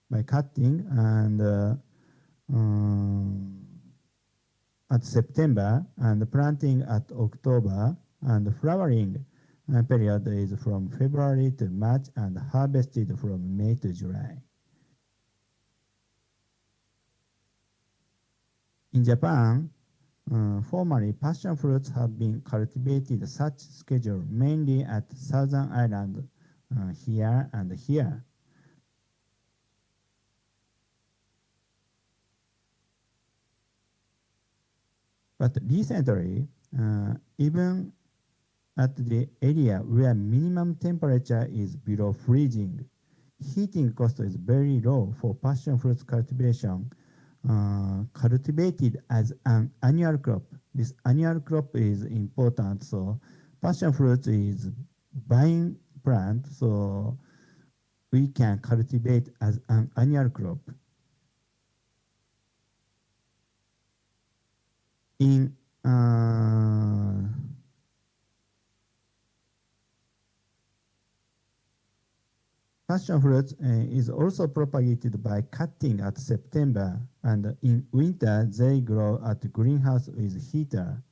by cutting, and at September, and planting at October, and flowering period is from February to March, and harvested from May to July. In Japan, formerly passion fruits have been cultivated such schedule mainly at Southern Island, here and here. But recently, even at the area where minimum temperature is below freezing, heating cost is very low for passion fruit cultivation, cultivated as an annual crop. This annual crop is important, so passion fruit is vine plant, so we can cultivate as an annual crop. In Passion fruit is also propagated by cutting at September, and in winter they grow at greenhouse with heater.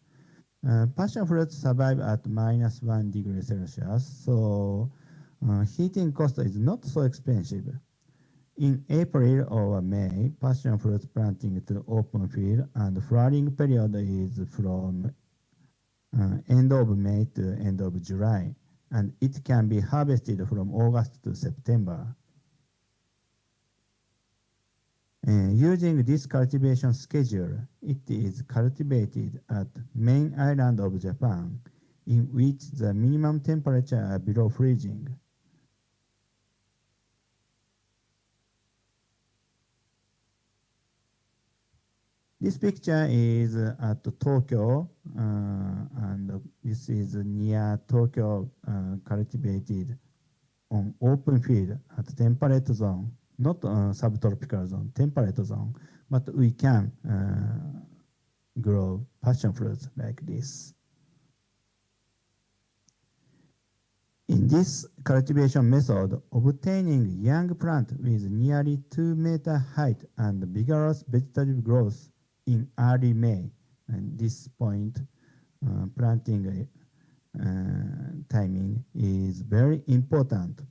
Passion fruits survive at -1 degree Celsius, so heating cost is not so expensive. In April or May, passion fruit planting to open field, and flowering period is from end of May to end of July, and it can be harvested from August to September. Using this cultivation schedule, it is cultivated at main island of Japan, in which the minimum temperature are below freezing. This picture is at Tokyo, and this is near Tokyo, cultivated on open field at temperate zone, not subtropical zone, temperate zone, but we can grow passion fruits like this. In this cultivation method, obtaining young plant with nearly 2-meter height and vigorous vegetative growth in early May, and this point, planting timing is very important.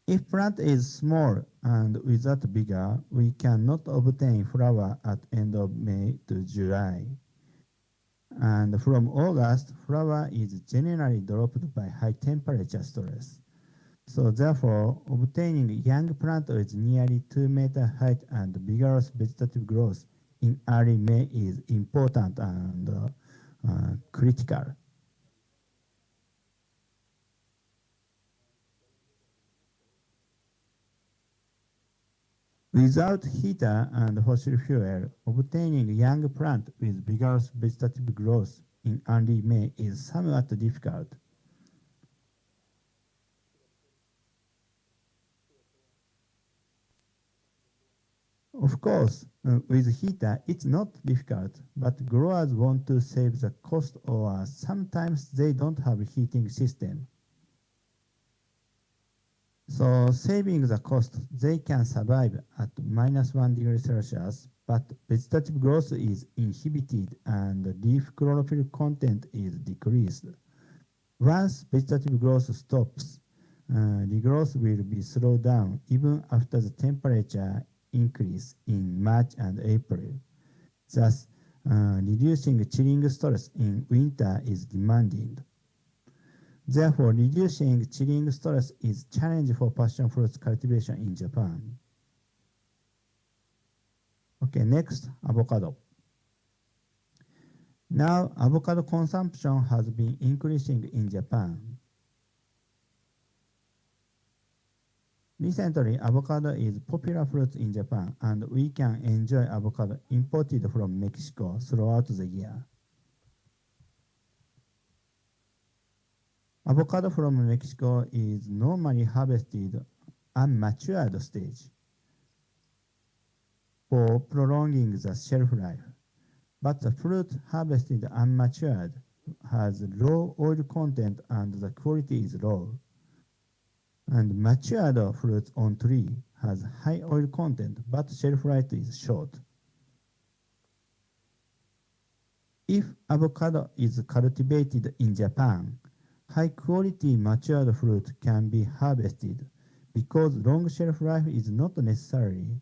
If plant is small and without vigor, we cannot obtain flower at end of May to July. And from August, flower is generally dropped by high temperature stress. So therefore, obtaining young plant with nearly 2-meter height and vigorous vegetative growth in early May is important and critical. Without heater and fossil fuel, obtaining young plant with vigorous vegetative growth in early May is somewhat difficult. Of course, with heater, it's not difficult, but growers want to save the cost, or sometimes they don't have a heating system. So saving the cost, they can survive at -1 degree Celsius, but vegetative growth is inhibited and leaf chlorophyll content is decreased. Once vegetative growth stops, regrowth will be slowed down even after the temperature increase in March and April. Thus, reducing chilling stress in winter is demanded. Therefore, reducing chilling stress is a challenge for passion fruit cultivation in Japan. Okay, next, avocado. Now, avocado consumption has been increasing in Japan. Recently, avocado is popular fruit in Japan, and we can enjoy avocado imported from Mexico throughout the year. Avocado from Mexico is normally harvested unmatured stage for prolonging the shelf life, but the fruit harvested unmatured has low oil content and the quality is low. And matured fruit on tree has high oil content, but shelf life is short. If avocado is cultivated in Japan, high-quality matured fruit can be harvested because long shelf life is not necessary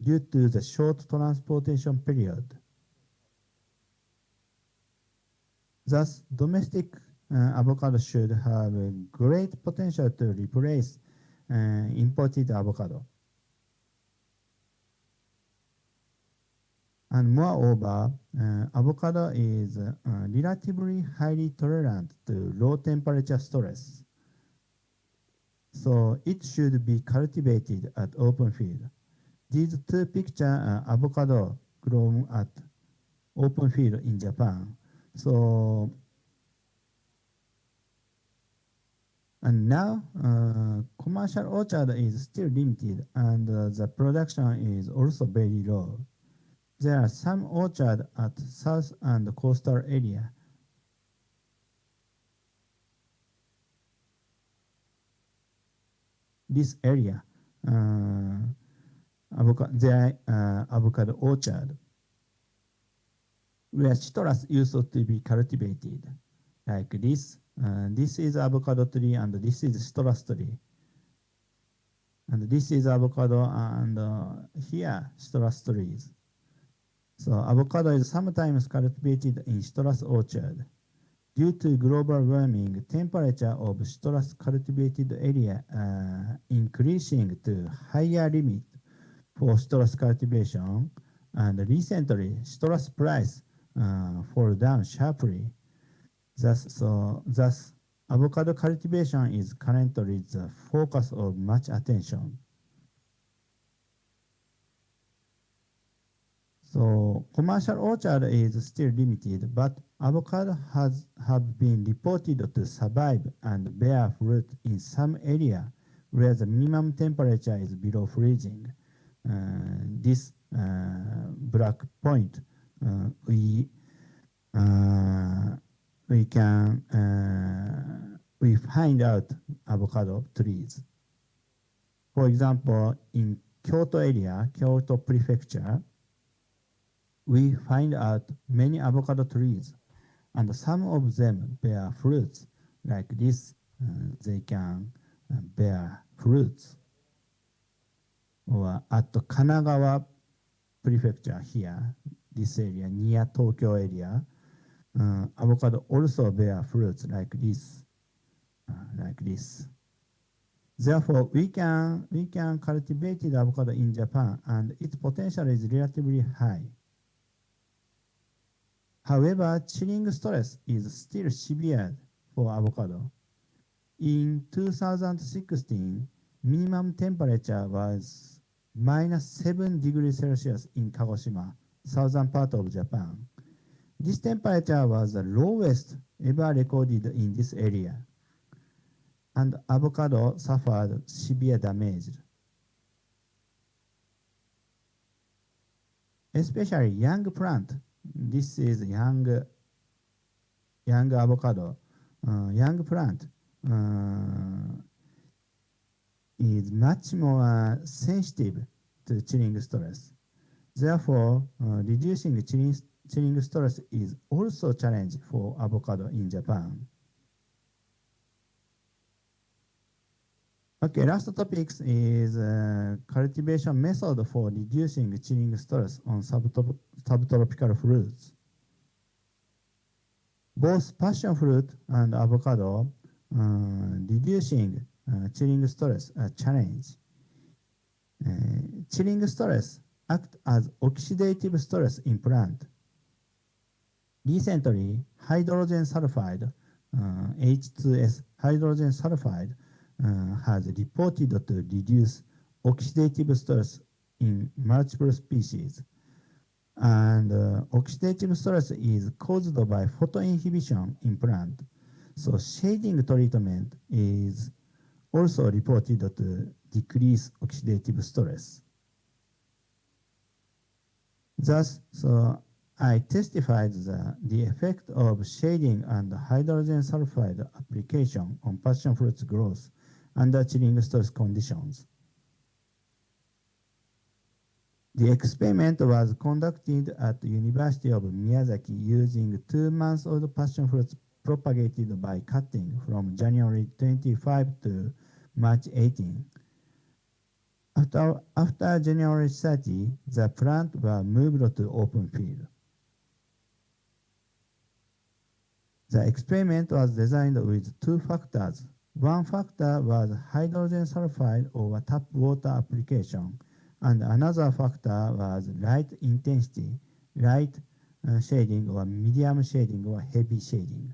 due to the short transportation period. Thus, domestic avocado should have a great potential to replace imported avocado. And moreover, avocado is relatively highly tolerant to low temperature stress. So it should be cultivated at open field. These two pictures are avocado grown at open field in Japan. So, and now commercial orchard is still limited, and the production is also very low. There are some orchards at south and coastal area. this area, avocado orchard, where citrus used to be cultivated, like this. This is avocado tree, and this is citrus tree. And this is avocado, and here citrus trees. So avocado is sometimes cultivated in citrus orchard. Due to global warming, temperature of citrus cultivated area increasing to higher limit for citrus cultivation, and recently citrus price fall down sharply. Thus, avocado cultivation is currently the focus of much attention. So commercial orchard is still limited, but avocado have been reported to survive and bear fruit in some area where the minimum temperature is below freezing. This black point, we find out avocado trees. For example, in Kyoto area, Kyoto Prefecture, we find out many avocado trees, and some of them bear fruits. Like this, they can bear fruits. Or at Kanagawa Prefecture here, this area near Tokyo area, avocado also bear fruits like this, Therefore, we can cultivate avocado in Japan, and its potential is relatively high. However, chilling stress is still severe for avocado. In 2016, minimum temperature was -7 degrees Celsius in Kagoshima, southern part of Japan. This temperature was the lowest ever recorded in this area, and avocado suffered severe damage. Especially young plant. This is young avocado. Young plant is much more sensitive to chilling stress. Therefore, reducing chilling stress is also a challenge for avocado in Japan. Okay, last topic is cultivation method for reducing chilling stress on subtropical fruits. Both passion fruit and avocado reducing chilling stress a challenge. Chilling stress acts as oxidative stress in plant. Recently, hydrogen sulfide, H2S hydrogen sulfide, has reported to reduce oxidative stress in multiple species. And oxidative stress is caused by photoinhibition in plant. So shading treatment is also reported to decrease oxidative stress. Thus, I testified the effect of shading and hydrogen sulfide application on passion fruits growth under chilling stress conditions. The experiment was conducted at the University of Miyazaki using 2 months old passion fruits propagated by cutting from January 25 to March 18. After January 30, the plant was moved to open field. The experiment was designed with 2 factors. One factor was hydrogen sulfide over tap water application, and another factor was light intensity, light shading or medium shading or heavy shading.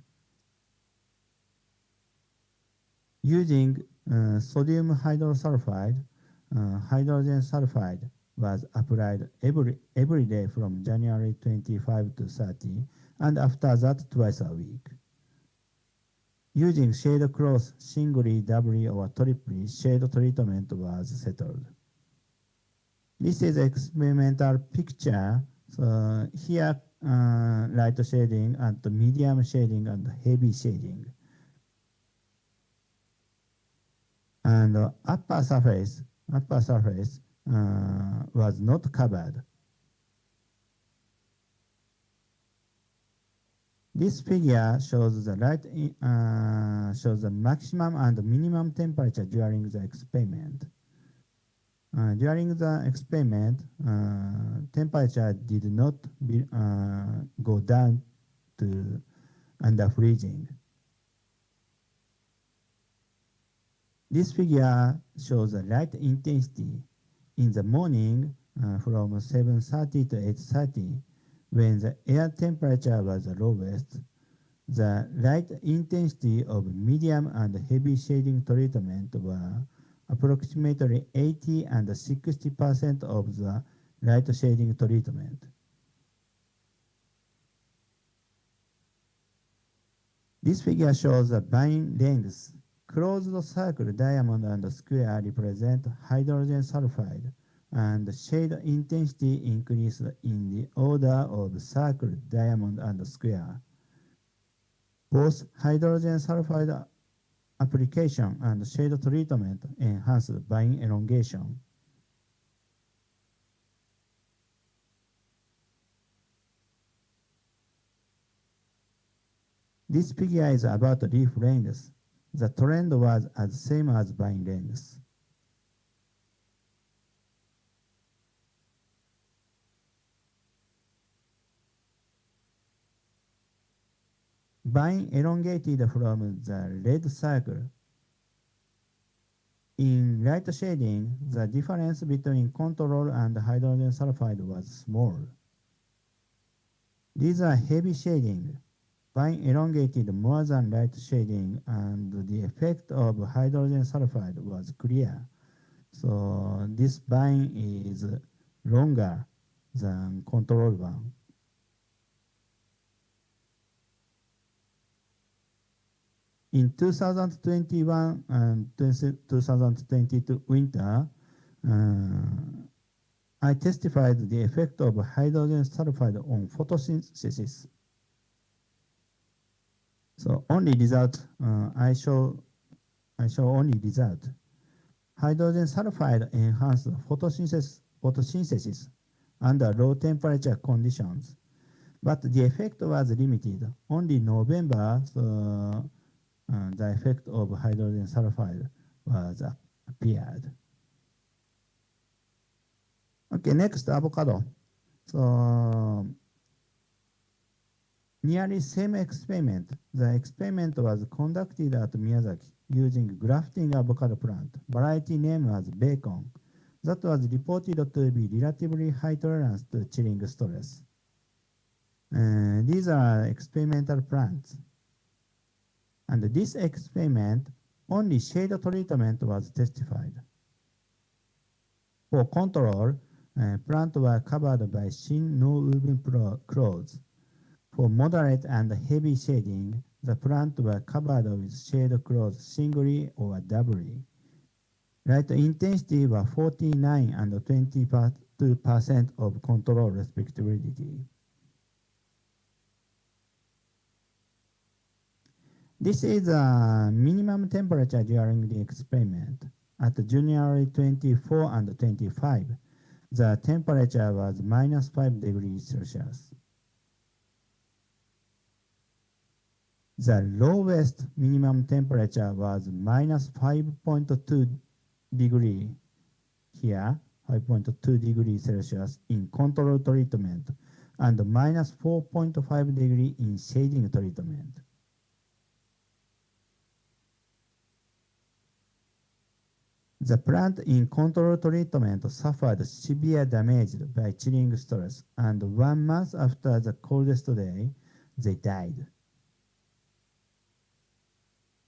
Using sodium hydrosulfide, hydrogen sulfide was applied every day from January 25 to 30, and after that twice a week. Using shade cloth singly, doubly, or triply, shade treatment was settled. This is experimental picture. So here, light shading and medium shading and heavy shading. And and the upper surface was not covered. This figure shows the shows the maximum and minimum temperature during the experiment. During the experiment, temperature did not go down to under freezing. This figure shows the light intensity in the morning from 7:30 to 8:30. When the air temperature was the lowest, the light intensity of medium and heavy shading treatment were approximately 80 and 60% of the light shading treatment. This figure shows the beam length. Closed circle, diamond, and square represent hydrogen sulfide, and shade intensity increased in the order of circle, diamond, and square. Both hydrogen sulfide application and shade treatment enhanced beam elongation. This figure is about leaf length. The trend was as same as beam length. Beam elongated from the red circle. In light shading, the difference between control and hydrogen sulfide was small. These are heavy shading. Beam elongated more than light shading, and the effect of hydrogen sulfide was clear. So this beam is longer than control one. In 2021 and 2022 winter, I testified the effect of hydrogen sulfide on photosynthesis. So only result, I show only result. Hydrogen sulfide enhanced photosynthesis under low temperature conditions, but the effect was limited. Only November, so the effect of hydrogen sulfide was appeared. Okay, next, avocado. So nearly same experiment. The experiment was conducted at Miyazaki using grafting avocado plant. Variety name was bacon. That was reported to be relatively high tolerance to chilling stress. These are experimental plants. And this experiment, only shade treatment was testified. For control, plants were covered by thin no-woven clothes. For moderate and heavy shading, the plants were covered with shade clothes singly or doubly. Light intensity was 49 and 22% of control respectively. This is the minimum temperature during the experiment. At January 24 and 25, the temperature was -5 degrees Celsius. The lowest minimum temperature was -5.2 degree here, 5.2 degrees Celsius in control treatment, and -4.5 degree in shading treatment. The plant in control treatment suffered severe damage by chilling stress, and 1 month after the coldest day, they died.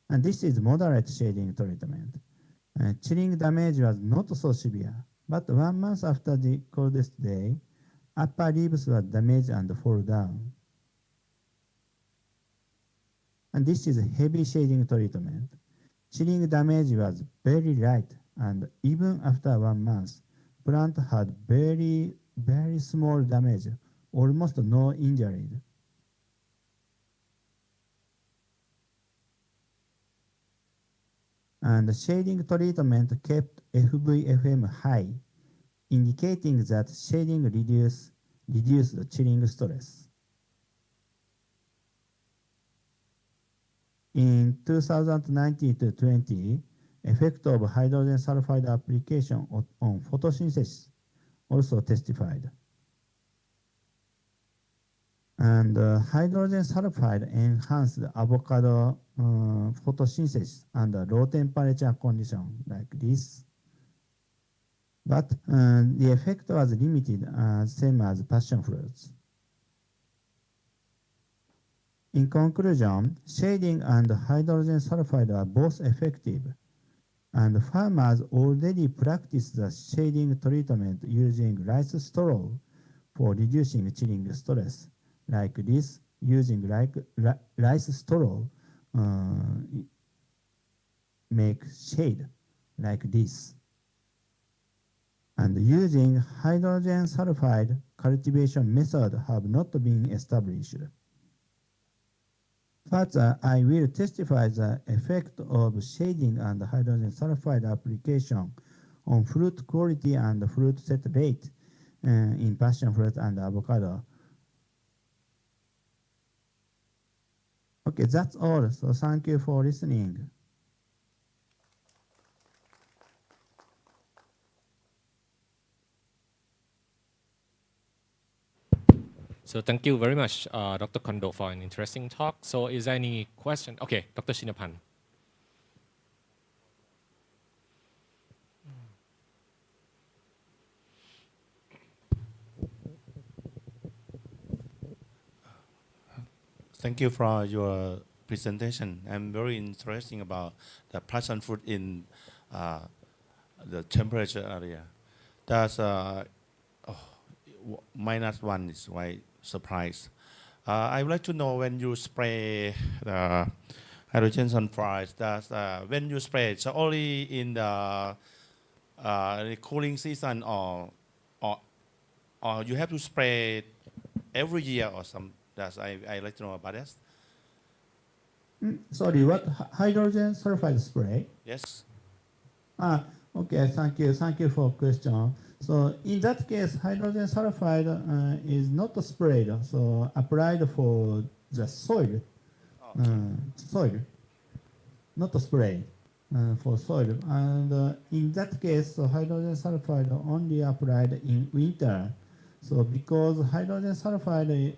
And this is moderate shading treatment. Chilling damage was not so severe, but 1 month after the coldest day, upper leaves were damaged and fall down. And this is heavy shading treatment. Chilling damage was very light, and even after 1 month, plant had very small damage, almost no injury. and shading treatment kept FVFM high, indicating that shading reduced chilling stress. In 2019 to 20, effect of hydrogen sulfide application on photosynthesis also testified. And hydrogen sulfide enhanced avocado photosynthesis under low temperature conditions like this. But the effect was limited, same as passion fruits. In conclusion, shading and hydrogen sulfide are both effective, and farmers already practice the shading treatment using rice straw for reducing chilling stress. Like this, using rice straw make shade like this. And using hydrogen sulfide cultivation method have not been established. Further, I will testify the effect of shading and hydrogen sulfide application on fruit quality and fruit set rate in passion fruit and avocado. Okay, that's all. So thank you for listening. So thank you very much, Dr. Kondo, for an interesting talk. So is there any question? Okay, Dr. Shinapan. Thank you for your presentation. I'm very interesting about the passion fruit in the temperature area. That's -1 is quite surprised. I would like to know when you spray the hydrogen sulfide, that's when you spray it, so only in the cooling season or you have to spray every year or some. That's I like to know about this. Sorry, what hydrogen sulfide spray? Yes. Okay, thank you. Thank you for question. So in that case, hydrogen sulfide is not sprayed, so applied for the soil, soil, not sprayed for soil. And in that case, so hydrogen sulfide only applied in winter. So because hydrogen sulfide,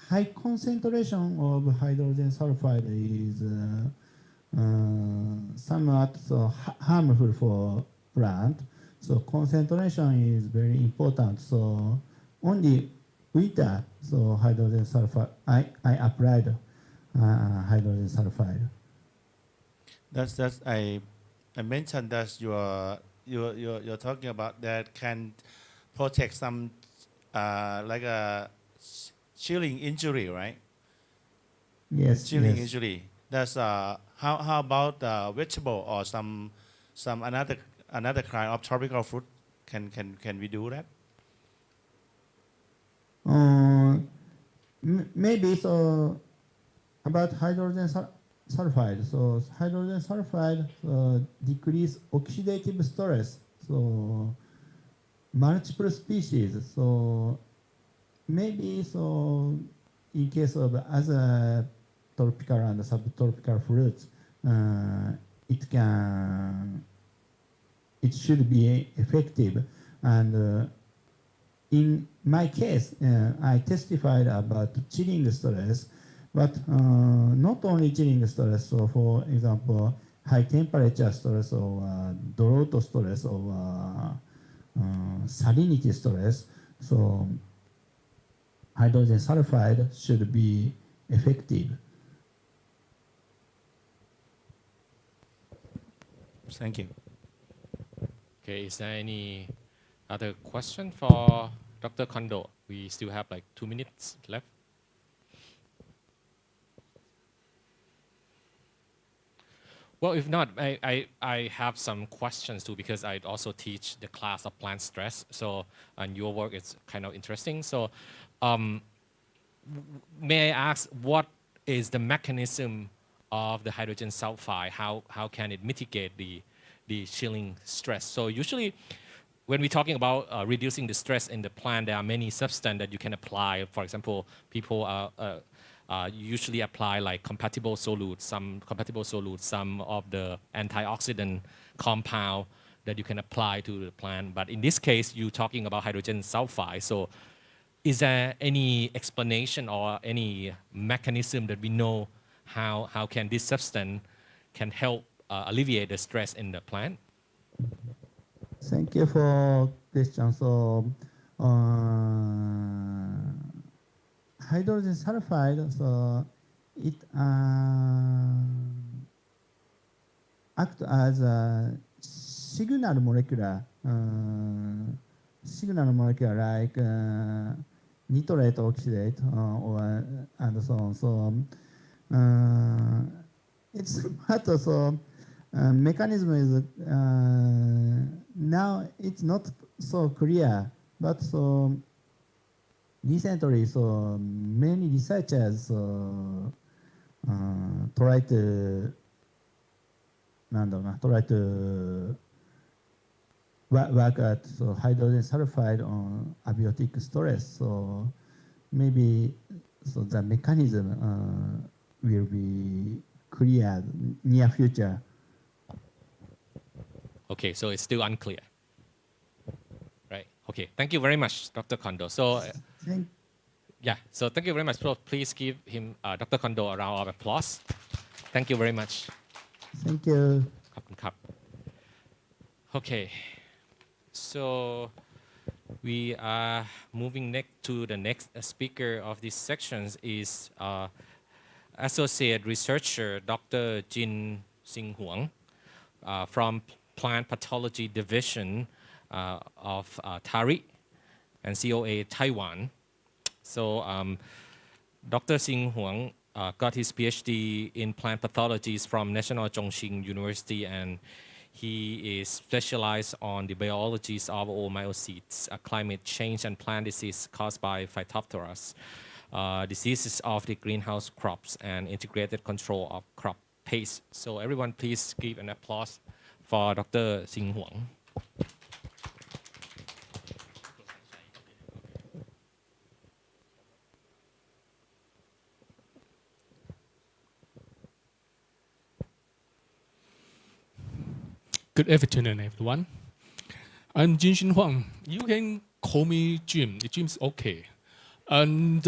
high concentration of hydrogen sulfide is somewhat harmful for plant. So concentration is very important. So only winter, so hydrogen sulfide, I applied hydrogen sulfide. That's I mentioned that you're talking about that can protect some like a chilling injury, right? Yes. Chilling yes. injury. That's how about vegetable or some another kind of tropical fruit? Can we do that? Maybe so about hydrogen sulfide. So hydrogen sulfide decrease oxidative stress. So multiple species. So maybe so in case of other tropical and subtropical fruits, it should be effective. And in my case, I testified about chilling stress, but not only chilling stress. So for example, high temperature stress or drought stress or salinity stress. So hydrogen sulfide should be effective. Thank you. Okay, is there any other question for Dr. Kondo? We still have like 2 minutes left. Well, if not, I have some questions too, because I also teach the class of plant stress. So, and your work is kind of interesting. So, may I ask, what is the mechanism of the hydrogen sulfide, how can it mitigate the chilling stress? So usually when we're talking about reducing the stress in the plant, there are many substances that you can apply. For example, people usually apply like compatible solutes, some of the antioxidant compound that you can apply to the plant. But in this case, you're talking about hydrogen sulfide. So is there any explanation or any mechanism that we know how can this substance can help alleviate the stress in the plant? Thank you for question. So hydrogen sulfide, so it act as a signal molecule like nitrate oxide and so on. So it's matter. So mechanism is now it's not so clear, but so recently, so many researchers try to work at so hydrogen sulfide on abiotic stress. So maybe so the mechanism will be clear near future. Okay, so it's still unclear. Right. Okay. Thank you very much, Dr. Kondo. So yeah. So thank you very much. So please give him Dr. Kondo a round of applause. Thank you very much. Thank you. Okay. So we are moving next to the next speaker of this section is Associate Researcher Dr. Jin Sing Huang from Plant Pathology Division of TARI and COA Taiwan. So Dr. Sing Huang got his PhD in plant pathologies from National Chongqing University, and he is specialized on the biologies of oomycetes, climate change and plant disease caused by Phytophthora, diseases of the greenhouse crops, and integrated control of crop pests. So everyone please give an applause for Dr. Sing Huang. Good afternoon, everyone. I'm Jin Xin Huang. You can call me Jim. Jim's okay. And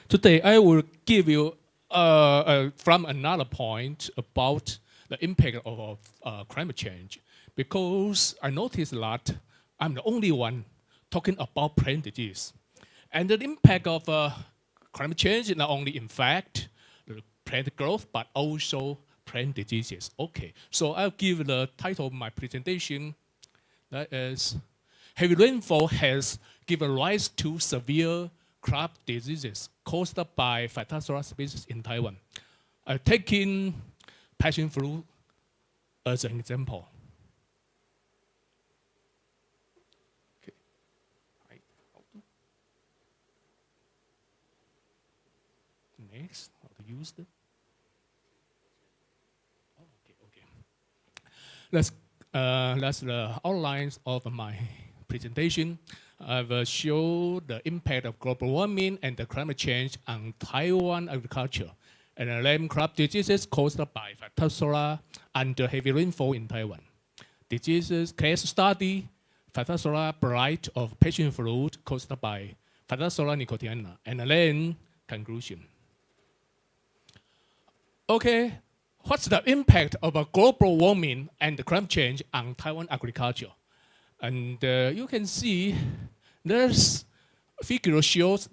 today I will give you from another point about the impact of climate change, because I noticed that I'm the only one talking about plant disease. And the impact of climate change is not only in fact the plant growth, but also plant diseases. Okay, so I'll give the title of my presentation. That is, heavy rainfall has given rise to severe crop diseases caused by Phytophthora species in Taiwan. I'm taking passion fruit as an example. Okay. Next, how to use it. That's the outlines of my presentation. I will show the impact of global warming and the climate change on Taiwan agriculture, and then crop diseases caused by Phytophthora under heavy rainfall in Taiwan. Diseases case study: Phytophthora blight of passion fruit caused by Phytophthora nicotiana, and then conclusion. Okay. What's the impact of global warming and climate change on Taiwan agriculture? And you can see this figure shows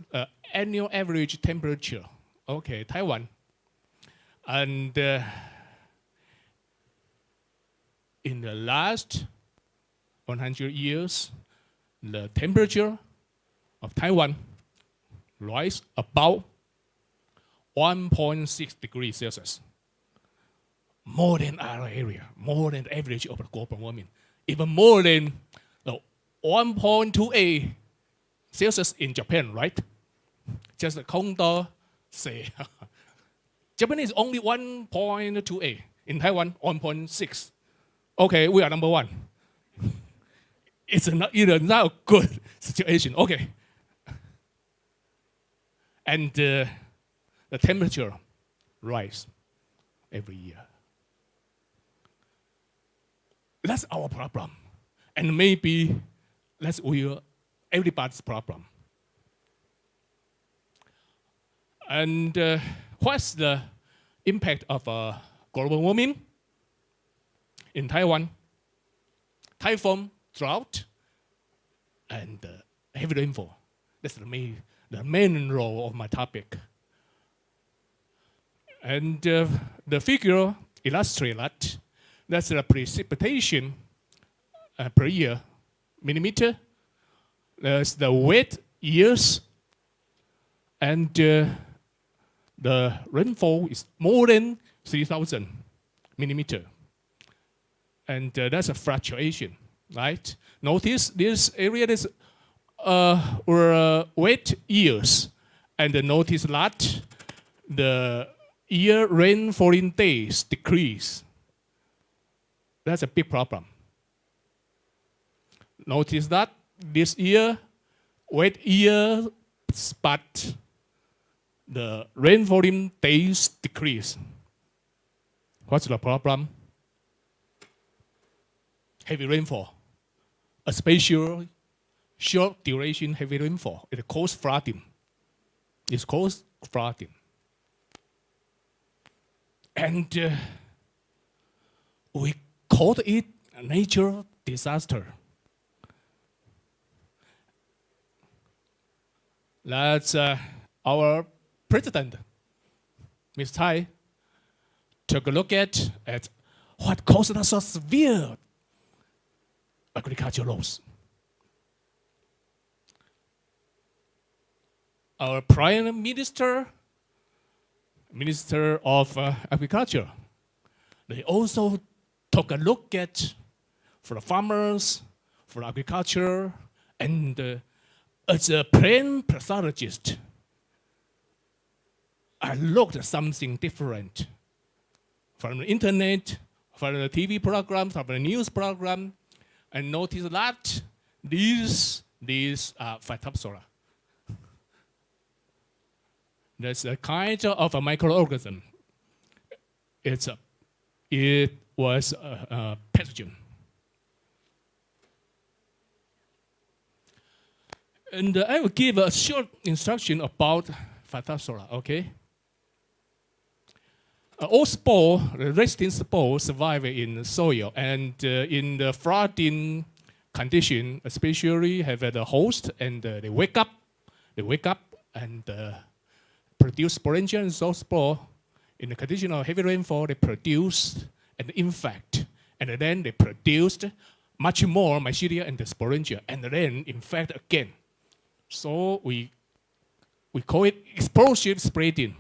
annual average temperature. Okay, Taiwan. And in the last 100 years, the temperature of Taiwan rise about 1.6 degrees Celsius. More than our area, more than the average of global warming, even more than 1.28 Celsius in Japan, right? Just the Kondo say. Japanese only 1.28. In Taiwan, 1.6. Okay, we are number one. It's not a good situation. Okay. And the temperature rise every year. That's our problem. And maybe that's everybody's problem. And what's the impact of global warming in Taiwan? Typhoon, drought, and heavy rainfall. That's the main role of my topic. And the figure illustrates that. That's the precipitation per year, millimeter. There's the wet years, and the rainfall is more than 3,000 millimeter. And that's a fluctuation, right? Notice this area is wet years, and notice that the year rainfalling days decrease. That's a big problem. Notice that this year, wet year, but the rainfalling days decrease. What's the problem? Heavy rainfall, especially short duration heavy rainfall. It causes flooding. It causes flooding. And we called it a natural disaster. That's our president, Ms. Tai, took a look at what caused us so severe agricultural loss. Our Prime Minister of Agriculture, they also took a look at for the farmers, for agriculture, and as a plant pathologist, I looked at something different from the internet, from the TV programs, from the news program, and noticed that these are Phytophthora. That's a kind of a microorganism. It was a pathogen. And I will give a short instruction about Phytophthora, okay? All spores, the resting spores, survive in soil, and in the flooding condition, especially have the host, and they wake up and produce sporangia and zoospore. In the condition of heavy rainfall, they produce an infect, and then they produced much more mycelia and the sporangia, and then infect again. So we call it explosive spreading,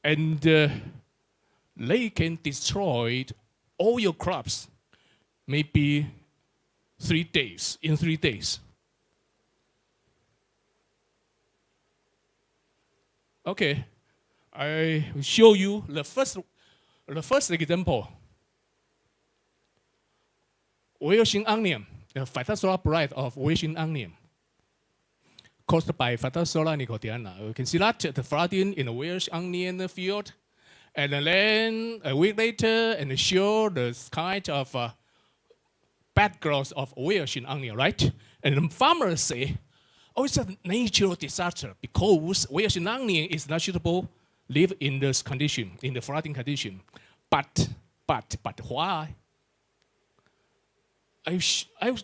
and they can destroy all your crops, maybe in 3 days. Okay, I will show you the first example. Wilshire onion, the Phytophthora variety of Wilshire onion, caused by Phytophthora nicotiana. You can see that the flooding in the Wilshire onion field, and then a week later, and show the kind of bad growth of Wilshire onion, right? And the farmers say, oh, it's a natural disaster because Wilshire onion is not suitable live in this condition, in the flooding condition. But why? I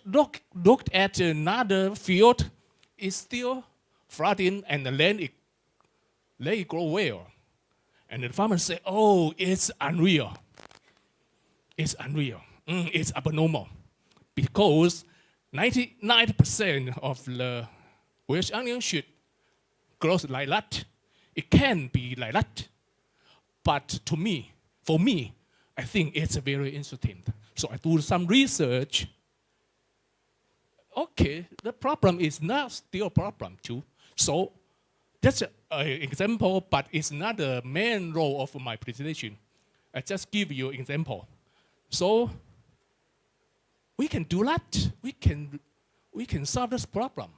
looked at another field, it's still flooding, and the land it grow well. And the farmers say, oh, it's unreal. It's unreal. It's abnormal. Because 99% of the Wilshire onion should grow like that. It can be like that. But for me, I think it's very interesting. So I do some research. Okay, the problem is not still a problem too. So That's an example, but it's not the main role of my presentation. I just give you an example. So we can do that. We can solve this problem.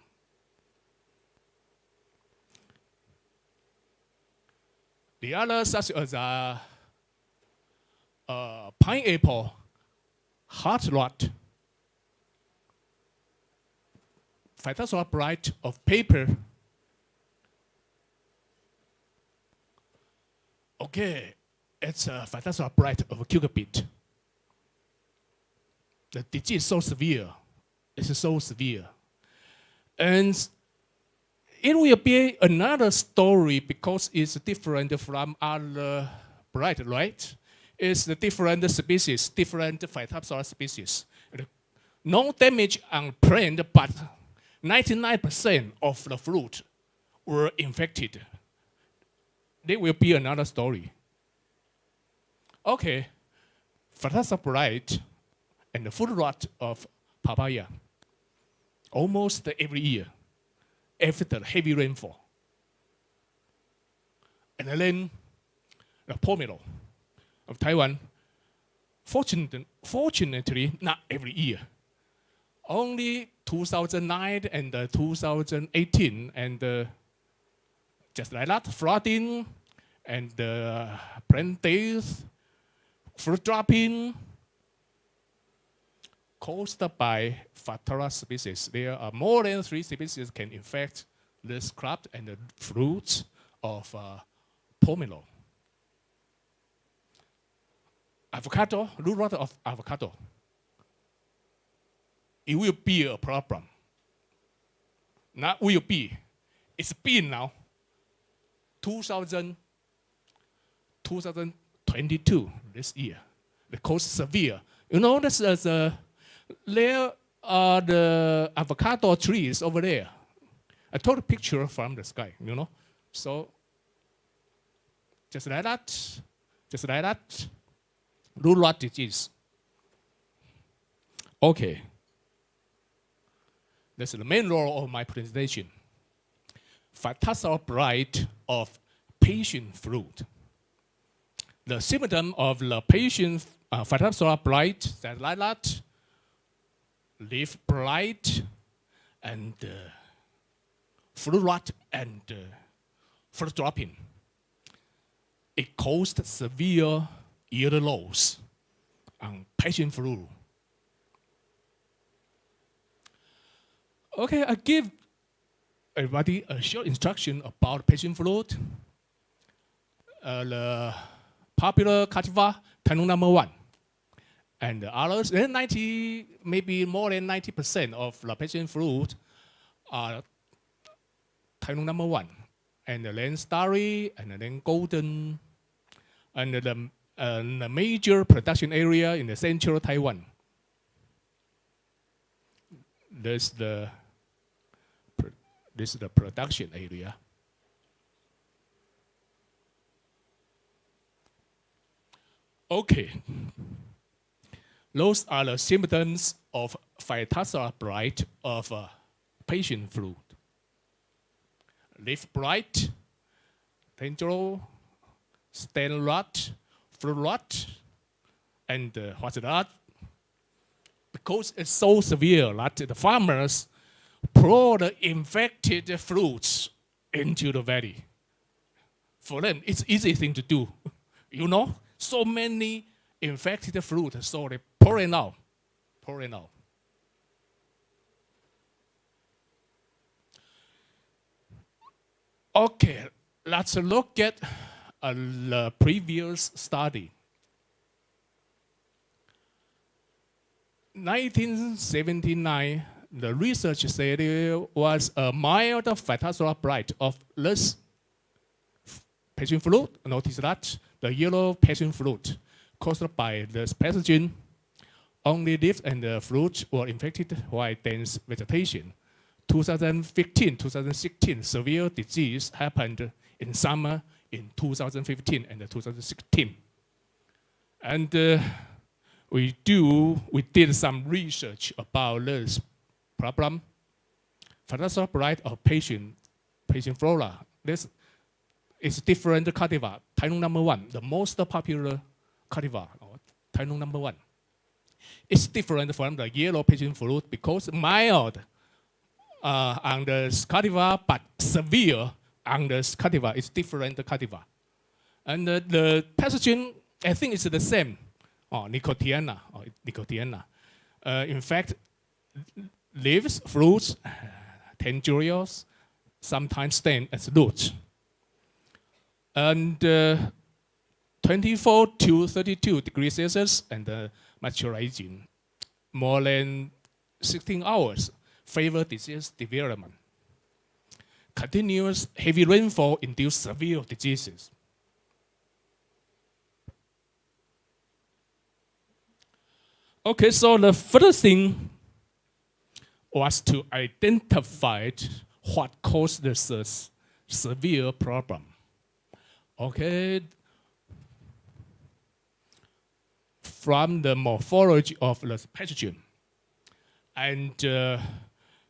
The other, such as pineapple, heart rot, phytosorapbrite of paper. Okay, it's a phytosorapbrite of cucurbit. The disease is so severe. It's so severe. And it will be another story because it's different from other bright, right? It's the different species, different phytophthora species. No damage on plant, but 99% of the fruit were infected. There will be another story. Okay, phytosorapbrite and the food rot of papaya, almost every year after heavy rainfall. And then the pomelo of Taiwan, fortunately not every year. Only 2009 and 2018, and just like that, flooding and plant death, fruit dropping, caused by Phytophthora species. There are more than 3 species can infect this crop and the fruits of pomelo. Avocado, root rot of avocado. It will be a problem. Not will be. It's been now. 2022, this year. The coast severe. You know, there are the avocado trees over there. I took a picture from the sky, you know. So, just like that, root rot disease. Okay. That's the main role of my presentation. Phytosorapbrite of passion fruit. The symptom of the passion phytosorapbrite, that like that, leaf blight, and fruit rot, and fruit dropping. It caused severe yield loss on passion fruit. Okay, I give everybody a short instruction about passion fruit. The popular cultivar, Taiwan #1. And the others, maybe more than 90% of the passion fruit are Taiwan #1. And then starry, and then golden, and the major production area in the central Taiwan. This is the production area. Okay. Those are the symptoms of phytosorapbrite of passion fruit. Leaf blight, dangerous, stem rot, fruit rot, and what's that? Because it's so severe that the farmers pour the infected fruits into the valley. For them, it's an easy thing to do. You know, so many infected fruit, so they pour it out. Okay, let's look at the previous study. 1979, the research said there was a mild phytosorapbrite of this passion fruit. Notice that the yellow passion fruit caused by this pathogen. Only leaves and the fruit were infected while dense vegetation. 2015, 2016, severe disease happened in summer in 2015 and 2016. And we did some research about this problem. Phytosorapbrite of patient flora This is different cultivar. Tainung number 1, the most popular cultivar, Tainung number 1. It's different from the yellow passion fruit because mild on the cultivar, but severe on the cultivar. It's different cultivar. And the pathogen, I think it's the same. Nicotiana. In fact, leaves, fruits, tangerials, sometimes stem as roots. And 24 to 32 degrees Celsius and maturation, more than 16 hours, favor disease development. Continuous heavy rainfall induce severe diseases. Okay, so the first thing was to identify what caused this severe problem. Okay, from the morphology of the pathogen and the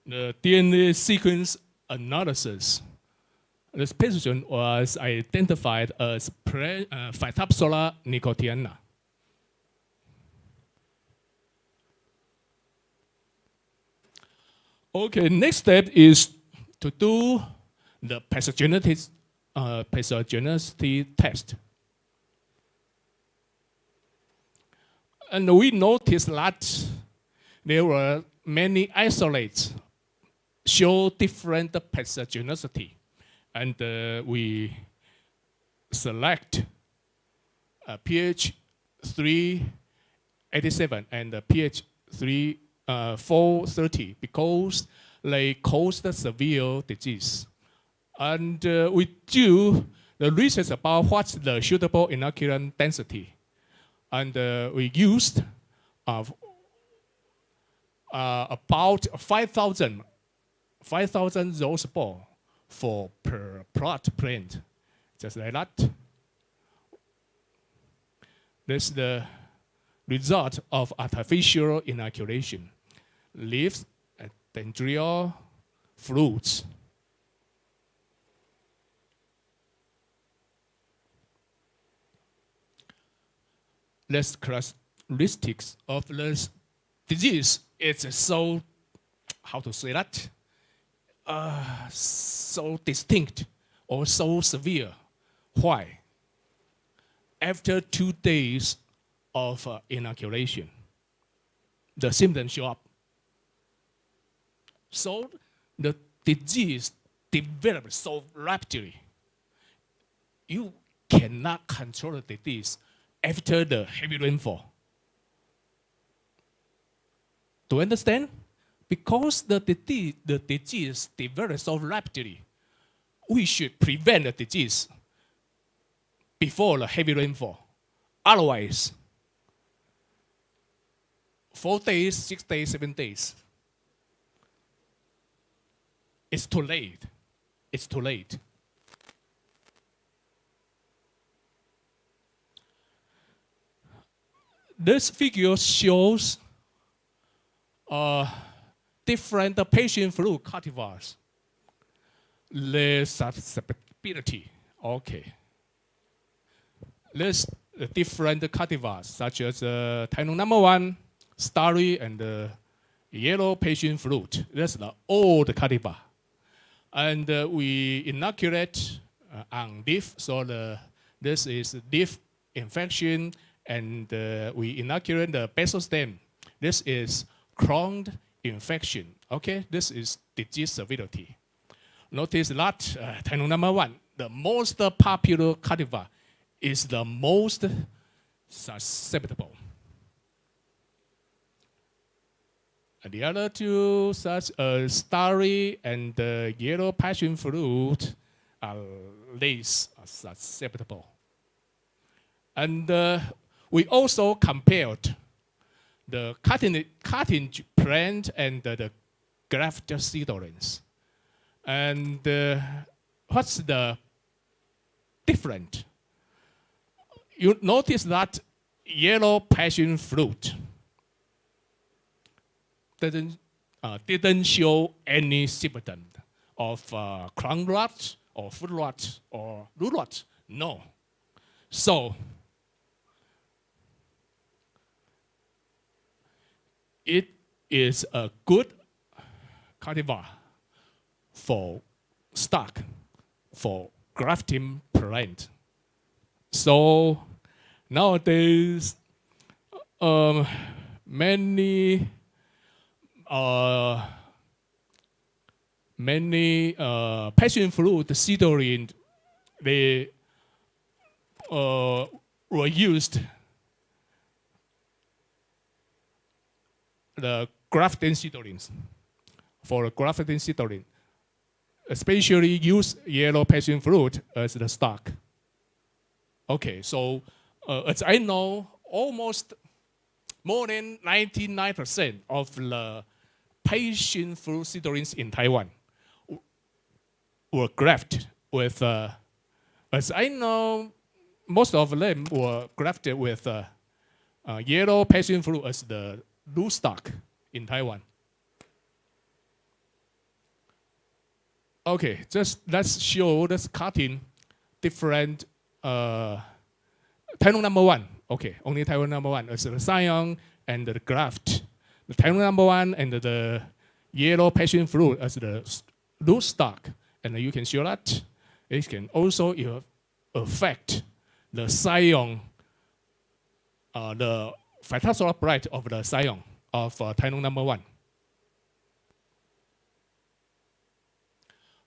DNA sequence analysis, this pathogen was identified as Phytophthora nicotiana. Okay, next step is to do the pathogenicity test. And we noticed that there were many isolates show different pathogenicity. And we select pH 387 and pH 430 because they cause the severe disease. And we do the research about what's the suitable inoculant density. And we used about 5,000 rose ball per plot plant, just like that. This is the result of artificial inoculation. Leaves, dendriol, fruits. This characteristics of this disease is so, how to say that? So distinct or so severe. Why? After 2 days of inoculation, the symptoms show up. So the disease develops so rapidly. You cannot control the disease after the heavy rainfall. Do you understand? Because the disease develops so rapidly, we should prevent the disease before the heavy rainfall. Otherwise, 4 days, 6 days, 7 days, it's too late. It's too late. This figure shows different patient flu cultivars. The susceptibility. Okay. There's different cultivars such as Tainung number 1, starry, and yellow passion fruit. That's the old cultivar. And we inoculate on leaf. So this is leaf infection, and we inoculate the basal stem. This is Crohn's infection. Okay, this is disease severity. Notice that Tainung number 1, the most popular cultivar, is the most susceptible. And the other two, such as starry and yellow passion fruit, are less susceptible. And we also compared the cutting plant and the graft seedlings. And what's the difference? You notice that yellow passion fruit didn't show any symptom of crown rot or foot rot or root rot. No. So it is a good cultivar for stock, for grafting plant. So nowadays, many passion fruit seedling they were used the grafting seedlings for grafting seedling, especially use yellow passion fruit as the stock. Okay, so as I know, almost more than 99% of the passion fruit seedlings in Taiwan were grafted with, as I know, most of them were grafted with yellow passion fruit as the root stock in Taiwan. Okay, just let's show this cutting different Taiwan number one. Okay, only Taiwan number one as the scion and the graft. The Taiwan number one and the yellow passion fruit as the root stock. And you can show that it can also affect the scion, the phytophthora bright of the scion of Taiwan number one.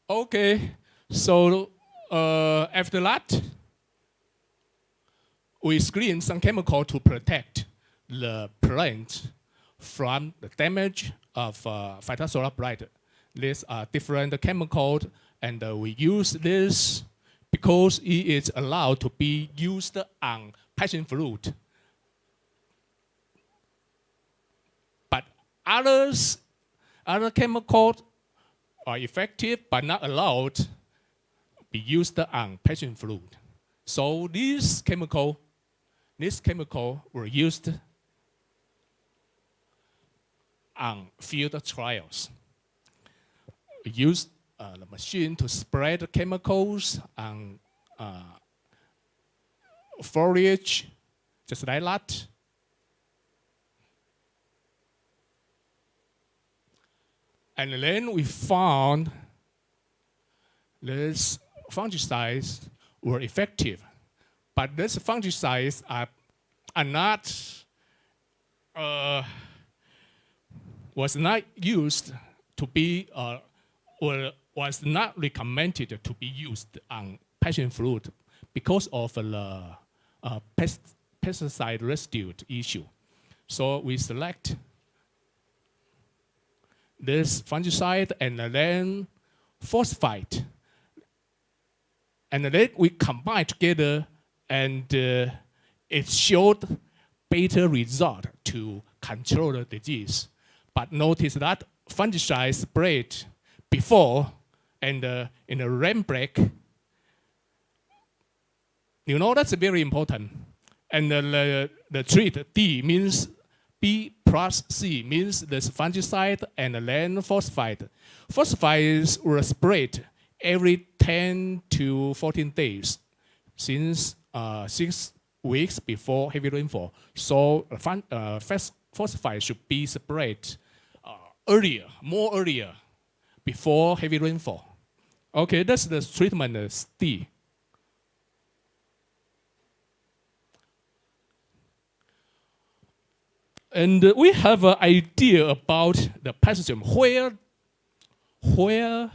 Okay, so after that, we screen some chemical to protect the plant from the damage of phytophthora bright. These are different chemicals, and we use this because it is allowed to be used on passion fruit. But other chemicals are effective but not allowed to be used on passion fruit. So this chemical were used on field trials. We used the machine to spread chemicals on foliage, just like that. And then we found these fungicides were effective, but these fungicides are not was not used to be or was not recommended to be used on passion fruit because of the pesticide residue issue. So we select this fungicide and then phosphate, and then we combine together, and it showed better result to control the disease. But notice that fungicide sprayed before and in a rain break, you know that's very important. And the treat D means B plus C means this fungicide and then phosphate. Phosphites were sprayed every 10 to 14 days since 6 weeks before heavy rainfall. So phosphite should be sprayed more earlier, before heavy rainfall. Okay, that's the treatment D. And we have an idea about the pathogen. Where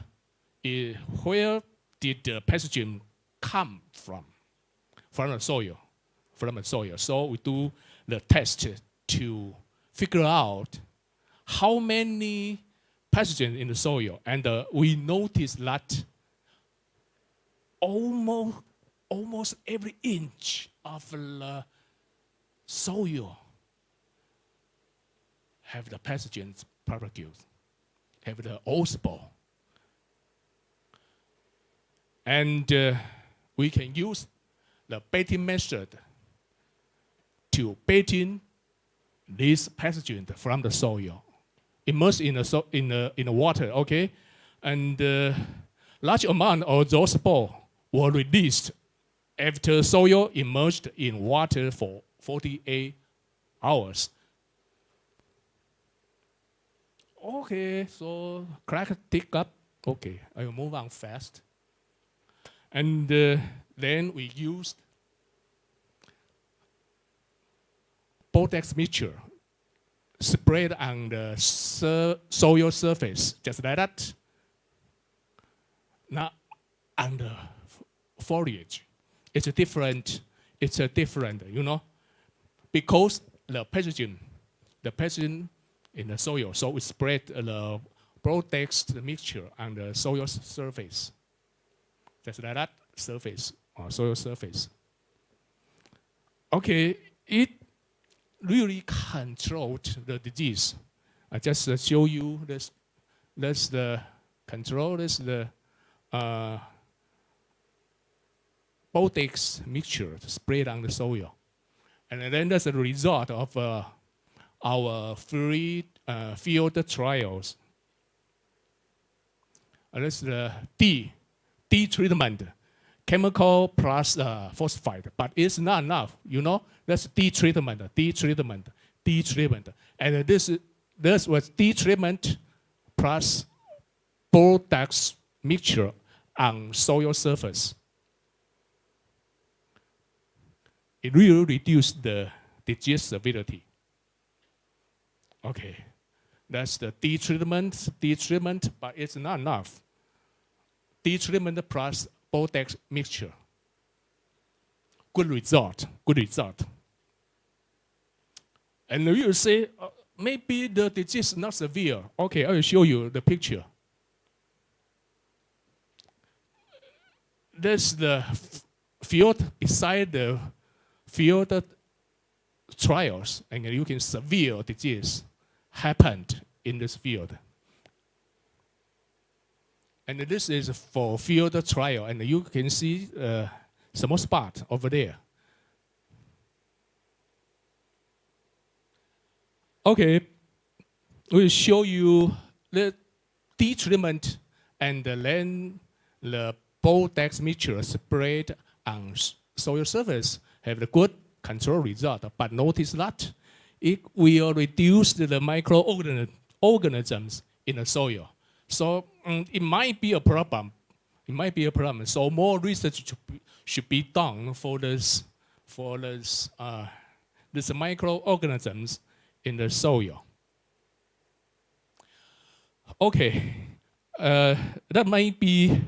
did the pathogen come from? From the soil. So we do the test to figure out how many pathogens in the soil, and we noticed that almost every inch of the soil have the pathogens propagated, have the old spore. And we can use the baiting method to baiting these pathogens from the soil, immersed in the water, okay? And large amount of those spores were released after soil immersed in water for 48 hours. Okay, so crack tick up. Okay, I will move on fast. And then we used Botex mixture spread on the soil surface, just like that. Now, on the foliage, it's a different, you know, because the pathogen in the soil, so we spread the Botex mixture on the soil surface, just like that surface, or soil surface. Okay, it really controlled the disease. I just show you this. That's the control. This is the Botex mixture sprayed on the soil, and then that's the result of our free field trials. That's the D treatment, chemical plus phosphate, but it's not enough. You know, that's D treatment, and this was D treatment plus Botex mixture on soil surface. It really reduced the disease severity. Okay, that's the D treatment, but it's not enough. D treatment plus Botex mixture. Good result. And you say, maybe the disease is not severe. Okay, I will show you the picture. There's the field beside the field trials, and you can severe disease happened in this field. And this is for field trial, and you can see small spot over there. Okay, we'll show you the D treatment and then the Botex mixture sprayed on soil surface have the good control result, but notice that it will reduce the microorganisms in the soil. So it might be a problem. So more research should be done for this microorganisms in the soil. Okay, that might be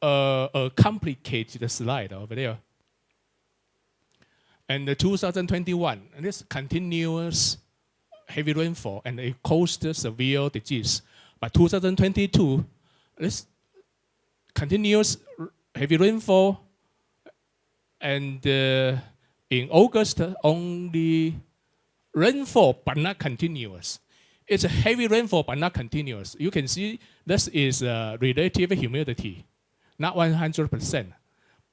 a complicated slide over there. And the 2021, and this continuous heavy rainfall and it caused severe disease. But 2022, this continuous heavy rainfall, and in August only rainfall but not continuous. It's a heavy rainfall but not continuous. You can see this is relative humidity, not 100%,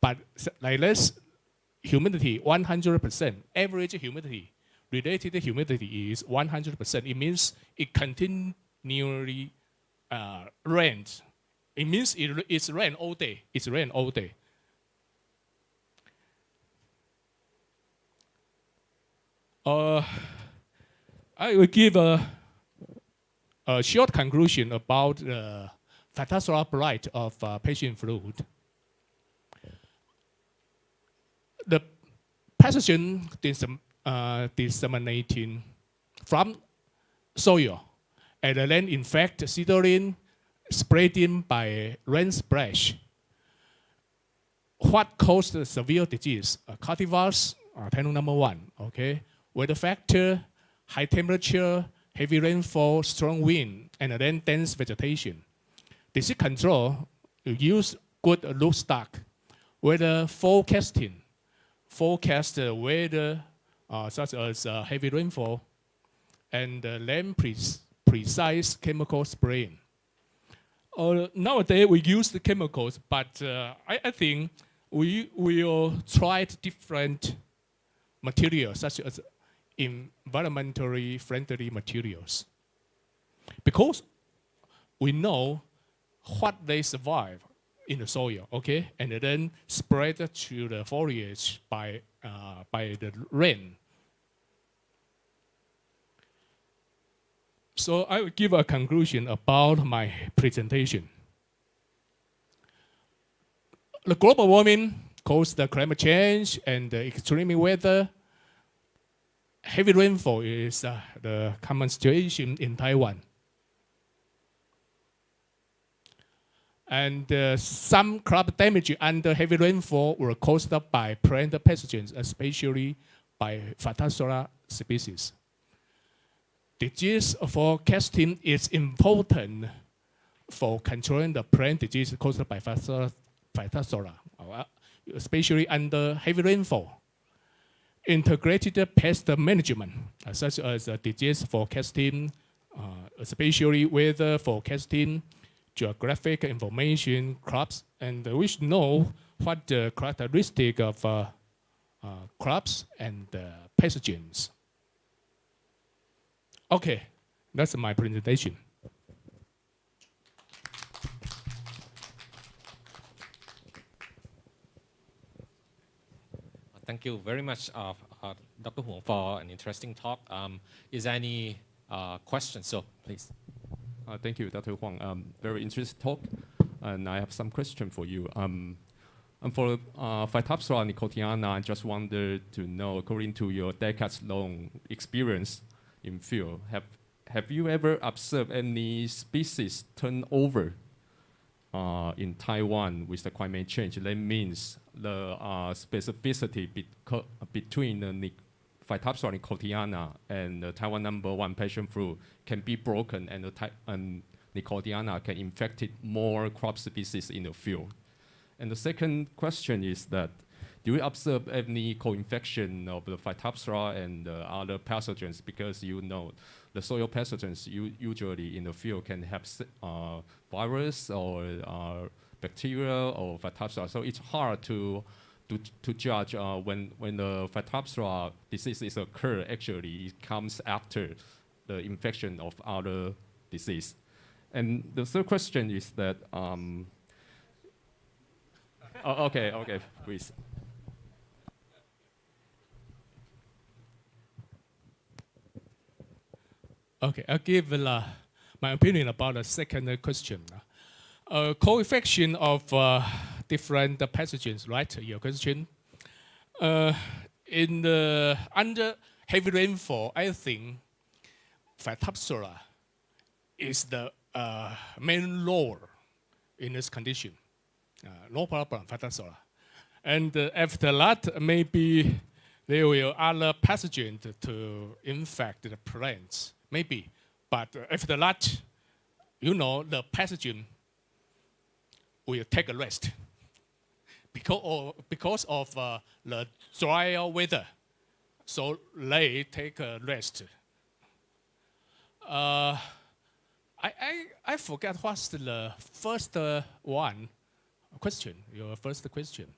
but like this humidity 100%, average humidity, related humidity is 100%. It means it continually rains. It means it's rain all day. It's rain all day. I will give a short conclusion about the Phytophthora blight of patient fruit. The pathogen disseminating from soil and then infect seedling spreading by rain splash. What caused the severe disease? Cultivars, panel number 1, okay? Weather factor, high temperature, heavy rainfall, strong wind, and then dense vegetation. Disease control, you use good root stock. Weather forecasting, forecast weather such as heavy rainfall, and then precise chemical spraying. Nowadays we use the chemicals, but I think we will try different materials such as environmentally friendly materials. Because we know what they survive in the soil, okay, and then spread to the foliage by the rain. So I will give a conclusion about my presentation. The global warming caused the climate change and the extreme weather. Heavy rainfall is the common situation in Taiwan. And some crop damage under heavy rainfall were caused by plant pathogens, especially by Phytophthora species. Disease forecasting is important for controlling the plant disease caused by Phytophthora, especially under heavy rainfall. Integrated pest management, such as disease forecasting, especially weather forecasting, geographic information, crops, and we should know what the characteristic of crops and pathogens. Okay, that's my presentation. Thank you very much, Dr. Huang, for an interesting talk. Is there any questions? So, please. Thank you, Dr. Huang. Very interesting talk, and I have some question for you. And for Phytophthora nicotiana, I just wanted to know, according to your decades-long experience in field, have you ever observed any species turnover in Taiwan with the climate change? That means the specificity between the Phytophthora nicotiana and the Taiwan #1 passion fruit can be broken, and the nicotiana can infect more crop species in the field. And the second question is that, do you observe any co-infection of the Phytophthora and other pathogens? Because you know the soil pathogens usually in the field can have virus or bacteria or Phytophthora. So it's hard to judge when the Phytophthora diseases occur. Actually, it comes after the infection of other disease. And the third question is that, okay, please. Okay, I'll give my opinion about the second question. Co-infection of different pathogens, right? Your question. Under heavy rainfall, I think Phytophthora is the main role in this condition. No problem, Phytophthora. And after that, maybe there will other pathogens to infect the plants. Maybe, but after that, you know, the pathogen will take a rest because of the dry weather. So they take a rest. I forgot what's the first one question. Your first question.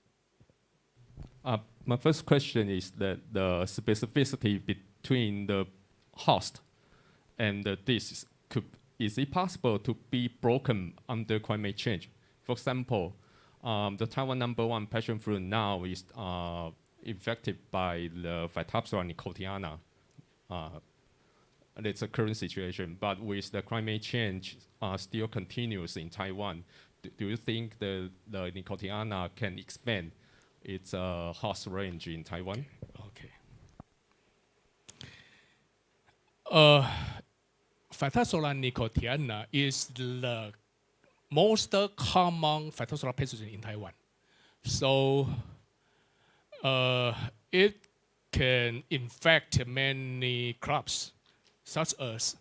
My first question is that the specificity between the host and the disease, is it possible to be broken under climate change? For example, the Taiwan #1 passion fruit now is infected by the Phytophthora nicotiana. It's a current situation, but with the climate change still continues in Taiwan, do you think the nicotiana can expand its host range in Taiwan? Okay. Phytophthora nicotiana is the most common Phytophthora pathogen in Taiwan. So it can infect many crops, such as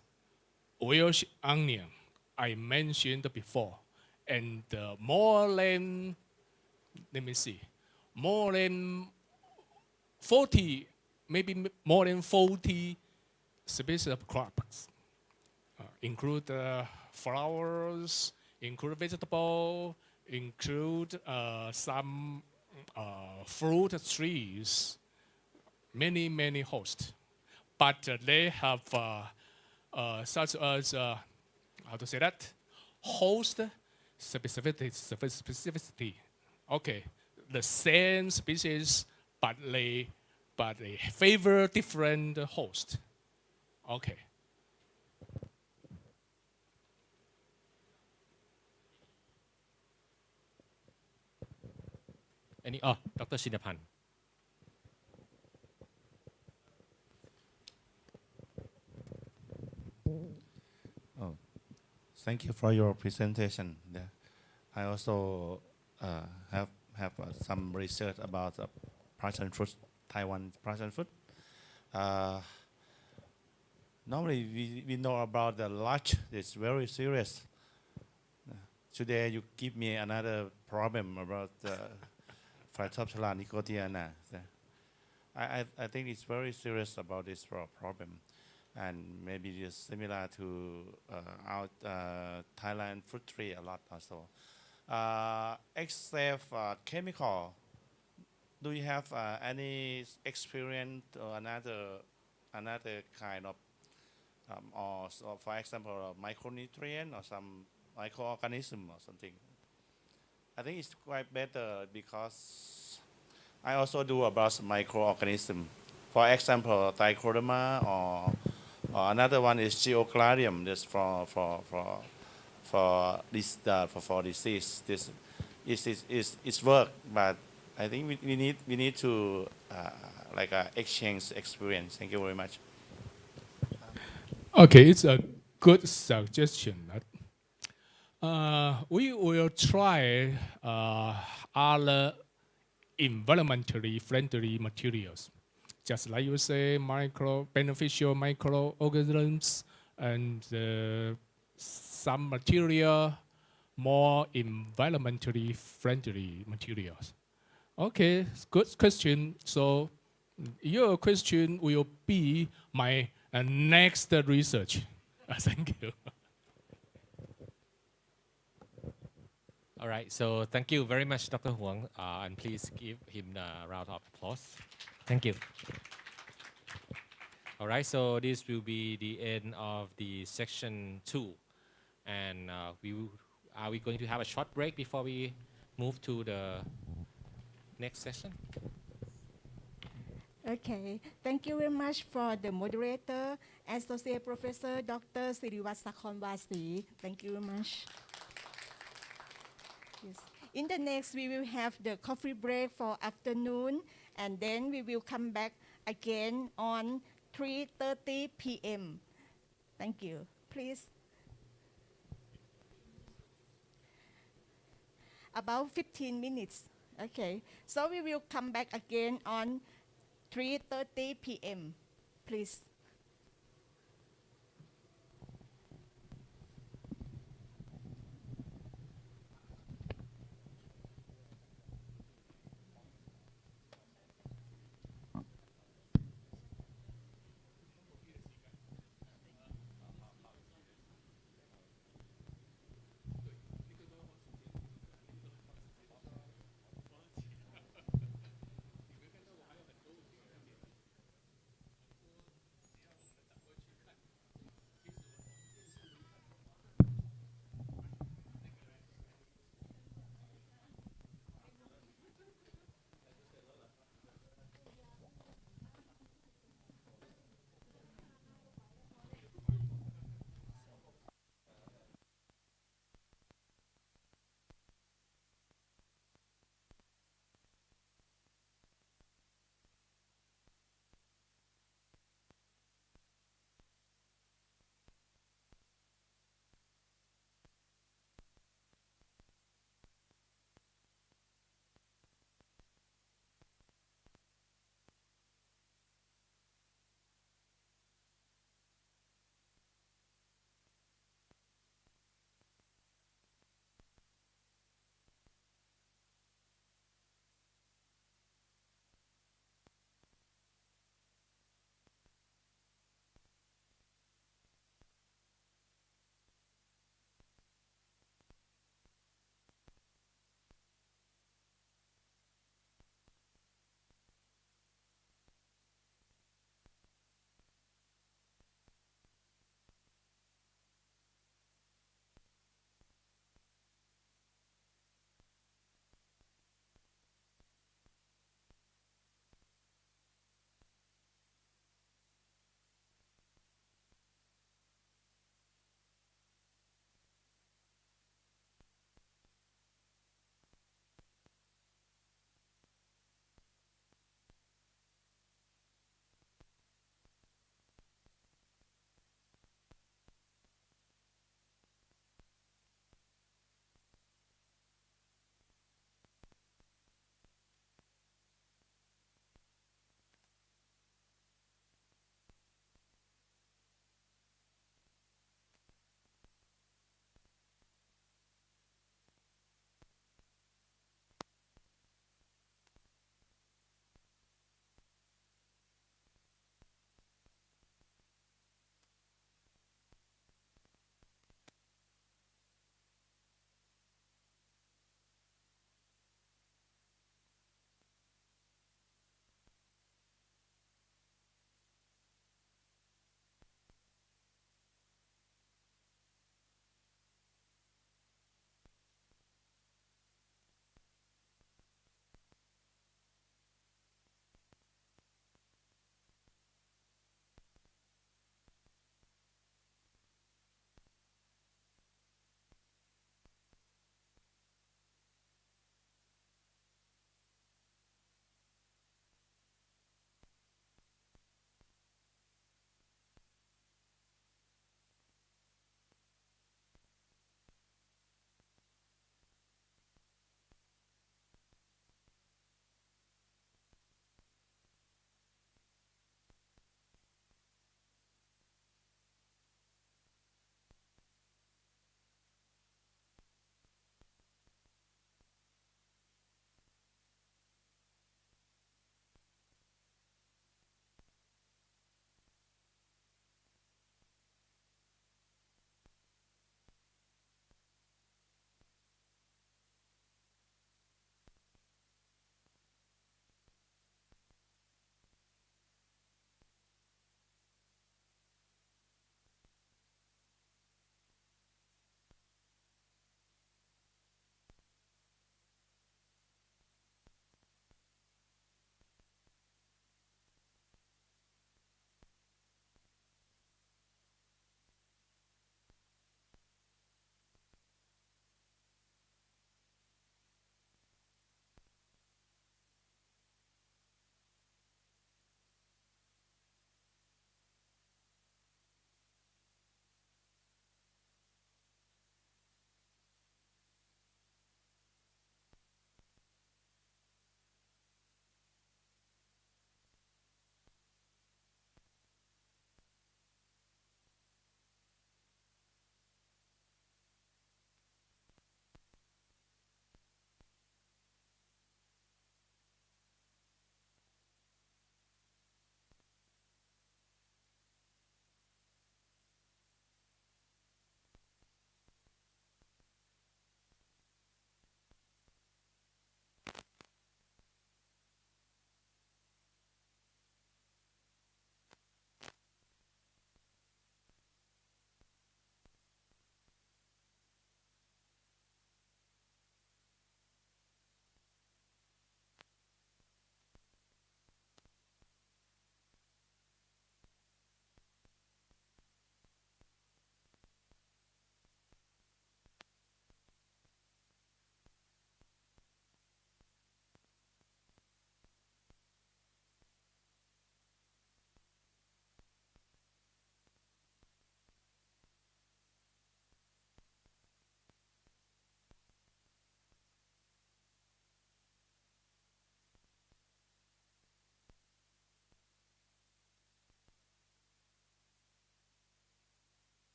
Welsh onion, I mentioned before, and more than 40, maybe more than 40 species of crops, include flowers, include vegetable, include some fruit trees, many hosts. But they have such as, how to say that, host specificity. Okay, the same species, but they favor different host. Okay. Any? Dr. Shinapan. Oh, thank you for your presentation. I also have some research about passion fruit, Taiwan passion fruit. Normally, we know about the larch. It's very serious. Today, you give me another problem about Phytophthora nicotiana. I think it's very serious about this problem. And maybe it's similar to our Thailand fruit tree a lot also. Except chemical, do you have any experience or another kind of, or so for example, a micronutrient or some microorganism or something? I think it's quite better because I also do about microorganism. For example, trichoderma or another one is geoclarium. This for this for disease. This is work, but I think we need to like exchange experience. Thank you very much. Okay, it's a good suggestion. We will try other environmentally friendly materials. Just like you say, beneficial microorganisms and some material, more environmentally friendly materials. Okay, good question. So your question will be my next research. Thank you. All right, so thank you very much, Dr. Huang, and please give him a round of applause. Thank you. All right, so this will be the end of the section 2. And are we going to have a short break before we move to the next session? Okay, thank you very much for the moderator, Associate Professor Dr. Siriwatt Sakhonwasi. Thank you very much. Yes. In the next, we will have the coffee break for afternoon, and then we will come back again on 3:30 p.m. Thank you. Please. About 15 minutes. Okay. So we will come back again on 3:30 p.m. Please.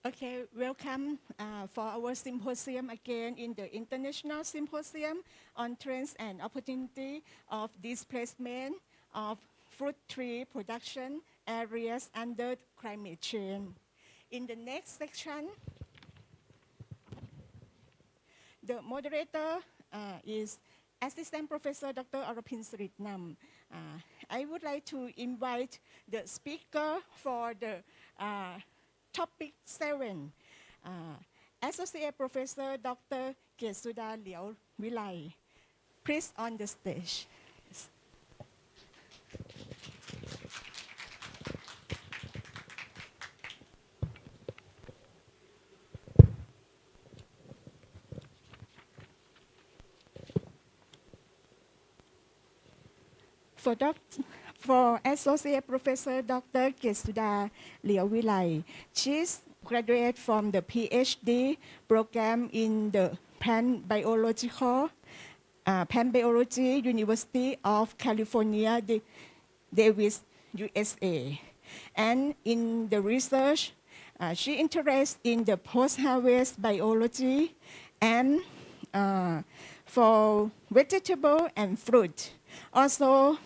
Okay, welcome for our symposium again in the International Symposium on Trends and Opportunity of Displacement of Fruit Tree Production Areas Under Climate Change. In the next section, the moderator is Assistant Professor Dr. Arapin Sritnam. I would like to invite the speaker for the topic 7, Associate Professor Dr. Kesuda Liao Vilai. Please on the stage. Yes. For Associate Professor Dr. Kesuda Liao Vilai, she's graduate from the PhD program in the Plant Biology, University of California, Davis, USA. And in the research, she interested in the post-harvest biology and for vegetable and fruit. Also,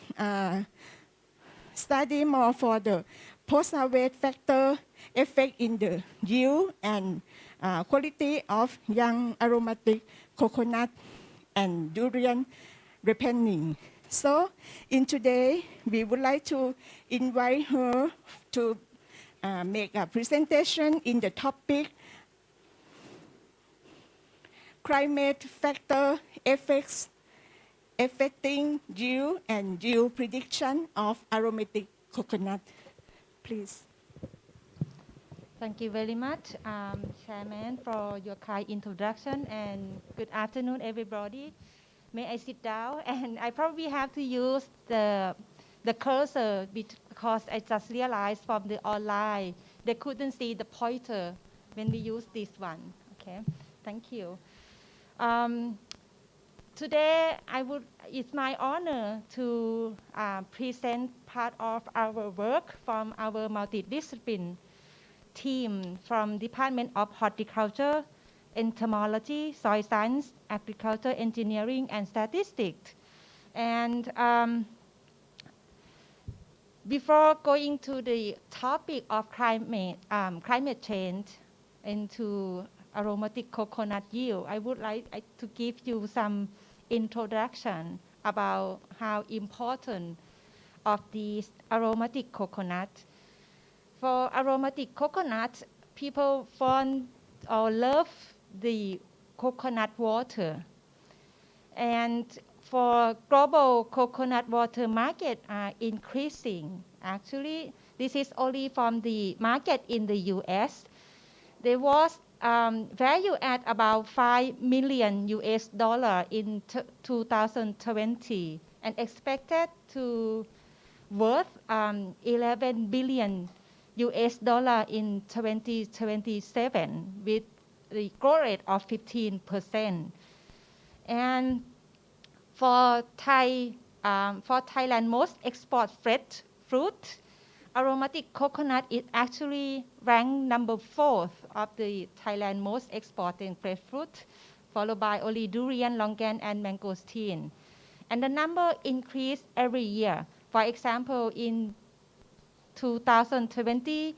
study more for the post-harvest factor effect in the yield and quality of young aromatic coconut and durian ripening. So in today, we would like to invite her to make a presentation in the topic climate factor effects affecting yield and yield prediction of aromatic coconut. Please. Thank you very much, Chairman, for your kind introduction, and good afternoon, everybody. May I sit down? And I probably have to use the cursor because I just realized from the online they couldn't see the pointer when we use this one. Okay, thank you. Today, it's my honor to present part of our work from our multidiscipline team from Department of Horticulture, Entomology, Soil Science, Agriculture, Engineering, and Statistics. And before going to the topic of climate change into aromatic coconut yield, I would like to give you some introduction about how important of these aromatic coconut. For aromatic coconut, people fond or love the coconut water. And for global coconut water market are increasing. Actually, this is only from the market in the US. There was value at about $5 million in 2020 and expected to worth 11 billion in 2027 with the growth rate of 15%. And for Thailand most export fresh fruit, aromatic coconut is actually ranked number 4th of the Thailand most exporting fresh fruit, followed by only durian, longan, and mangosteen. And the number increased every year. For example, in 2020,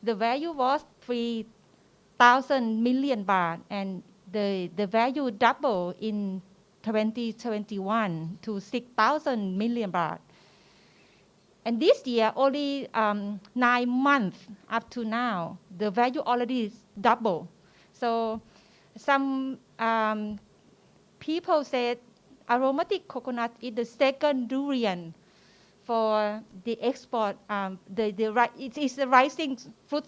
the value was 3,000 million baht, and the value doubled in 2021 to 6,000 million baht. And this year, only 9 months up to now, the value already doubled. So some people said aromatic coconut is the second durian for the export. It is the rising fruit,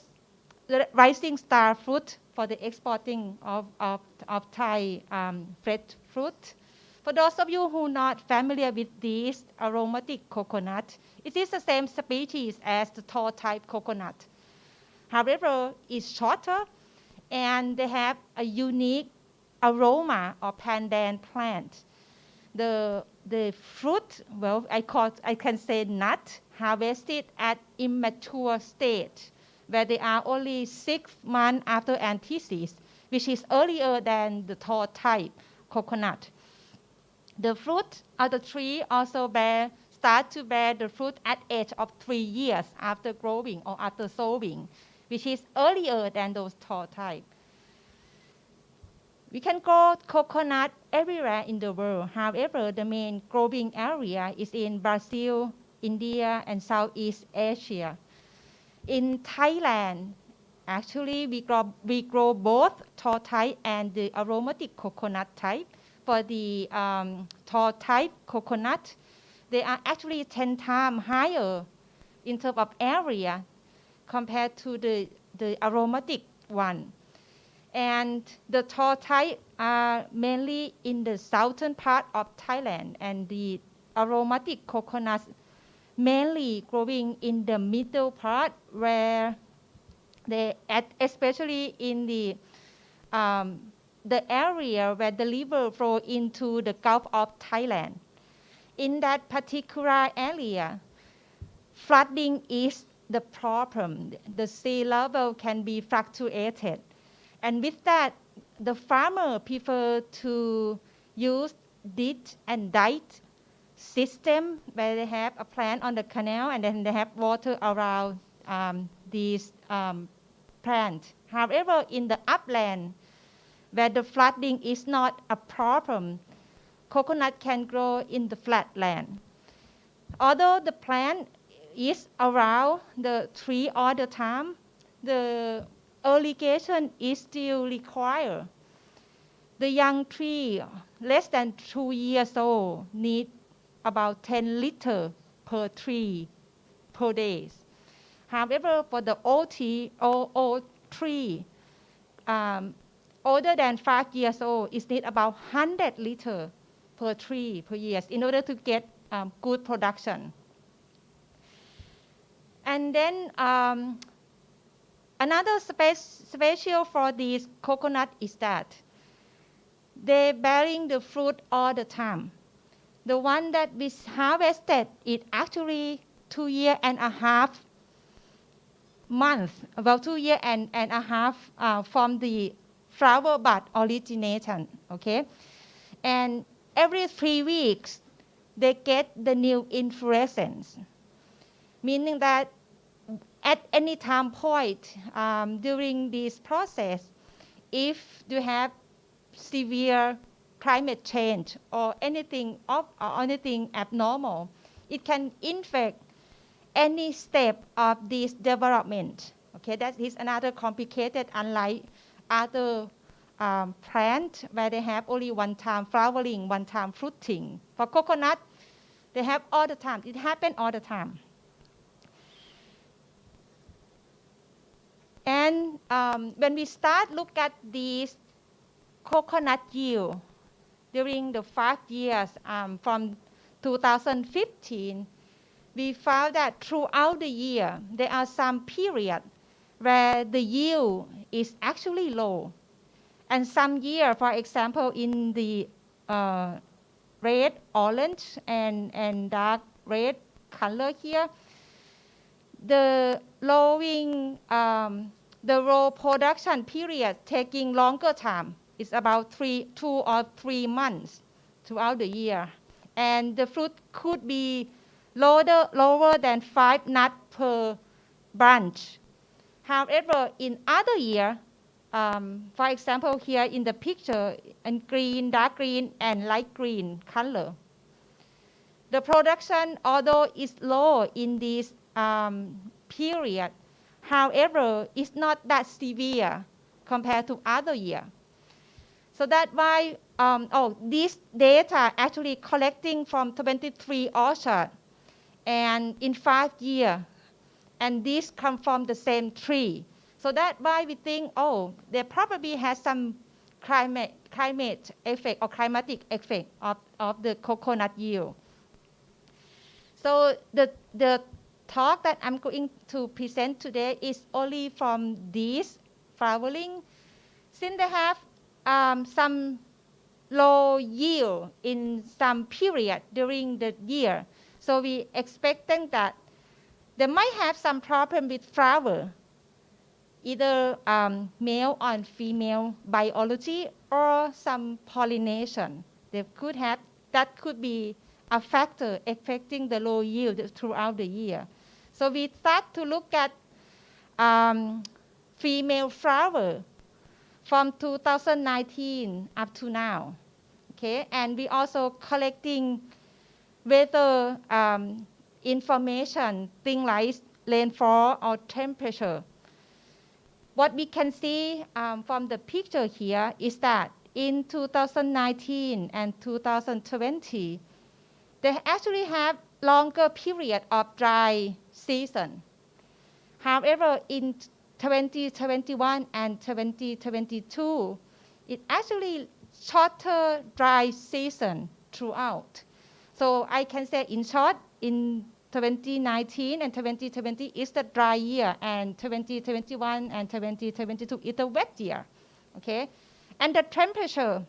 the rising star fruit for the exporting of Thai fresh fruit. For those of you who are not familiar with this aromatic coconut, it is the same species as the tall type coconut. However, it's shorter and they have a unique aroma of pandan plant. The fruit, well, I can say nut, harvested at immature stage where they are only 6 months after antithesis, which is earlier than the tall type coconut. The fruit of the tree also start to bear the fruit at age of 3 years after growing or after sowing, which is earlier than those tall type. We can grow coconut everywhere in the world. However, the main growing area is in Brazil, India, and Southeast Asia. In Thailand, actually, we grow both tall type and the aromatic coconut type. For the tall type coconut, they are actually 10 times higher in terms of area compared to the aromatic one. And the tall type are mainly in the southern part of Thailand, and the aromatic coconuts mainly growing in the middle part, where especially in the area where the river flow into the Gulf of Thailand. In that particular area, flooding is the problem. The sea level can be fluctuated. And with that, the farmer prefer to use ditch and dike system where they have a plant on the canal and then they have water around these plants. However, in the upland, where the flooding is not a problem, coconut can grow in the flat land. Although the plant is around the tree all the time, the irrigation is still required. The young tree, less than 2 years old, need about 10 liters per tree per day. However, for the old tree, older than 5 years old, it needs about 100 liters per tree per year in order to get good production. And then another special for these coconut is that they're bearing the fruit all the time. The one that we harvested is actually 2.5 months, about 2.5 years from the flower bud origination, okay? And every 3 weeks, they get the new inflorescence, meaning that at any time point during this process, if you have severe climate change or anything abnormal, it can infect any step of this development. Okay, that is another complicated, unlike other plants where they have only one time flowering, one time fruiting. For coconut, they have all the time. It happens all the time. And when we start look at these coconut yield during the 5 years from 2015, we found that throughout the year, there are some periods where the yield is actually low. And some year, for example, in the red, orange, and dark red color here, the raw production period taking longer time. It's about 2 or 3 months throughout the year. And the fruit could be lower than 5 nuts per branch. However, in other year, for example, here in the picture, in green, dark green, and light green color, the production, although is low in this period, however, it's not that severe compared to other year. So that's why this data actually collecting from 23 orchards and in 5 years, and this come from the same tree. So that's why we think, they probably has some climate effect or climatic effect of the coconut yield. So the talk that I'm going to present today is only from this flowering. Since they have some low yield in some period during the year, so we expecting that they might have some problem with flower. either male or female biology or some pollination. That could be a factor affecting the low yield throughout the year. So we start to look at female flower from 2019 up to now. Okay, and we also collecting weather information, things like rainfall or temperature. What we can see from the picture here is that in 2019 and 2020, they actually have longer period of dry season. However, in 2021 and 2022, it actually shorter dry season throughout. So I can say in short, in 2019 and 2020 is the dry year, and 2021 and 2022 is the wet year. Okay, and the temperature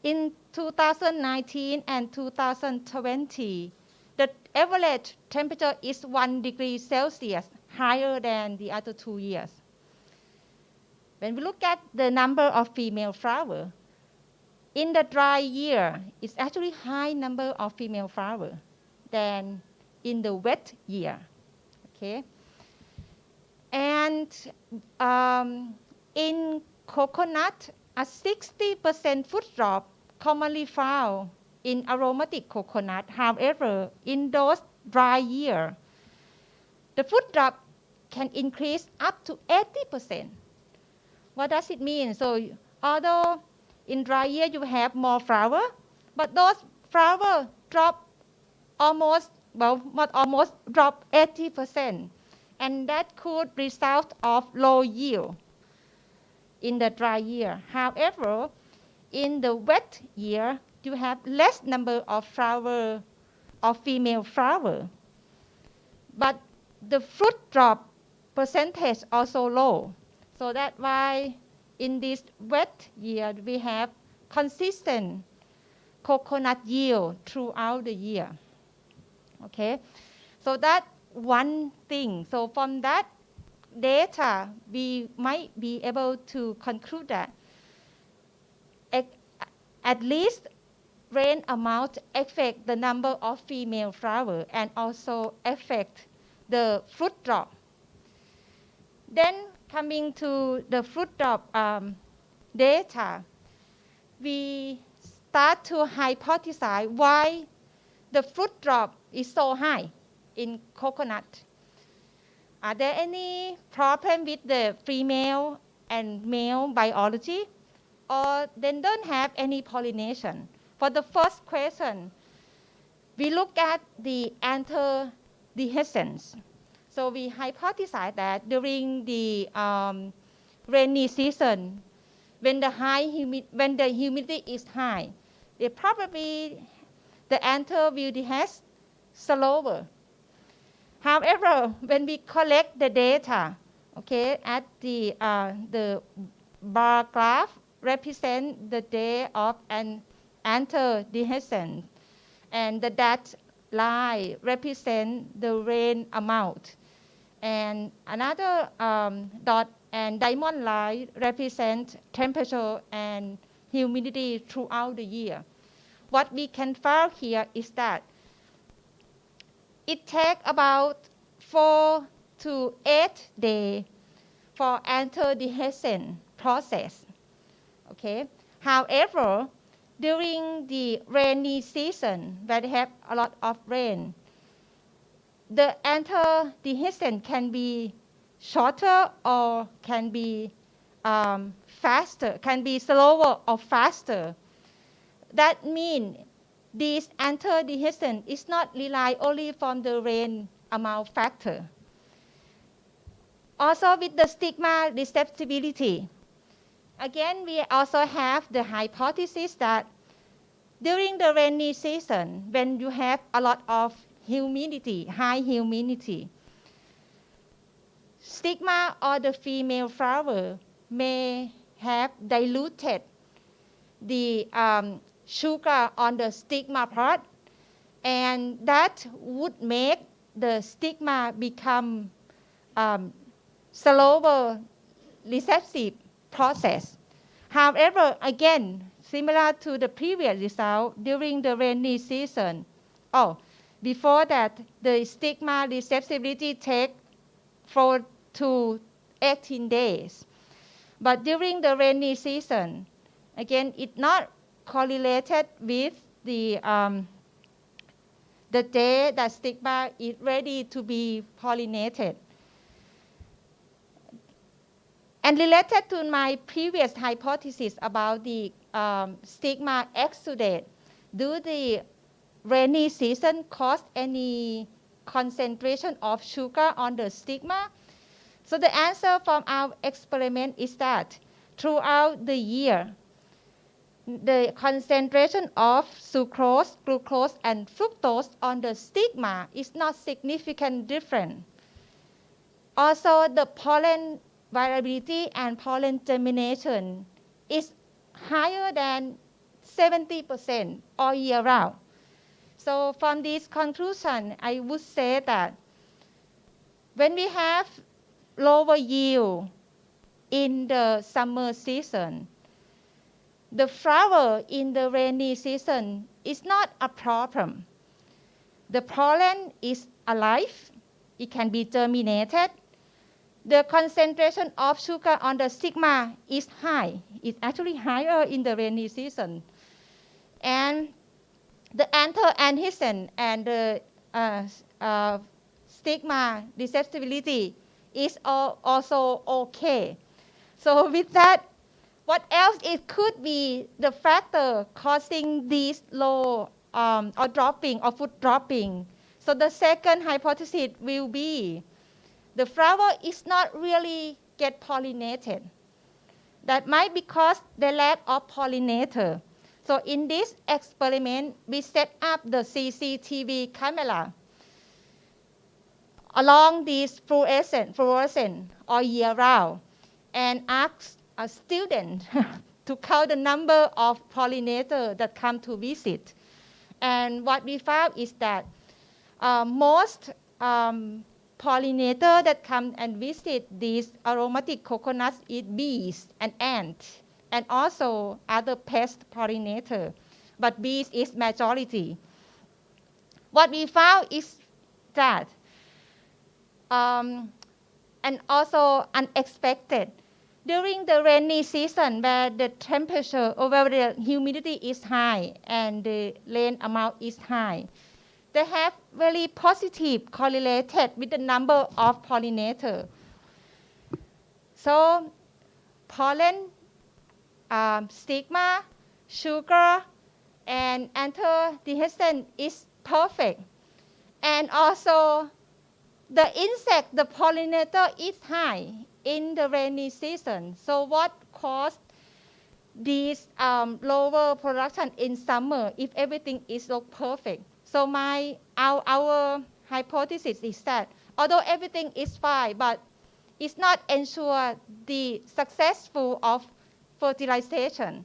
in 2019 and 2020, the average temperature is 1 degree Celsius higher than the other 2 years. When we look at the number of female flower, in the dry year, it's actually high number of female flower than in the wet year. Okay, and in coconut, a 60% fruit drop commonly found in aromatic coconut. However, in those dry year, the fruit drop can increase up to 80%. What does it mean? So although in dry year you have more flower, but those flower drop drop 80%, and that could result of low yield in the dry year. However, in the wet year, you have less number of flower, of female flower, but the fruit drop percentage also low. So that's why in this wet year, we have consistent coconut yield throughout the year. Okay, so that's one thing. So from that data, we might be able to conclude that at least rain amount affect the number of female flower and also affect the fruit drop. Then coming to the fruit drop data, we start to hypothesize why the fruit drop is so high in coconut. Are there any problem with the female and male biology, or they don't have any pollination? For the first question, we look at the anther dehiscence. So we hypothesize that during the rainy season, when the humidity is high, the anther will dehisce slower. However, when we collect the data, okay, at the bar graph represent the day of an anther dehiscence, and the dotted line represent the rain amount, and another dot and diamond line represent temperature and humidity throughout the year. What we can find here is that it takes about 4 to 8 days for anther dehiscence process. Okay. However, during the rainy season, where they have a lot of rain, the anther dehiscence can be shorter or can be faster, can be slower or faster. That means this anther dehiscence is not rely only from the rain amount factor. Also with the stigma receptibility, again, we also have the hypothesis that during the rainy season, when you have a lot of humidity, high humidity, stigma or the female flower may have diluted the sugar on the stigma part, and that would make the stigma become slower recessive process. However, again, similar to the previous result during the rainy season, before that, the stigma receptibility takes 4 to 18 days. But during the rainy season, again, it's not correlated with the day that stigma is ready to be pollinated. And related to my previous hypothesis about the stigma exudate, do the rainy season cause any concentration of sugar on the stigma? So the answer from our experiment is that throughout the year, the concentration of sucrose, glucose, and fructose on the stigma is not significantly different. Also, the pollen variability and pollen germination is higher than 70% all year round. So from this conclusion, I would say that when we have lower yield in the summer season, the flower in the rainy season is not a problem. The pollen is alive. It can be germinated. The concentration of sugar on the stigma is high. It's actually higher in the rainy season. And the anther adhesion and the stigma receptibility is also okay. So with that, what else it could be the factor causing these low or dropping or food dropping? So the second hypothesis will be the flower is not really get pollinated. That might be because the lack of pollinator. So in this experiment, we set up the CCTV camera along these fluorescent all year round and asked a student to count the number of pollinators that come to visit. And what we found is that most pollinators that come and visit these aromatic coconuts is bees and ants, and also other pest pollinators. But bees is majority. What we found is that, and also unexpected, during the rainy season where the temperature or where the humidity is high and the rain amount is high, they have very positive correlated with the number of pollinators. So pollen, stigma, sugar, and anther adhesion is perfect. And also the insect, the pollinator is high in the rainy season. So what caused this lower production in summer if everything is so perfect? So our hypothesis is that although everything is fine, but it's not ensure the successful of fertilization.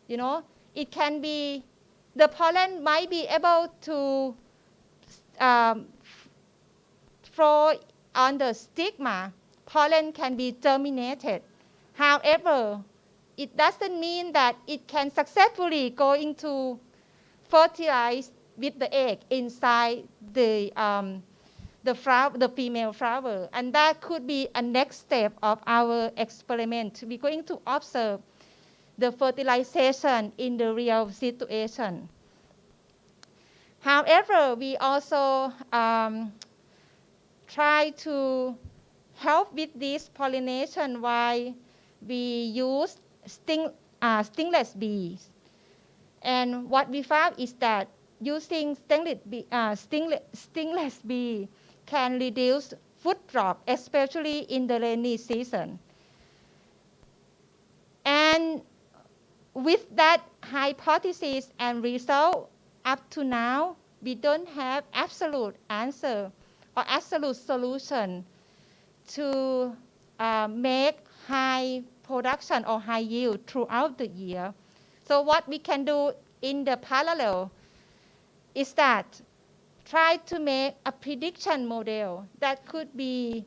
You know, it can be, the pollen might be able to flow on the stigma. Pollen can be germinated. However, it doesn't mean that it can successfully go into fertilize with the egg inside the flower, the female flower. And that could be a next step of our experiment. We're going to observe the fertilization in the real situation. However, we also try to help with this pollination while we use stingless bees. And what we found is that using stingless bee can reduce food drop, especially in the rainy season. And with that hypothesis and result, up to now, we don't have absolute answer or absolute solution to make high production or high yield throughout the year. So what we can do in the parallel is that try to make a prediction model that could be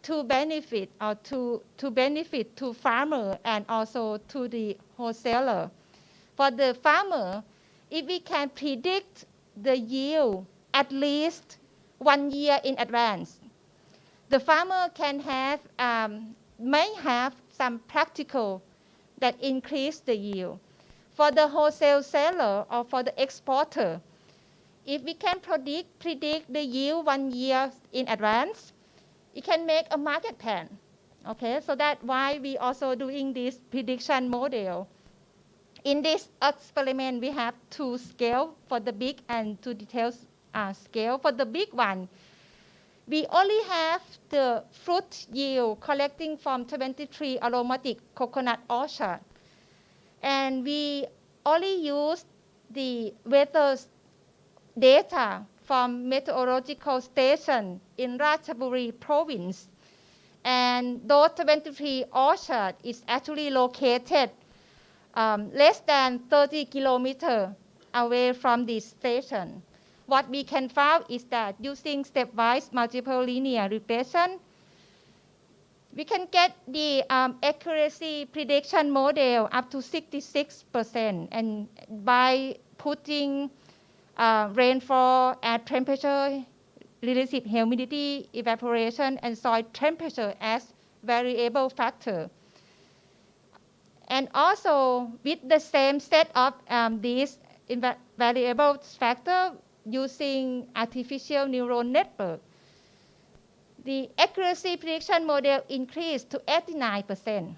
to benefit or to benefit to farmer and also to the wholesaler. For the farmer, if we can predict the yield at least 1 year in advance, the farmer can have may have some practical that increase the yield. For the wholesale seller or for the exporter, if we can predict the yield 1 year in advance, it can make a market plan. Okay, so that's why we also doing this prediction model. In this experiment, we have 2 scale for the big and 2 details scale. For the big one, we only have the fruit yield collecting from 23 aromatic coconut orchard. And we only use the weather data from meteorological station in Ratchaburi province. And those 23 orchards is actually located less than 30 kilometers away from this station. What we can find is that using stepwise multiple linear regression, we can get the accuracy prediction model up to 66%. And by putting rainfall, air temperature, relative humidity, evaporation, and soil temperature as variable factor. And also with the same set of these variable factor using artificial neural network, the accuracy prediction model increased to 89%.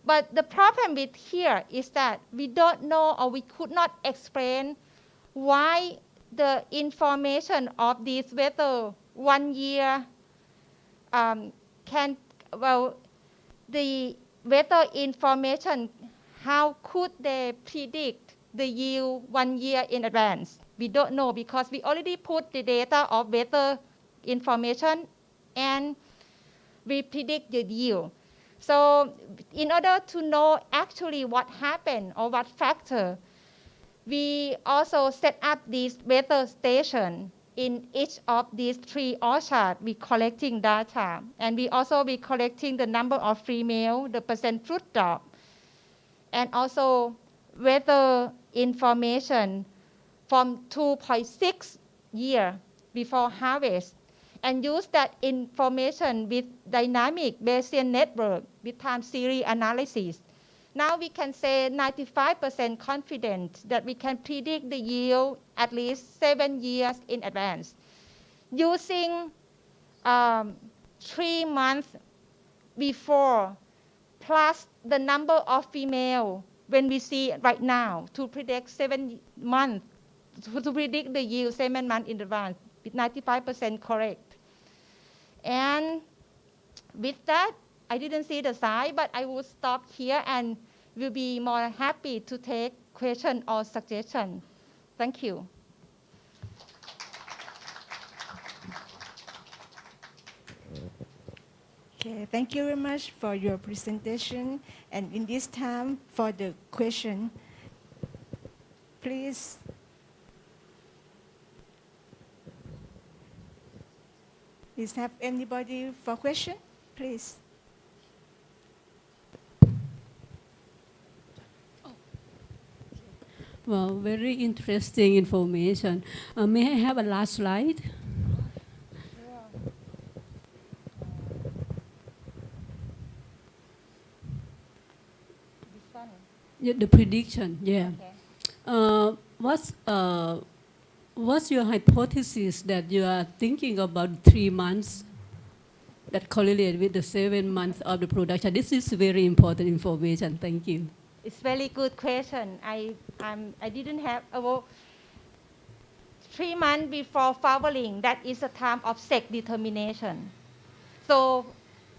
But the problem with here is that we don't know or we could not explain why the information of this weather 1 year the weather information, how could they predict the yield 1 year in advance? We don't know because we already put the data of weather information and we predict the yield. So in order to know actually what happened or what factor, we also set up this weather station in each of these 3 orchards. We collecting data, and we also be collecting the number of female, the percent fruit drop, and also weather information from 2.6 years before harvest, and use that information with dynamic Bayesian network with time series analysis. Now we can say 95% confident that we can predict the yield at least 7 years in advance. Using 3 months before plus the number of female when we see right now to predict 7 months, to predict the yield 7 months in advance with 95% correct. And with that, I didn't see the slide, but I will stop here and will be more happy to take question or suggestion. Thank you. Okay, thank you very much for your presentation. And in this time for the question, please. Is have anybody for question, please? Well, very interesting information. May I have a last slide? Yeah, the prediction, yeah. Okay. What's your hypothesis that you are thinking about 3 months that correlate with the 7 months of the production? This is very important information. Thank you. It's very good question. I didn't have 3 months before flowering. That is a time of sex determination. So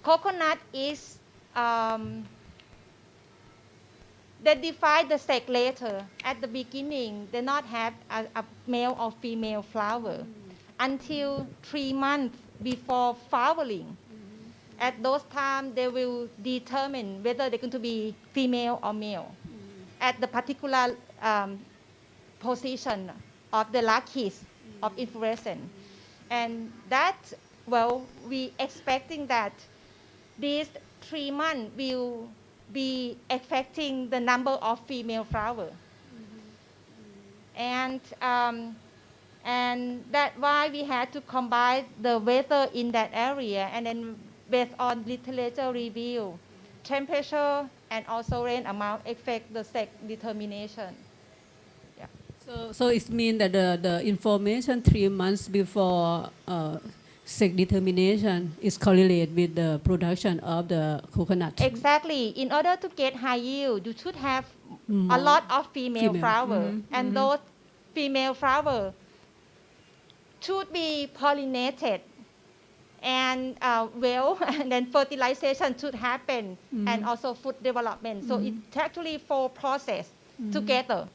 coconut is they define the sex later. At the beginning, they not have a male or female flower until 3 months before flowering. At those times, they will determine whether they're going to be female or male at the particular position of the lattice of inflorescence. And that well, we expecting that these 3 months will be affecting the number of female flower. And that's why we had to combine the weather in that area, and then based on literature review, temperature and also rain amount affect the sex determination. Yeah. So it means that the information 3 months before sex determination is correlated with the production of the coconut. Exactly. In order to get high yield, you should have a More lot of female female. flower, and those female flower should be pollinated, and and then fertilization should happen, and also food development. So it's actually 4 process together.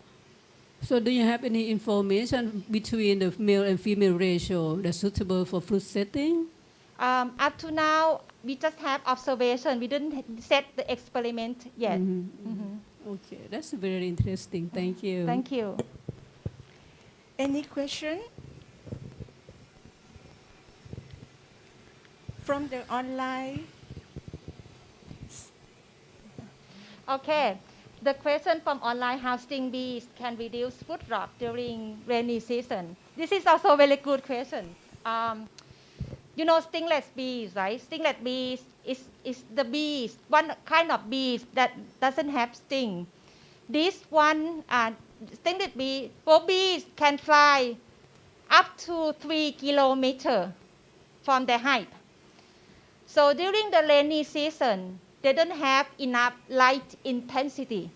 So do you have any information between the male and female ratio that's suitable for fruit setting? Up to now, we just have observation. We didn't set the experiment yet. Okay, that's very interesting. Thank you. Thank you. Any question from the online? Okay. The question from online, how sting bees can reduce food drop during rainy season. This is also a very good question. You know stingless bees, right? Stingless bees is the bees, one kind of bees that doesn't have sting. This one, stingless bee, both bees can fly up to 3 kilometers from the hive. So during the rainy season, they don't have enough light intensity.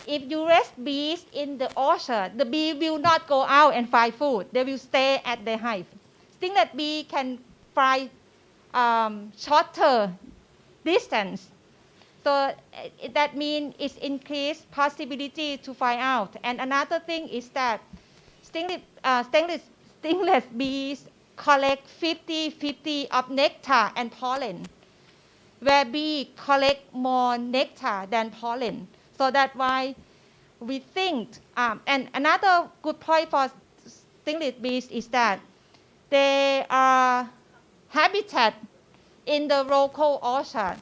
If you raise bees in the orchard, the bee will not go out and find food. They will stay at the hive. Stinglet bee can fly shorter distance. So that means it's increased possibility to fly out. And another thing is that stingless bees collect 50-50 of nectar and pollen, where bees collect more nectar than pollen. So that's why we think, and another good point for stingless bees is that they are habitat in the local orchard.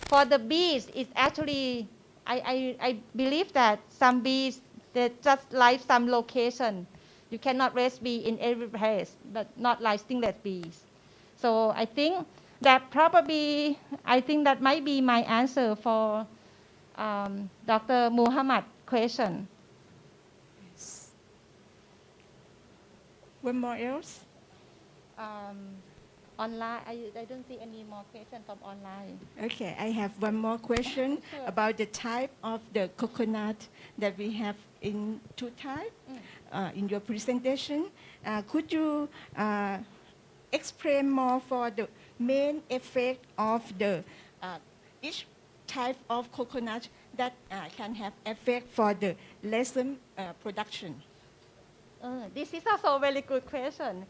For the bees, it's actually, I believe that some bees, they just like some location. You cannot raise bee in every place, but not like stingless bees. So I think that probably, that might be my answer for Dr. Muhammad's question. Yes. One more else? Online, I don't see any more questions from online. Okay, I have one more question about the type of the coconut that we have in 2 types in your presentation. Could you explain more for the main effect of the each type of coconut that can have effect for the resin production? This is also a very good question.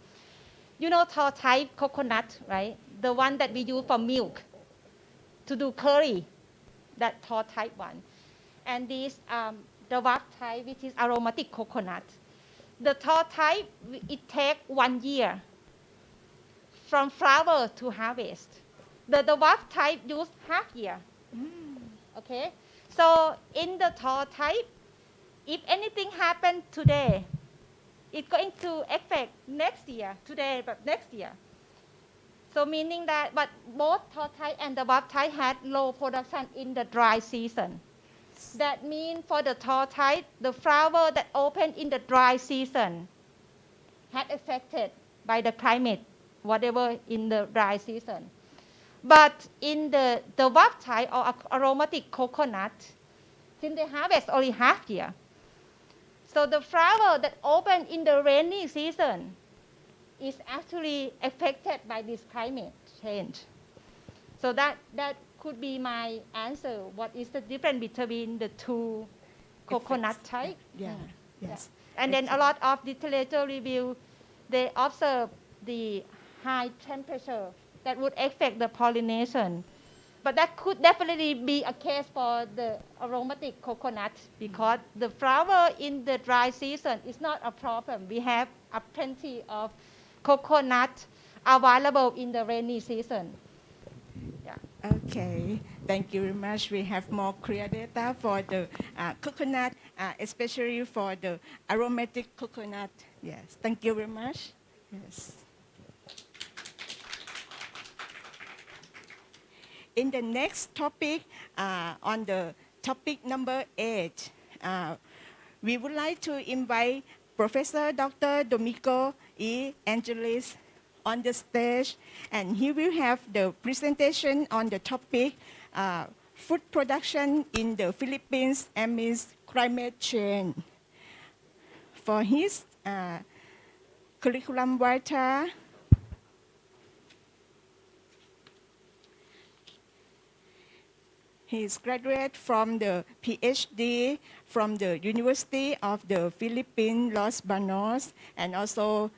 You know tall type coconut, right? The one that we use for milk to do curry, that tall type one. And this, the dwarf type, which is aromatic coconut. The tall type, it takes 1 year from flower to harvest. The dwarf type use half year. Okay? So in the tall type, if anything happened today, it's going to affect next year, today, but next year. So meaning that, but both tall type and the dwarf type had low production in the dry season. That means for the tall type, the flower that opened in the dry season had affected by the climate, whatever in the dry season. But in the dwarf type or aromatic coconut, since they harvest only half year, so the flower that opened in the rainy season is actually affected by this climate change. So that could be my answer. What is the difference between the 2 coconut types? Yeah. Yes. And then a lot of literature review, they observe the high temperature that would affect the pollination. But that could definitely be a case for the aromatic coconut because the flower in the dry season is not a problem. We have a plenty of coconut available in the rainy season. Yeah. Okay, thank you very much. We have more clear data for the coconut, especially for the aromatic coconut. Yes, thank you very much. Yes. In the next topic, on the topic number 8, we would like to invite Professor Dr. Domingo E. Angelis on the stage, and he will have the presentation on the topic food production in the Philippines amidst climate change. For his curriculum vitae, he is graduate from the PhD from the University of the Philippines, Los Banos, and also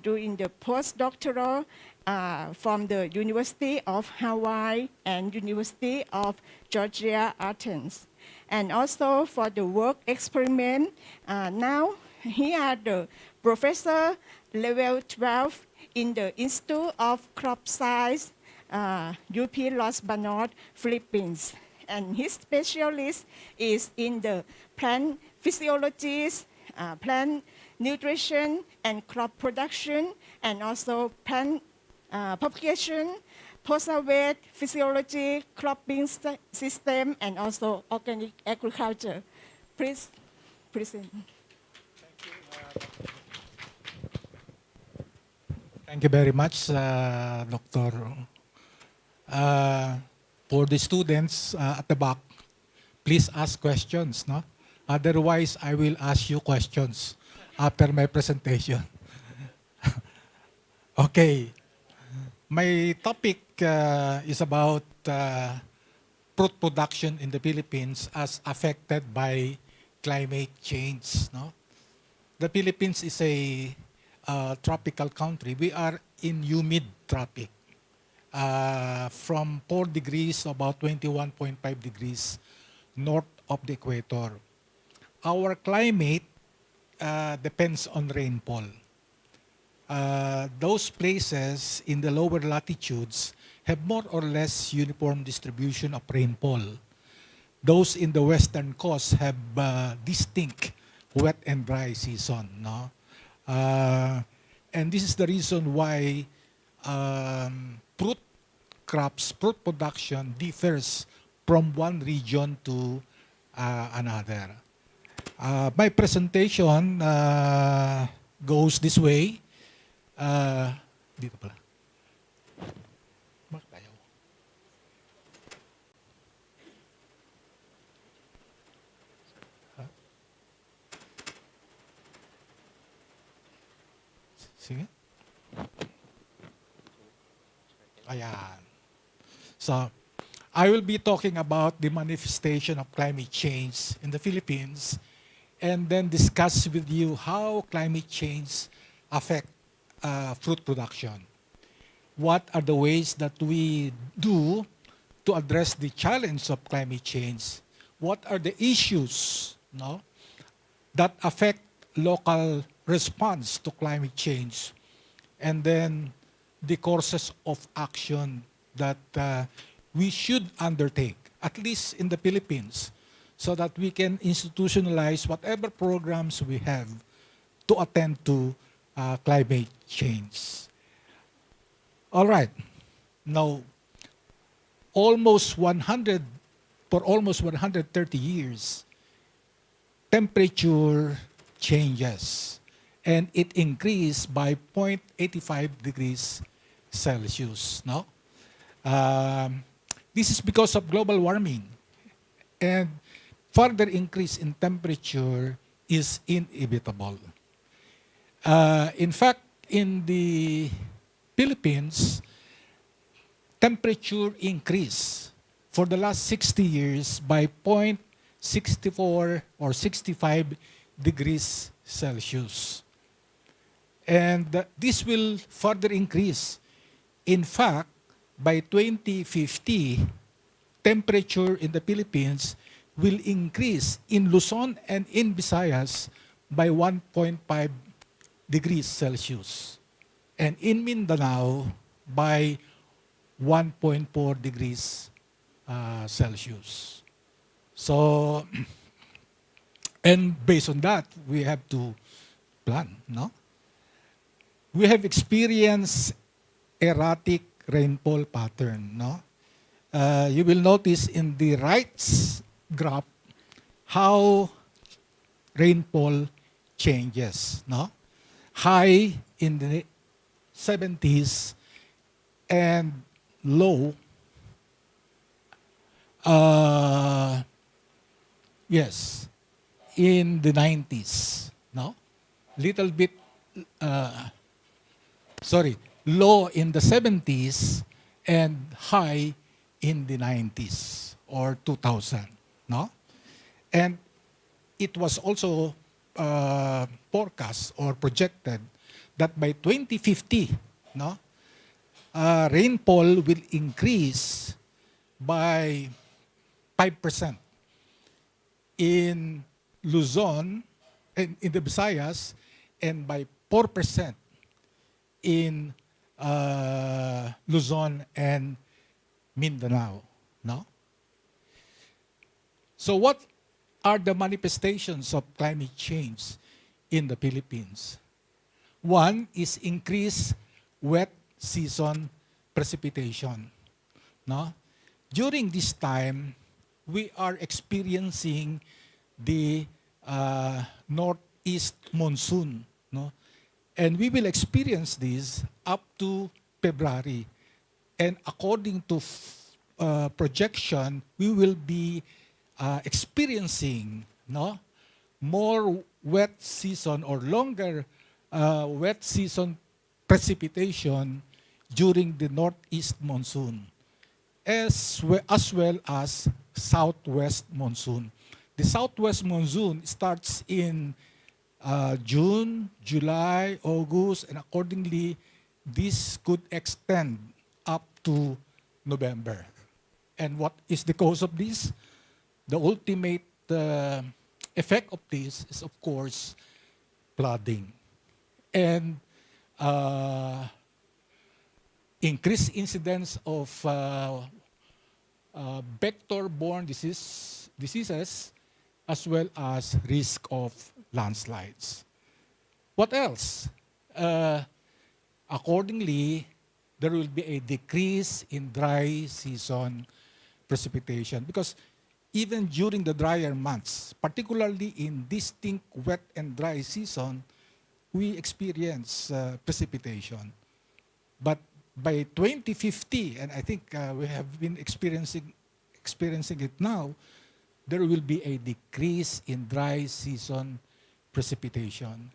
doing the postdoctoral from the University of Hawaii and University of Georgia, Athens. And also for the work experiment, now he is the professor level 12 in the Institute of Crop Science, UP Los Banos, Philippines. And his specialist is in the plant physiology, plant nutrition and crop production, and also plant propagation, post-harvest physiology, cropping system, and also organic agriculture. Please present. Thank you very much, Dr. For the students at the back, please ask questions. No? Otherwise, I will ask you questions after my presentation. Okay. My topic is about fruit production in the Philippines as affected by climate change. No? The Philippines is a tropical country. We are in humid tropic. From 4 degrees to about 21.5 degrees north of the equator. Our climate depends on rainfall. Those places in the lower latitudes have more or less uniform distribution of rainfall. Those in the western coast have distinct wet and dry season. No? And this is the reason why fruit crops, fruit production differs from one region to another. My presentation goes this way. Dito pala. Sige. Ayan. So, I will be talking about the manifestation of climate change in the Philippines and then discuss with you how climate change affect fruit production. What are the ways that we do to address the challenge of climate change? What are the issues that affect local response to climate change? And then the courses of action that we should undertake, at least in the Philippines, so that we can institutionalize whatever programs we have to attend to climate change. All right. Now, for almost 130 years, temperature changes, and it increased by 0.85 degrees Celsius. No? This is because of global warming, and further increase in temperature is inevitable. In fact, in the Philippines, temperature increased for the last 60 years by 0.64 or 65 degrees Celsius. And this will further increase. In fact, by 2050, temperature in the Philippines will increase in Luzon and in Visayas by 1.5 degrees Celsius. and in Mindanao by 1.4 degrees Celsius. So, and based on that, we have to plan, no? We have experienced erratic rainfall pattern, no? You will notice in the right graph how rainfall changes, no? High in the 70s and low, yes, in the 90s, no? Little bit, low in the 70s and high in the 90s or 2000, no? And it was also forecast or projected that by 2050, no, rainfall will increase by 5% in Luzon and in the Visayas, and by 4% in Luzon and Mindanao, no? So what are the manifestations of climate change in the Philippines? One is increased wet season precipitation, no? During this time, we are experiencing the northeast monsoon, no? And we will experience this up to February. And according to projection, we will be experiencing, no, more wet season or longer wet season precipitation during the northeast monsoon, as well as southwest monsoon. The southwest monsoon starts in June, July, August, and accordingly, this could extend up to November. And what is the cause of this? The ultimate effect of this is, of course, flooding and increased incidence of vector-borne diseases, as well as risk of landslides. What else? Accordingly, there will be a decrease in dry season precipitation, because even during the drier months, particularly in distinct wet and dry season, we experience precipitation. But by 2050, and I think we have been experiencing it now, there will be a decrease in dry season precipitation.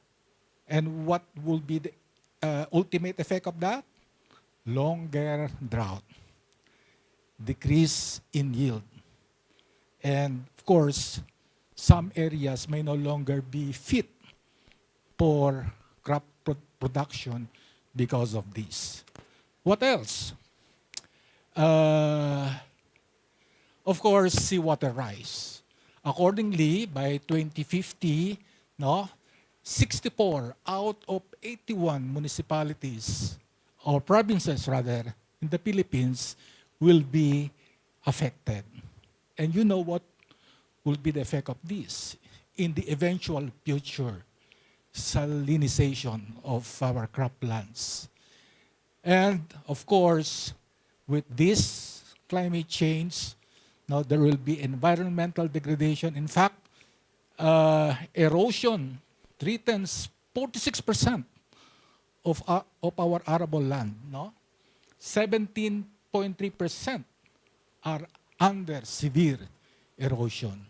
And what will be the ultimate effect of that? Longer drought, decrease in yield. And of course, some areas may no longer be fit for crop production because of this. What else? Of course, seawater rise. Accordingly, by 2050, no, 64 out of 81 municipalities, or provinces rather, in the Philippines will be affected. And you know what will be the effect of this in the eventual future? Salinization of our croplands. And of course, with this climate change, now there will be environmental degradation. In fact, erosion threatens 46% of our arable land. No? 17.3% are under severe erosion.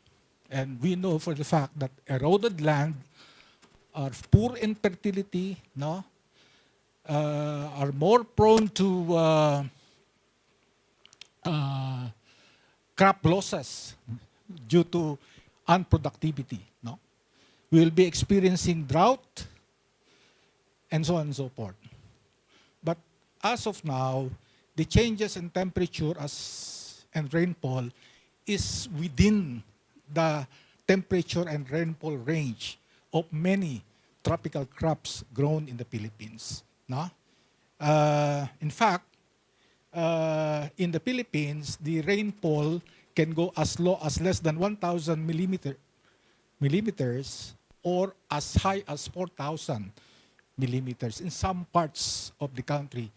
And we know for the fact that eroded land are poor in fertility, no? Are more prone to crop losses due to unproductivity. No? We will be experiencing drought and so on and so forth. But as of now, the changes in temperature and rainfall is within the temperature and rainfall range of many tropical crops grown in the Philippines. No? In fact, in the Philippines, the rainfall can go as low as less than 1,000 millimeters or as high as 4,000 millimeters in some parts of the country.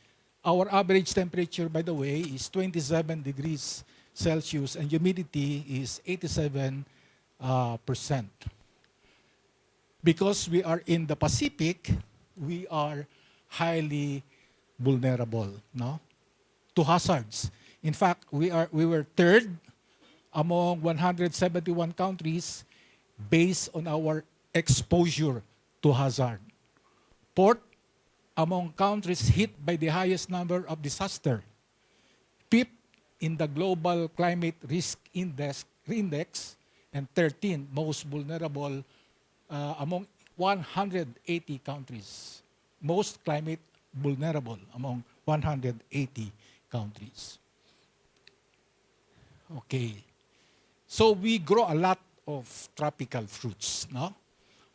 Our average temperature, by the way, is 27 degrees Celsius and humidity is 87%. Because we are in the Pacific, we are highly vulnerable, no, to hazards. In fact, we were third among 171 countries based on our exposure to hazard. Fourth among countries hit by the highest number of disaster. Fifth in the global climate risk index, and 13 most vulnerable among 180 countries. Most climate vulnerable among 180 countries. Okay. So we grow a lot of tropical fruits, no?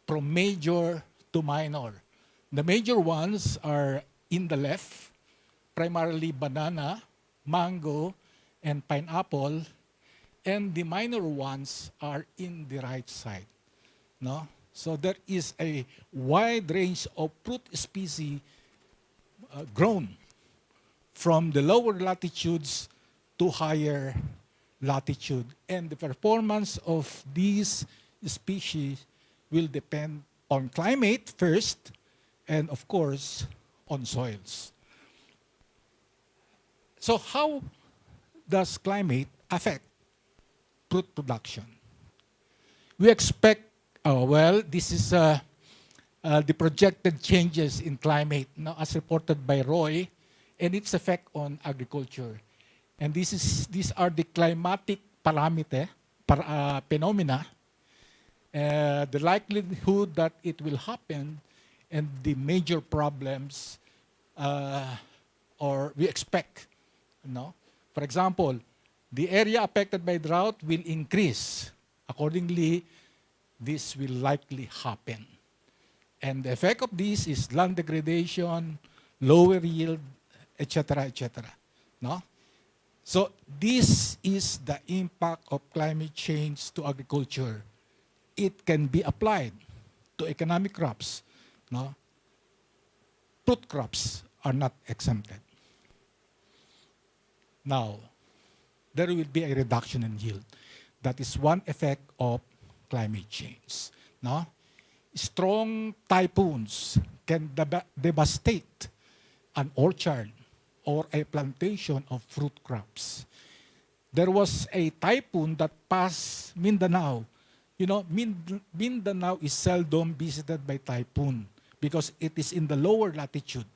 From major to minor. The major ones are in the left, primarily banana, mango, and pineapple, and the minor ones are in the right side, no? So there is a wide range of fruit species grown from the lower latitudes to higher latitude. And the performance of these species will depend on climate first, and of course, on soils. So how does climate affect fruit production? We expect, this is the projected changes in climate, now as reported by Roy, and its effect on agriculture. And these are the climatic phenomena, the likelihood that it will happen, and the major problems or we expect. No? For example, the area affected by drought will increase. Accordingly, this will likely happen. And the effect of this is land degradation, lower yield, etc., etc. No? So this is the impact of climate change to agriculture. It can be applied to economic crops. No? Fruit crops are not exempted. Now, there will be a reduction in yield. That is one effect of climate change. No? Strong typhoons can devastate an orchard or a plantation of fruit crops. There was a typhoon that passed Mindanao. You know, Mindanao is seldom visited by typhoon because it is in the lower latitude.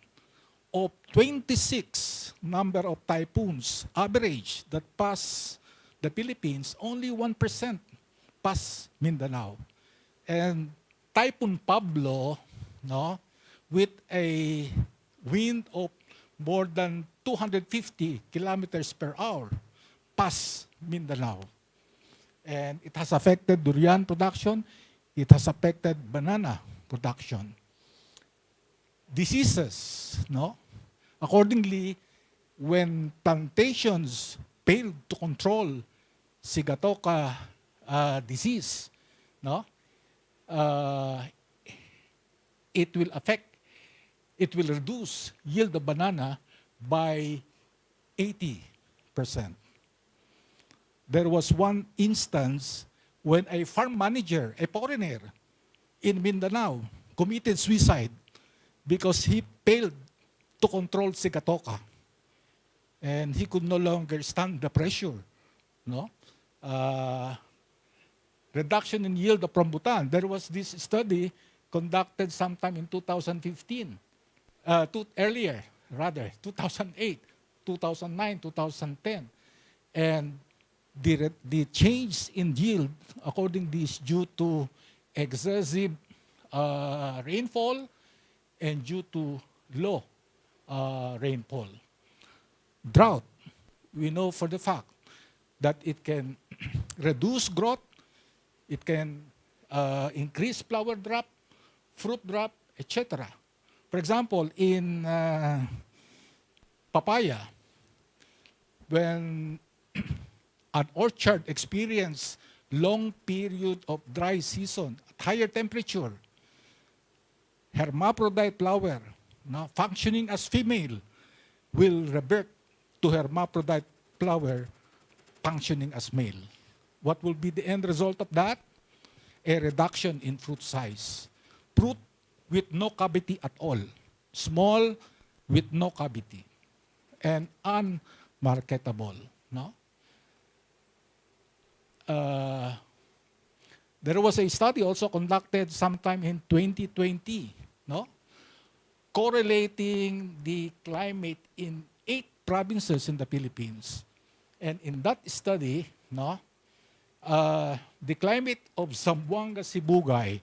Of 26 number of typhoons, average, that pass the Philippines, only 1% pass Mindanao. And Typhoon Pablo, no, with a wind of more than 250 kilometers per hour, pass Mindanao. And it has affected durian production. It has affected banana production. Diseases, no? Accordingly, when plantations failed to control Sigatoka disease, no? It will reduce yield of banana by 80%. There was one instance when a farm manager, a foreigner in Mindanao, committed suicide because he failed to control Sigatoka. And he could no longer stand the pressure. No? Reduction in yield of rambutan. There was this study conducted sometime in 2015, earlier, 2008, 2009, 2010. And the change in yield, according to this, due to excessive rainfall and due to low rainfall. Drought, we know for the fact that it can reduce growth, it can increase flower drop, fruit drop, etc. For example, in papaya, when an orchard experience long period of dry season at higher temperature, hermaphrodite flower, functioning as female, will revert to hermaphrodite flower functioning as male. What will be the end result of that? A reduction in fruit size. Fruit with no cavity at all. Small with no cavity. And unmarketable. No? There was a study also conducted sometime in 2020, no? Correlating the climate in 8 provinces in the Philippines. And in that study, no, the climate of Zamboanga Sibugay,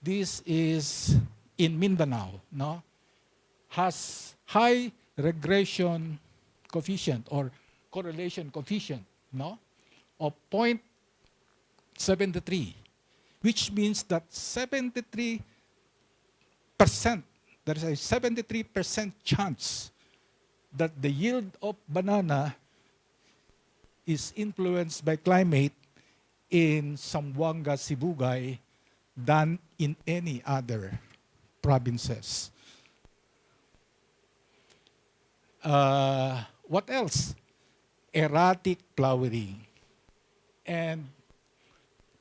this is in Mindanao, no, has high regression coefficient or correlation coefficient, no, of 0.73, which means that 73%, there is a 73% chance that the yield of banana is influenced by climate in Zamboanga Sibugay than in any other provinces. What else? Erratic flowering and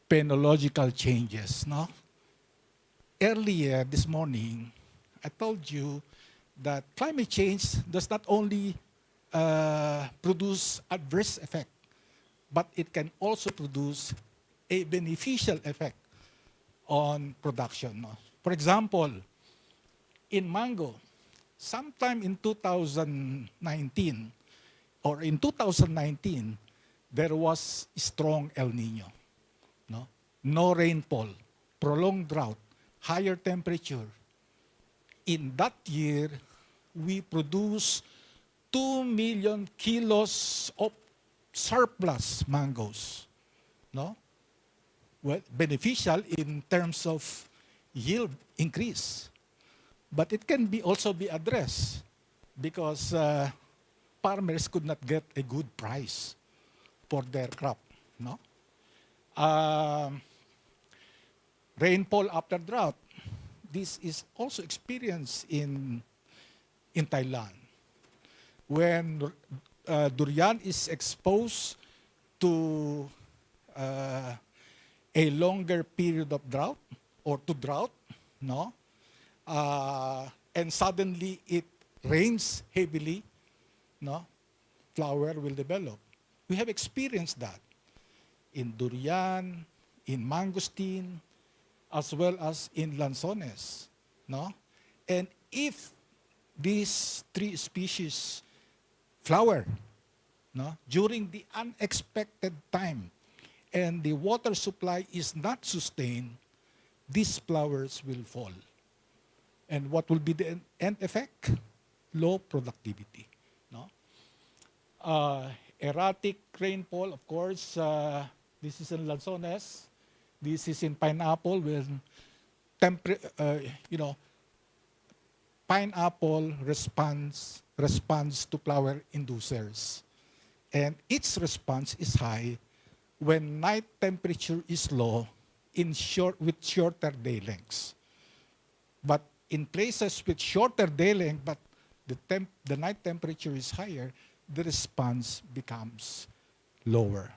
phenological changes. No? Earlier this morning, I told you that climate change does not only produce adverse effect, but it can also produce a beneficial effect on production. No? For example, in mango, sometime in 2019, or in 2019, there was strong El Nino. No rainfall, prolonged drought, higher temperature. In that year, we produced 2 million kilos of surplus mangoes. No? Well, beneficial in terms of yield increase. But it can also be addressed because farmers could not get a good price for their crop. No? Rainfall after drought. This is also experienced in Thailand. When durian is exposed to a longer period of drought or to drought, no, and suddenly it rains heavily, no, flower will develop. We have experienced that in durian, in mangosteen, as well as in lanzones, no? And if these 3 species flower, no, during the unexpected time and the water supply is not sustained, these flowers will fall. And what will be the end effect? Low productivity. No? Erratic rainfall, of course, this is in lanzones. This is in pineapple with pineapple responds to flower inducers. And its response is high when night temperature is low with shorter day lengths. But in places with shorter day length, but the night temperature is higher, the response becomes lower.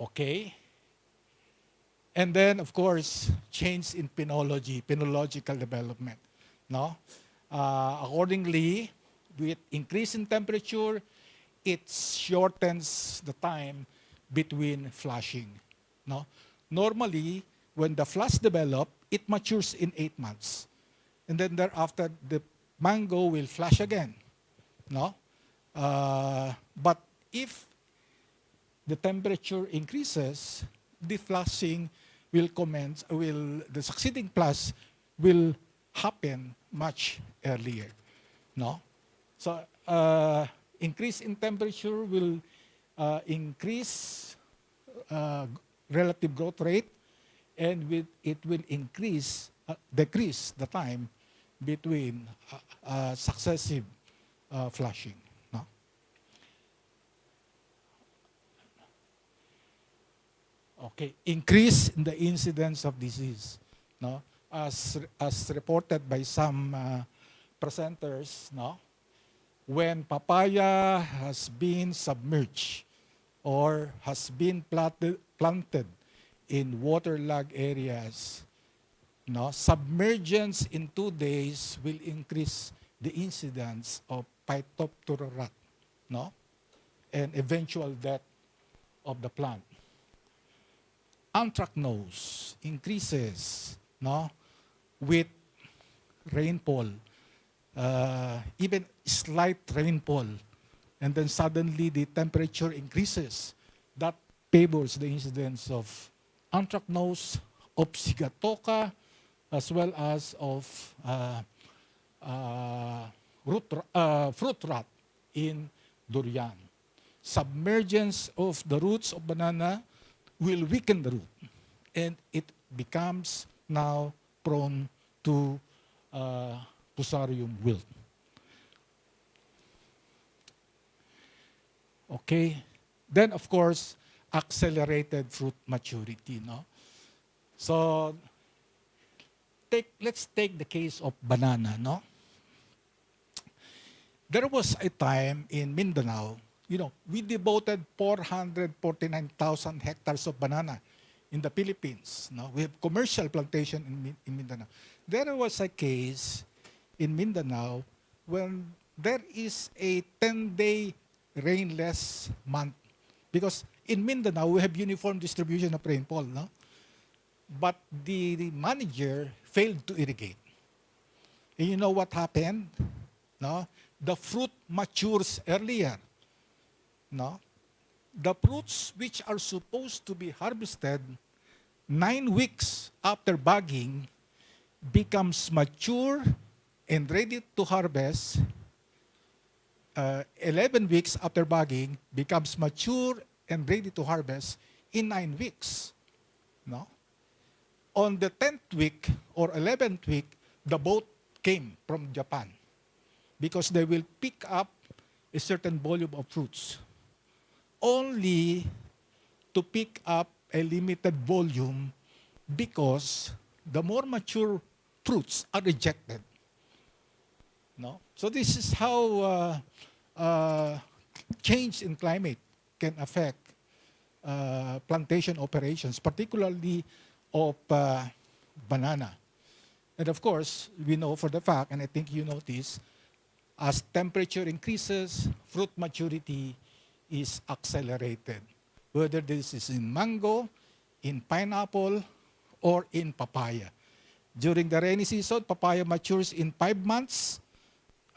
Okay? And then, of course, change in phenological development. No? Accordingly, with increase in temperature, it shortens the time between flushing. No? Normally, when the flush develops, it matures in 8 months. And then thereafter, the mango will flush again. No? But if the temperature increases, the flushing will commence, the succeeding flush will happen much earlier. No? So, increase in temperature will increase relative growth rate, and it will decrease the time between successive flushing. No? Okay, increase in the incidence of disease. No? As reported by some presenters, no? When papaya has been submerged or has been planted in waterlogged areas, no, submergence in 2 days will increase the incidence of Phytophthora rot, no, and eventual death of the plant. Anthracnose increases, no, with rainfall, even slight rainfall, and then suddenly the temperature increases. That favors the incidence of anthracnose, of Sigatoka, as well as of fruit rot in durian. Submergence of the roots of banana will weaken the root, and it becomes now prone to Fusarium wilt. Okay, then of course, accelerated fruit maturity. No? So let's take the case of banana. No? There was a time in Mindanao, we devoted 449,000 hectares of banana in the Philippines. No? We have commercial plantation in Mindanao. There was a case in Mindanao when there is a 10-day rainless month. Because in Mindanao, we have uniform distribution of rainfall. No? But the manager failed to irrigate. And you know what happened? No? The fruit matures earlier. No? The fruits which are supposed to be harvested 9 weeks after bagging becomes mature and ready to harvest 11 weeks after bagging, becomes mature and ready to harvest in 9 weeks. No? On the 10th week or 11th week, the boat came from Japan because they will pick up a certain volume of fruits, only to pick up a limited volume because the more mature fruits are rejected. No? So this is how change in climate can affect plantation operations, particularly of banana. And of course, we know for the fact, and I think you notice, as temperature increases, fruit maturity is accelerated. Whether this is in mango, in pineapple, or in papaya. During the rainy season, papaya matures in 5 months,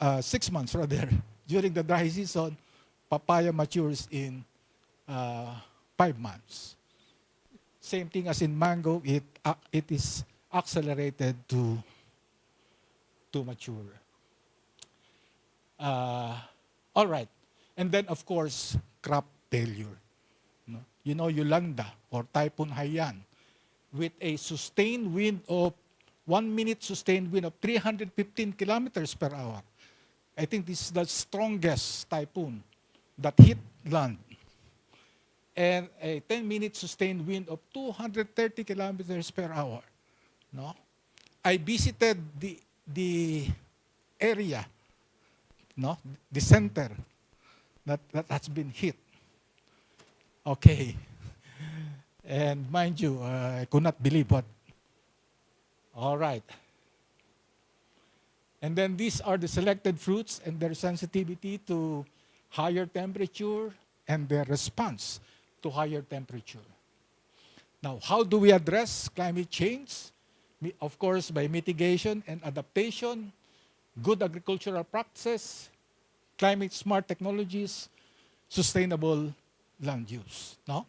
6 months rather. During the dry season, papaya matures in 5 months. Same thing as in mango, it is accelerated to mature. All right. And then, of course, crop failure. No? You know, Yolanda or Typhoon Haiyan, with a sustained wind of 1 minute sustained wind of 315 kilometers per hour. I think this is the strongest typhoon that hit land. And a 10-minute sustained wind of 230 kilometers per hour. No? I visited the area, no? The center that has been hit. Okay. And mind you, I could not believe what. All right. And then these are the selected fruits and their sensitivity to higher temperature and their response to higher temperature. Now, how do we address climate change? Of course, by mitigation and adaptation, good agricultural practices, climate-smart technologies, sustainable land use. No?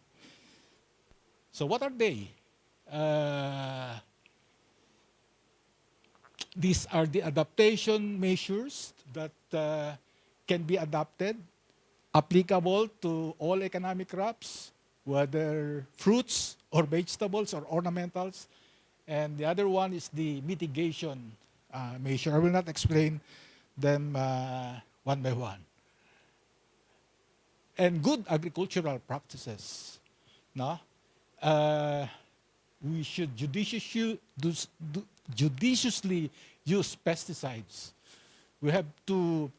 So what are they? These are the adaptation measures that can be adopted, applicable to all economic crops, whether fruits or vegetables or ornamentals. And the other one is the mitigation measure. I will not explain them one by one. And good agricultural practices. No? We should judiciously use pesticides. We have to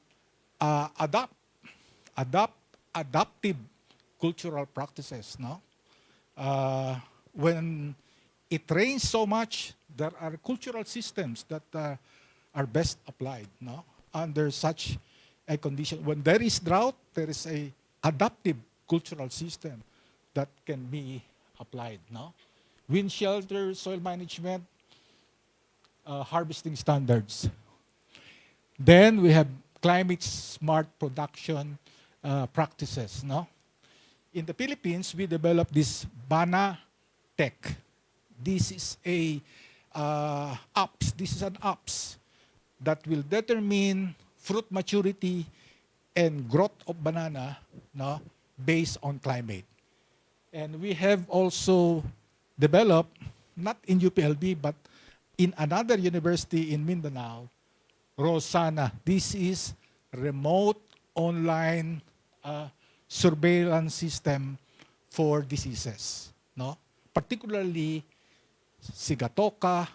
adaptive cultural practices. No? When it rains so much, there are cultural systems that are best applied, no? Under such a condition. When there is drought, there is a adaptive cultural system that can be applied, no? Wind shelter, soil management, harvesting standards. Then we have climate smart production practices, no? In the Philippines, we developed this Bana Tech. This is a apps. This is an apps that will determine fruit maturity and growth of banana, no, based on climate. And we have also developed, not in UPLB, but in another university in Mindanao, Rosana. This is remote online surveillance system for diseases, no? Particularly sigatoka,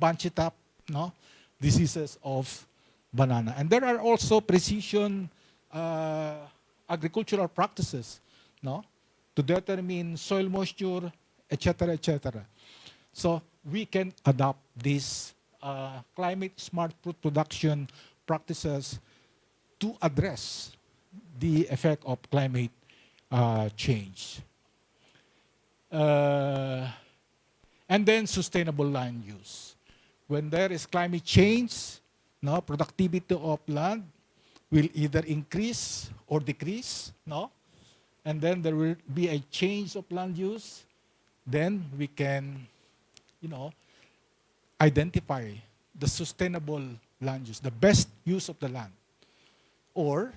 banchitap, no? Diseases of banana. And there are also precision agricultural practices, no? To determine soil moisture, etc., etc. So we can adopt these climate smart fruit production practices to address the effect of climate change. And then sustainable land use. When there is climate change, no, productivity of land will either increase or decrease, no? And then there will be a change of land use. Then we can, identify the sustainable land use, the best use of the land, or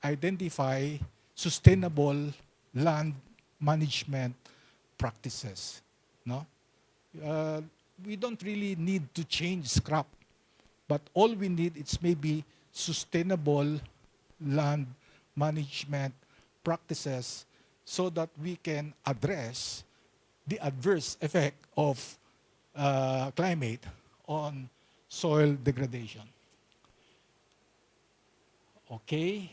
identify sustainable land management practices. No, we don't really need to change crop, but all we need is maybe sustainable land management practices so that we can address the adverse effect of climate on soil degradation. Okay,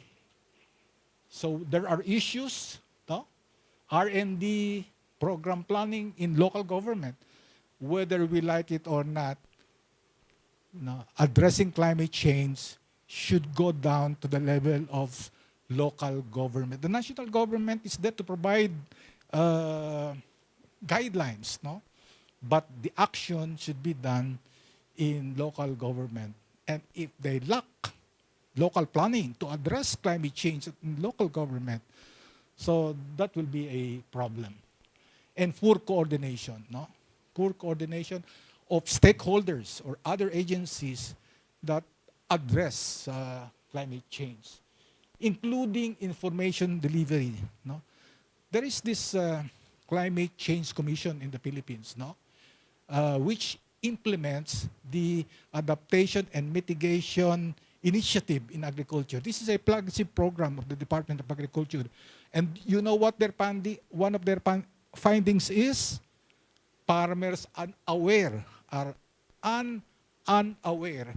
so there are issues, no? R&D, program planning in local government, whether we like it or not, addressing climate change should go down to the level of local government. The national government is there to provide guidelines, no? But the action should be done in local government. And if they lack local planning to address climate change in local government, so that will be a problem. And poor coordination, no? Poor coordination of stakeholders or other agencies that address climate change, including information delivery, no? There is this Climate Change Commission in the Philippines, no? Which implements the adaptation and mitigation initiative in agriculture. This is a flagship program of the Department of Agriculture. And you know what one of their findings is? Farmers are unaware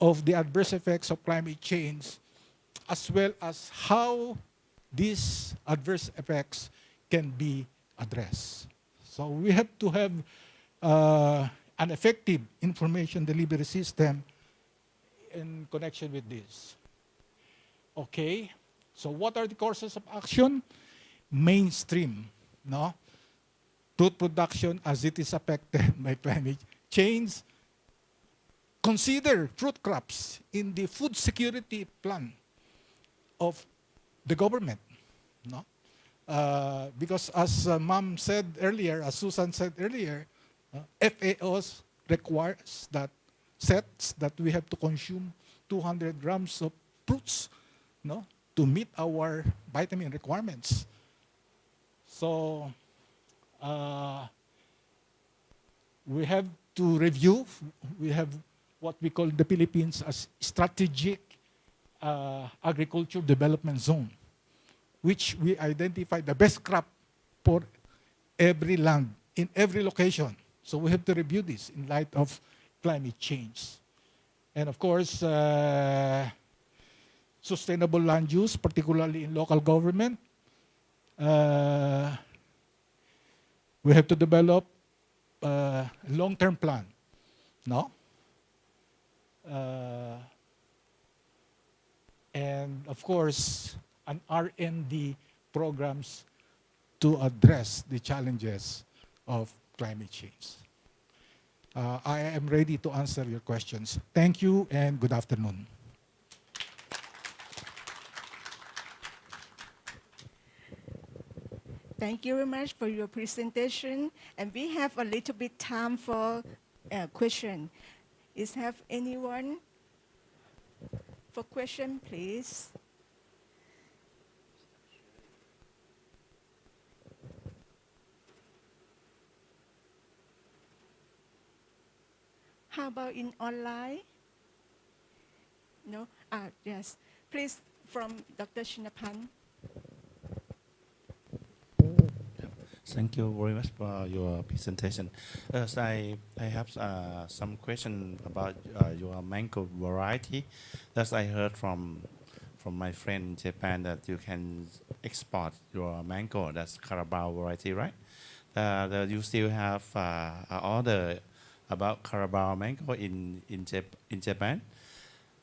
of the adverse effects of climate change, as well as how these adverse effects can be addressed. So we have to have an effective information delivery system in connection with this. Okay, so what are the courses of action? Mainstream, no? Fruit production as it is affected by climate change. Consider fruit crops in the food security plan of the government, no? Because as Ma'am said earlier, as Susan said earlier, FAO requires that sets that we have to consume 200 grams of fruits, no, to meet our vitamin requirements. So we have to review, we have what we call in the Philippines as strategic agriculture development zone, which we identify the best crop for every land in every location. So we have to review this in light of climate change. And of course, sustainable land use, particularly in local government. We have to develop a long-term plan, no? And of course, an R&D programs to address the challenges of climate change. I am ready to answer your questions. Thank you and good afternoon. Thank you very much for your presentation. And we have a little bit time for question. Is have anyone for question, please? How about in online? No? Yes. Please, from Dr. Shinapan. Thank you very much for your presentation. I have some question about your mango variety. As I heard from my friend in Japan that you can export your mango, that's Carabao variety, right? You still have an order about Carabao mango in Japan?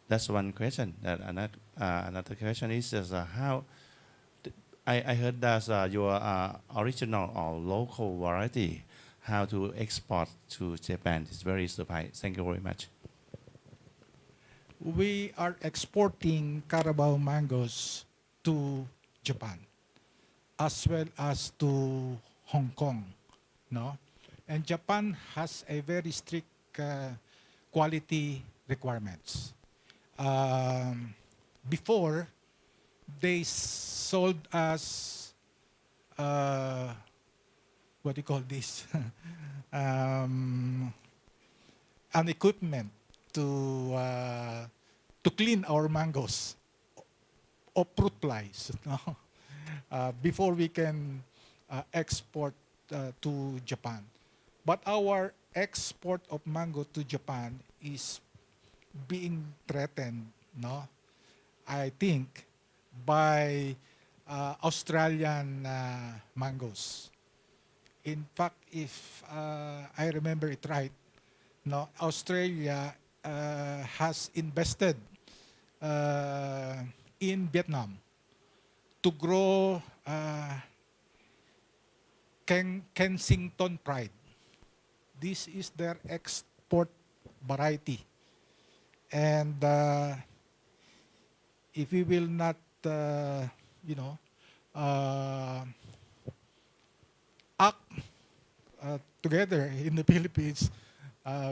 That's one question. Another question is how I heard that your original or local variety, how to export to Japan is very surprising. Thank you very much. We are exporting Carabao mangoes to Japan, as well as to Hong Kong, no? And Japan has a very strict quality requirements. Before, they sold us, what do you call this? An equipment to clean our mangoes or fruit flies, no? Before we can export to Japan. But our export of mango to Japan is being threatened, no? I think by Australian mangoes. In fact, if I remember it right, no, Australia has invested in Vietnam to grow Kensington Pride. This is their export variety. And if we will not, act together in the Philippines,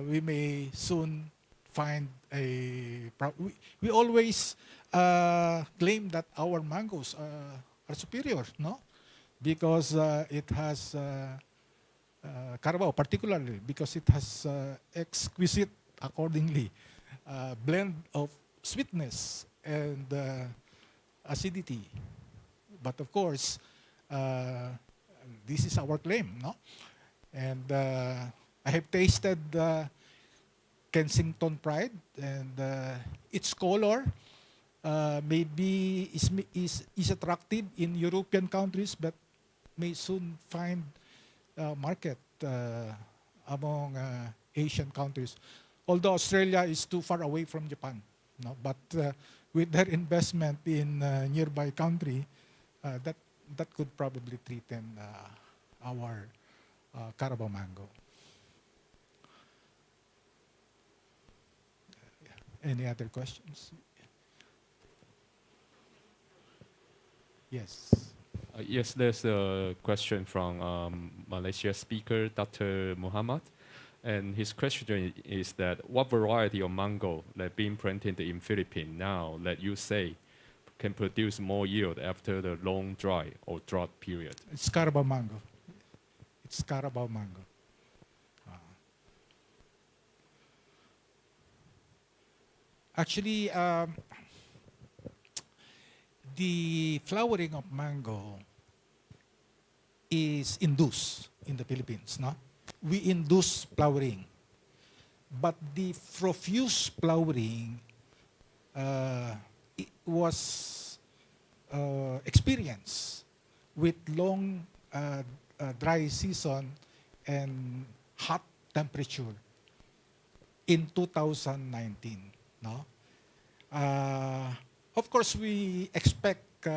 we may soon find a problem. We always claim that our mangoes are superior, no? Because it has Carabao, particularly because it has exquisite, accordingly, blend of sweetness and acidity. But of course, this is our claim, no? And I have tasted Kensington Pride, and its color maybe is attractive in European countries, but may soon find market among Asian countries. Although Australia is too far away from Japan, no? But with their investment in nearby country, that could probably threaten our Carabao mango. Any other questions? Yes. Yes, there's a question from Malaysia speaker, Dr. Muhammad. And his question is that what variety of mango that being planted in Philippines now that you say can produce more yield after the long dry or drought period? It's Carabao mango. It's Carabao mango. Actually, the flowering of mango is induced in the Philippines, no? We induce flowering. But the profuse flowering it was experienced with long dry season and hot temperature in 2019. No? Of course, we expect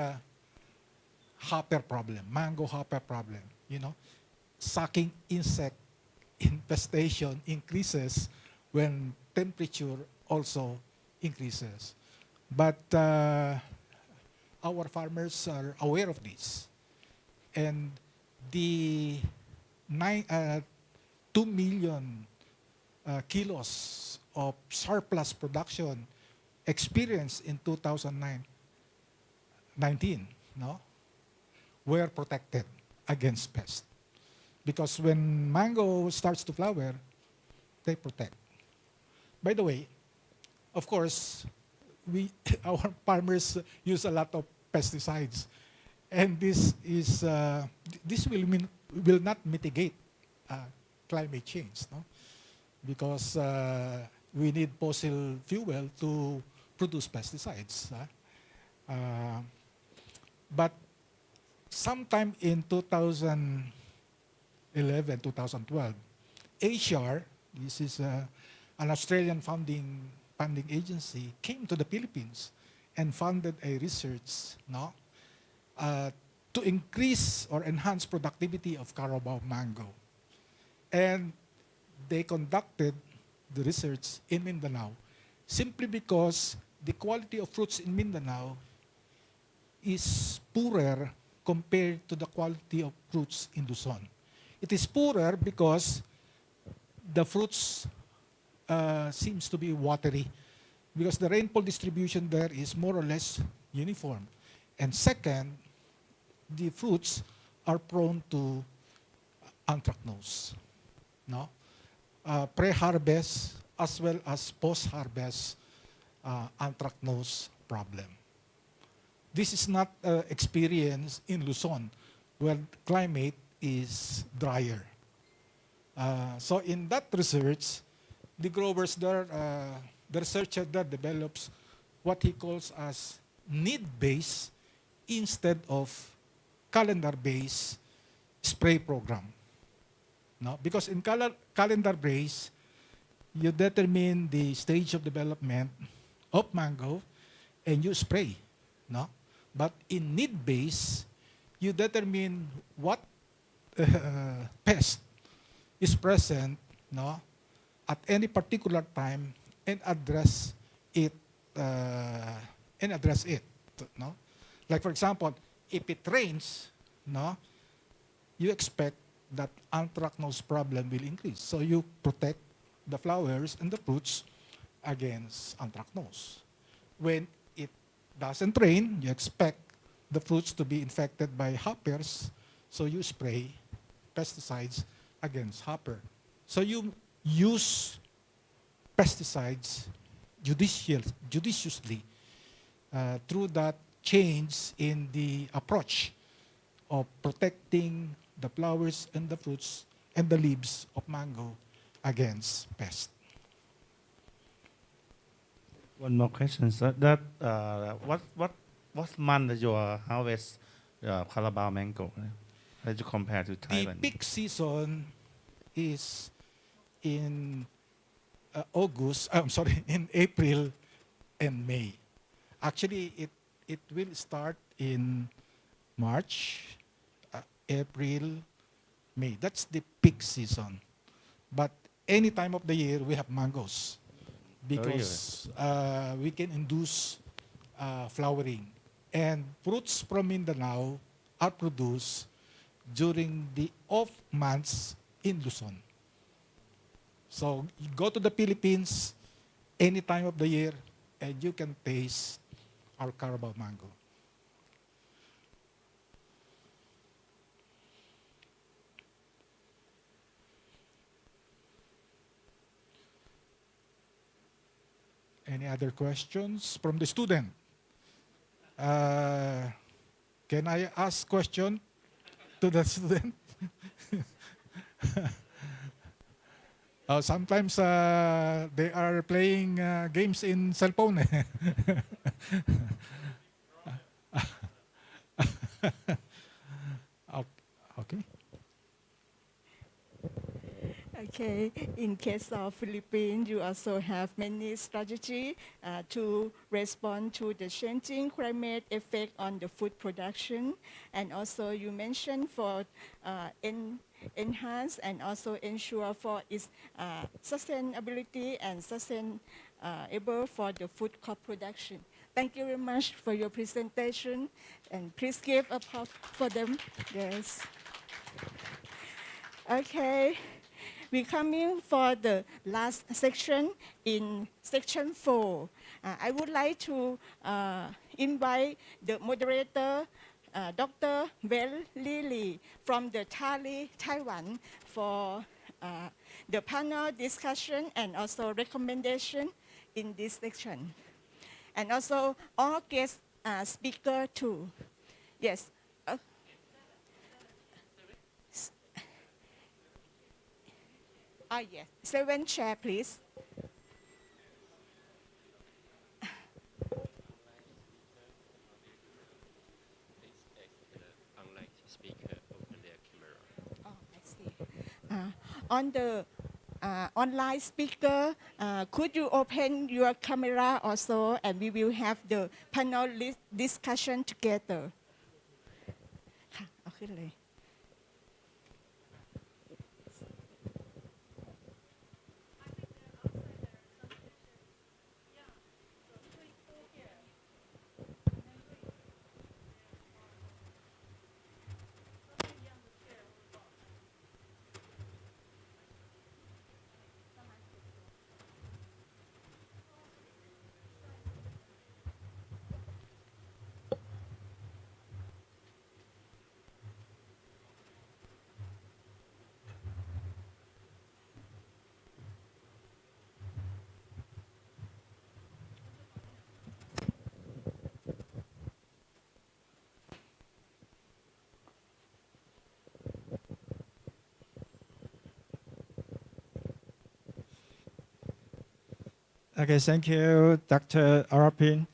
hopper problem, mango hopper problem. You know, sucking insect infestation increases when temperature also increases. But our farmers are aware of this. And the 2 million kilos of surplus production experienced in 2019, no, were protected against pests. Because when mango starts to flower, they protect. By the way, of course, our farmers use a lot of pesticides, and this will not mitigate climate change, no? Because we need fossil fuel to produce pesticides. But sometime in 2011, 2012, ASHAR, this is an Australian funding agency, came to the Philippines and funded a research, no, to increase or enhance productivity of Carabao mango. And they conducted the research in Mindanao simply because the quality of fruits in Mindanao is poorer compared to the quality of fruits in Luzon. It is poorer because the fruits seems to be watery, because the rainfall distribution there is more or less uniform. And second, the fruits are prone to anthracnose, no? Pre-harvest as well as post-harvest anthracnose problem. This is not experienced in Luzon, where climate is drier. So in that research, the growers there, the researcher there develops what he calls as need-based instead of calendar-based spray program. No? Because in calendar-based, you determine the stage of development of mango and you spray. No? But in need-based, you determine what pest is present, no, at any particular time and address it. No? Like for example, if it rains, no, you expect that anthracnose problem will increase. So you protect the flowers and the fruits against anthracnose. When it doesn't rain, you expect the fruits to be infected by hoppers, so you spray pesticides against hopper. So you use pesticides judiciously through that change in the approach of protecting the flowers and the fruits and the leaves of mango against pests. One more question, sir. That what month you harvest Carabao mango? How do you compare to Thailand? The peak season is in in April and May. Actually, it will start in March, April, May. That's the peak season. But any time of the year, we have mangoes because we can induce flowering. And fruits from Mindanao are produced during the off months in Luzon. So you go to the Philippines any time of the year and you can taste our Carabao mango. Any other questions from the student? Can I ask question to the student? Sometimes they are playing games in cell phone. Okay. Okay, in case of Philippines, you also have many strategy to respond to the changing climate effect on the food production. And also you mentioned for enhance and also ensure for its sustainability and sustainable for the food crop production. Thank you very much for your presentation, and please give applause for them. Yes. Okay. We're coming for the last section in section 4. I would like to invite the moderator, Dr. Vel Lili from the TARI, Taiwan, for the panel discussion and also recommendation in this section. And also all guest speaker too. Yes. Yes. 7 chair, please. Unlike speaker, open their camera. Oh, I see. On the online speaker, could you open your camera also, and we will have the panel discussion together. ค่ะเอาขึ้นเลย Okay, thank you, Dr. Arapin.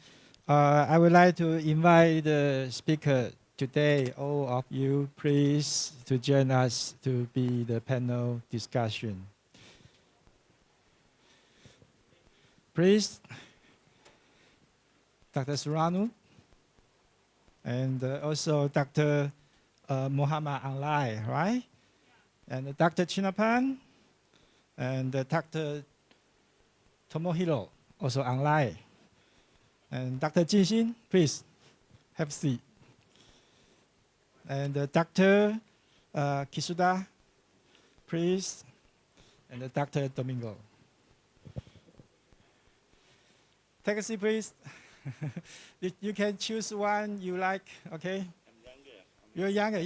I would like to invite the speaker today, all of you, please, to join us to be the panel discussion. Please, Dr. Suranu, and also Dr. Muhammad Anlai, right? And Dr. Chinapan, and Dr. Tomohiro, also online. And Dr. Jinshin, please have a seat. And Dr. Kisuda, please. And Dr. Domingo. Take a seat, please. You can choose one you like, okay? You're younger.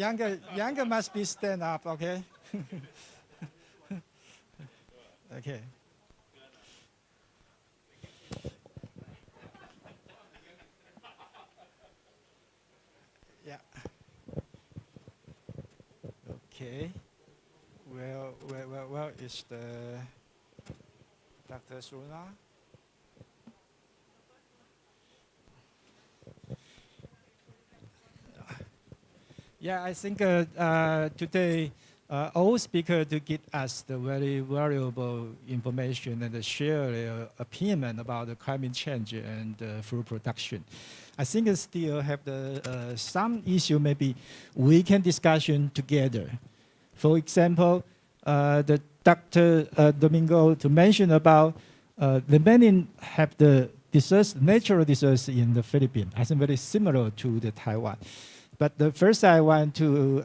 Younger must be stand up, okay? Okay. Yeah. Okay. Well, is the Dr. Suruna? Yeah, I think today all speakers to give us the very valuable information and share their opinion about the climate change and food production. I think it still have the some issue maybe we can discussion together. For example, the Dr. Domingo to mention about the many have the natural disasters in the Philippines. I think very similar to the Taiwan. But the first I want to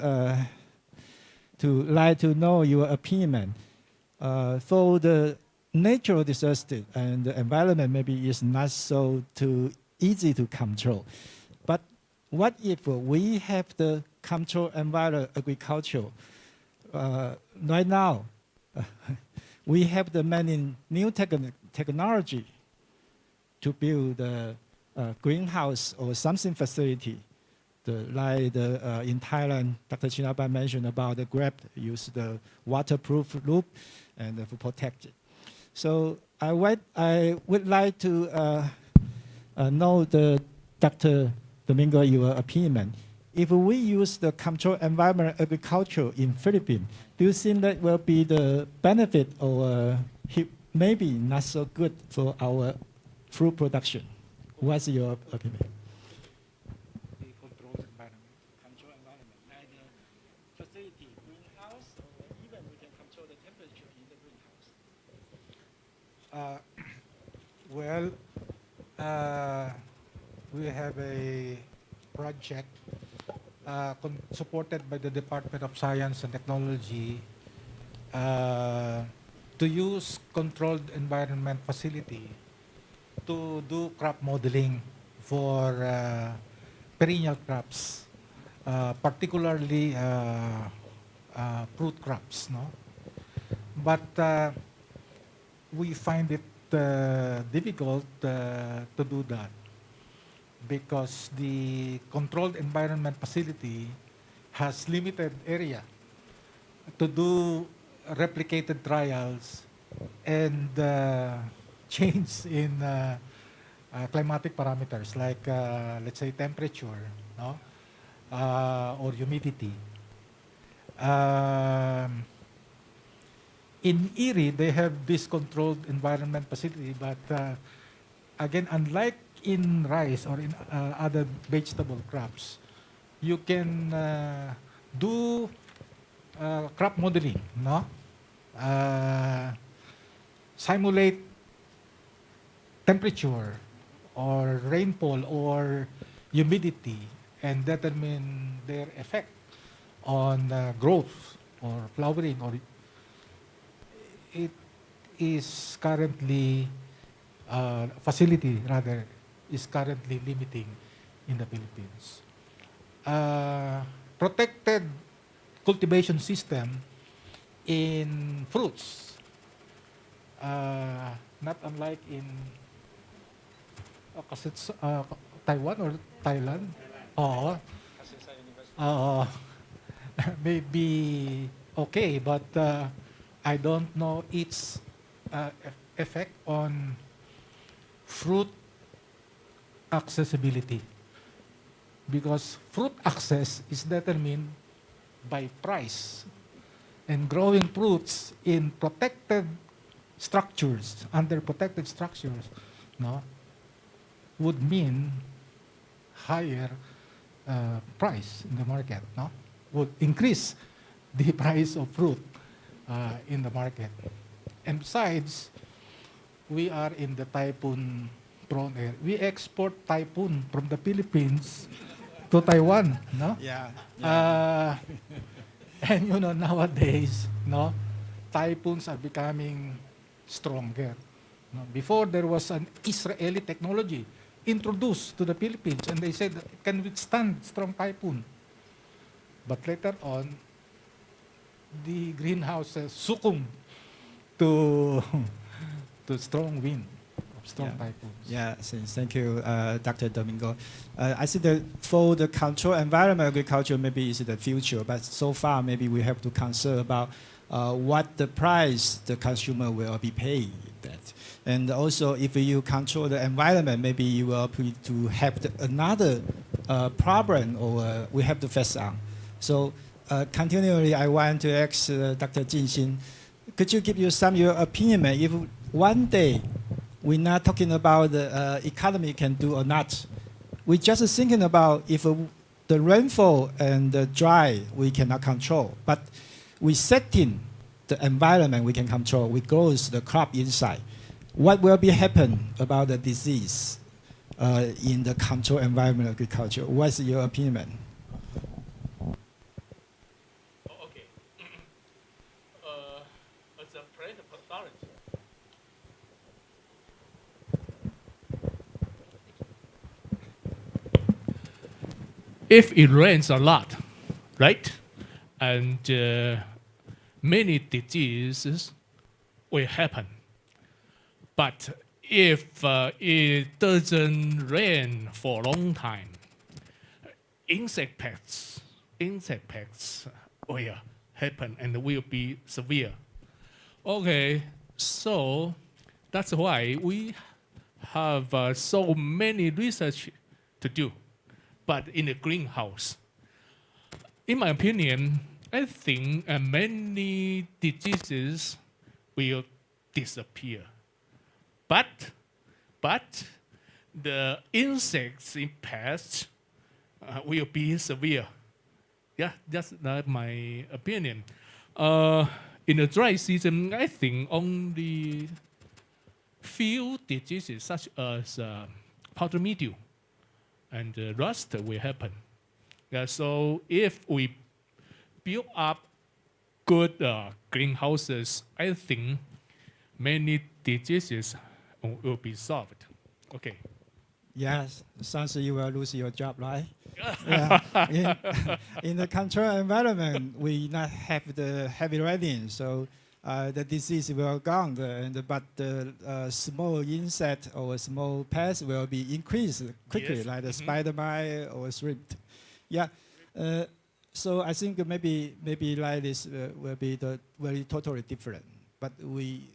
like to know your opinion. For the natural disaster and the environment maybe is not so too easy to control. But what if we have the control environment agriculture? Right now, we have the many new technology to build a greenhouse or something facility. Like in Thailand, Dr. Chinaban mentioned about the grab, use the waterproof loop and to protect it. So I would like to know Dr. Domingo, your opinion. If we use the controlled environment agriculture in Philippines, do you think that will be the benefit or maybe not so good for our fruit production? What's your opinion? The controlled environment, like the facility, greenhouse, or even we can control the temperature in the greenhouse. We have a project supported by the Department of Science and Technology to use controlled environment facility to do crop modeling for perennial crops, particularly fruit crops. No? But we find it difficult to do that because the controlled environment facility has limited area to do replicated trials and change in climatic parameters like let's say temperature, no? Or humidity. In Erie, they have this controlled environment facility, but again, unlike in rice or in other vegetable crops, you can do crop modeling, no? Simulate temperature or rainfall or humidity and determine their effect on growth or flowering. Or it is currently facility rather is currently limiting in the Philippines. Protected cultivation system in fruits, not unlike in Taiwan or Thailand. Maybe okay, but I don't know its effect on fruit accessibility, because fruit access is determined by price, and growing fruits in protected structures, under protected structures, no, would mean higher price in the market, no, would increase the price of fruit in the market. And besides, we are in the typhoon prone area. We export typhoon from the Philippines to Taiwan, no? Yeah. And you know, nowadays, no, typhoons are becoming stronger. No? Before, there was an Israeli technology introduced to the Philippines, and they said it can withstand strong typhoon. But later on, the greenhouses succumbed to strong wind, strong typhoons. Yeah, thank you, Dr. Domingo. I see that for the control environment agriculture, maybe is the future, but so far maybe we have to concern about what the price the consumer will be paid. That. And also, if you control the environment, maybe you will to have another problem or we have to face on. So continually, I want to ask Dr. Jinxin, could you give you some your opinion if one day we're not talking about the economy can do or not. We're just thinking about if the rainfall and the dry we cannot control, but we setting the environment we can control. We grow the crop inside. What will be happen about the disease in the controlled environment agriculture? What's your opinion? Okay. As a plant pathology, if it rains a lot, right, and many diseases will happen. But if it doesn't rain for a long time, insect pests will happen and will be severe. Okay, so that's why we have so many research to do, but in the greenhouse. In my opinion, I think many diseases will disappear. But the insects in pests will be severe. Yeah, that's my opinion. In the dry season, I think only few diseases such as powdery mildew and rust will happen. Yeah, so if we build up good greenhouses, I think many diseases will be solved. Okay. Yes, sounds you will lose your job, right? Yeah. In the control environment, we not have the heavy rain, so the disease will gone, but the small insect or small pest will be increased quickly, Yes. like the spider mite or shrimp. Yeah. So I think maybe like this will be very totally different. But we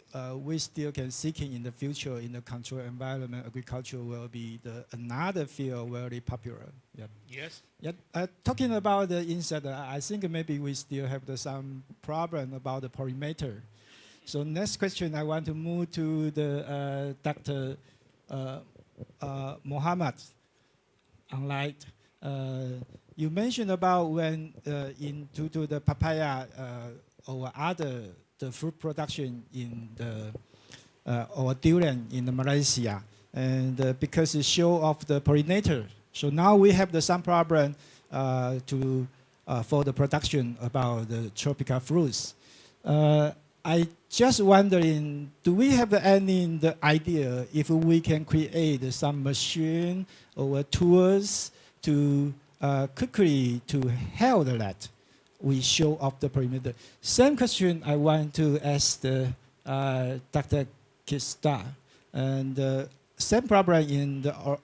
still can seeking in the future in the control environment. Agriculture will be another field very popular. Yep. Yes. Yep. Talking about the insect, I think maybe we still have some problem about the pollinator. So next question, I want to move to the Dr. Mohammed. You mentioned about when due to the papaya or other the fruit production in the or durian in the Malaysia, and because it show off the pollinator. So now we have some problem for the production about the tropical fruits. I just wondering, do we have any idea if we can create some machine or tools to quickly to help that we show off the pollinator? Same question I want to ask Dr. Kista, and same problem in the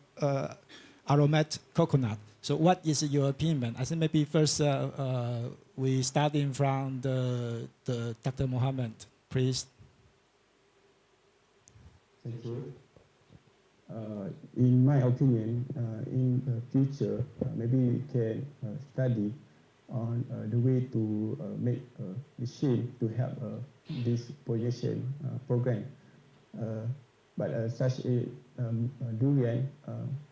aromatic coconut. So what is your opinion? I think maybe first we starting from the Dr. Mohammed, please. Thank you. In my opinion, in the future, maybe we can study on the way to make a machine to help this pollination program. But such a durian,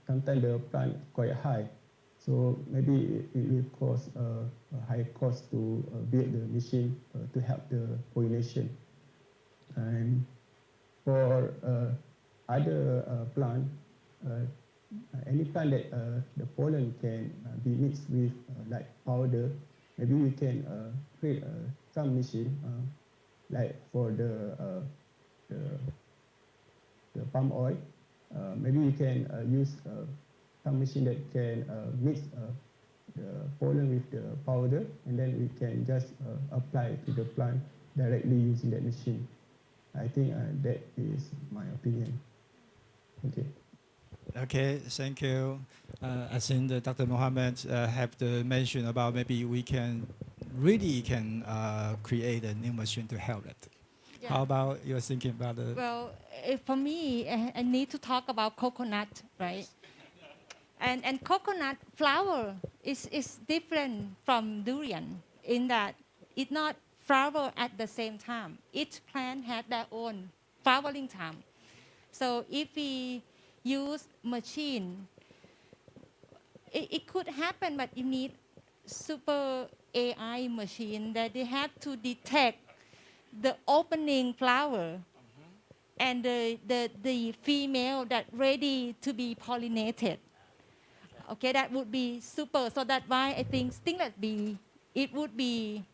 sometimes the plant quite high, so maybe it will cost a high cost to build the machine to help the pollination. And for other plant, any plant that the pollen can be mixed with like powder, maybe we can create some machine like for the palm oil. Maybe we can use some machine that can mix the pollen with the powder, and then we can just apply to the plant directly using that machine. I think that is my opinion. Okay. Okay, thank you. I think Dr. Mohammed have to mention about maybe we can really create a new machine to help it. Yeah. How about your thinking about the? Well, for me, I need to talk about coconut, right? And coconut flower is different from durian in that it not flower at the same time. Each plant has their own flowering time. So if we use machine, it could happen, but you need super AI machine that they have to detect the opening flower and the female that ready to be pollinated. Okay, that would be super. So that's why I think that it would be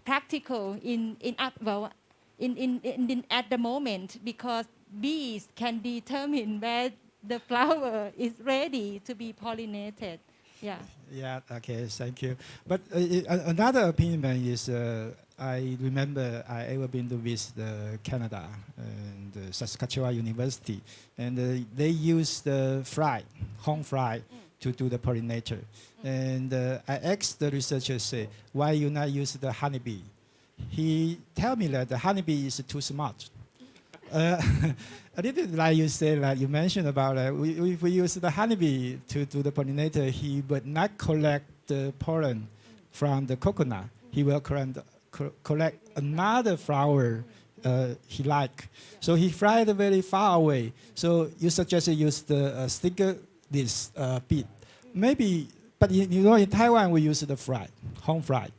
practical at the moment, because bees can determine where the flower is ready to be pollinated. Yeah. Yeah, okay, thank you. But another opinion is I remember I ever been to visit Canada and Saskatchewan University, and they use the fly, home fly, to do the pollinator. And I asked the researcher, say, why you not use the honeybee? He tell me that the honeybee is too smart. A little bit like you said, like you mentioned about if we use the honeybee to do the pollinator, he would not collect the pollen from the coconut. He will collect another flower he like. So he fly it very far away. So you suggested use the sticker this bead. Maybe, but you know in Taiwan we use the fly, home fly.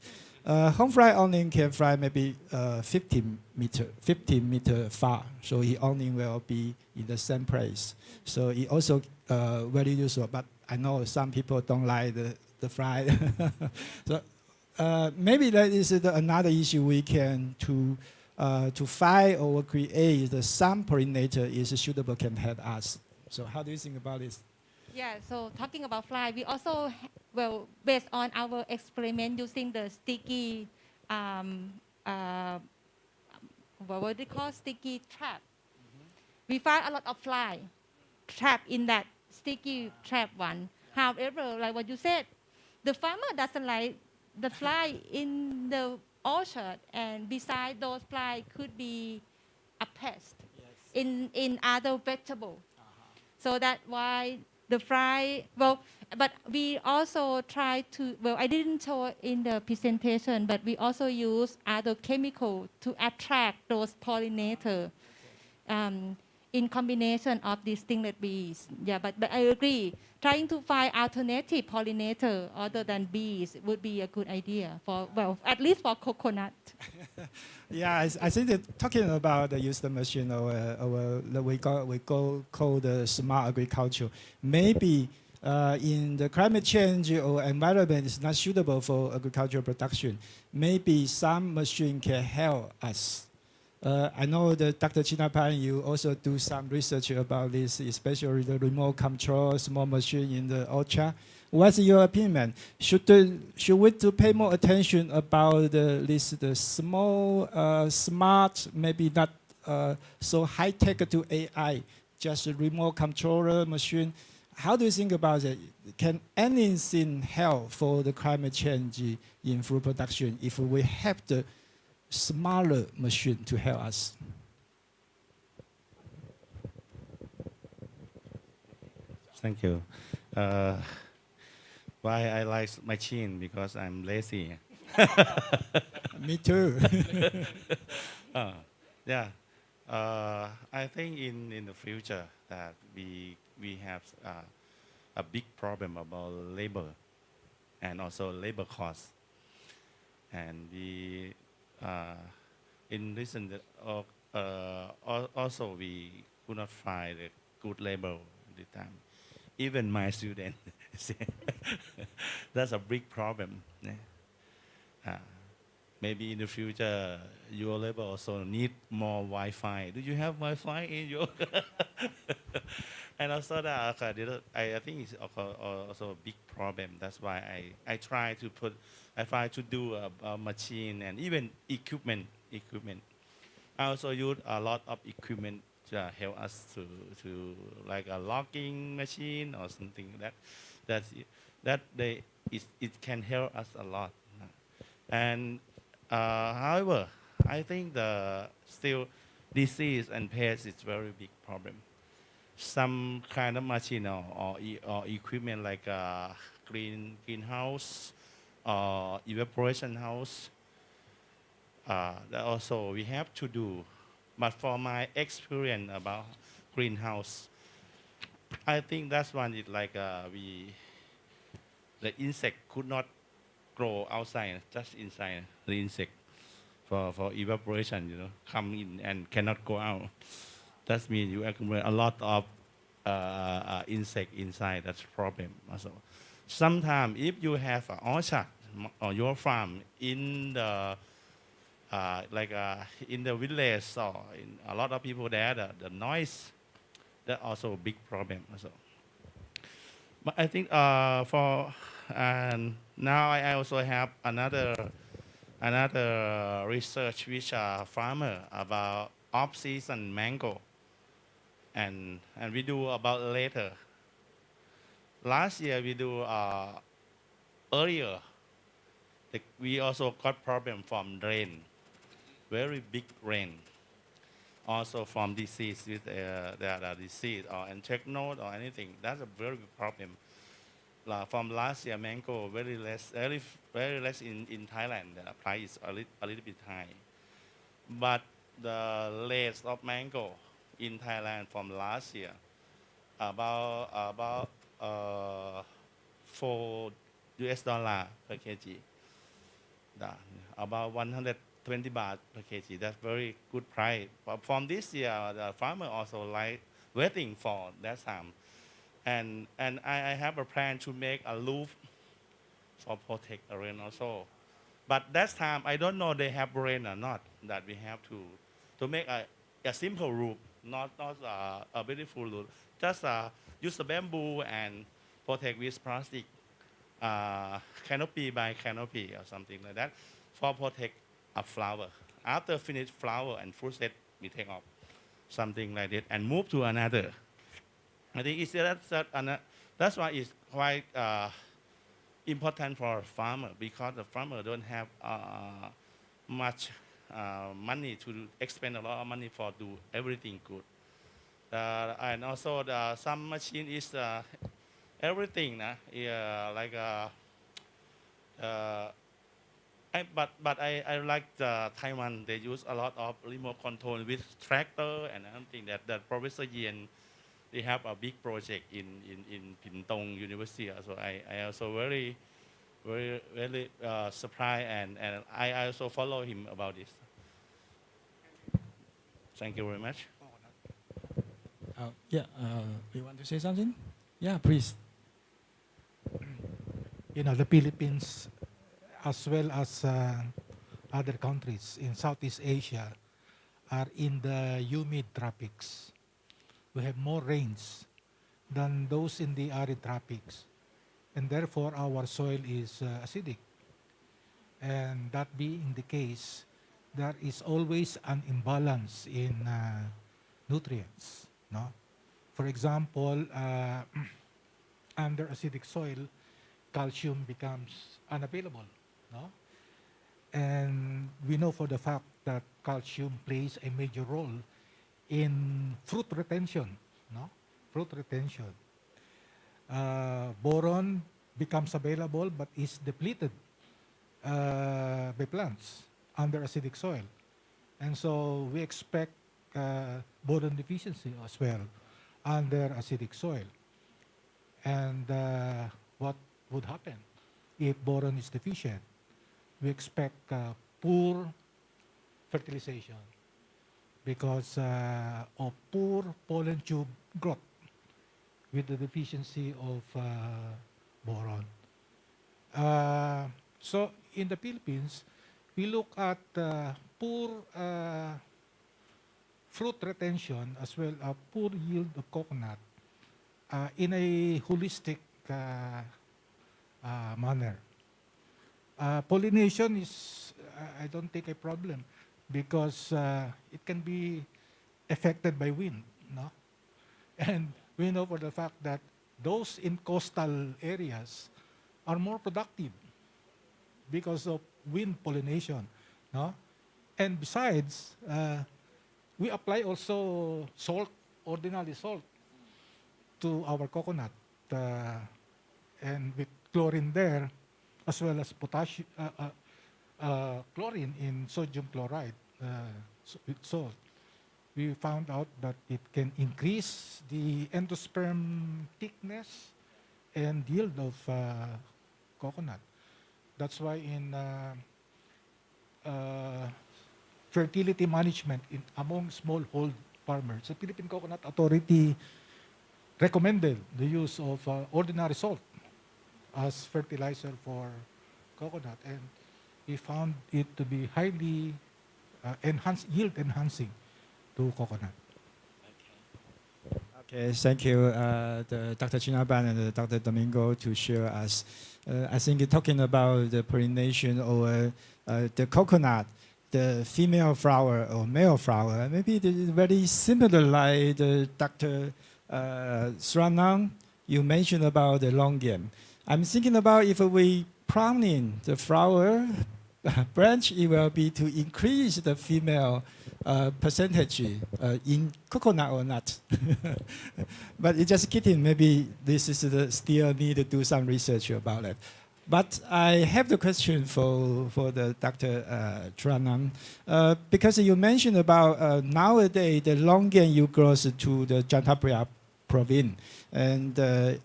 Home fly only can fly maybe 15 meter far, so he only will be in the same place. So it also very useful, but I know some people don't like the fly. So maybe that is another issue we can to find or create some pollinator is suitable can help us. So how do you think about this? Yeah, so talking about fly, we also, well, based on our experiment using the sticky, what they call sticky trap, we find a lot of fly trapped in that sticky trap one. However, like what you said, the farmer doesn't like the fly in the orchard, and beside those fly could be a pest in other vegetable. So that's why the fly, well, but we also try to, well, I didn't show it in the presentation, but we also use other chemical to attract those pollinators in combination of these stinglet bees. Yeah, but I agree. Trying to find alternative pollinator other than bees would be a good idea for, well, at least for coconut. Yeah, I think that talking about the use the machine or we call the smart agriculture. Maybe in the climate change or environment is not suitable for agricultural production. Maybe some machine can help us. I know that Dr. Chinapan, you also do some research about this, especially the remote control small machine in the orchard. What's your opinion? Should we to pay more attention about the small, smart, maybe not so high tech to AI, just a remote controller machine? How do you think about it? Can anything help for the climate change in food production if we have the smaller machine to help us? Thank you. Why I like machine? Because I'm lazy. Me too. Yeah. I think in the future that we have a big problem about labor and also labor costs. And we in recent also we could not find a good labor at the time. Even my student, that's a big problem. Maybe in the future your labor also need more Wi-Fi. Do you have Wi-Fi in your? And also that I think it's also a big problem. That's why I try to do a machine and even equipment. I also use a lot of equipment to help us to like a logging machine or something it can help us a lot. And however, I think still disease and pests is very big problem. Some kind of machine or equipment like a greenhouse or evaporation house, that also we have to do. But for my experience about greenhouse, I think that's one is like the insect could not grow outside, just inside the insect for evaporation, come in and cannot go out. That means you accumulate a lot of insect inside. That's a problem also. Sometimes if you have an orchard or your farm in the in the village or in a lot of people there, the noise, that's also a big problem also. But I think for and now I also have another research which farmer about off-season mango, and we do about later. Last year we do earlier. We also got problem from rain, very big rain. Also from disease with the disease or anthracnose or anything. That's a very big problem. From last year, mango very less in Thailand. The price is a little bit high. But the rate of mango in Thailand from last year about $4 per kg. About 120 baht per kg. That's very good price. But from this year, the farmer also like waiting for that time. And I have a plan to make a roof for protect the rain also. But that time, I don't know they have rain or not, that we have to make a simple roof, not a beautiful roof. Just use the bamboo and protect with plastic, canopy by canopy or something like that, for protect a flower. After finish flower and fruit set, we take off, something like that, and move to another. I think that's why it's quite important for a farmer, because the farmer don't have much money to expend a lot of money for do everything good. And also some machine is everything, like but I like the Taiwan. They use a lot of remote control with tractor and everything. That Professor Yen, they have a big project in Pintong University. So I also very surprised, and I also follow him about this. Thank you very much. You want to say something? Yeah, please. You know, the Philippines, as well as other countries in Southeast Asia, are in the humid tropics. We have more rains than those in the arid tropics, and therefore our soil is acidic. And that being the case, there is always an imbalance in nutrients. No? For example, under acidic soil, calcium becomes unavailable. No? And we know for the fact that calcium plays a major role in fruit retention. No? Fruit retention. Boron becomes available but is depleted by plants under acidic soil. And so we expect boron deficiency as well under acidic soil. And what would happen if boron is deficient? We expect poor fertilization because of poor pollen tube growth with the deficiency of boron. So in the Philippines, we look at poor fruit retention as well as poor yield of coconut in a holistic manner. Pollination is, I don't think, a problem because it can be affected by wind. No? And we know for the fact that those in coastal areas are more productive because of wind pollination. No? And besides, we apply also salt, ordinary salt, to our coconut, and with chlorine there, as well as potassium, chlorine in sodium chloride with salt. We found out that it can increase the endosperm thickness and yield of coconut. That's why in fertility management among smallhold farmers, the Philippine Coconut Authority recommended the use of ordinary salt as fertilizer for coconut, and we found it to be highly yield enhancing to coconut. Okay, Okay, thank you, Dr. Chinaban and Dr. Domingo to share us. I think you're talking about the pollination or the coconut, the female flower or male flower. Maybe it is very similar like Dr. Sranam, you mentioned about the longan. I'm thinking about if we pruning the flower branch, it will be to increase the female percentage in coconut or not. But it's just kidding. Maybe this is still need to do some research about it. But I have the question for the Dr. Tranam, because you mentioned about nowadays the longan you grows to the Jantabria province, and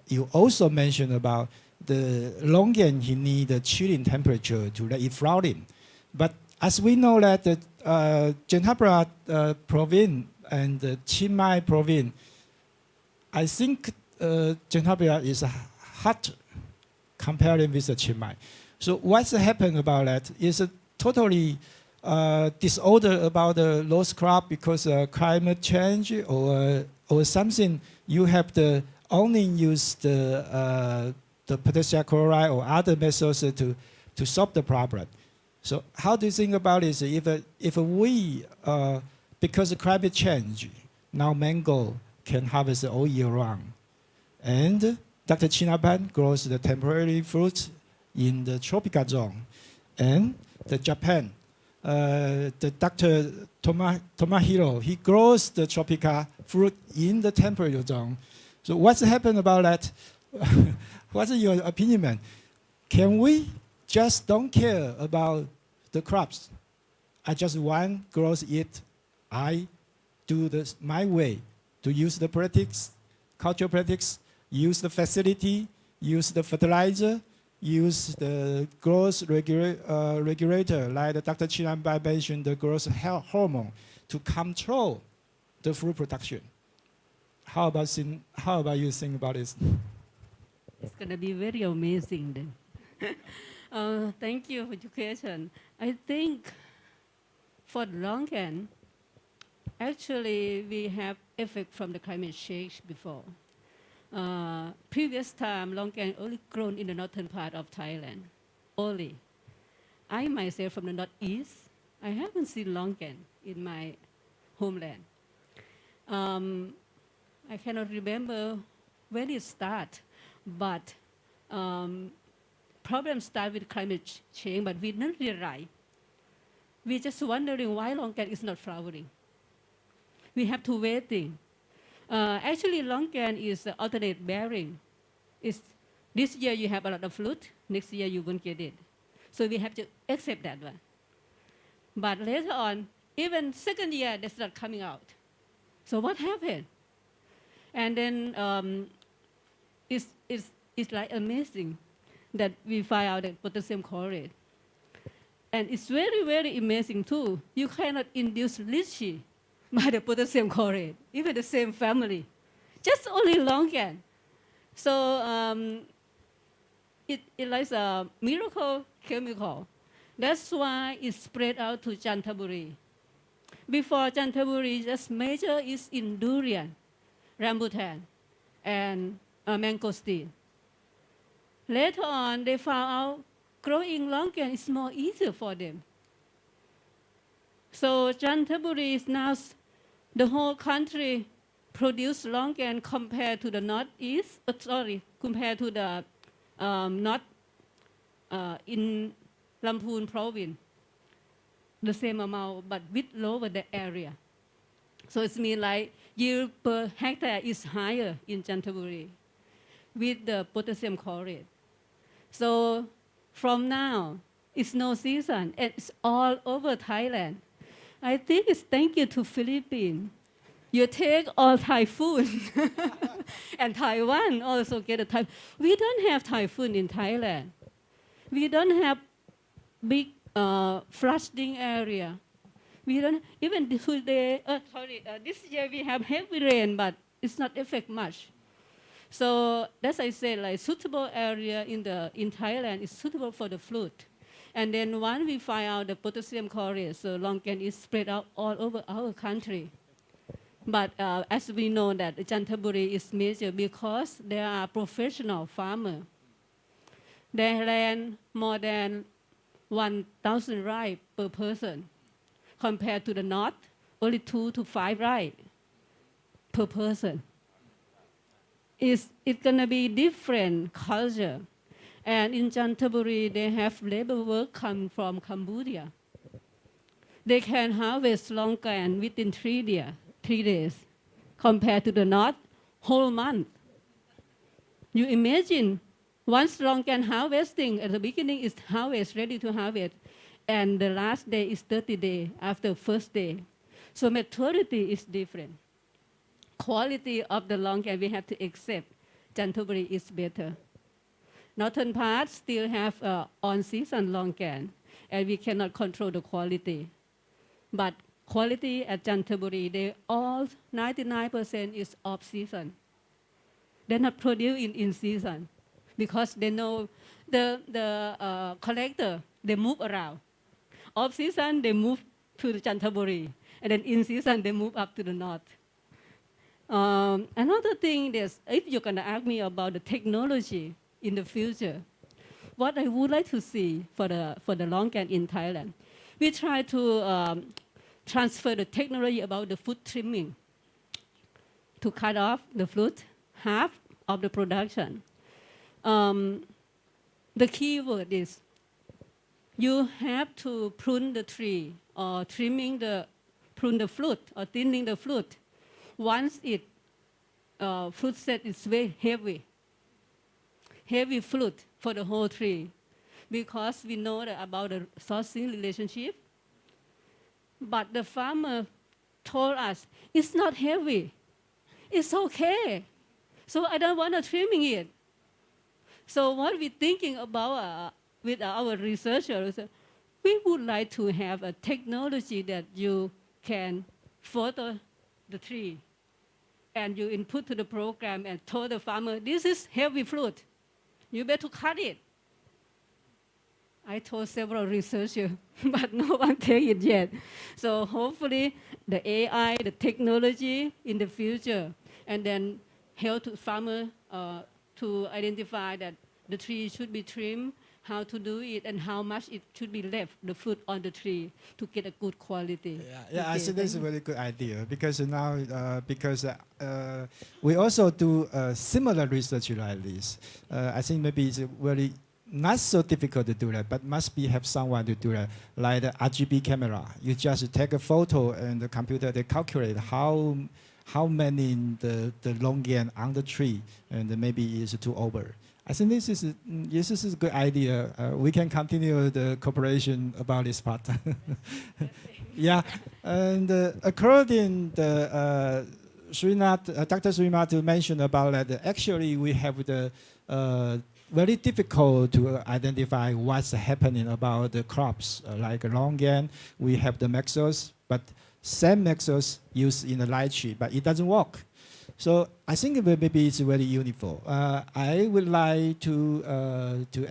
you also mentioned about the longan he need a chilling temperature to let it flowering. But as we know that the Jantabria province and the Chiang Mai province, I think Jantabria is hot comparing with the Chiang Mai. So what's happened about that? Is it totally disorder about the lost crop because climate change or something? You have to only use the potassium chloride or other methods to solve the problem. So how do you think about this? If we, because of climate change, now mango can harvest all year round, and Dr. Chinaban grows the temporary fruits in the tropical zone, and the Japan, the Dr. Tomahiro, he grows the tropical fruit in the temperate zone. So what's happened about that? What's your opinion, man? Can we just don't care about the crops? I just want grows it. I do this my way to use the practice, cultural practice, use the facility, use the fertilizer, use the growth regulator, like Dr. Chinambai mentioned, the growth hormone to control the fruit production. How about you think about this? It's going to be very amazing then. Thank you for your question. I think for the longan, actually we have effect from the climate change before. Previous time, longan only grown in the northern part of Thailand, only. I myself from the northeast, I haven't seen longan in my homeland. I cannot remember when it started, but problems start with climate change, but we didn't realize. We're just wondering why longan is not flowering. We have to waiting. Actually, longan is alternate bearing. This year you have a lot of fruit, next year you won't get it. So we have to accept that one. But later on, even second year, that's not coming out. So what happened? And then it's like amazing that we find out that potassium chloride. And it's very, very amazing too. You cannot induce lychee by the potassium chloride, even the same family, just only longan. So it like a miracle chemical. That's why it spread out to Chantaburi. Before Chantaburi, just major is in durian, rambutan, and mangosteen. Later on, they found out growing longan is more easier for them. So Chantaburi is now the whole country produce longan compared to the northeast. Compared to the north in Lamphun province, the same amount, but with lower the area. So it means like yield per hectare is higher in Chantaburi with the potassium chloride. So from now, it's no season, and it's all over Thailand. I think it's thank you to Philippines. You take all Thai food, and Taiwan also get a Thai. We don't have typhoon in Thailand. We don't have big flooding area. We don't even today. This year we have heavy rain, but it's not affect much. So as I said, like suitable area in Thailand is suitable for the fruit. And then once we find out the potassium chloride, so longan is spread out all over our country. But as we know that Chantaburi is major because there are professional farmers. They land more than 1,000 rice per person, compared to the north, only 2 to 5 rice per person. It's gonna be different culture. And in Chantaburi, they have labor work come from Cambodia. They can harvest longan within 3 days, compared to the north, whole month. You imagine, once longan harvesting, at the beginning is harvest, ready to harvest, and the last day is 30 days after first day. So maturity is different. Quality of the longan we have to accept. Chantaburi is better. Northern parts still have on-season longan, and we cannot control the quality. But quality at Chantaburi, they all 99% is off-season. They're not produced in season because they know the collector, they move around. Off-season, they move to the Chantaburi, and then in season, they move up to the north. Another thing is, if you're going to ask me about the technology in the future, what I would like to see for the longan in Thailand, we try to transfer the technology about the food trimming to cut off the fruit, half of the production. The key word is you have to prune the tree or prune the fruit or thinning the fruit. Once it fruit set is very heavy fruit for the whole tree, because we know about the sourcing relationship. But the farmer told us it's not heavy, it's okay. So I don't want to trimming it. So what we're thinking about with our researchers, we would like to have a technology that you can photo the tree and you input to the program and told the farmer, this is heavy fruit, you better cut it. I told several researchers, but no one take it yet. So hopefully the AI, the technology in the future, and then help to farmer to identify that the tree should be trimmed, how to do it, and how much it should be left, the fruit on the tree, to get a good quality. Yeah, I think that's a very good idea because now, we also do similar research like this. I think maybe it's very not so difficult to do that, but must be have someone to do that, like the RGB camera. You just take a photo and the computer, they calculate how many the longan on the tree, and maybe it's too over. I think this is a good idea. We can continue the cooperation about this part. Yeah, and according to Dr. Srinath mentioned about that, actually we have the very difficult to identify what's happening about the crops. Like longan, we have the Maxos, but same Maxos used in the lychee, but it doesn't work. So I think maybe it's very uniform. I would like to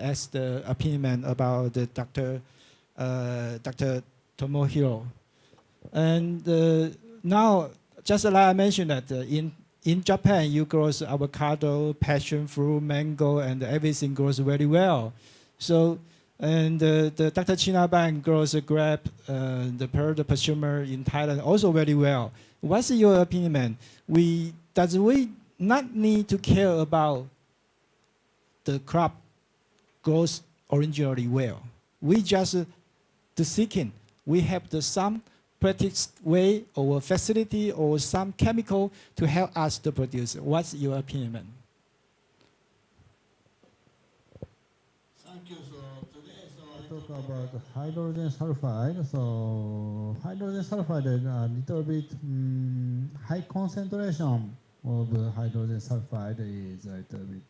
ask the opinion about the Dr. Tomohiro. And now, just like I mentioned that in Japan, you grow avocado, passion fruit, mango, and everything grows very well. So, and the Dr. Chinaban grows a grape, the pearl, the perfumer in Thailand also very well. What's your opinion? Does we not need to care about the crop grows originally well? We just the seeking. We have some practice way or facility or some chemical to help us to produce. What's your opinion? Thank you. So today, I talk about hydrogen sulfide. So hydrogen sulfide is a little bit high concentration of hydrogen sulfide is a little bit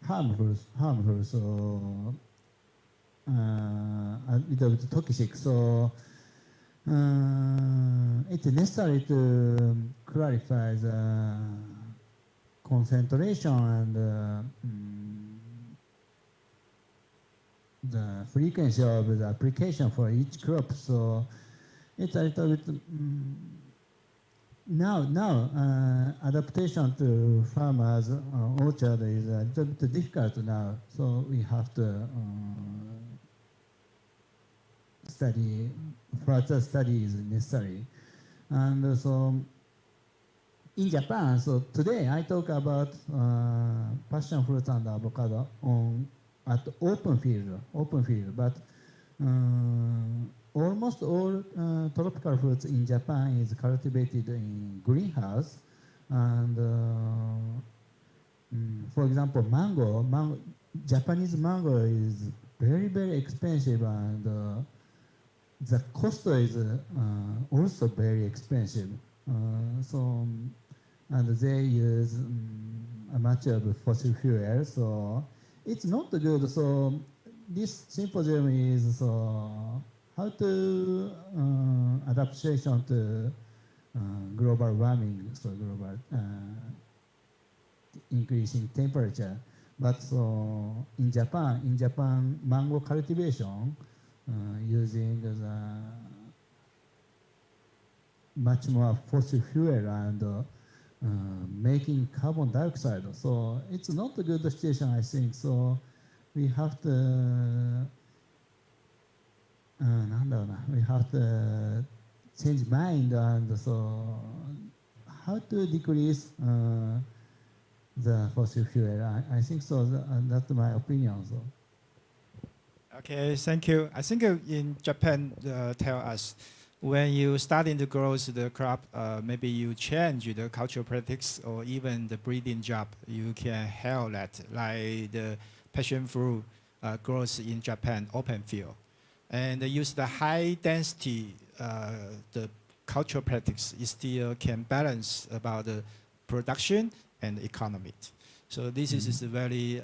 harmful. So a little bit toxic. So it's necessary to clarify the concentration and the frequency of the application for each crop. So it's a little bit now adaptation to farmers orchard is a little bit difficult now, so we have to study, further study is necessary. And so in Japan, so today I talk about passion fruit and avocado at open field, but almost all tropical fruits in Japan is cultivated in greenhouse. And for example, mango, Japanese mango is very, very expensive, and the cost is also very expensive. And they use much of fossil fuel, so it's not good. So this symposium is how to adaptation to global warming, so global increasing temperature. But so in Japan, mango cultivation using the much more fossil fuel and making carbon dioxide. So it's not a good situation, I think. So we have to we have to change mind, and so how to decrease the fossil fuel. I think so. That's my opinion. So. Okay, thank you. I think in Japan, tell us, when you starting to grow the crop, maybe you change the cultural practice or even the breeding job, you can help that, like the passion fruit grows in Japan, open field. And use the high density, the cultural practice, it still can balance about the production and economy. So this is a very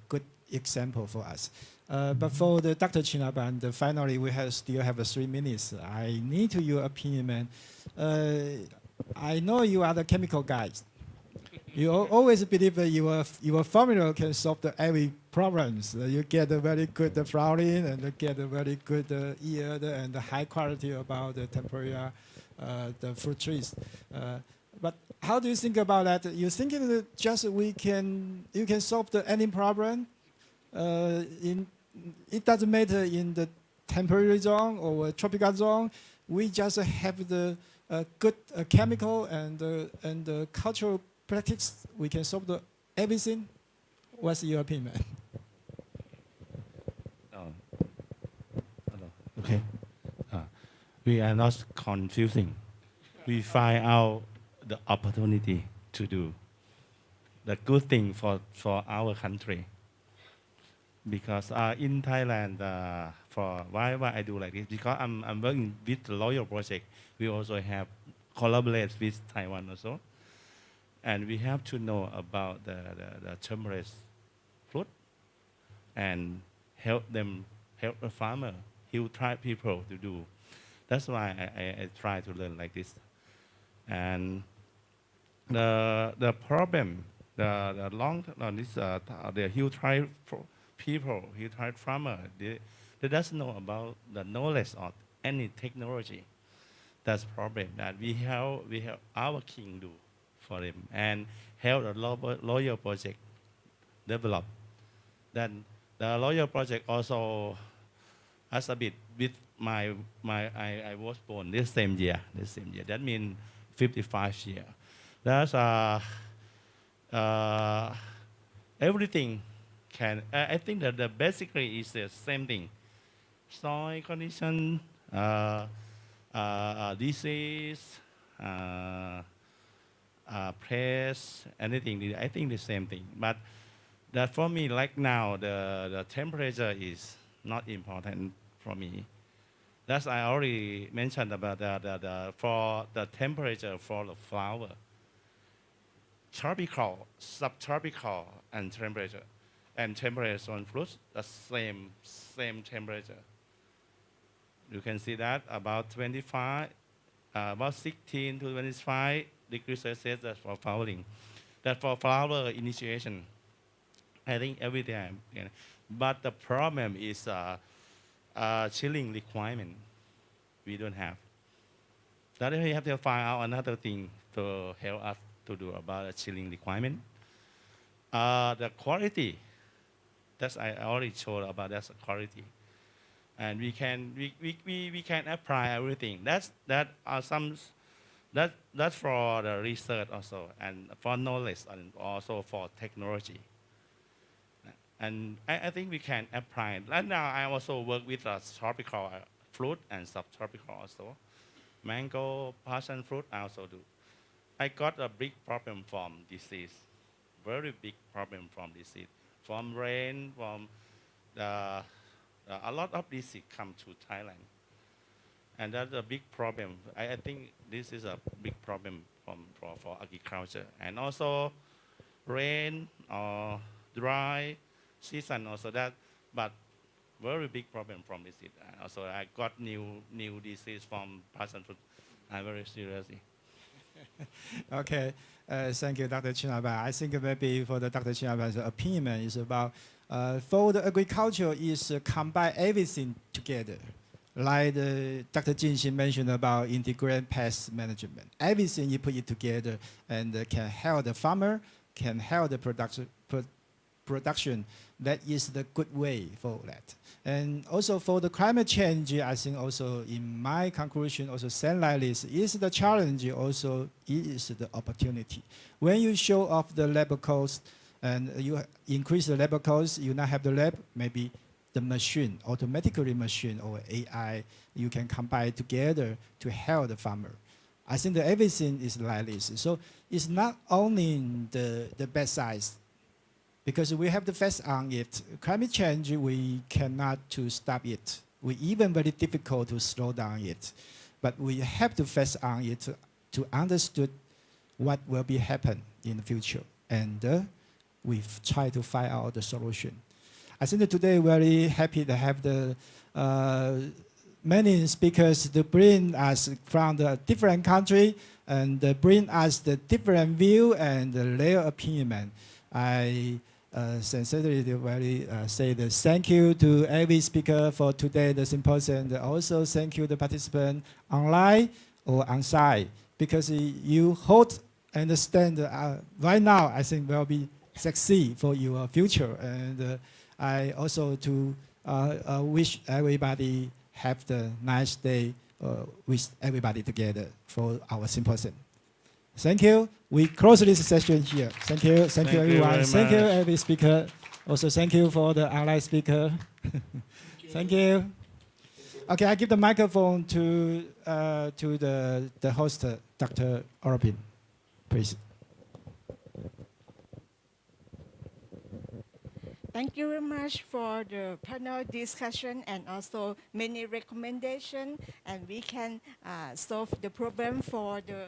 good example for us. But for the Dr. Chinaban, finally we still have 3 minutes. I need your opinion, man. I know you are the chemical guys. You always believe that your formula can solve every problems. You get a very good flowering and get a very good yield and high quality about the temperature, the fruit trees. But how do you think about that? You thinking that just you can solve any problem? It doesn't matter in the temperate zone or tropical zone. We just have the good chemical and the cultural practice. We can solve everything. What's your opinion? Okay. We are not confusing. We find out the opportunity to do the good thing for our country. Because in Thailand, for why I do like this? Because I'm working with the Loyal Project. We also have collaborate with Taiwan also, and we have to know about the temperate fruit and help the farmer, help tribe people to do. That's why I try to learn like this. And the problem, the long this the huge tribe people, huge tribe farmer, they doesn't know about the knowledge of any technology. That's problem that we help our king do for them and help the Loyal Project develop. Then the Loyal Project also has a bit with I was born this same year. That means 55 years. That's everything can. I think that the basically is the same thing. Soil condition, disease, press, anything. I think the same thing. But that for me, like now, the temperature is not important for me. That's I already mentioned about for the temperature for the flower. Tropical, subtropical, and temperature on fruits, the same temperature. You can see that about 16 to 25 degrees Celsius. That's for flowering. That's for flower initiation. I think every time. But the problem is chilling requirement. We don't have. That we have to find out another thing to help us to do about the chilling requirement. The quality, that's I already showed about that's the quality. And we can apply everything. That's for the research also, and for knowledge, and also for technology. And I think we can apply it. Right now, I also work with tropical fruit and subtropical also. Mango, passion fruit, I also do. I got a big problem from disease, very big problem from disease, from rain, from a lot of disease come to Thailand. And that's a big problem. I think this is a big problem for agriculture. And also rain or dry season also that, but very big problem from disease. And also I got new disease from passion fruit. I'm very seriously. Okay, thank you, Dr. Chinaba. I think maybe for the Dr. Chinaba's opinion is about for the agriculture is combine everything together. Like Dr. Jinxin mentioned about integrated pest management. Everything you put it together and can help the farmer, can help the production. That is the good way for that. And also for the climate change, I think also in my conclusion also saying like this, is the challenge also is the opportunity. When you show off the labor cost and you increase the labor cost, you not have the lab, maybe the machine, automatically machine or AI, you can combine together to help the farmer. I think that everything is like this. So it's not only the best size, because we have to focus on it. Climate change, we cannot to stop it. We even very difficult to slow down it. But we have to focus on it to understand what will be happen in the future. And we've tried to find out the solution. I think that today we're very happy to have the many speakers to bring us from the different country and bring us the different view and their opinion. I sincerely very say the thank you to every speaker for today the symposium, and also thank you the participant online or on site, because you hold understand right now I think will be succeed for your future. And I also to wish everybody have the nice day with everybody together for our symposium. Thank you. We close this session here. Thank you. Thank you, everyone. Thank you, every speaker. Also, thank you for the online speaker. Thank you. Okay, I give the microphone to the host, Dr. Oropin, please. Thank you very much for the panel discussion and also many recommendations, and we can solve the problem for the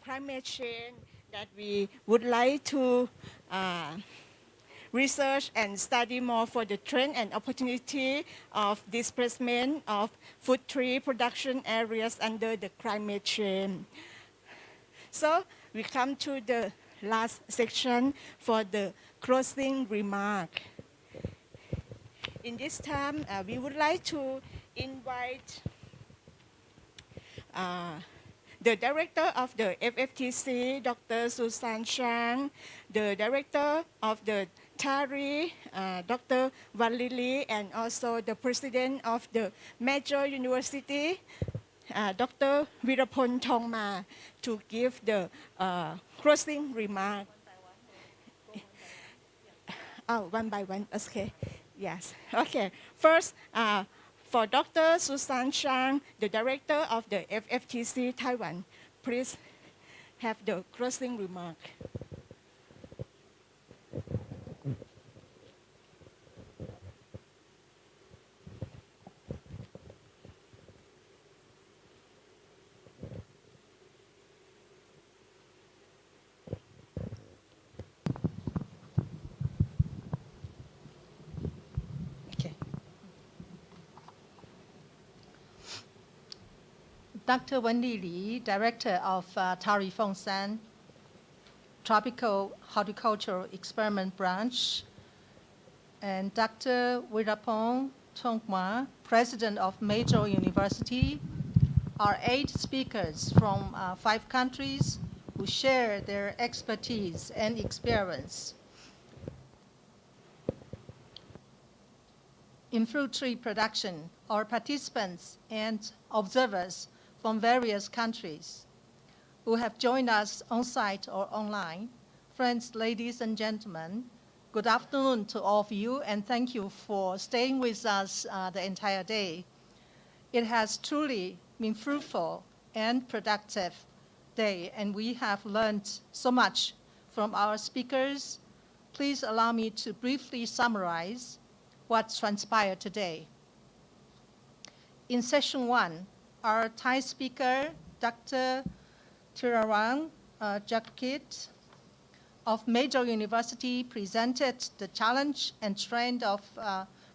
climate change that we would like to research and study more for the trend and opportunity of displacement of food tree production areas under the climate change. So we come to the last section for the closing remark. In this time, we would like to invite the director of the FFTC, Dr. Susan Chang, the director of the TARI, Dr. Valili, and also the president of the major university, Dr. Virapon Thongma, to give the closing remark. Oh, one by one, okay. Yes, okay. First, for Dr. Susan Chang, the director of the FFTC Taiwan, please have the closing remark. Dr. Wenli Li, Director of TARI Fongsan Tropical Horticultural Experiment Branch, and Dr. Virapong Thongma, President of Major University, are 8 speakers from 5 countries who share their expertise and experience in fruit tree production. Our participants and observers from various countries who have joined us on site or online. Friends, ladies and gentlemen, good afternoon to all of you, and thank you for staying with us the entire day. It has truly been fruitful and productive day, and we have learned so much from our speakers. Please allow me to briefly summarize what transpired today. In session 1, our Thai speaker, Dr. Thiraran Jakit of Major University, presented the challenge and trend of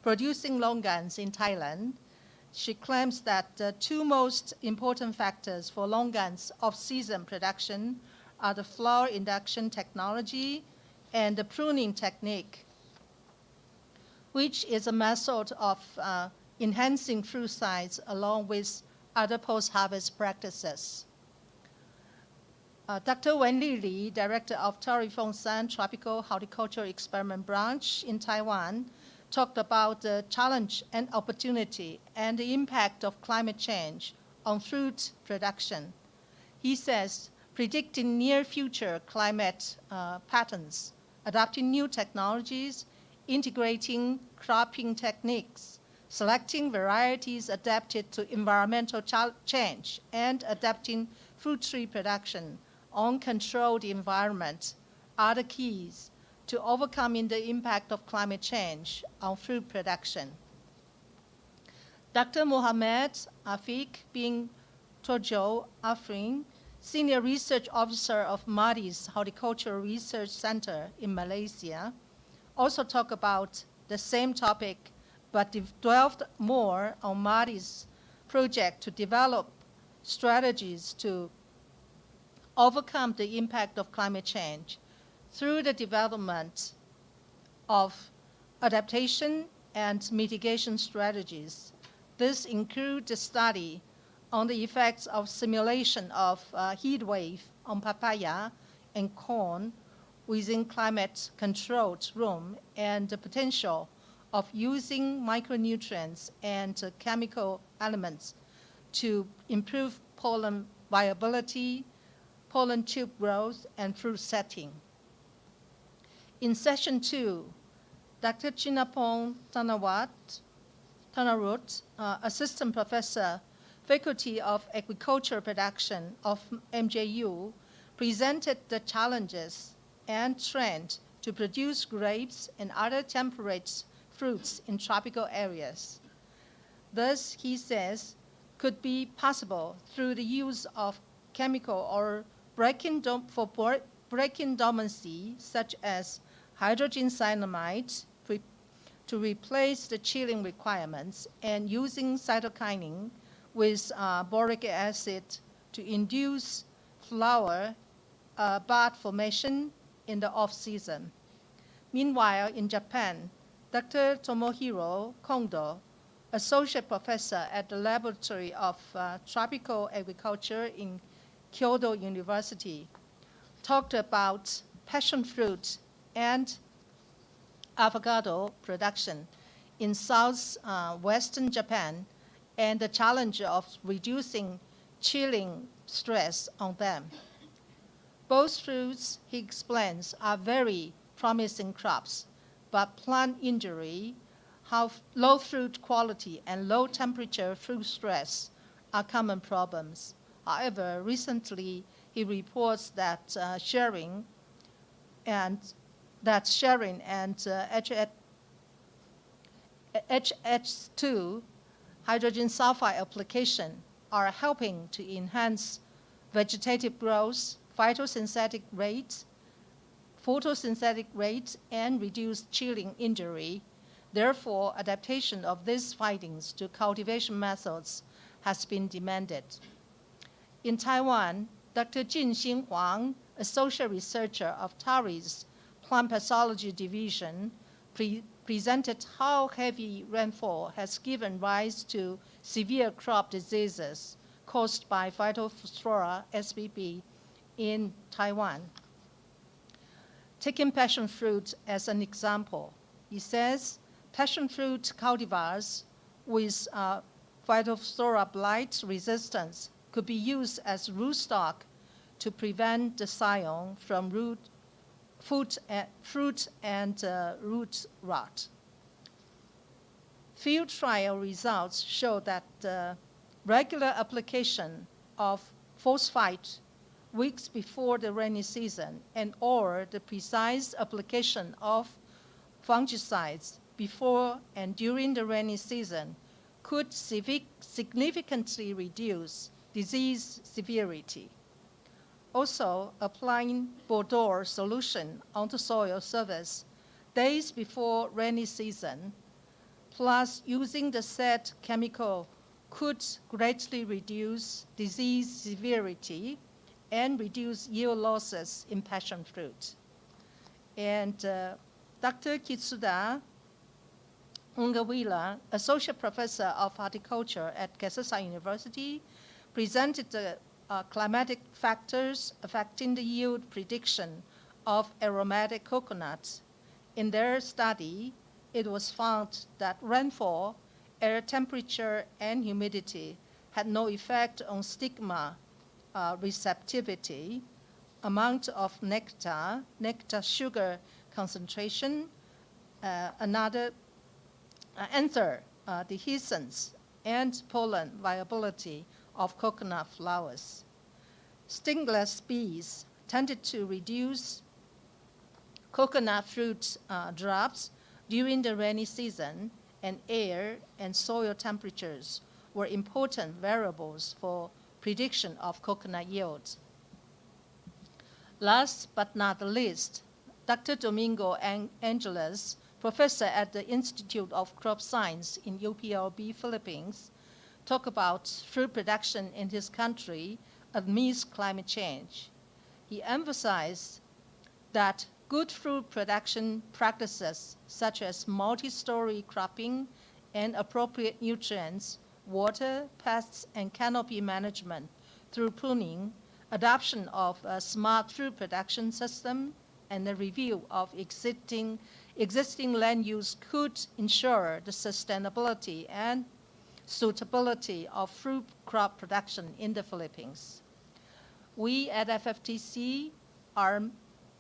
producing longans in Thailand. She claims that the 2 most important factors for longans off-season production are the flower induction technology and the pruning technique, which is a method of enhancing fruit size along with other post-harvest practices. Dr. Wenli Li, Director of TARI-MJU Tropical Horticulture Experiment Branch in Taiwan, talked about the challenge and opportunity and the impact of climate change on fruit production. He says, predicting near future climate patterns, adopting new technologies, integrating cropping techniques, selecting varieties adapted to environmental change, and adapting fruit tree production on controlled environment are the keys to overcoming the impact of climate change on fruit production. Dr. Mohamed Afiq bin Tojo Afrin, Senior Research Officer of MADI's Horticultural Research Center in Malaysia, also talked about the same topic, but dwelled more on MADI's project to develop strategies to overcome the impact of climate change through the development of adaptation and mitigation strategies. This includes the study on the effects of simulation of heat wave on papaya and corn within climate-controlled room, and the potential of using micronutrients and chemical elements to improve pollen viability, pollen tube growth, and fruit setting. In session 2, Dr. Chinapong Tanarut, Assistant Professor, Faculty of Agriculture Production of MJU, presented the challenges and trend to produce grapes and other temperate fruits in tropical areas. Thus, he says, could be possible through the use of chemical or breaking dormancy, such as hydrogen cyanamide, to replace the chilling requirements, and using cytokinin with boric acid to induce flower bud formation in the off-season. Meanwhile, in Japan, Dr. Tomohiro Kondo, Associate Professor at the Laboratory of Tropical Agriculture in Kyoto University, talked about passion fruit and avocado production in southwestern Japan and the challenge of reducing chilling stress on them. Both fruits, he explains, are very promising crops, but plant injury, low fruit quality, and low temperature fruit stress are common problems. However, recently he reports that sharing and HH2 hydrogen sulfide application are helping to enhance vegetative growth, photosynthetic rates, and reduce chilling injury. Therefore, adaptation of these findings to cultivation methods has been demanded. In Taiwan, Dr. Jinxin Huang, Associate Researcher of TARI's Plant Pathology Division, presented how heavy rainfall has given rise to severe crop diseases caused by Phytophthora spp in Taiwan. Taking passion fruit as an example, he says passion fruit cultivars with Phytophthora blight resistance could be used as rootstock to prevent the scion from fruit and root rot. Field trial results show that the regular application of phosphate weeks before the rainy season and/or the precise application of fungicides before and during the rainy season could significantly reduce disease severity. Also, applying Bordeaux solution onto soil surface days before rainy season, plus using the said chemical could greatly reduce disease severity and reduce yield losses in passion fruit. And Dr. Kitsuda Ungawila, Associate Professor of Horticulture at Kasasa University, presented the climatic factors affecting the yield prediction of aromatic coconuts. In their study, it was found that rainfall, air temperature, and humidity had no effect on stigma receptivity, amount of nectar, nectar sugar concentration, anther dehiscence, and pollen viability of coconut flowers. Stingless bees tended to reduce coconut fruit drops during the rainy season, and air and soil temperatures were important variables for prediction of coconut yields. Last but not least, Dr. Domingo Angeles, professor at the Institute of Crop Science in UPLB, Philippines, talked about fruit production in his country amidst climate change. He emphasized that good fruit production practices such as multi-story cropping and appropriate nutrients, water, pests, and canopy management through pruning, adoption of a smart fruit production system, and a review of existing land use could ensure the sustainability and suitability of fruit crop production in the Philippines. We at FFTC are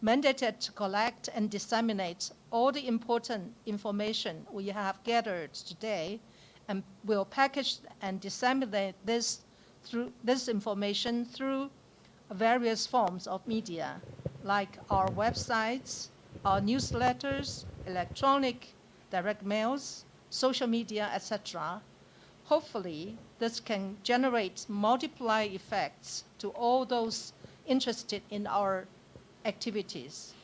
mandated to collect and disseminate all the important information we have gathered today, and will package and disseminate this information through various forms of media, like our websites, our newsletters, electronic direct mails, social media, etc. Hopefully, this can generate multiply effects to all those interested in our activities.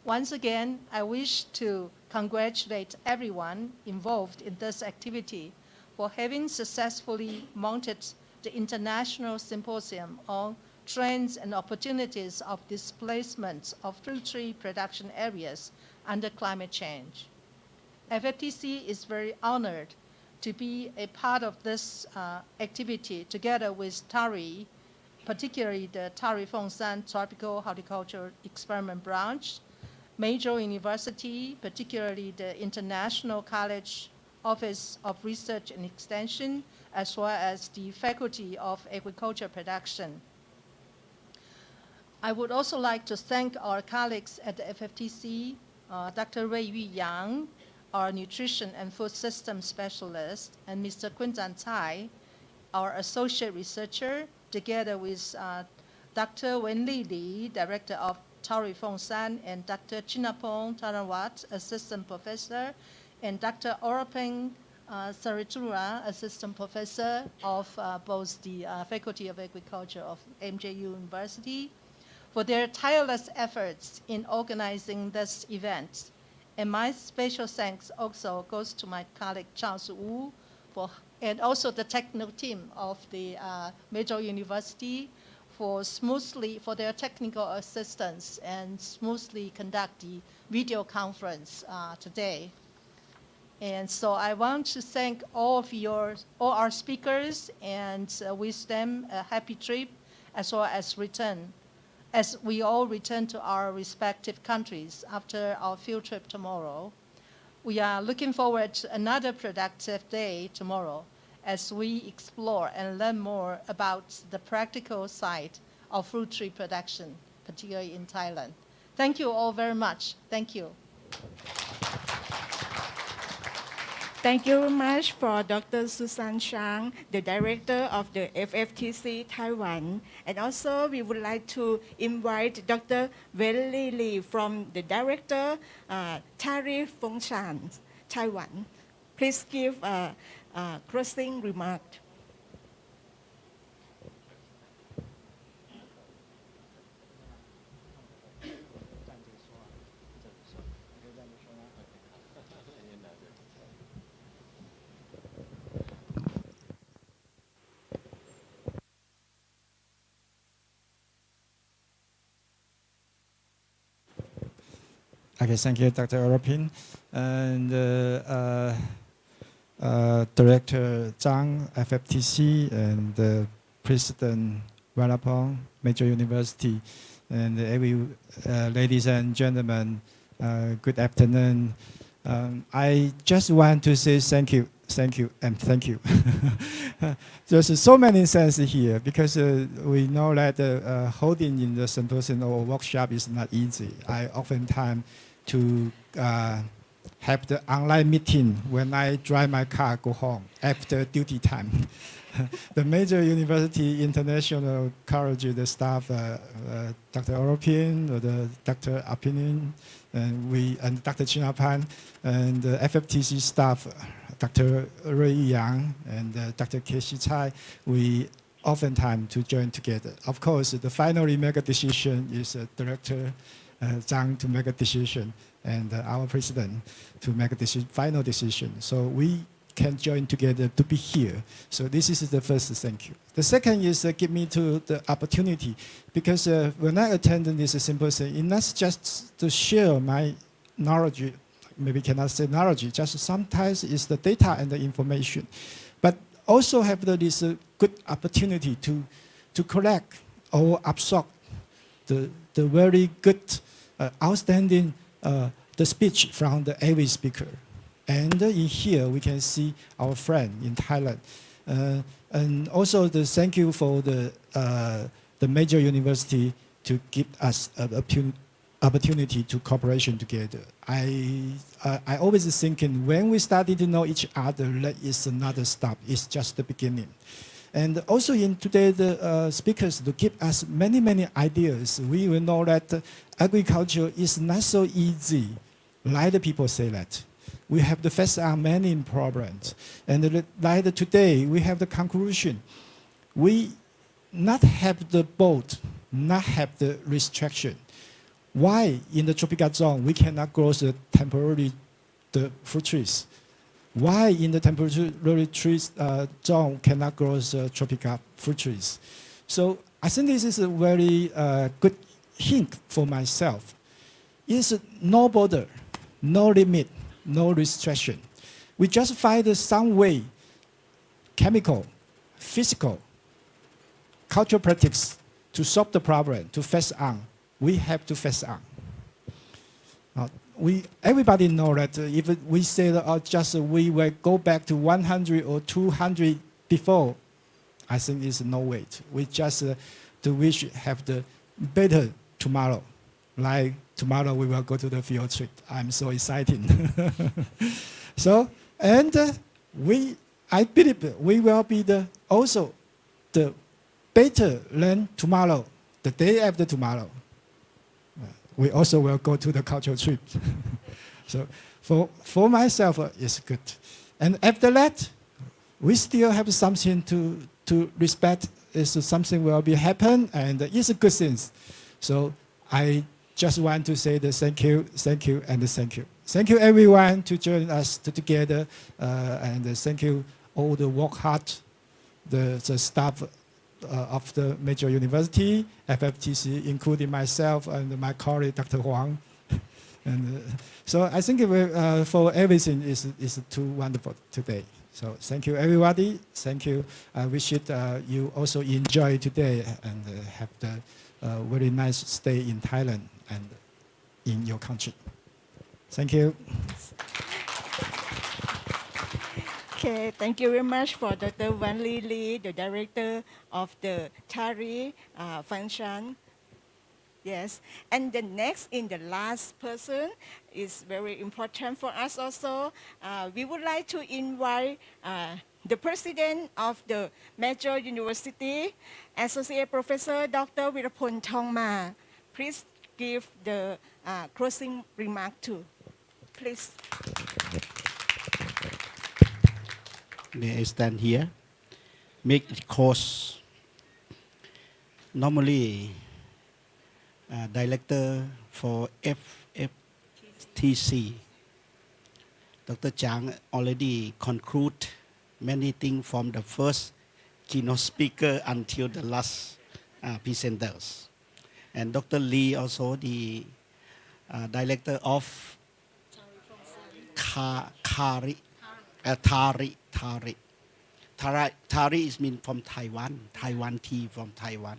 Once again, I wish to congratulate everyone involved in this activity for having successfully mounted the International Symposium on Trends and Opportunities of Displacement of Fruit Tree Production Areas under Climate Change. FFTC is very honored to be a part of this activity together with TARI, particularly the TARI Fengshan Tropical Horticulture Experiment Branch, major university, particularly the International College Office of Research and Extension, as well as the Faculty of Agriculture Production. I would also like to thank our colleagues at the FFTC, Dr. Rui Yu Yang, our nutrition and food system specialist, and Mr. Quintan Tsai, our associate researcher, together with Dr. Wenli Li, director of TARI Fengshan, and Dr. Chinapong Tarawat, assistant professor, and Dr. Orapeng Saritura, assistant professor of both the Faculty of Agriculture of MJU University, for their tireless efforts in organizing this event. And my special thanks also goes to my colleague Charles Wu, and also the technical team of the major university for their technical assistance and smoothly conduct the video conference today. And so I want to thank all our speakers and wish them a happy trip as well as return, as we all return to our respective countries after our field trip tomorrow. We are looking forward to another productive day tomorrow as we explore and learn more about the practical side of fruit tree production, particularly in Thailand. Thank you all very much. Thank you. Thank you very much for Dr. Susan Chang, the director of the FFTC Taiwan. And also we would like to invite Dr. Welly Lee from the director, TARI-MJU, Taiwan. Please give a closing remark. Okay, thank you, Dr. Europin. And Director Zhang, FFTC, and President Varapong, Major University, and every ladies and gentlemen, good afternoon. I just want to say thank you, and thank you. There's so many things here because we know that holding in the symposium or workshop is not easy. I oftentimes to have the online meeting when I drive my car go home after duty time. The major university, international college, the staff, Dr. Europin, the Dr. Apinin, and Dr. Chinapan, and the FFTC staff, Dr. Rui Yang and Dr. Keshi Chai, we oftentimes to join together. Of course, the finally make a decision is Director Zhang to make a decision and our president to make a final decision. So we can join together to be here. So this is the first thank you. The second is give me to the opportunity because when I attended this symposium, it's not just to share my knowledge, maybe cannot say knowledge, just sometimes it's the data and the information, but also have this good opportunity to collect or absorb the very good, outstanding the speech from every speaker. And in here, we can see our friend in Thailand. And also the thank you for the major university to give us an opportunity to cooperation together. I always thinking when we started to know each other, that is another step. It's just the beginning. And also in today, the speakers to give us many, many ideas. We will know that agriculture is not so easy, like the people say that. We have to face on many problems. And like today, we have the conclusion. We not have the boat, not have the restriction. Why in the tropical zone we cannot grow the temporary the fruit trees? Why in the temporary trees zone cannot grow the tropical fruit trees? So I think this is a very good hint for myself. It's no border, no limit, no restriction. We just find some way, chemical, physical, cultural practice to solve the problem, to face on. We have to face on. Everybody know that if we say that just we will go back to 100 or 200 before, I think it's no way. We just to wish have the better tomorrow. Like tomorrow we will go to the field trip. I'm so excited. So, and I believe we will be also the better than tomorrow, the day after tomorrow. We also will go to the cultural trip. So for myself, it's good. And after that, we still have something to respect. It's something will be happen, and it's a good thing. So I just want to say the thank you, and thank you. Thank you everyone to join us together, and thank you all the work hard, the staff of the major university, FFTC, including myself and my colleague, Dr. Huang. And so I think for everything is too wonderful today. So thank you, everybody. Thank you. I wish you also enjoy today and have the very nice stay in Thailand and in your country. Thank you. Okay, thank you very much for Dr. Wan Lee Lee, the director of the TARI function. Yes, and the next in the last person is very important for us also. We would like to invite the president of the major university, Associate Professor Dr. Virapon Thongma. Please give the closing remark too. Please. May I stand here? Make it close. Normally, Director for FFTC, Dr. Chang already conclude many things from the first keynote speaker until the last presenters. And Dr. Lee also the Director of TARI is mean from Taiwan tea from Taiwan.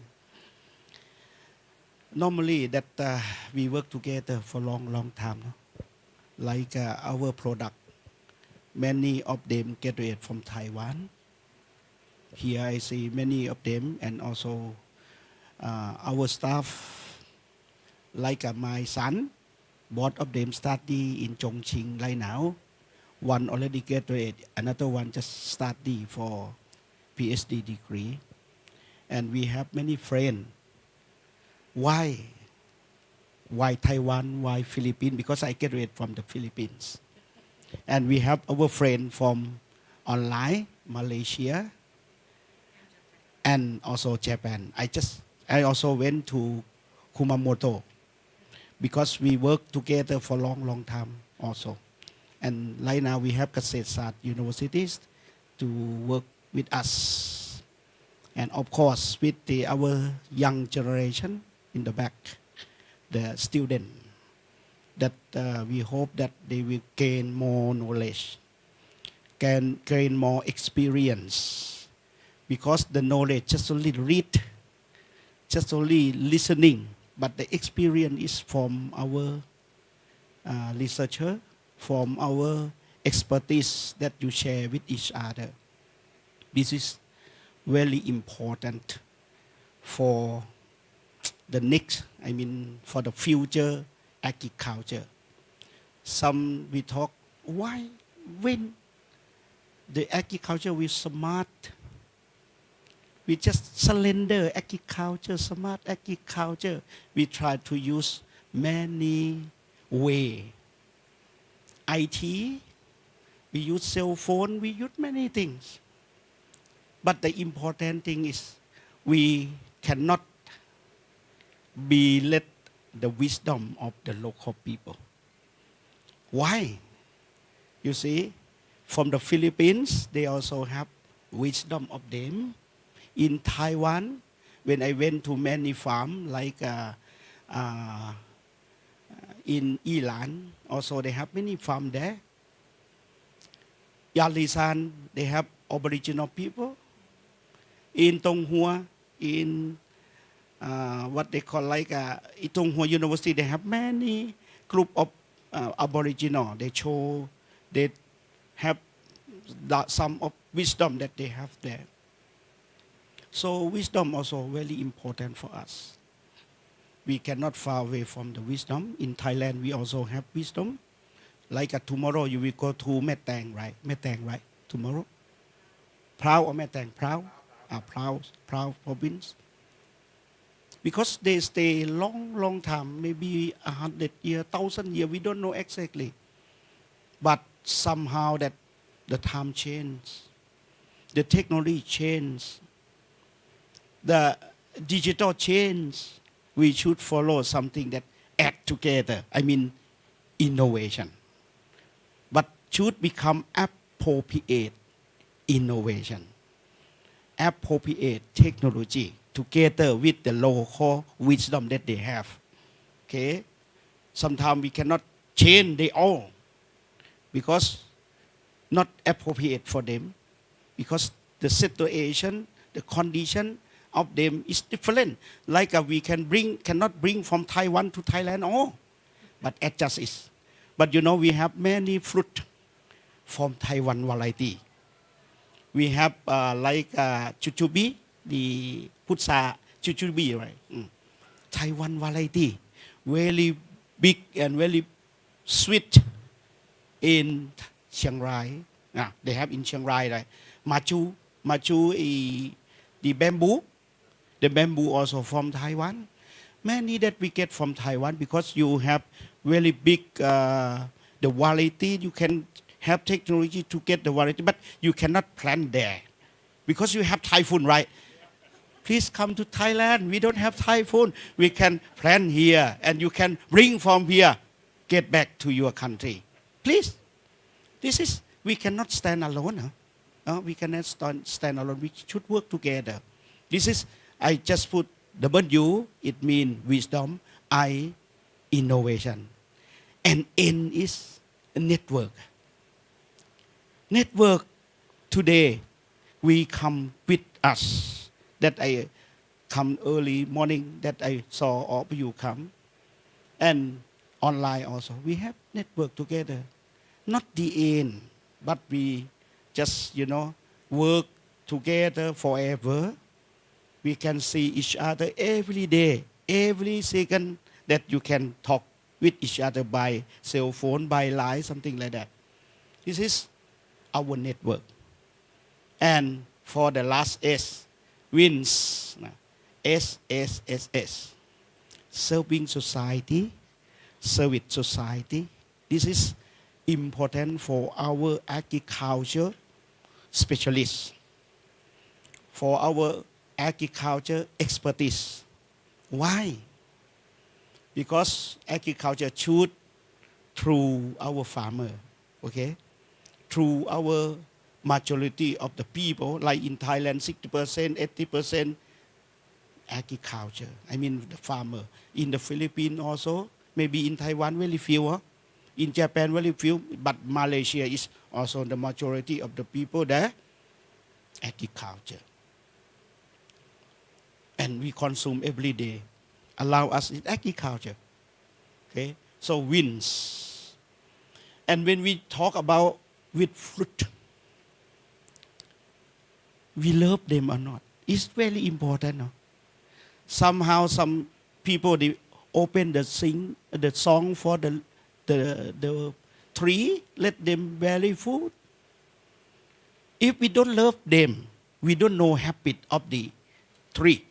Normally that we work together for long time, no? Like our product, many of them graduate from Taiwan. Here I see many of them, and also our staff, like my son, both of them study in Chongqing right now. One already graduated, another one just study for PhD degree. And we have many friends. Why Taiwan? Why Philippines? Because I graduated from the Philippines. And we have our friend from online, Malaysia, and also Japan. I also went to Kumamoto because we work together for long time also. And right now we have Kasetsat universities to work with us. And of course with our young generation in the back, the student, that we hope that they will gain more knowledge, can gain more experience, because the knowledge just only read, just only listening, but the experience is from our researcher, from our expertise that you share with each other. This is very important for the next, for the future agriculture. Some we talk, why, when the agriculture will smart, we just slender agriculture, smart agriculture. We try to use many ways. IT, we use cell phone, we use many things. But the important thing is we cannot be let the wisdom of the local people. Why? You see, from the Philippines, they also have wisdom of them. In Taiwan, when I went to many farms, like in Ilan, also they have many farms there. Yalisan, they have Aboriginal people. In Tonghua, in what they call like Tonghua University, they have many group of Aboriginal. They show, they have some of wisdom that they have there. So wisdom also very important for us. We cannot far away from the wisdom. In Thailand, we also have wisdom. Like tomorrow, you will go to Metang, right? Metang, right? Tomorrow. Prao or Metang? Prao? Prao province. Because they stay long time, maybe 100 years, 1,000 years, we don't know exactly. But somehow that the time changed. The technology changed. The digital change. We should follow something that act together. Innovation. But should become appropriate innovation. Appropriate technology together with the local wisdom that they have. Okay? Sometimes we cannot change they all because not appropriate for them because the situation, the condition of them is different. Like we cannot bring from Taiwan to Thailand all, but adjust it. But you know, we have many fruit from Taiwan variety. We have like chuchubi, the putsa chuchubi, right? Taiwan variety, very big and very sweet in Chiang Rai. They have in Chiang Rai, right? Machu the bamboo also from Taiwan. Many that we get from Taiwan because you have really big the variety. You can have technology to get the variety, but you cannot plant there because you have typhoon, right? Please come to Thailand. We don't have typhoon. We can plant here and you can bring from here, get back to your country. Please. This is, we cannot stand alone. We cannot stand alone. We should work together. This is, I just put W, it means wisdom, I, innovation. And N is network. Network today, we come with us. That I come early morning, that I saw all of you come. And online also, we have network together. Not the end, but we just, you know, work together forever. We can see each other every day, every second that you can talk with each other by cell phone, by line, something like that. This is our network. And for the last S, wins, S. Serving society, service society. This is important for our agriculture specialists, for our agriculture expertise. Why? Because agriculture should through our farmer, okay? Through our majority of the people, like in Thailand, 60%, 80% agriculture. I mean the farmer. In the Philippines also, maybe in Taiwan very few, in Japan very few, but Malaysia is also the majority of the people there, agriculture. And we consume every day. Allow us in agriculture. Okay? So wins. And when we talk about with fruit, we love them or not. It's very important. No? Somehow some people, they open the song for the tree, let them bear fruit. If we don't love them, we don't know habit of the tree.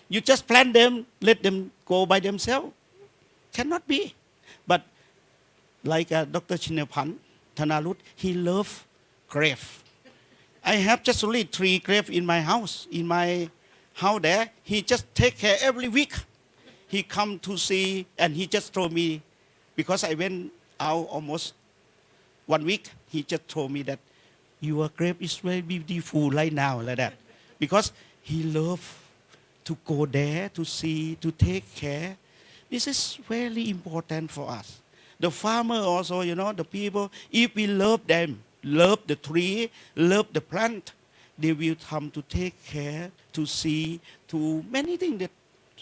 You just plant them, let them go by themselves. Cannot be. But like Dr. Chinapan Thanarut, he loves grapes. I have just only 3 grapes in my house. In my house there, he just take care every week. He come to see and he just told me, because I went out almost 1 week, he just told me that your grape is very beautiful right now, like that. Because he loves to go there, to see, to take care. This is very important for us. The farmer also, you know, the people, if we love them, love the tree, love the plant, they will come to take care, to see, to many things that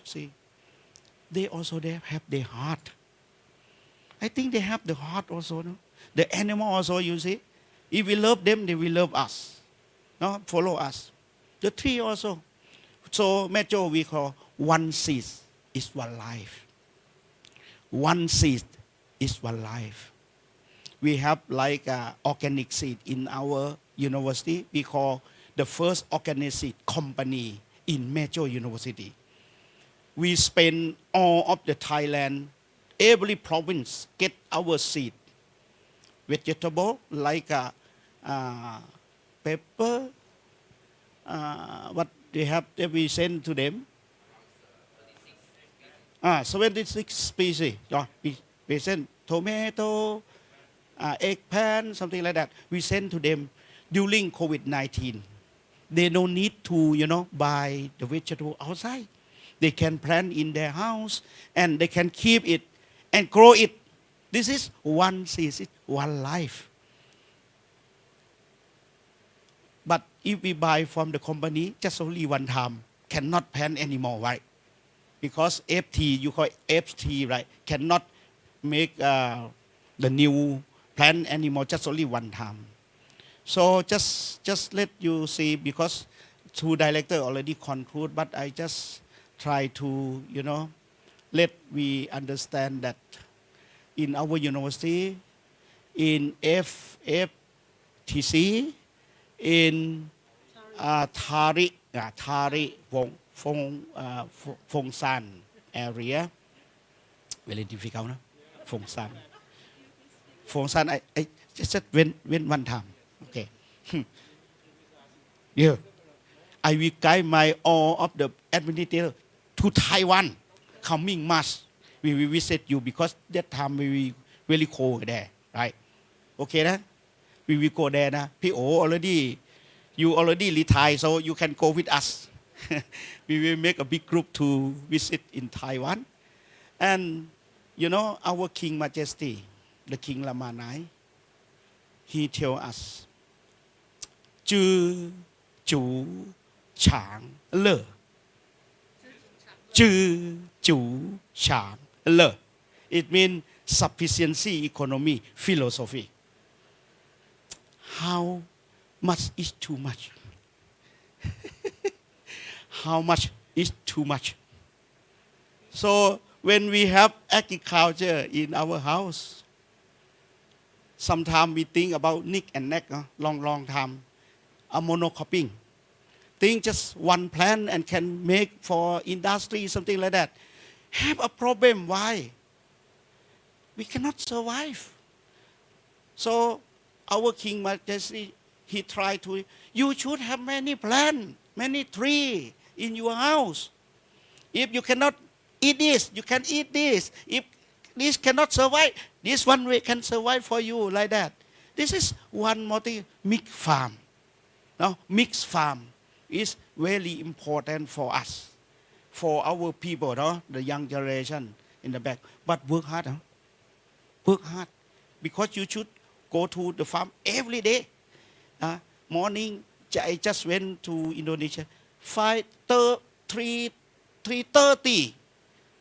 see. They also have their heart. I think they have the heart also. No? The animal also, you see. If we love them, they will love us. No? Follow us. The tree also. So, Metro, we call one seed is one life. One seed is one life. We have like organic seed in our university. We call the first organic seed company in Metro University. We spend all of the Thailand, every province get our seed. Vegetable like pepper, what they have, we send to them. 76 species. We send tomato, eggplant, something like that. We send to them during COVID-19. They don't need to, buy the vegetable outside. They can plant in their house and they can keep it and grow it This is one season, one life. But if we buy from the company just only one time, cannot plan anymore, right? Because FT, you call it FT, right? Cannot make the new plan anymore, just only one time. So just let you see, because two director already conclude, but I just try to, let we understand that in our university, in FFTC, in TARI-MJU area, very difficult, no? Fongsan. Fongsan, I just went one time. Okay. Yeah. I will guide my all of the administrator to Taiwan coming March. We will visit you because that time we will very cold there, right? Okay, nah? We will go there. Nah? P.O. you already retired, so you can go with us. We will make a big group to visit in Taiwan. And, our King Majesty, the King Lamanai, he tell us, Chư chủ Chang Le. Chư chủ Chang Le. It means sufficiency, economy, philosophy. How much is too much? How much is too much? So when we have agriculture in our house, sometimes we think about nick and neck, long time, a monocropping. Think just one plant and can make for industry, something like that. Have a problem, why? We cannot survive. So our King Majesty, he tried to, you should have many plants, many trees in your house. If you cannot eat this, you can eat this. If this cannot survive, this one way can survive for you, like that. This is one more thing, mixed farm. Now, mixed farm is very important for us, for our people, the young generation in the back. But work hard, work hard. Because you should go to the farm every day. Morning, I just went to Indonesia. 3:30,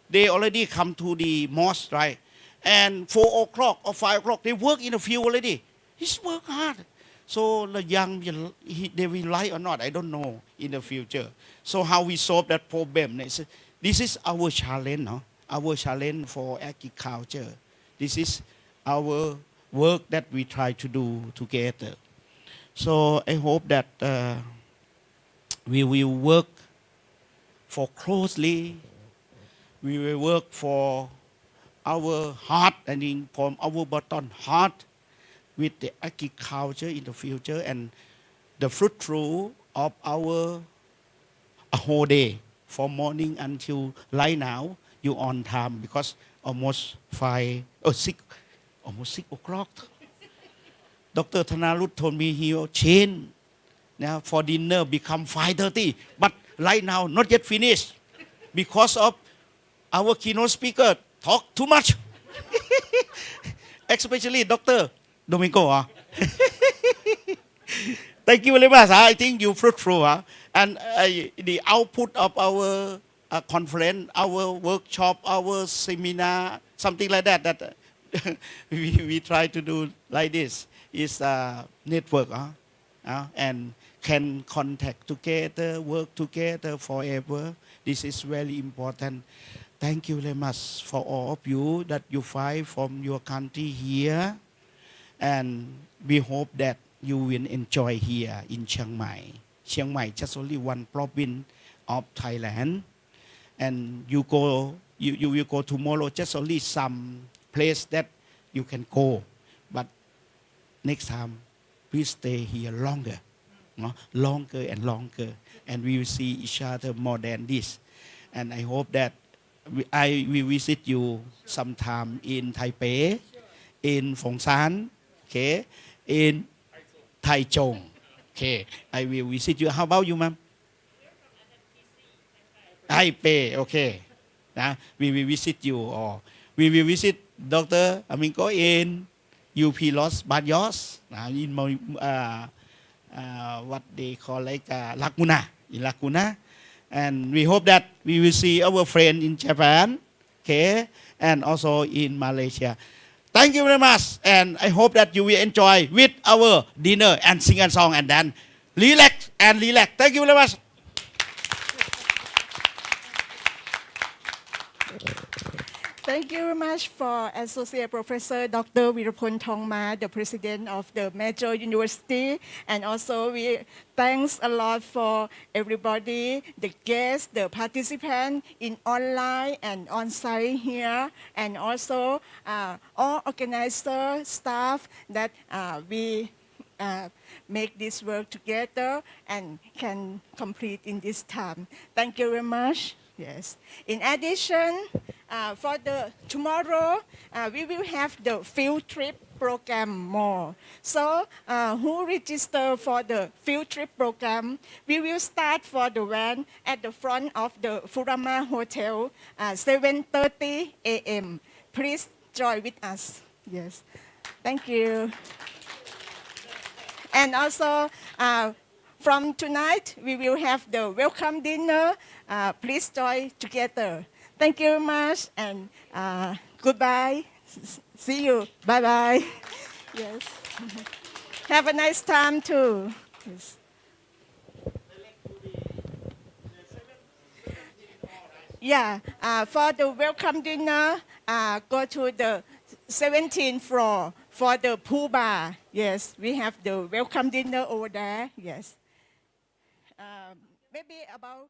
they already come to the mosque, right? And 4 o'clock or 5 o'clock, they work in the field already. It's work hard. So the young, they will like or not, I don't know in the future. So how we solve that problem? This is our challenge, no? Our challenge for agriculture. This is our work that we try to do together. So I hope that we will work for closely. We will work for our heart, and from our bottom heart, with the agriculture in the future, and the fruitful of our a whole day, from morning until right now, you on time, because almost 6 o'clock. Dr. Thanarut told me he will change for dinner, become 5:30, but right now not yet finished because of our keynote speaker talk too much. Especially Dr. Domingo. Thank you very much. I think you fruitful. And the output of our conference, our workshop, our seminar, something like that we try to do like this, is a network and can contact together, work together forever. This is very important. Thank you very much for all of you that you fight from your country here. And we hope that you will enjoy here in Chiang Mai. Chiang Mai just only one province of Thailand. And you will go tomorrow, just only some place that you can go. But next time, please stay here longer. Longer and longer. And we will see each other more than this. And I hope that I will visit you sometime in Taipei, in Fongsan, okay, in Taichung. Okay, I will visit you. How about you, ma'am? Taipei, okay. We will visit you, or we will visit Dr. Aminko in UP Los Baños, in what they call like Laguna, in Laguna. And we hope that we will see our friend in Japan, okay, and also in Malaysia. Thank you very much, and I hope that you will enjoy with our dinner and sing a song and then relax and relax. Thank you very much. Thank you very much for Associate Professor Dr. Virapon Thongma, the President of the Major University. And also we thanks a lot for everybody, the guests, the participants in online and on-site here, and also all organizer staff that we make this work together and can complete in this time. Thank you very much. Yes. In addition, for the tomorrow, we will have the field trip program more. So who register for the field trip program, we will start for the van at the front of the Furama Hotel, 7:30 a.m. Please join with us. Yes. Thank you. And also, from tonight, we will have the welcome dinner. Please join together. Thank you very much, and goodbye. See you. Bye-bye. Yes. Have a nice time, too. Yes. Yeah, for the welcome dinner, go to the 17th floor for the pool bar. Yes, we have the welcome dinner over there. Yes. Maybe about